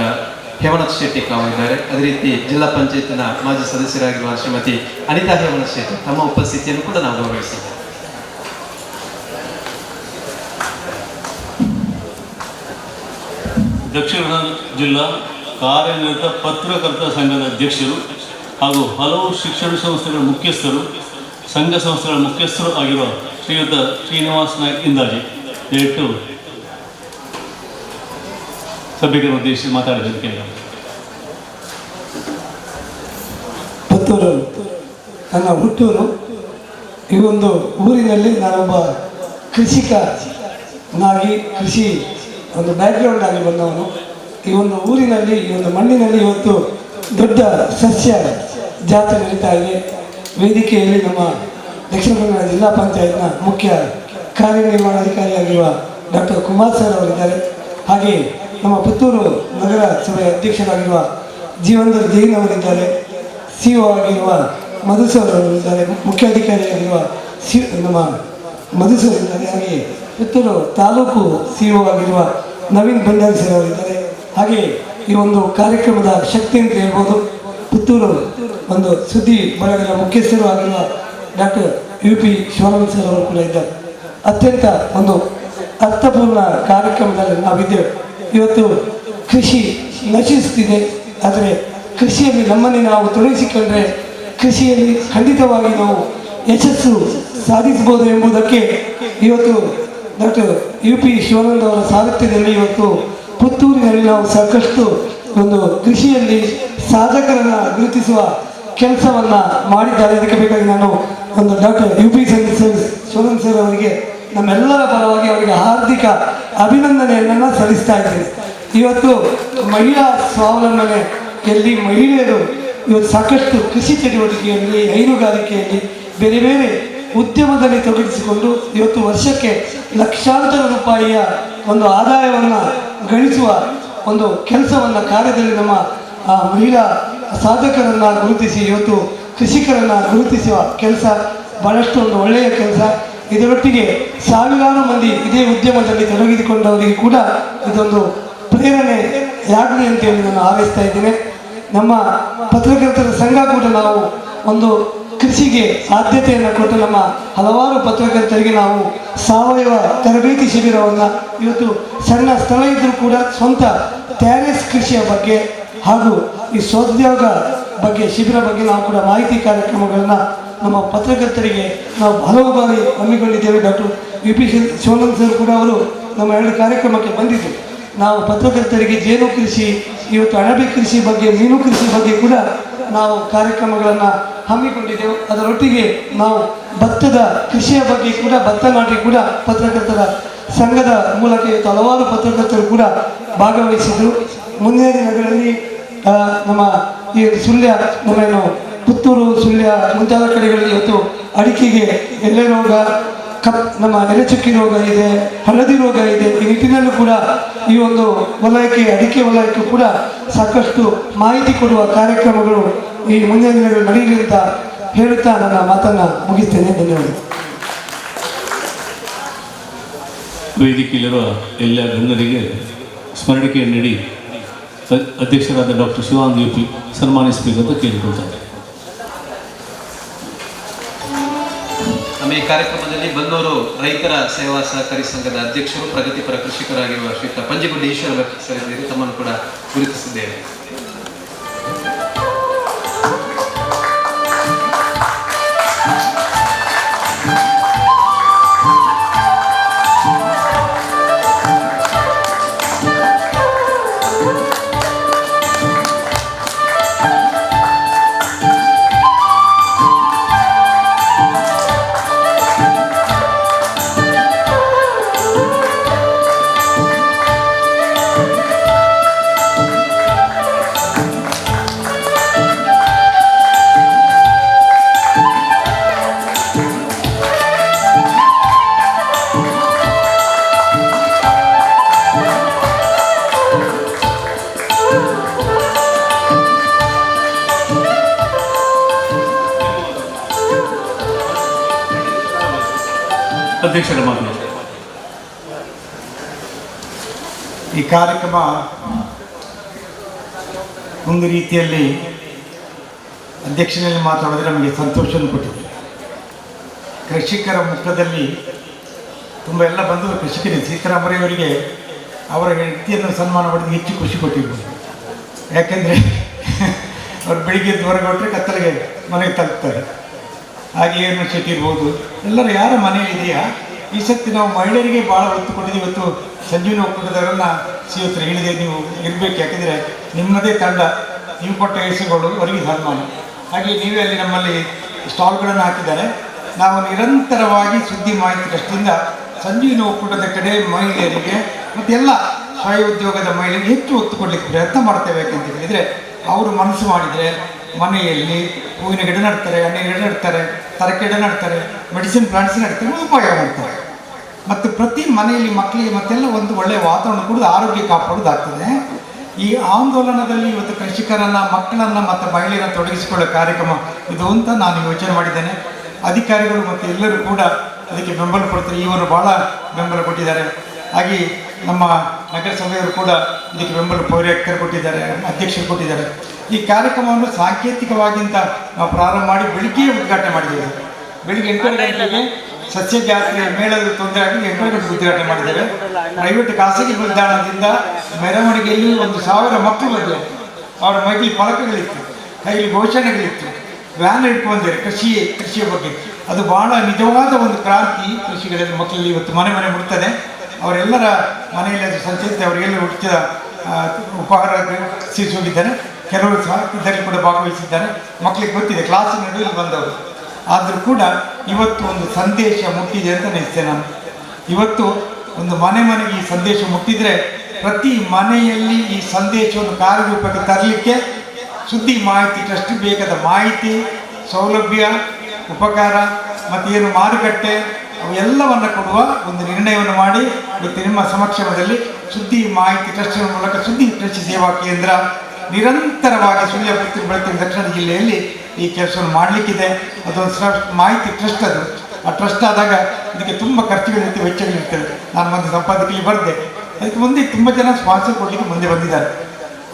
ಹೇಮನಾಥ್ ಶೆಟ್ಟಿ ಕಾವು ಇದ್ದಾರೆ. ಅದೇ ರೀತಿ ಜಿಲ್ಲಾ ಪಂಚಾಯತ್ನ ಮಾಜಿ ಸದಸ್ಯರಾಗಿರುವ ಶ್ರೀಮತಿ ಅನಿತಾ ಹೇಮನಾಥ್ ಶೆಟ್ಟಿ ತಮ್ಮ ಉಪಸ್ಥಿತಿಯನ್ನು ಕೂಡ ನಾವು ಗೌರವಿಸಿದ್ದೇವೆ. ದಕ್ಷಿಣ ಕನ್ನಡ ಜಿಲ್ಲಾ ಕಾರ್ಯನಿರತ ಪತ್ರಕರ್ತರ ಸಂಘದ ಅಧ್ಯಕ್ಷರು ಹಾಗೂ ಹಲವು ಶಿಕ್ಷಣ ಸಂಸ್ಥೆಗಳ ಮುಖ್ಯಸ್ಥರು, ಸಂಘ ಸಂಸ್ಥೆಗಳ ಮುಖ್ಯಸ್ಥರು ಆಗಿರುವ ಶ್ರೀಯುತ ಶ್ರೀನಿವಾಸ್ ನಾಯ್ಕ್ ಇಂದಾಜಿ ದಯವಿಟ್ಟು ಸಭೆಗೆ ಉದ್ದೇಶಿಸಿ ಮಾತಾಡೋದಕ್ಕೆ. ಪುತ್ತೂರು ನನ್ನ ಹುಟ್ಟೂರು. ಈ ಒಂದು ಊರಿನಲ್ಲಿ ನಾನೊಬ್ಬ ಕೃಷಿಕನಾಗಿ ಕೃಷಿ ಒಂದು ಬ್ಯಾಕ್ಗ್ರೌಂಡ್ ಆಗಿ ಬಂದವನು. ಈ ಒಂದು ಊರಿನಲ್ಲಿ, ಈ ಒಂದು ಮಣ್ಣಿನಲ್ಲಿ ಇವತ್ತು ದೊಡ್ಡ ಸಸ್ಯ ಜಾತ್ರೆ ನಡೀತಾ ಇದೆ. ವೇದಿಕೆಯಲ್ಲಿ ನಮ್ಮ ದಕ್ಷಿಣ ಕನ್ನಡ ಜಿಲ್ಲಾ ಪಂಚಾಯತ್ನ ಮುಖ್ಯ ಕಾರ್ಯನಿರ್ವಹಣಾಧಿಕಾರಿಯಾಗಿರುವ ಡಾಕ್ಟರ್ ಕುಮಾರ್ ಸರ್ ಅವರಿದ್ದಾರೆ. ಹಾಗೆ ನಮ್ಮ ಪುತ್ತೂರು ನಗರ ಸಭೆಯ ಅಧ್ಯಕ್ಷರಾಗಿರುವ ಜೀವಂದರ್ ಜೈನ್ ಅವರಿದ್ದಾರೆ. CO ಆಗಿರುವ ಮಧುಸೂರ್ ಅವರಿದ್ದಾರೆ. ಮುಖ್ಯಾಧಿಕಾರಿಯಾಗಿರುವ ನಮ್ಮ ಮಧುಸೂರ್ ಇದ್ದಾರೆ. ಹಾಗೆ ಪುತ್ತೂರು ತಾಲೂಕು CO ಆಗಿರುವ ನವೀನ್ ಭಂಡಾರಿ ಸರ್ ಅವರಿದ್ದಾರೆ. ಹಾಗೆ ಈ ಒಂದು ಕಾರ್ಯಕ್ರಮದ ಶಕ್ತಿ ಅಂತ ಹೇಳ್ಬೋದು. ಪುತ್ತೂರು ಒಂದು ಸುದ್ದಿ ಬಳಗದ ಮುಖ್ಯಸ್ಥರು ಆಗಿರುವ ಡಾಕ್ಟರ್ UP ಶಿವರಾಮಂಗಲ ಸರ್ ಅವರು ಕೂಡ ಇದ್ದಾರೆ. ಅತ್ಯಂತ ಒಂದು ಅರ್ಥಪೂರ್ಣ ಕಾರ್ಯಕ್ರಮದಲ್ಲಿ ನಾವಿದ್ದೇವೆ. ಇವತ್ತು ಕೃಷಿ ನಶಿಸುತ್ತಿದೆ, ಆದರೆ ಕೃಷಿಯಲ್ಲಿ ನಮ್ಮನ್ನು ನಾವು ತೊಡಗಿಸಿಕೊಂಡ್ರೆ ಕೃಷಿಯಲ್ಲಿ ಖಂಡಿತವಾಗಿ ನಾವು ಯಶಸ್ಸು ಸಾಧಿಸಬಹುದು ಎಂಬುದಕ್ಕೆ ಇವತ್ತು ಡಾಕ್ಟರ್ UP ಶಿವಾನಂದ ಅವರ ಸಾರಥ್ಯದಲ್ಲಿ ಇವತ್ತು ಪುತ್ತೂರಿನಲ್ಲಿ ನಾವು ಸಾಕಷ್ಟು ಒಂದು ಕೃಷಿಯಲ್ಲಿ ಸಾಧಕರನ್ನು ಗುರುತಿಸುವ ಕೆಲಸವನ್ನು ಮಾಡಿದ್ದಾರೆ. ಅದಕ್ಕೆ ಬೇಕಾಗಿ ನಾನು ಒಂದು ಡಾಕ್ಟರ್ UP ಶಿವಾನಂದ ಸರ್ ಅವರಿಗೆ ನಮ್ಮೆಲ್ಲರ ಪರವಾಗಿ ಅವರಿಗೆ ಹಾರ್ದಿಕ ಅಭಿನಂದನೆಯನ್ನು ಸಲ್ಲಿಸ್ತಾ ಇದ್ದೇನೆ. ಇವತ್ತು ಮಹಿಳಾ ಸ್ವಾವಲಂಬನೆಯಲ್ಲಿ ಮಹಿಳೆಯರು ಇವತ್ತು ಸಾಕಷ್ಟು ಕೃಷಿ ಚಟುವಟಿಕೆಯಲ್ಲಿ, ಹೈನುಗಾರಿಕೆಯಲ್ಲಿ, ಬೇರೆ ಬೇರೆ ಉದ್ಯಮದಲ್ಲಿ ತೊಡಗಿಸಿಕೊಂಡು ಇವತ್ತು ವರ್ಷಕ್ಕೆ ಲಕ್ಷಾಂತರ ರೂಪಾಯಿಯ ಒಂದು ಆದಾಯವನ್ನು ಗಳಿಸುವ ಒಂದು ಕೆಲಸವನ್ನು ಕಾರ್ಯದಲ್ಲಿ ನಮ್ಮ ಮಹಿಳಾ ಸಾಧಕರನ್ನು ಗುರುತಿಸಿ ಇವತ್ತು ಕೃಷಿಕರನ್ನು ಗುರುತಿಸುವ ಕೆಲಸ ಬಹಳಷ್ಟು ಒಂದು ಒಳ್ಳೆಯ ಕೆಲಸ. ಇದರೊಟ್ಟಿಗೆ ಸಾವಿರಾರು ಮಂದಿ ಇದೇ ಉದ್ಯಮದಲ್ಲಿ ತೊಡಗಿಸಿಕೊಂಡವರಿಗೆ ಕೂಡ ಇದೊಂದು ಪ್ರೇರಣೆಯಾಗಲಿ ಅಂತೇಳಿ ನಾನು ಹಾರೈಸ್ತಾ ಇದ್ದೇನೆ. ನಮ್ಮ ಪತ್ರಕರ್ತರ ಸಂಘ ಕೂಡ ನಾವು ಒಂದು ಕೃಷಿಗೆ ಆದ್ಯತೆಯನ್ನು ಕೊಟ್ಟು ನಮ್ಮ ಹಲವಾರು ಪತ್ರಕರ್ತರಿಗೆ ನಾವು ಸಾವಯವ ತರಬೇತಿ ಶಿಬಿರವನ್ನು ಇವತ್ತು ಸಣ್ಣ ಸ್ಥಳ ಇದ್ದರೂ ಕೂಡ ಸ್ವಂತ ಟ್ಯಾರೆಸ್ ಕೃಷಿಯ ಬಗ್ಗೆ ಹಾಗೂ ಈ ಸ್ವೋದ್ಯೋಗ ಬಗ್ಗೆ ಶಿಬಿರ ಬಗ್ಗೆ ನಾವು ಕೂಡ ಮಾಹಿತಿ ಕಾರ್ಯಕ್ರಮಗಳನ್ನು ನಮ್ಮ ಪತ್ರಕರ್ತರಿಗೆ ನಾವು ಹಲವು ಬಾರಿ ಹಮ್ಮಿಕೊಂಡಿದ್ದೇವೆ. ಡಾಕ್ಟರ್ UP ಶಿವಾನಂದ ಸರ್ ಕೂಡ ಅವರು ನಮ್ಮ 2 ಕಾರ್ಯಕ್ರಮಕ್ಕೆ ಬಂದಿದ್ದರು. ನಾವು ಪತ್ರಕರ್ತರಿಗೆ ಜೇನು ಕೃಷಿ, ಇವತ್ತು ಅಣಬೆ ಕೃಷಿ ಬಗ್ಗೆ, ಮೀನು ಕೃಷಿ ಬಗ್ಗೆ ಕೂಡ ನಾವು ಕಾರ್ಯಕ್ರಮಗಳನ್ನು ಹಮ್ಮಿಕೊಂಡಿದ್ದೆವು. ಅದರೊಟ್ಟಿಗೆ ನಾವು ಭತ್ತದ ಕೃಷಿಯ ಬಗ್ಗೆ ಕೂಡ, ಭತ್ತ ನಾಟಿ ಕೂಡ ಪತ್ರಕರ್ತರ ಸಂಘದ ಮೂಲಕ ಇವತ್ತು ಹಲವಾರು ಪತ್ರಕರ್ತರು ಕೂಡ ಭಾಗವಹಿಸಿದರು. ಮುಂದಿನ ದಿನಗಳಲ್ಲಿ ನಮ್ಮ ಈ ಸುಳ್ಯ, ನಮ್ಮೇನು ಪುತ್ತೂರು, ಸುಳ್ಯ ಮುಂತಾದ ಕಡೆಗಳಲ್ಲಿ ಇವತ್ತು ಅಡಿಕೆಗೆ ಎಲೆ ರೋಗ, ನಮ್ಮ ಎಲೆಚುಕ್ಕಿ ರೋಗ ಇದೆ, ಹಳದಿ ರೋಗ ಇದೆ. ಈ ನಿಟ್ಟಿನಲ್ಲೂ ಕೂಡ ಈ ಒಂದು ವಲಯಕ್ಕೆ, ಅಡಿಕೆ ವಲಯಕ್ಕೂ ಕೂಡ ಸಾಕಷ್ಟು ಮಾಹಿತಿ ಕೊಡುವ ಕಾರ್ಯಕ್ರಮಗಳು ಈ ಮುಂದಿನ ದಿನಗಳು ನಡೆಯಲಿ ಅಂತ ಹೇಳುತ್ತಾ ನನ್ನ ಮಾತನ್ನು ಮುಗಿಸ್ತೇನೆ. ಧನ್ಯವಾದ. ವೇದಿಕೆಯಲ್ಲಿರುವ ಎಲ್ಲ ಗಣ್ಯರಿಗೆ ಸ್ಮರಣಿಕೆ ನೀಡಿ ಅಧ್ಯಕ್ಷರಾದ ಡಾಕ್ಟರ್ ಶಿವಾನಂದ UP ಸನ್ಮಾನಿಸಬೇಕಂತ ಕೇಳಿಕೊಳ್ತಾರೆ. ನಮ್ಮ ಈ ಕಾರ್ಯಕ್ರಮದಲ್ಲಿ ಬನ್ನೂರು ರೈತರ ಸೇವಾ ಸಹಕಾರಿ ಸಂಘದ ಅಧ್ಯಕ್ಷರು, ಪ್ರಗತಿಪರ ಕೃಷಿಕರಾಗಿರುವ ಶ್ರೀಯುತ ಪಂಜಿಗುಡ್ಡಿ ಈಶ್ವರಮಂಗಲ ಸರ್ ಇದ್ದಾರೆ. ತಮ್ಮನ್ನು ಕೂಡ ಗುರುತಿಸಿದ್ದೇವೆ. ಅಧ್ಯಕ್ಷರ ಮಾತನಾಡಿ. ಈ ಕಾರ್ಯಕ್ರಮ ಒಂದು ರೀತಿಯಲ್ಲಿ ಅಧ್ಯಕ್ಷನಲ್ಲಿ ಮಾತಾಡಿದ್ರೆ ನಮಗೆ ಸಂತೋಷವನ್ನು ಕೊಟ್ಟಿದೆ. ಕೃಷಿಕರ ಮುಖದಲ್ಲಿ ತುಂಬ ಎಲ್ಲ ಬಂದು ಕೃಷಿಕರಿಗೆ ಸೀತಾರಾಮಯ್ಯವರಿಗೆ ಅವರ ವ್ಯಕ್ತಿಯನ್ನು ಸನ್ಮಾನ ಮಾಡಿದ ಹೆಚ್ಚು ಖುಷಿ ಕೊಟ್ಟಿರ್ಬೋದು. ಯಾಕೆಂದರೆ ಅವರು ಬೆಳಿಗ್ಗೆ ಹೊರಗೆ ಹೊರಟ್ರೆ ಕತ್ತಲೆಗೆ ಮನೆಗೆ ತಲುಪ್ತಾರೆ. ಹಾಗೆ ಏನು ಶೆಟ್ಟಿ ಇರ್ಬೋದು, ಎಲ್ಲರೂ ಯಾರ ಮನೆಯಲ್ಲಿದೆಯಾ ಈ ಸತಿ ನಾವು ಮಹಿಳೆಯರಿಗೆ ಭಾಳ ಒತ್ತು ಕೊಟ್ಟಿದ್ದೀವಿ. ಇವತ್ತು ಸಂಜೀವನಿ ಒಕ್ಕೂಟದವರನ್ನು ಇವತ್ತು ಹೇಳಿದೆ, ನೀವು ಇರಬೇಕು, ಯಾಕೆಂದರೆ ನಿಮ್ಮದೇ ತಂಡ, ನೀವು ಕೊಟ್ಟ ಹೆಸರುಗಳು ಅವರಿಗೆ ಸನ್ಮಾನ. ಹಾಗೆ ನೀವೇ ಅಲ್ಲಿ ನಮ್ಮಲ್ಲಿ ಸ್ಟಾಲ್ಗಳನ್ನು ಹಾಕಿದ್ದಾರೆ. ನಾವು ನಿರಂತರವಾಗಿ ಸುದ್ದಿ ಮಾಹಿತಿ ಟ್ರಸ್ಟಿಂದ ಸಂಜೀವನಿ ಒಕ್ಕೂಟದ ಕಡೆ ಮಹಿಳೆಯರಿಗೆ ಮತ್ತು ಎಲ್ಲ ಸ್ವಯಂ ಉದ್ಯೋಗದ ಮಹಿಳೆಯರಿಗೆ ಹೆಚ್ಚು ಒತ್ತು ಕೊಡಲಿಕ್ಕೆ ಪ್ರಯತ್ನ ಮಾಡ್ತೇವೆ. ಯಾಕೆಂತ ಹೇಳಿದರೆ ಅವರು ಮನಸ್ಸು ಮಾಡಿದರೆ ಮನೆಯಲ್ಲಿ ಹೂವಿನ ಗಿಡ ನಡ್ತಾರೆ, ಹಣ್ಣಿನ ಗಿಡ ನಡ್ತಾರೆ, ತರಕೆ ಗಿಡ ನಡ್ತಾರೆ, ಮೆಡಿಸಿನ್ ಪ್ಲಾಂಟ್ಸ್ ನಡ್ತಾರೆ, ಉಪಯೋಗ ಮಾಡ್ತಾರೆ. ಮತ್ತು ಪ್ರತಿ ಮನೆಯಲ್ಲಿ ಮಕ್ಕಳಿಗೆ ಮತ್ತೆಲ್ಲ ಒಂದು ಒಳ್ಳೆಯ ವಾತಾವರಣ ಕೂಡ ಆರೋಗ್ಯ ಕಾಪಾಡೋದಾಗ್ತದೆ. ಈ ಆಂದೋಲನದಲ್ಲಿ ಇವತ್ತು ಕೃಷಿಕರನ್ನು, ಮಕ್ಕಳನ್ನು ಮತ್ತು ಮಹಿಳೆಯರನ್ನು ತೊಡಗಿಸಿಕೊಳ್ಳೋ ಕಾರ್ಯಕ್ರಮ ಇದು ಅಂತ ನಾನು ಯೋಚನೆ ಮಾಡಿದ್ದೇನೆ. ಅಧಿಕಾರಿಗಳು ಮತ್ತು ಎಲ್ಲರೂ ಕೂಡ ಅದಕ್ಕೆ ಬೆಂಬಲ ಕೊಡ್ತಾರೆ. ಇವರು ಭಾಳ ಬೆಂಬಲ ಕೊಟ್ಟಿದ್ದಾರೆ. ಹಾಗೆ ನಮ್ಮ ನಗರಸಭೆಯವರು ಕೂಡ ಇದಕ್ಕೆ ಬೆಂಬಲ ಪೌರಾಯುಕ್ತರು ಕೊಟ್ಟಿದ್ದಾರೆ, ಅಧ್ಯಕ್ಷರು ಕೊಟ್ಟಿದ್ದಾರೆ. ಈ ಕಾರ್ಯಕ್ರಮವನ್ನು ಸಾಂಕೇತಿಕವಾಗಿಂತ ನಾವು ಪ್ರಾರಂಭ ಮಾಡಿ ಬೆಳಿಗ್ಗೆ ಉದ್ಘಾಟನೆ ಮಾಡಿದ್ದೇವೆ. ಬೆಳಿಗ್ಗೆ 8 ಗಂಟೆಗೆ ಸಸ್ಯ ಜಾತ್ರೆ ಮೇಳದ ತೊಂದರೆ ಆಗಿ 8 ಗಂಟೆಗೆ ಉದ್ಘಾಟನೆ ಮಾಡಿದ್ದೇವೆ. ಪ್ರೈವೇಟ್ ಖಾಸಗಿ ನಿಲ್ದಾಣದಿಂದ ಮೆರವಣಿಗೆಯಲ್ಲಿ 1000 ಮಕ್ಕಳು ಬಂದಿದ್ದಾರೆ. ಅವರ ಮೈಲಿ ಫಲಕಗಳಿತ್ತು, ಕೈಲಿ ಘೋಷಣೆಗಳಿತ್ತು, ವ್ಯಾನ್ ಇಟ್ಕೊಂಡಿದ್ದಾರೆ ಕೃಷಿಯ ಬಗ್ಗೆ. ಅದು ಬಹಳ ನಿಜವಾದ ಒಂದು ಕ್ರಾಂತಿ ಕೃಷಿಗಳಲ್ಲಿ ಮಕ್ಕಳಲ್ಲಿ ಇವತ್ತು ಮನೆ ಮನೆ ಮುಟ್ತದೆ. ಅವರೆಲ್ಲರ ಮನೆಯಲ್ಲಿ ಅದು ಸಂಚರಿಸಿದೆ. ಅವರಿಗೆಲ್ಲ ಹುಟ್ಟಿದ ಉಪಹಾರ ಸೇರಿಸೋಗಿದ್ದಾರೆ. ಕೆಲವರು ಸಹ ಇದರಲ್ಲಿ ಕೂಡ ಭಾಗವಹಿಸಿದ್ದಾರೆ. ಮಕ್ಕಳಿಗೆ ಗೊತ್ತಿದೆ, ಕ್ಲಾಸಿನ ನಡುವೆ ಬಂದವರು. ಆದರೂ ಕೂಡ ಇವತ್ತು ಒಂದು ಸಂದೇಶ ಮುಟ್ಟಿದೆ ಅಂತ ನೆನೆಸ್ತೇನೆ ನಾನು. ಇವತ್ತು ಒಂದು ಮನೆಗೆ ಈ ಸಂದೇಶ ಮುಟ್ಟಿದರೆ ಪ್ರತಿ ಮನೆಯಲ್ಲಿ ಈ ಸಂದೇಶವನ್ನು ಕಾರ್ಯರೂಪಕ್ಕೆ ತರಲಿಕ್ಕೆ ಸುದ್ದಿ ಮಾಹಿತಿ ಟ್ರಸ್ಟ್ ಬೇಕಾದ ಮಾಹಿತಿ, ಸೌಲಭ್ಯ, ಉಪಕಾರ ಮತ್ತು ಏನು ಮಾರುಕಟ್ಟೆ ಅವೆಲ್ಲವನ್ನು ಕೊಡುವ ಒಂದು ನಿರ್ಣಯವನ್ನು ಮಾಡಿ ಇವತ್ತು ನಿಮ್ಮ ಸಮಕ್ಷಮದಲ್ಲಿ ಸುದ್ದಿ ಮಾಹಿತಿ ಟ್ರಸ್ಟಿನ ಮೂಲಕ ಸುದ್ದಿ ಕೃಷಿ ಸೇವಾ ಕೇಂದ್ರ ನಿರಂತರವಾಗಿ ಸುಳ್ಯ ಪುತ್ತೂರು ಬೆಳಕಿನ ದಕ್ಷಿಣ ಜಿಲ್ಲೆಯಲ್ಲಿ ಈ ಕೆಲಸವನ್ನು ಮಾಡಲಿಕ್ಕಿದೆ. ಅದೊಂದು ಮಾಹಿತಿ ಟ್ರಸ್ಟ್. ಅದು ಆ ಟ್ರಸ್ಟ್ ಆದಾಗ ಇದಕ್ಕೆ ತುಂಬ ಖರ್ಚುಗಳಿರ್ತವೆ, ವೆಚ್ಚಗಳಿರ್ತವೆ. ನಾನು ಒಂದು ಸಂಪಾದಕರಿಗೆ ಬರೆದೆ, ಅದಕ್ಕೆ ಮುಂದೆ ತುಂಬ ಜನ ಸ್ಪಾನ್ಸರ್ ಕೊಡಲಿಕ್ಕೆ ಮುಂದೆ ಬಂದಿದ್ದಾರೆ,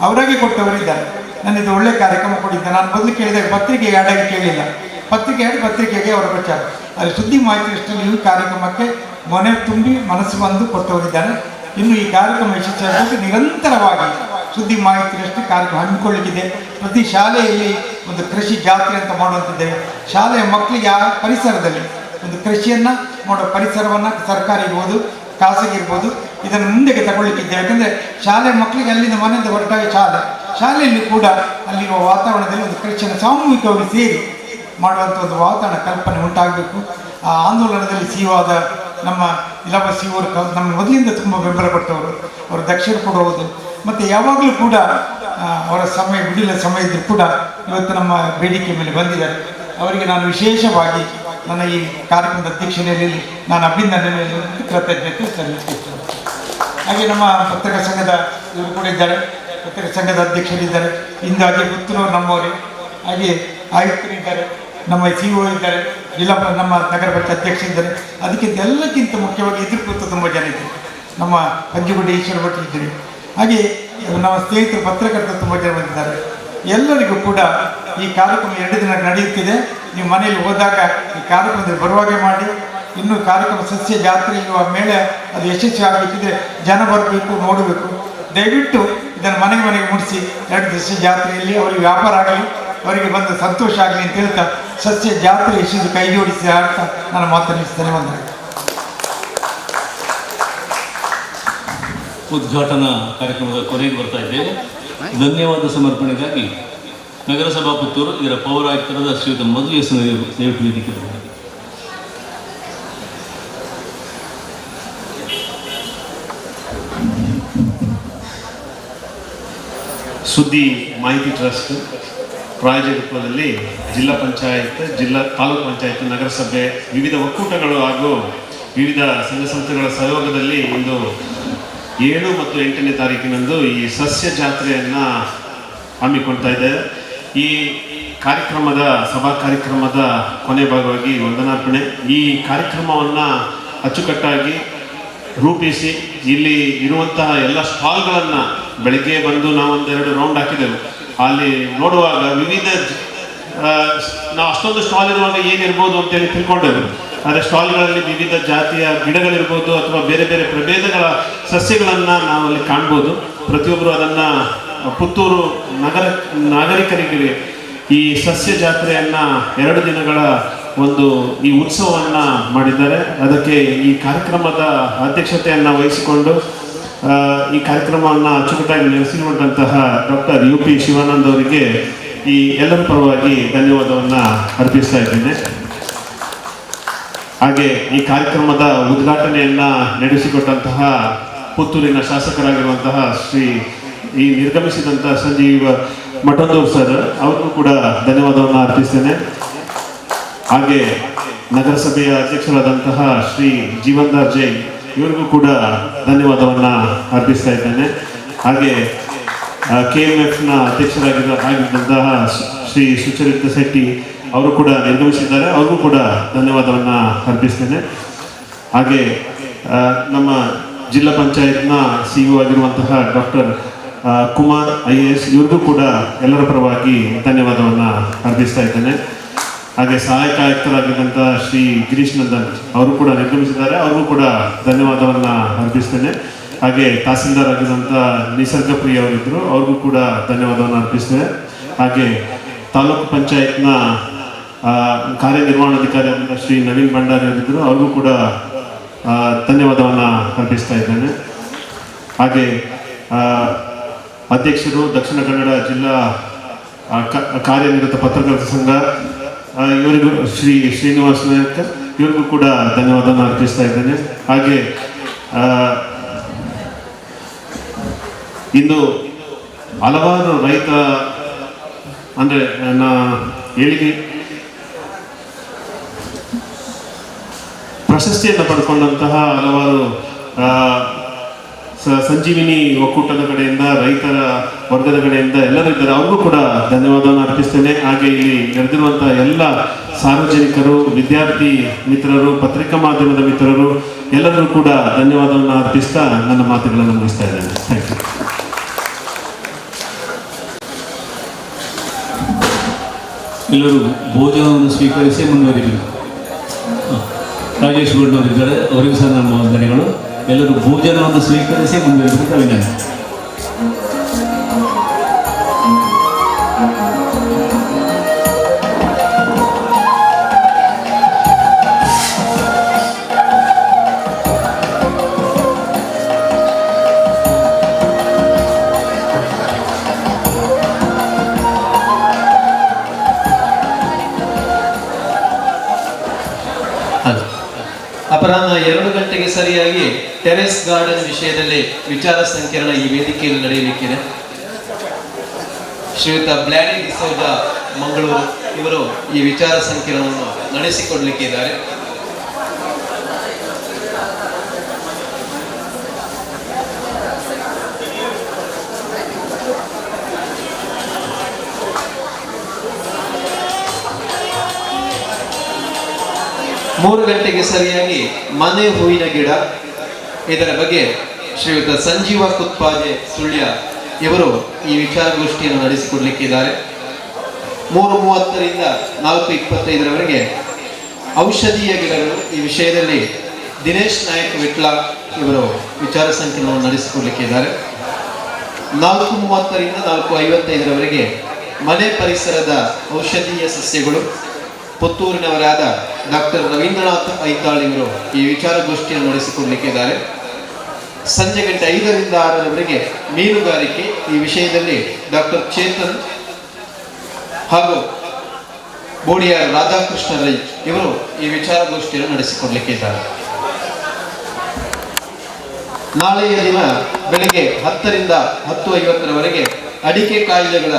ಅವರಾಗೆ ಕೊಟ್ಟವರಿದ್ದಾರೆ. ನಾನು ಇದು ಒಳ್ಳೆಯ ಕಾರ್ಯಕ್ರಮ ಕೊಟ್ಟಿದ್ದೆ. ನಾನು ಮೊದಲು ಕೇಳಿದಾಗ ಪತ್ರಿಕೆಗೆ ಆಡಾಗಿ ಕೇಳಿಲ್ಲ, ಪತ್ರಿಕೆಗೆ ಅವರ ಪ್ರಚಾರ. ಅಲ್ಲಿ ಸುದ್ದಿ ಮಾಹಿತಿ ಟ್ರಸ್ಟಲ್ಲಿ ಈ ಕಾರ್ಯಕ್ರಮಕ್ಕೆ ಮನೆ ತುಂಬಿ ಮನಸ್ಸು ಬಂದು ಕೊಟ್ಟವರಿದ್ದಾರೆ. ಇನ್ನು ಈ ಕಾರ್ಯಕ್ರಮ ಯಶಸ್ವಿಯಾಗಿ ನಿರಂತರವಾಗಿ ಸುದ್ದಿ ಮಾಹಿತಿ ಟ್ರಸ್ಟ್ ಕಾರ್ಯಕ್ರಮ ಹಮ್ಮಿಕೊಳ್ಳಲಿಕ್ಕಿದೆ. ಪ್ರತಿ ಶಾಲೆಯಲ್ಲಿ ಒಂದು ಕೃಷಿ ಜಾತ್ರೆ ಅಂತ ಮಾಡುವಂತಿದ್ದೇವೆ. ಶಾಲೆಯ ಮಕ್ಕಳಿಗೆ ಆ ಪರಿಸರದಲ್ಲಿ ಒಂದು ಕೃಷಿಯನ್ನು ಮಾಡೋ ಪರಿಸರವನ್ನು ಸರ್ಕಾರ ಇರ್ಬೋದು, ಖಾಸಗಿ ಇರ್ಬೋದು, ಇದನ್ನು ಮುಂದೆಗೆ ತಗೊಳ್ಳಿಕ್ಕಿದ್ದೇವೆ. ಯಾಕೆಂದರೆ ಶಾಲೆ ಮಕ್ಕಳಿಗೆ ಅಲ್ಲಿಂದ ಮನೆಯಿಂದ ಹೊರಟಾಗ ಶಾಲೆಯಲ್ಲಿ ಕೂಡ ಅಲ್ಲಿರುವ ವಾತಾವರಣದಲ್ಲಿ ಒಂದು ಕೃಷಿಯನ್ನು ಸಾಮೂಹಿಕವಾಗಿ ಸೇರಿ ಮಾಡುವಂಥ ಒಂದು ವಾತಾವರಣ ಕಲ್ಪನೆ ಉಂಟಾಗಬೇಕು. ಆ ಆಂದೋಲನದಲ್ಲಿ ಸಿಹಿವಾದ ನಮ್ಮ ಇಲಾಖೆ ಸಿಹಿವರು ನಮ್ಮ ಮೊದಲಿಂದ ತುಂಬ ಬೆಂಬಲ ಕೊಟ್ಟವರು, ಅವರು ದಕ್ಷರು ಕೊಡುವುದು ಮತ್ತು ಯಾವಾಗಲೂ ಕೂಡ ಅವರ ಸಮಯ ಬಿಡುವ ಸಮಯ ಇದ್ದರೂ ಕೂಡ ಇವತ್ತು ನಮ್ಮ ಬೇಡಿಕೆ ಮೇಲೆ ಬಂದಿದ್ದಾರೆ. ಅವರಿಗೆ ನಾನು ವಿಶೇಷವಾಗಿ ನನ್ನ ಈ ಕಾರ್ಯಕ್ರಮದ ಅಧ್ಯಕ್ಷತೆಯಲ್ಲಿ ನಾನು ಅಭಿನಂದನೆ ಕೃತಜ್ಞತೆ ಸಲ್ಲಿಸುತ್ತೇನೆ. ಹಾಗೆ ನಮ್ಮ ಪತ್ರಿಕಾ ಸಂಘದ ಇವರು ಕೂಡ ಇದ್ದಾರೆ, ಪತ್ರಿಕಾ ಸಂಘದ ಅಧ್ಯಕ್ಷರಿದ್ದಾರೆ. ಇಂದಾಗಿ ಪುತ್ತೂರು ನಮ್ಮವರೇ, ಹಾಗೆ ಆಯುಕ್ತರಿದ್ದಾರೆ, ನಮ್ಮ CO ಇದ್ದಾರೆ, ನಮ್ಮ ನಗರ ಪಂಚಾಯತ್ ಅಧ್ಯಕ್ಷರಿದ್ದಾರೆ. ಅದಕ್ಕಿಂತ ಎಲ್ಲಕ್ಕಿಂತ ಮುಖ್ಯವಾಗಿ ಎದುರು ಕೂತು ತುಂಬ ಜನ ಇದ್ದಾರೆ. ನಮ್ಮ ಪಂಜುಗುಡ್ಡೆ ಈಶ್ವರ ಭಟ್ ಇದ್ದೀರಿ. ಹಾಗೆ ನಮ್ಮ ಸ್ನೇಹಿತರು ಪತ್ರಕರ್ತರು ತುಂಬ ಜನ ಬಂದಿದ್ದಾರೆ. ಎಲ್ಲರಿಗೂ ಕೂಡ ಈ ಕಾರ್ಯಕ್ರಮ 2 ದಿನ ನಡೆಯುತ್ತಿದೆ. ನೀವು ಮನೆಯಲ್ಲಿ ಹೋದಾಗ ಈ ಕಾರ್ಯಕ್ರಮದಲ್ಲಿ ಬರುವಾಗೆ ಮಾಡಿ. ಇನ್ನು ಕಾರ್ಯಕ್ರಮ ಸಸ್ಯ ಜಾತ್ರೆ ಇರುವ ಮೇಲೆ ಅದು ಯಶಸ್ವಿ ಆಗಬೇಕಿದ್ರೆ ಜನ ಬರಬೇಕು, ನೋಡಬೇಕು. ದಯವಿಟ್ಟು ಇದನ್ನು ಮನೆಗೆ ಮುಡಿಸಿ 2 ಸಸ್ಯ ಜಾತ್ರೆಯಲ್ಲಿ ಅವರಿಗೆ ವ್ಯಾಪಾರ ಆಗಲಿ, ಅವರಿಗೆ ಬಂದ ಸಂತೋಷ ಆಗಲಿ ಅಂತ ಹೇಳ್ತಾ ಸಸ್ಯ ಜಾತ್ರೆ ಯಶಸ್ವಿ ಕೈ ಜೋಡಿಸಿ ಅಂತ ನಾನು ಮಾತನಾಡಿಸ್ತೇನೆ. ಉದ್ಘಾಟನಾ ಕಾರ್ಯಕ್ರಮದ ಕೊನೆಗೆ ಬರ್ತಾ ಇದ್ದೇವೆ. ಧನ್ಯವಾದ ಸಮರ್ಪಣೆಗಾಗಿ ನಗರಸಭಾ ಪುತ್ತೂರು ಇದರ ಪೌರಾಯುಕ್ತರಾದ ಶ್ರೀಯುತ ಮಧು ಎಸ್ ದಯವಿಟ್ಟು ವೇದಿಕೆ ಸುದ್ದಿ ಮಾಹಿತಿ ಟ್ರಸ್ಟ್ ಪ್ರಾಯೋಜಕತ್ವದಲ್ಲಿ ಜಿಲ್ಲಾ ಪಂಚಾಯತ್, ತಾಲೂಕು ಪಂಚಾಯತ್, ನಗರಸಭೆ, ವಿವಿಧ ಒಕ್ಕೂಟಗಳು ಹಾಗೂ ವಿವಿಧ ಸಂಘ ಸಂಸ್ಥೆಗಳ ಸಹಯೋಗದಲ್ಲಿ ಇಂದು 7 ಮತ್ತು 8ನೇ ತಾರೀಕಿನಂದು ಈ ಸಸ್ಯ ಜಾತ್ರೆಯನ್ನು ಹಮ್ಮಿಕೊಳ್ತಾ ಇದ್ದೇವೆ. ಈ ಕಾರ್ಯಕ್ರಮದ ಸಭಾ ಕಾರ್ಯಕ್ರಮದ ಕೊನೆ ಭಾಗವಾಗಿ ವಂದನಾರ್ಪಣೆ. ಈ ಕಾರ್ಯಕ್ರಮವನ್ನು ಅಚ್ಚುಕಟ್ಟಾಗಿ ರೂಪಿಸಿ ಇಲ್ಲಿ ಇರುವಂತಹ ಎಲ್ಲ ಸ್ಟಾಲ್ಗಳನ್ನು ಬೆಳಿಗ್ಗೆ ಬಂದು ನಾವು ಒಂದೆರಡು ರೌಂಡ್ ಹಾಕಿದೆವು. ಅಲ್ಲಿ ನೋಡುವಾಗ ವಿವಿಧ ನಾವು ಅಷ್ಟೊಂದು ಸ್ಟಾಲ್ ಇರುವಾಗ ಏನಿರ್ಬೋದು ಅಂತೇಳಿ ತಿಳ್ಕೊಂಡೆವು. ಆದರೆ ಸ್ಟಾಲ್ಗಳಲ್ಲಿ ವಿವಿಧ ಜಾತಿಯ ಗಿಡಗಳಿರ್ಬೋದು ಅಥವಾ ಬೇರೆ ಬೇರೆ ಪ್ರಭೇದಗಳ ಸಸ್ಯಗಳನ್ನು ನಾವು ಅಲ್ಲಿ ಕಾಣ್ಬೋದು. ಪ್ರತಿಯೊಬ್ಬರು ಅದನ್ನು ಪುತ್ತೂರು ನಾಗರಿಕರಿಗೆ ಈ ಸಸ್ಯ ಜಾತ್ರೆಯನ್ನು 2 ದಿನಗಳ ಈ ಉತ್ಸವವನ್ನು ಮಾಡಿದ್ದಾರೆ. ಅದಕ್ಕೆ ಈ ಕಾರ್ಯಕ್ರಮದ ಅಧ್ಯಕ್ಷತೆಯನ್ನು ವಹಿಸಿಕೊಂಡು ಈ ಕಾರ್ಯಕ್ರಮವನ್ನು ಅಚ್ಚುಕಟ್ಟಾಗಿ ನಡೆಸಿಕೊಂಡಂತಹ ಡಾಕ್ಟರ್ UP ಶಿವಾನಂದ್ ಅವರಿಗೆ ಈ ಎಲ್ಲರ ಪರವಾಗಿ ಧನ್ಯವಾದವನ್ನು ಅರ್ಪಿಸ್ತಾ ಇದ್ದೇನೆ. ಹಾಗೆ ಈ ಕಾರ್ಯಕ್ರಮದ ಉದ್ಘಾಟನೆಯನ್ನು ನಡೆಸಿಕೊಟ್ಟಂತಹ ಪುತ್ತೂರಿನ ಶಾಸಕರಾಗಿರುವಂತಹ ಈ ನಿರ್ಗಮಿಸಿದಂತಹ ಸಂಜೀವ ಮಠದೂರ್ ಸರ್ ಅವ್ರಿಗೂ ಕೂಡ ಧನ್ಯವಾದವನ್ನು ಅರ್ಪಿಸ್ತೇನೆ. ಹಾಗೆ ನಗರಸಭೆಯ ಅಧ್ಯಕ್ಷರಾದಂತಹ ಶ್ರೀ ಜೀವನ್ದಾರ್ ಜೈನ್ ಇವರಿಗೂ ಕೂಡ ಧನ್ಯವಾದವನ್ನು ಅರ್ಪಿಸ್ತಾ ಇದ್ದೇನೆ. ಹಾಗೆ KMFನ ಅಧ್ಯಕ್ಷರಾಗಿದ್ದಂತಹ ಶ್ರೀ ಸುಚರಿತ ಶೆಟ್ಟಿ ಅವರು ಕೂಡ ನಿರ್ಗಮಿಸಿದ್ದಾರೆ, ಅವ್ರಿಗೂ ಕೂಡ ಧನ್ಯವಾದವನ್ನು ಅರ್ಪಿಸ್ತೇನೆ. ಹಾಗೆ ನಮ್ಮ ಜಿಲ್ಲಾ ಪಂಚಾಯತ್ನ CEO ಆಗಿರುವಂತಹ ಡಾಕ್ಟರ್ ಕುಮಾರ್ IAS ಇವ್ರಿಗೂ ಕೂಡ ಎಲ್ಲರ ಪರವಾಗಿ ಧನ್ಯವಾದವನ್ನು ಅರ್ಪಿಸ್ತಾ ಇದ್ದೇನೆ. ಹಾಗೆ ಸಹಾಯಕ ಆಯುಕ್ತರಾಗಿದ್ದಂತಹ ಶ್ರೀ ಗಿರೀಶ್ ನಂದನ್ ಅವರು ಕೂಡ ನಿರ್ಗಮಿಸಿದ್ದಾರೆ, ಅವ್ರಿಗೂ ಕೂಡ ಧನ್ಯವಾದವನ್ನು ಅರ್ಪಿಸ್ತೇನೆ. ಹಾಗೆ ತಹಸೀಲ್ದಾರ್ ಆಗಿದ್ದಂಥ ನಿಸರ್ಗಪ್ರಿಯ ಅವರಿದ್ದರು, ಅವ್ರಿಗೂ ಕೂಡ ಧನ್ಯವಾದವನ್ನು ಅರ್ಪಿಸ್ತೇನೆ. ಹಾಗೆ ತಾಲೂಕು ಪಂಚಾಯತ್ನ ಕಾರ್ಯನಿರ್ವಹಣಾಧಿಕಾರಿ ಆದಂಥ ಶ್ರೀ ನವೀನ್ ಭಂಡಾರಿ ಅವರಿದ್ದರು, ಅವ್ರಿಗೂ ಕೂಡ ಧನ್ಯವಾದವನ್ನು ಅರ್ಪಿಸ್ತಾ ಇದ್ದೇನೆ. ಹಾಗೆ ಅಧ್ಯಕ್ಷರು ದಕ್ಷಿಣ ಕನ್ನಡ ಜಿಲ್ಲಾ ಕಾರ್ಯನಿರತ ಪತ್ರಕರ್ತರ ಸಂಘ ಇವರಿಗೂ ಶ್ರೀ ಶ್ರೀನಿವಾಸ ನಾಯಕ್ ಇವರಿಗೂ ಕೂಡ ಧನ್ಯವಾದವನ್ನು ಅರ್ಪಿಸ್ತಾ ಇದ್ದೇನೆ. ಹಾಗೆ ಇಂದು ಹಲವಾರು ರೈತ ಅಂದರೆ ಏಳಿಗೆ ಪ್ರಶಸ್ತಿಯನ್ನು ಪಡ್ಕೊಂಡಂತಹ ಹಲವಾರು ಸಂಜೀವಿನಿ ಒಕ್ಕೂಟದ ಕಡೆಯಿಂದ ರೈತರ ವರ್ಗದ ಕಡೆಯಿಂದ ಎಲ್ಲರೂ ಇದ್ದಾರೆ, ಅವ್ರಿಗೂ ಕೂಡ ಧನ್ಯವಾದವನ್ನು ಅರ್ಪಿಸ್ತೇನೆ. ಹಾಗೆ ಇಲ್ಲಿ ನಡೆದಿರುವಂತಹ ಎಲ್ಲ ಸಾರ್ವಜನಿಕರು, ವಿದ್ಯಾರ್ಥಿ ಮಿತ್ರರು, ಪತ್ರಿಕಾ ಮಾಧ್ಯಮದ ಮಿತ್ರರು ಎಲ್ಲರೂ ಕೂಡ ಧನ್ಯವಾದವನ್ನು ಅರ್ಪಿಸ್ತಾ ನನ್ನ ಮಾತುಗಳನ್ನು ಮುಗಿಸ್ತಾ ಇದ್ದೇನೆ. Thank you. ಎಲ್ಲರೂ ಭೋಜನವನ್ನು ಸ್ವೀಕರಿಸಿ ಮುಂದುವರಿಬೇಕು. ರಾಜೇಶ್ ಗೌಡವರಿದ್ದಾರೆ, ಅವರಿಗೂ ಸಹ ನಮ್ಮ ವಂದನೆಗಳು. ಎಲ್ಲರೂ ಭೋಜನವನ್ನು ಸ್ವೀಕರಿಸಿ ಮುಂದುವರಿಬೇಕು. ಅಭಿನಂದನೆ. ಅಪರಾಹ್ನ 2 ಗಂಟೆಗೆ ಸರಿಯಾಗಿ ಟೆರೆಸ್ ಗಾರ್ಡನ್ ವಿಷಯದಲ್ಲಿ ವಿಚಾರ ಸಂಕಿರಣ ಈ ವೇದಿಕೆಯಲ್ಲಿ ನಡೆಯಲಿಕ್ಕಿದೆ. ಶ್ರೀಯುತ ಬ್ಲಾಡಿ ಡಿಸೋಜ ಮಂಗಳೂರು ಇವರು ಈ ವಿಚಾರ ಸಂಕಿರಣವನ್ನು ನಡೆಸಿಕೊಡ್ಲಿಕ್ಕಿದ್ದಾರೆ. ಮೂರು ಗಂಟೆಗೆ ಸರಿಯಾಗಿ ಮನೆ ಹೂವಿನ ಗಿಡ ಇದರ ಬಗ್ಗೆ ಶ್ರೀಯುತ ಸಂಜೀವ ಕುತ್ಪಾಜೆ ಸುಳ್ಯ ಇವರು ಈ ವಿಚಾರಗೋಷ್ಠಿಯನ್ನು ನಡೆಸಿಕೊಡ್ಲಿಕ್ಕಿದ್ದಾರೆ. 3:30ರಿಂದ 4:25ರವರೆಗೆ ಔಷಧೀಯ ಗಿಡಗಳು ಈ ವಿಷಯದಲ್ಲಿ ದಿನೇಶ್ ನಾಯಕ್ ವಿಟ್ಲ ಇವರು ವಿಚಾರ ಸಂಕಿರಣವನ್ನು ನಡೆಸಿಕೊಡ್ಲಿಕ್ಕಿದ್ದಾರೆ. 4:30ರಿಂದ 4:55ರವರೆಗೆ ಮನೆ ಪರಿಸರದ ಔಷಧೀಯ ಸಸ್ಯಗಳು ಪುತ್ತೂರಿನವರಾದ ಡಾಕ್ಟರ್ ರವೀಂದ್ರನಾಥ್ ಐತಾಳ್ ಇವರು ಈ ವಿಚಾರಗೋಷ್ಠಿಯನ್ನು ನಡೆಸಿಕೊಡ್ಲಿಕ್ಕಿದ್ದಾರೆ. ಸಂಜೆ ಗಂಟೆ 5ರಿಂದ 6ರವರೆಗೆ ಮೀನುಗಾರಿಕೆ ಈ ವಿಷಯದಲ್ಲಿ ಡಾಕ್ಟರ್ ಚೇತನ್ ಹಾಗೂ ಬೋಡಿಯಾರ್ ರಾಧಾಕೃಷ್ಣ ರೈ ಇವರು ಈ ವಿಚಾರಗೋಷ್ಠಿಯನ್ನು ನಡೆಸಿಕೊಡ್ಲಿಕ್ಕಿದ್ದಾರೆ. ನಾಳೆಯ ದಿನ ಬೆಳಗ್ಗೆ 10ರಿಂದ 10:50ರವರೆಗೆ ಅಡಿಕೆ ಕಾಯಿಲೆಗಳ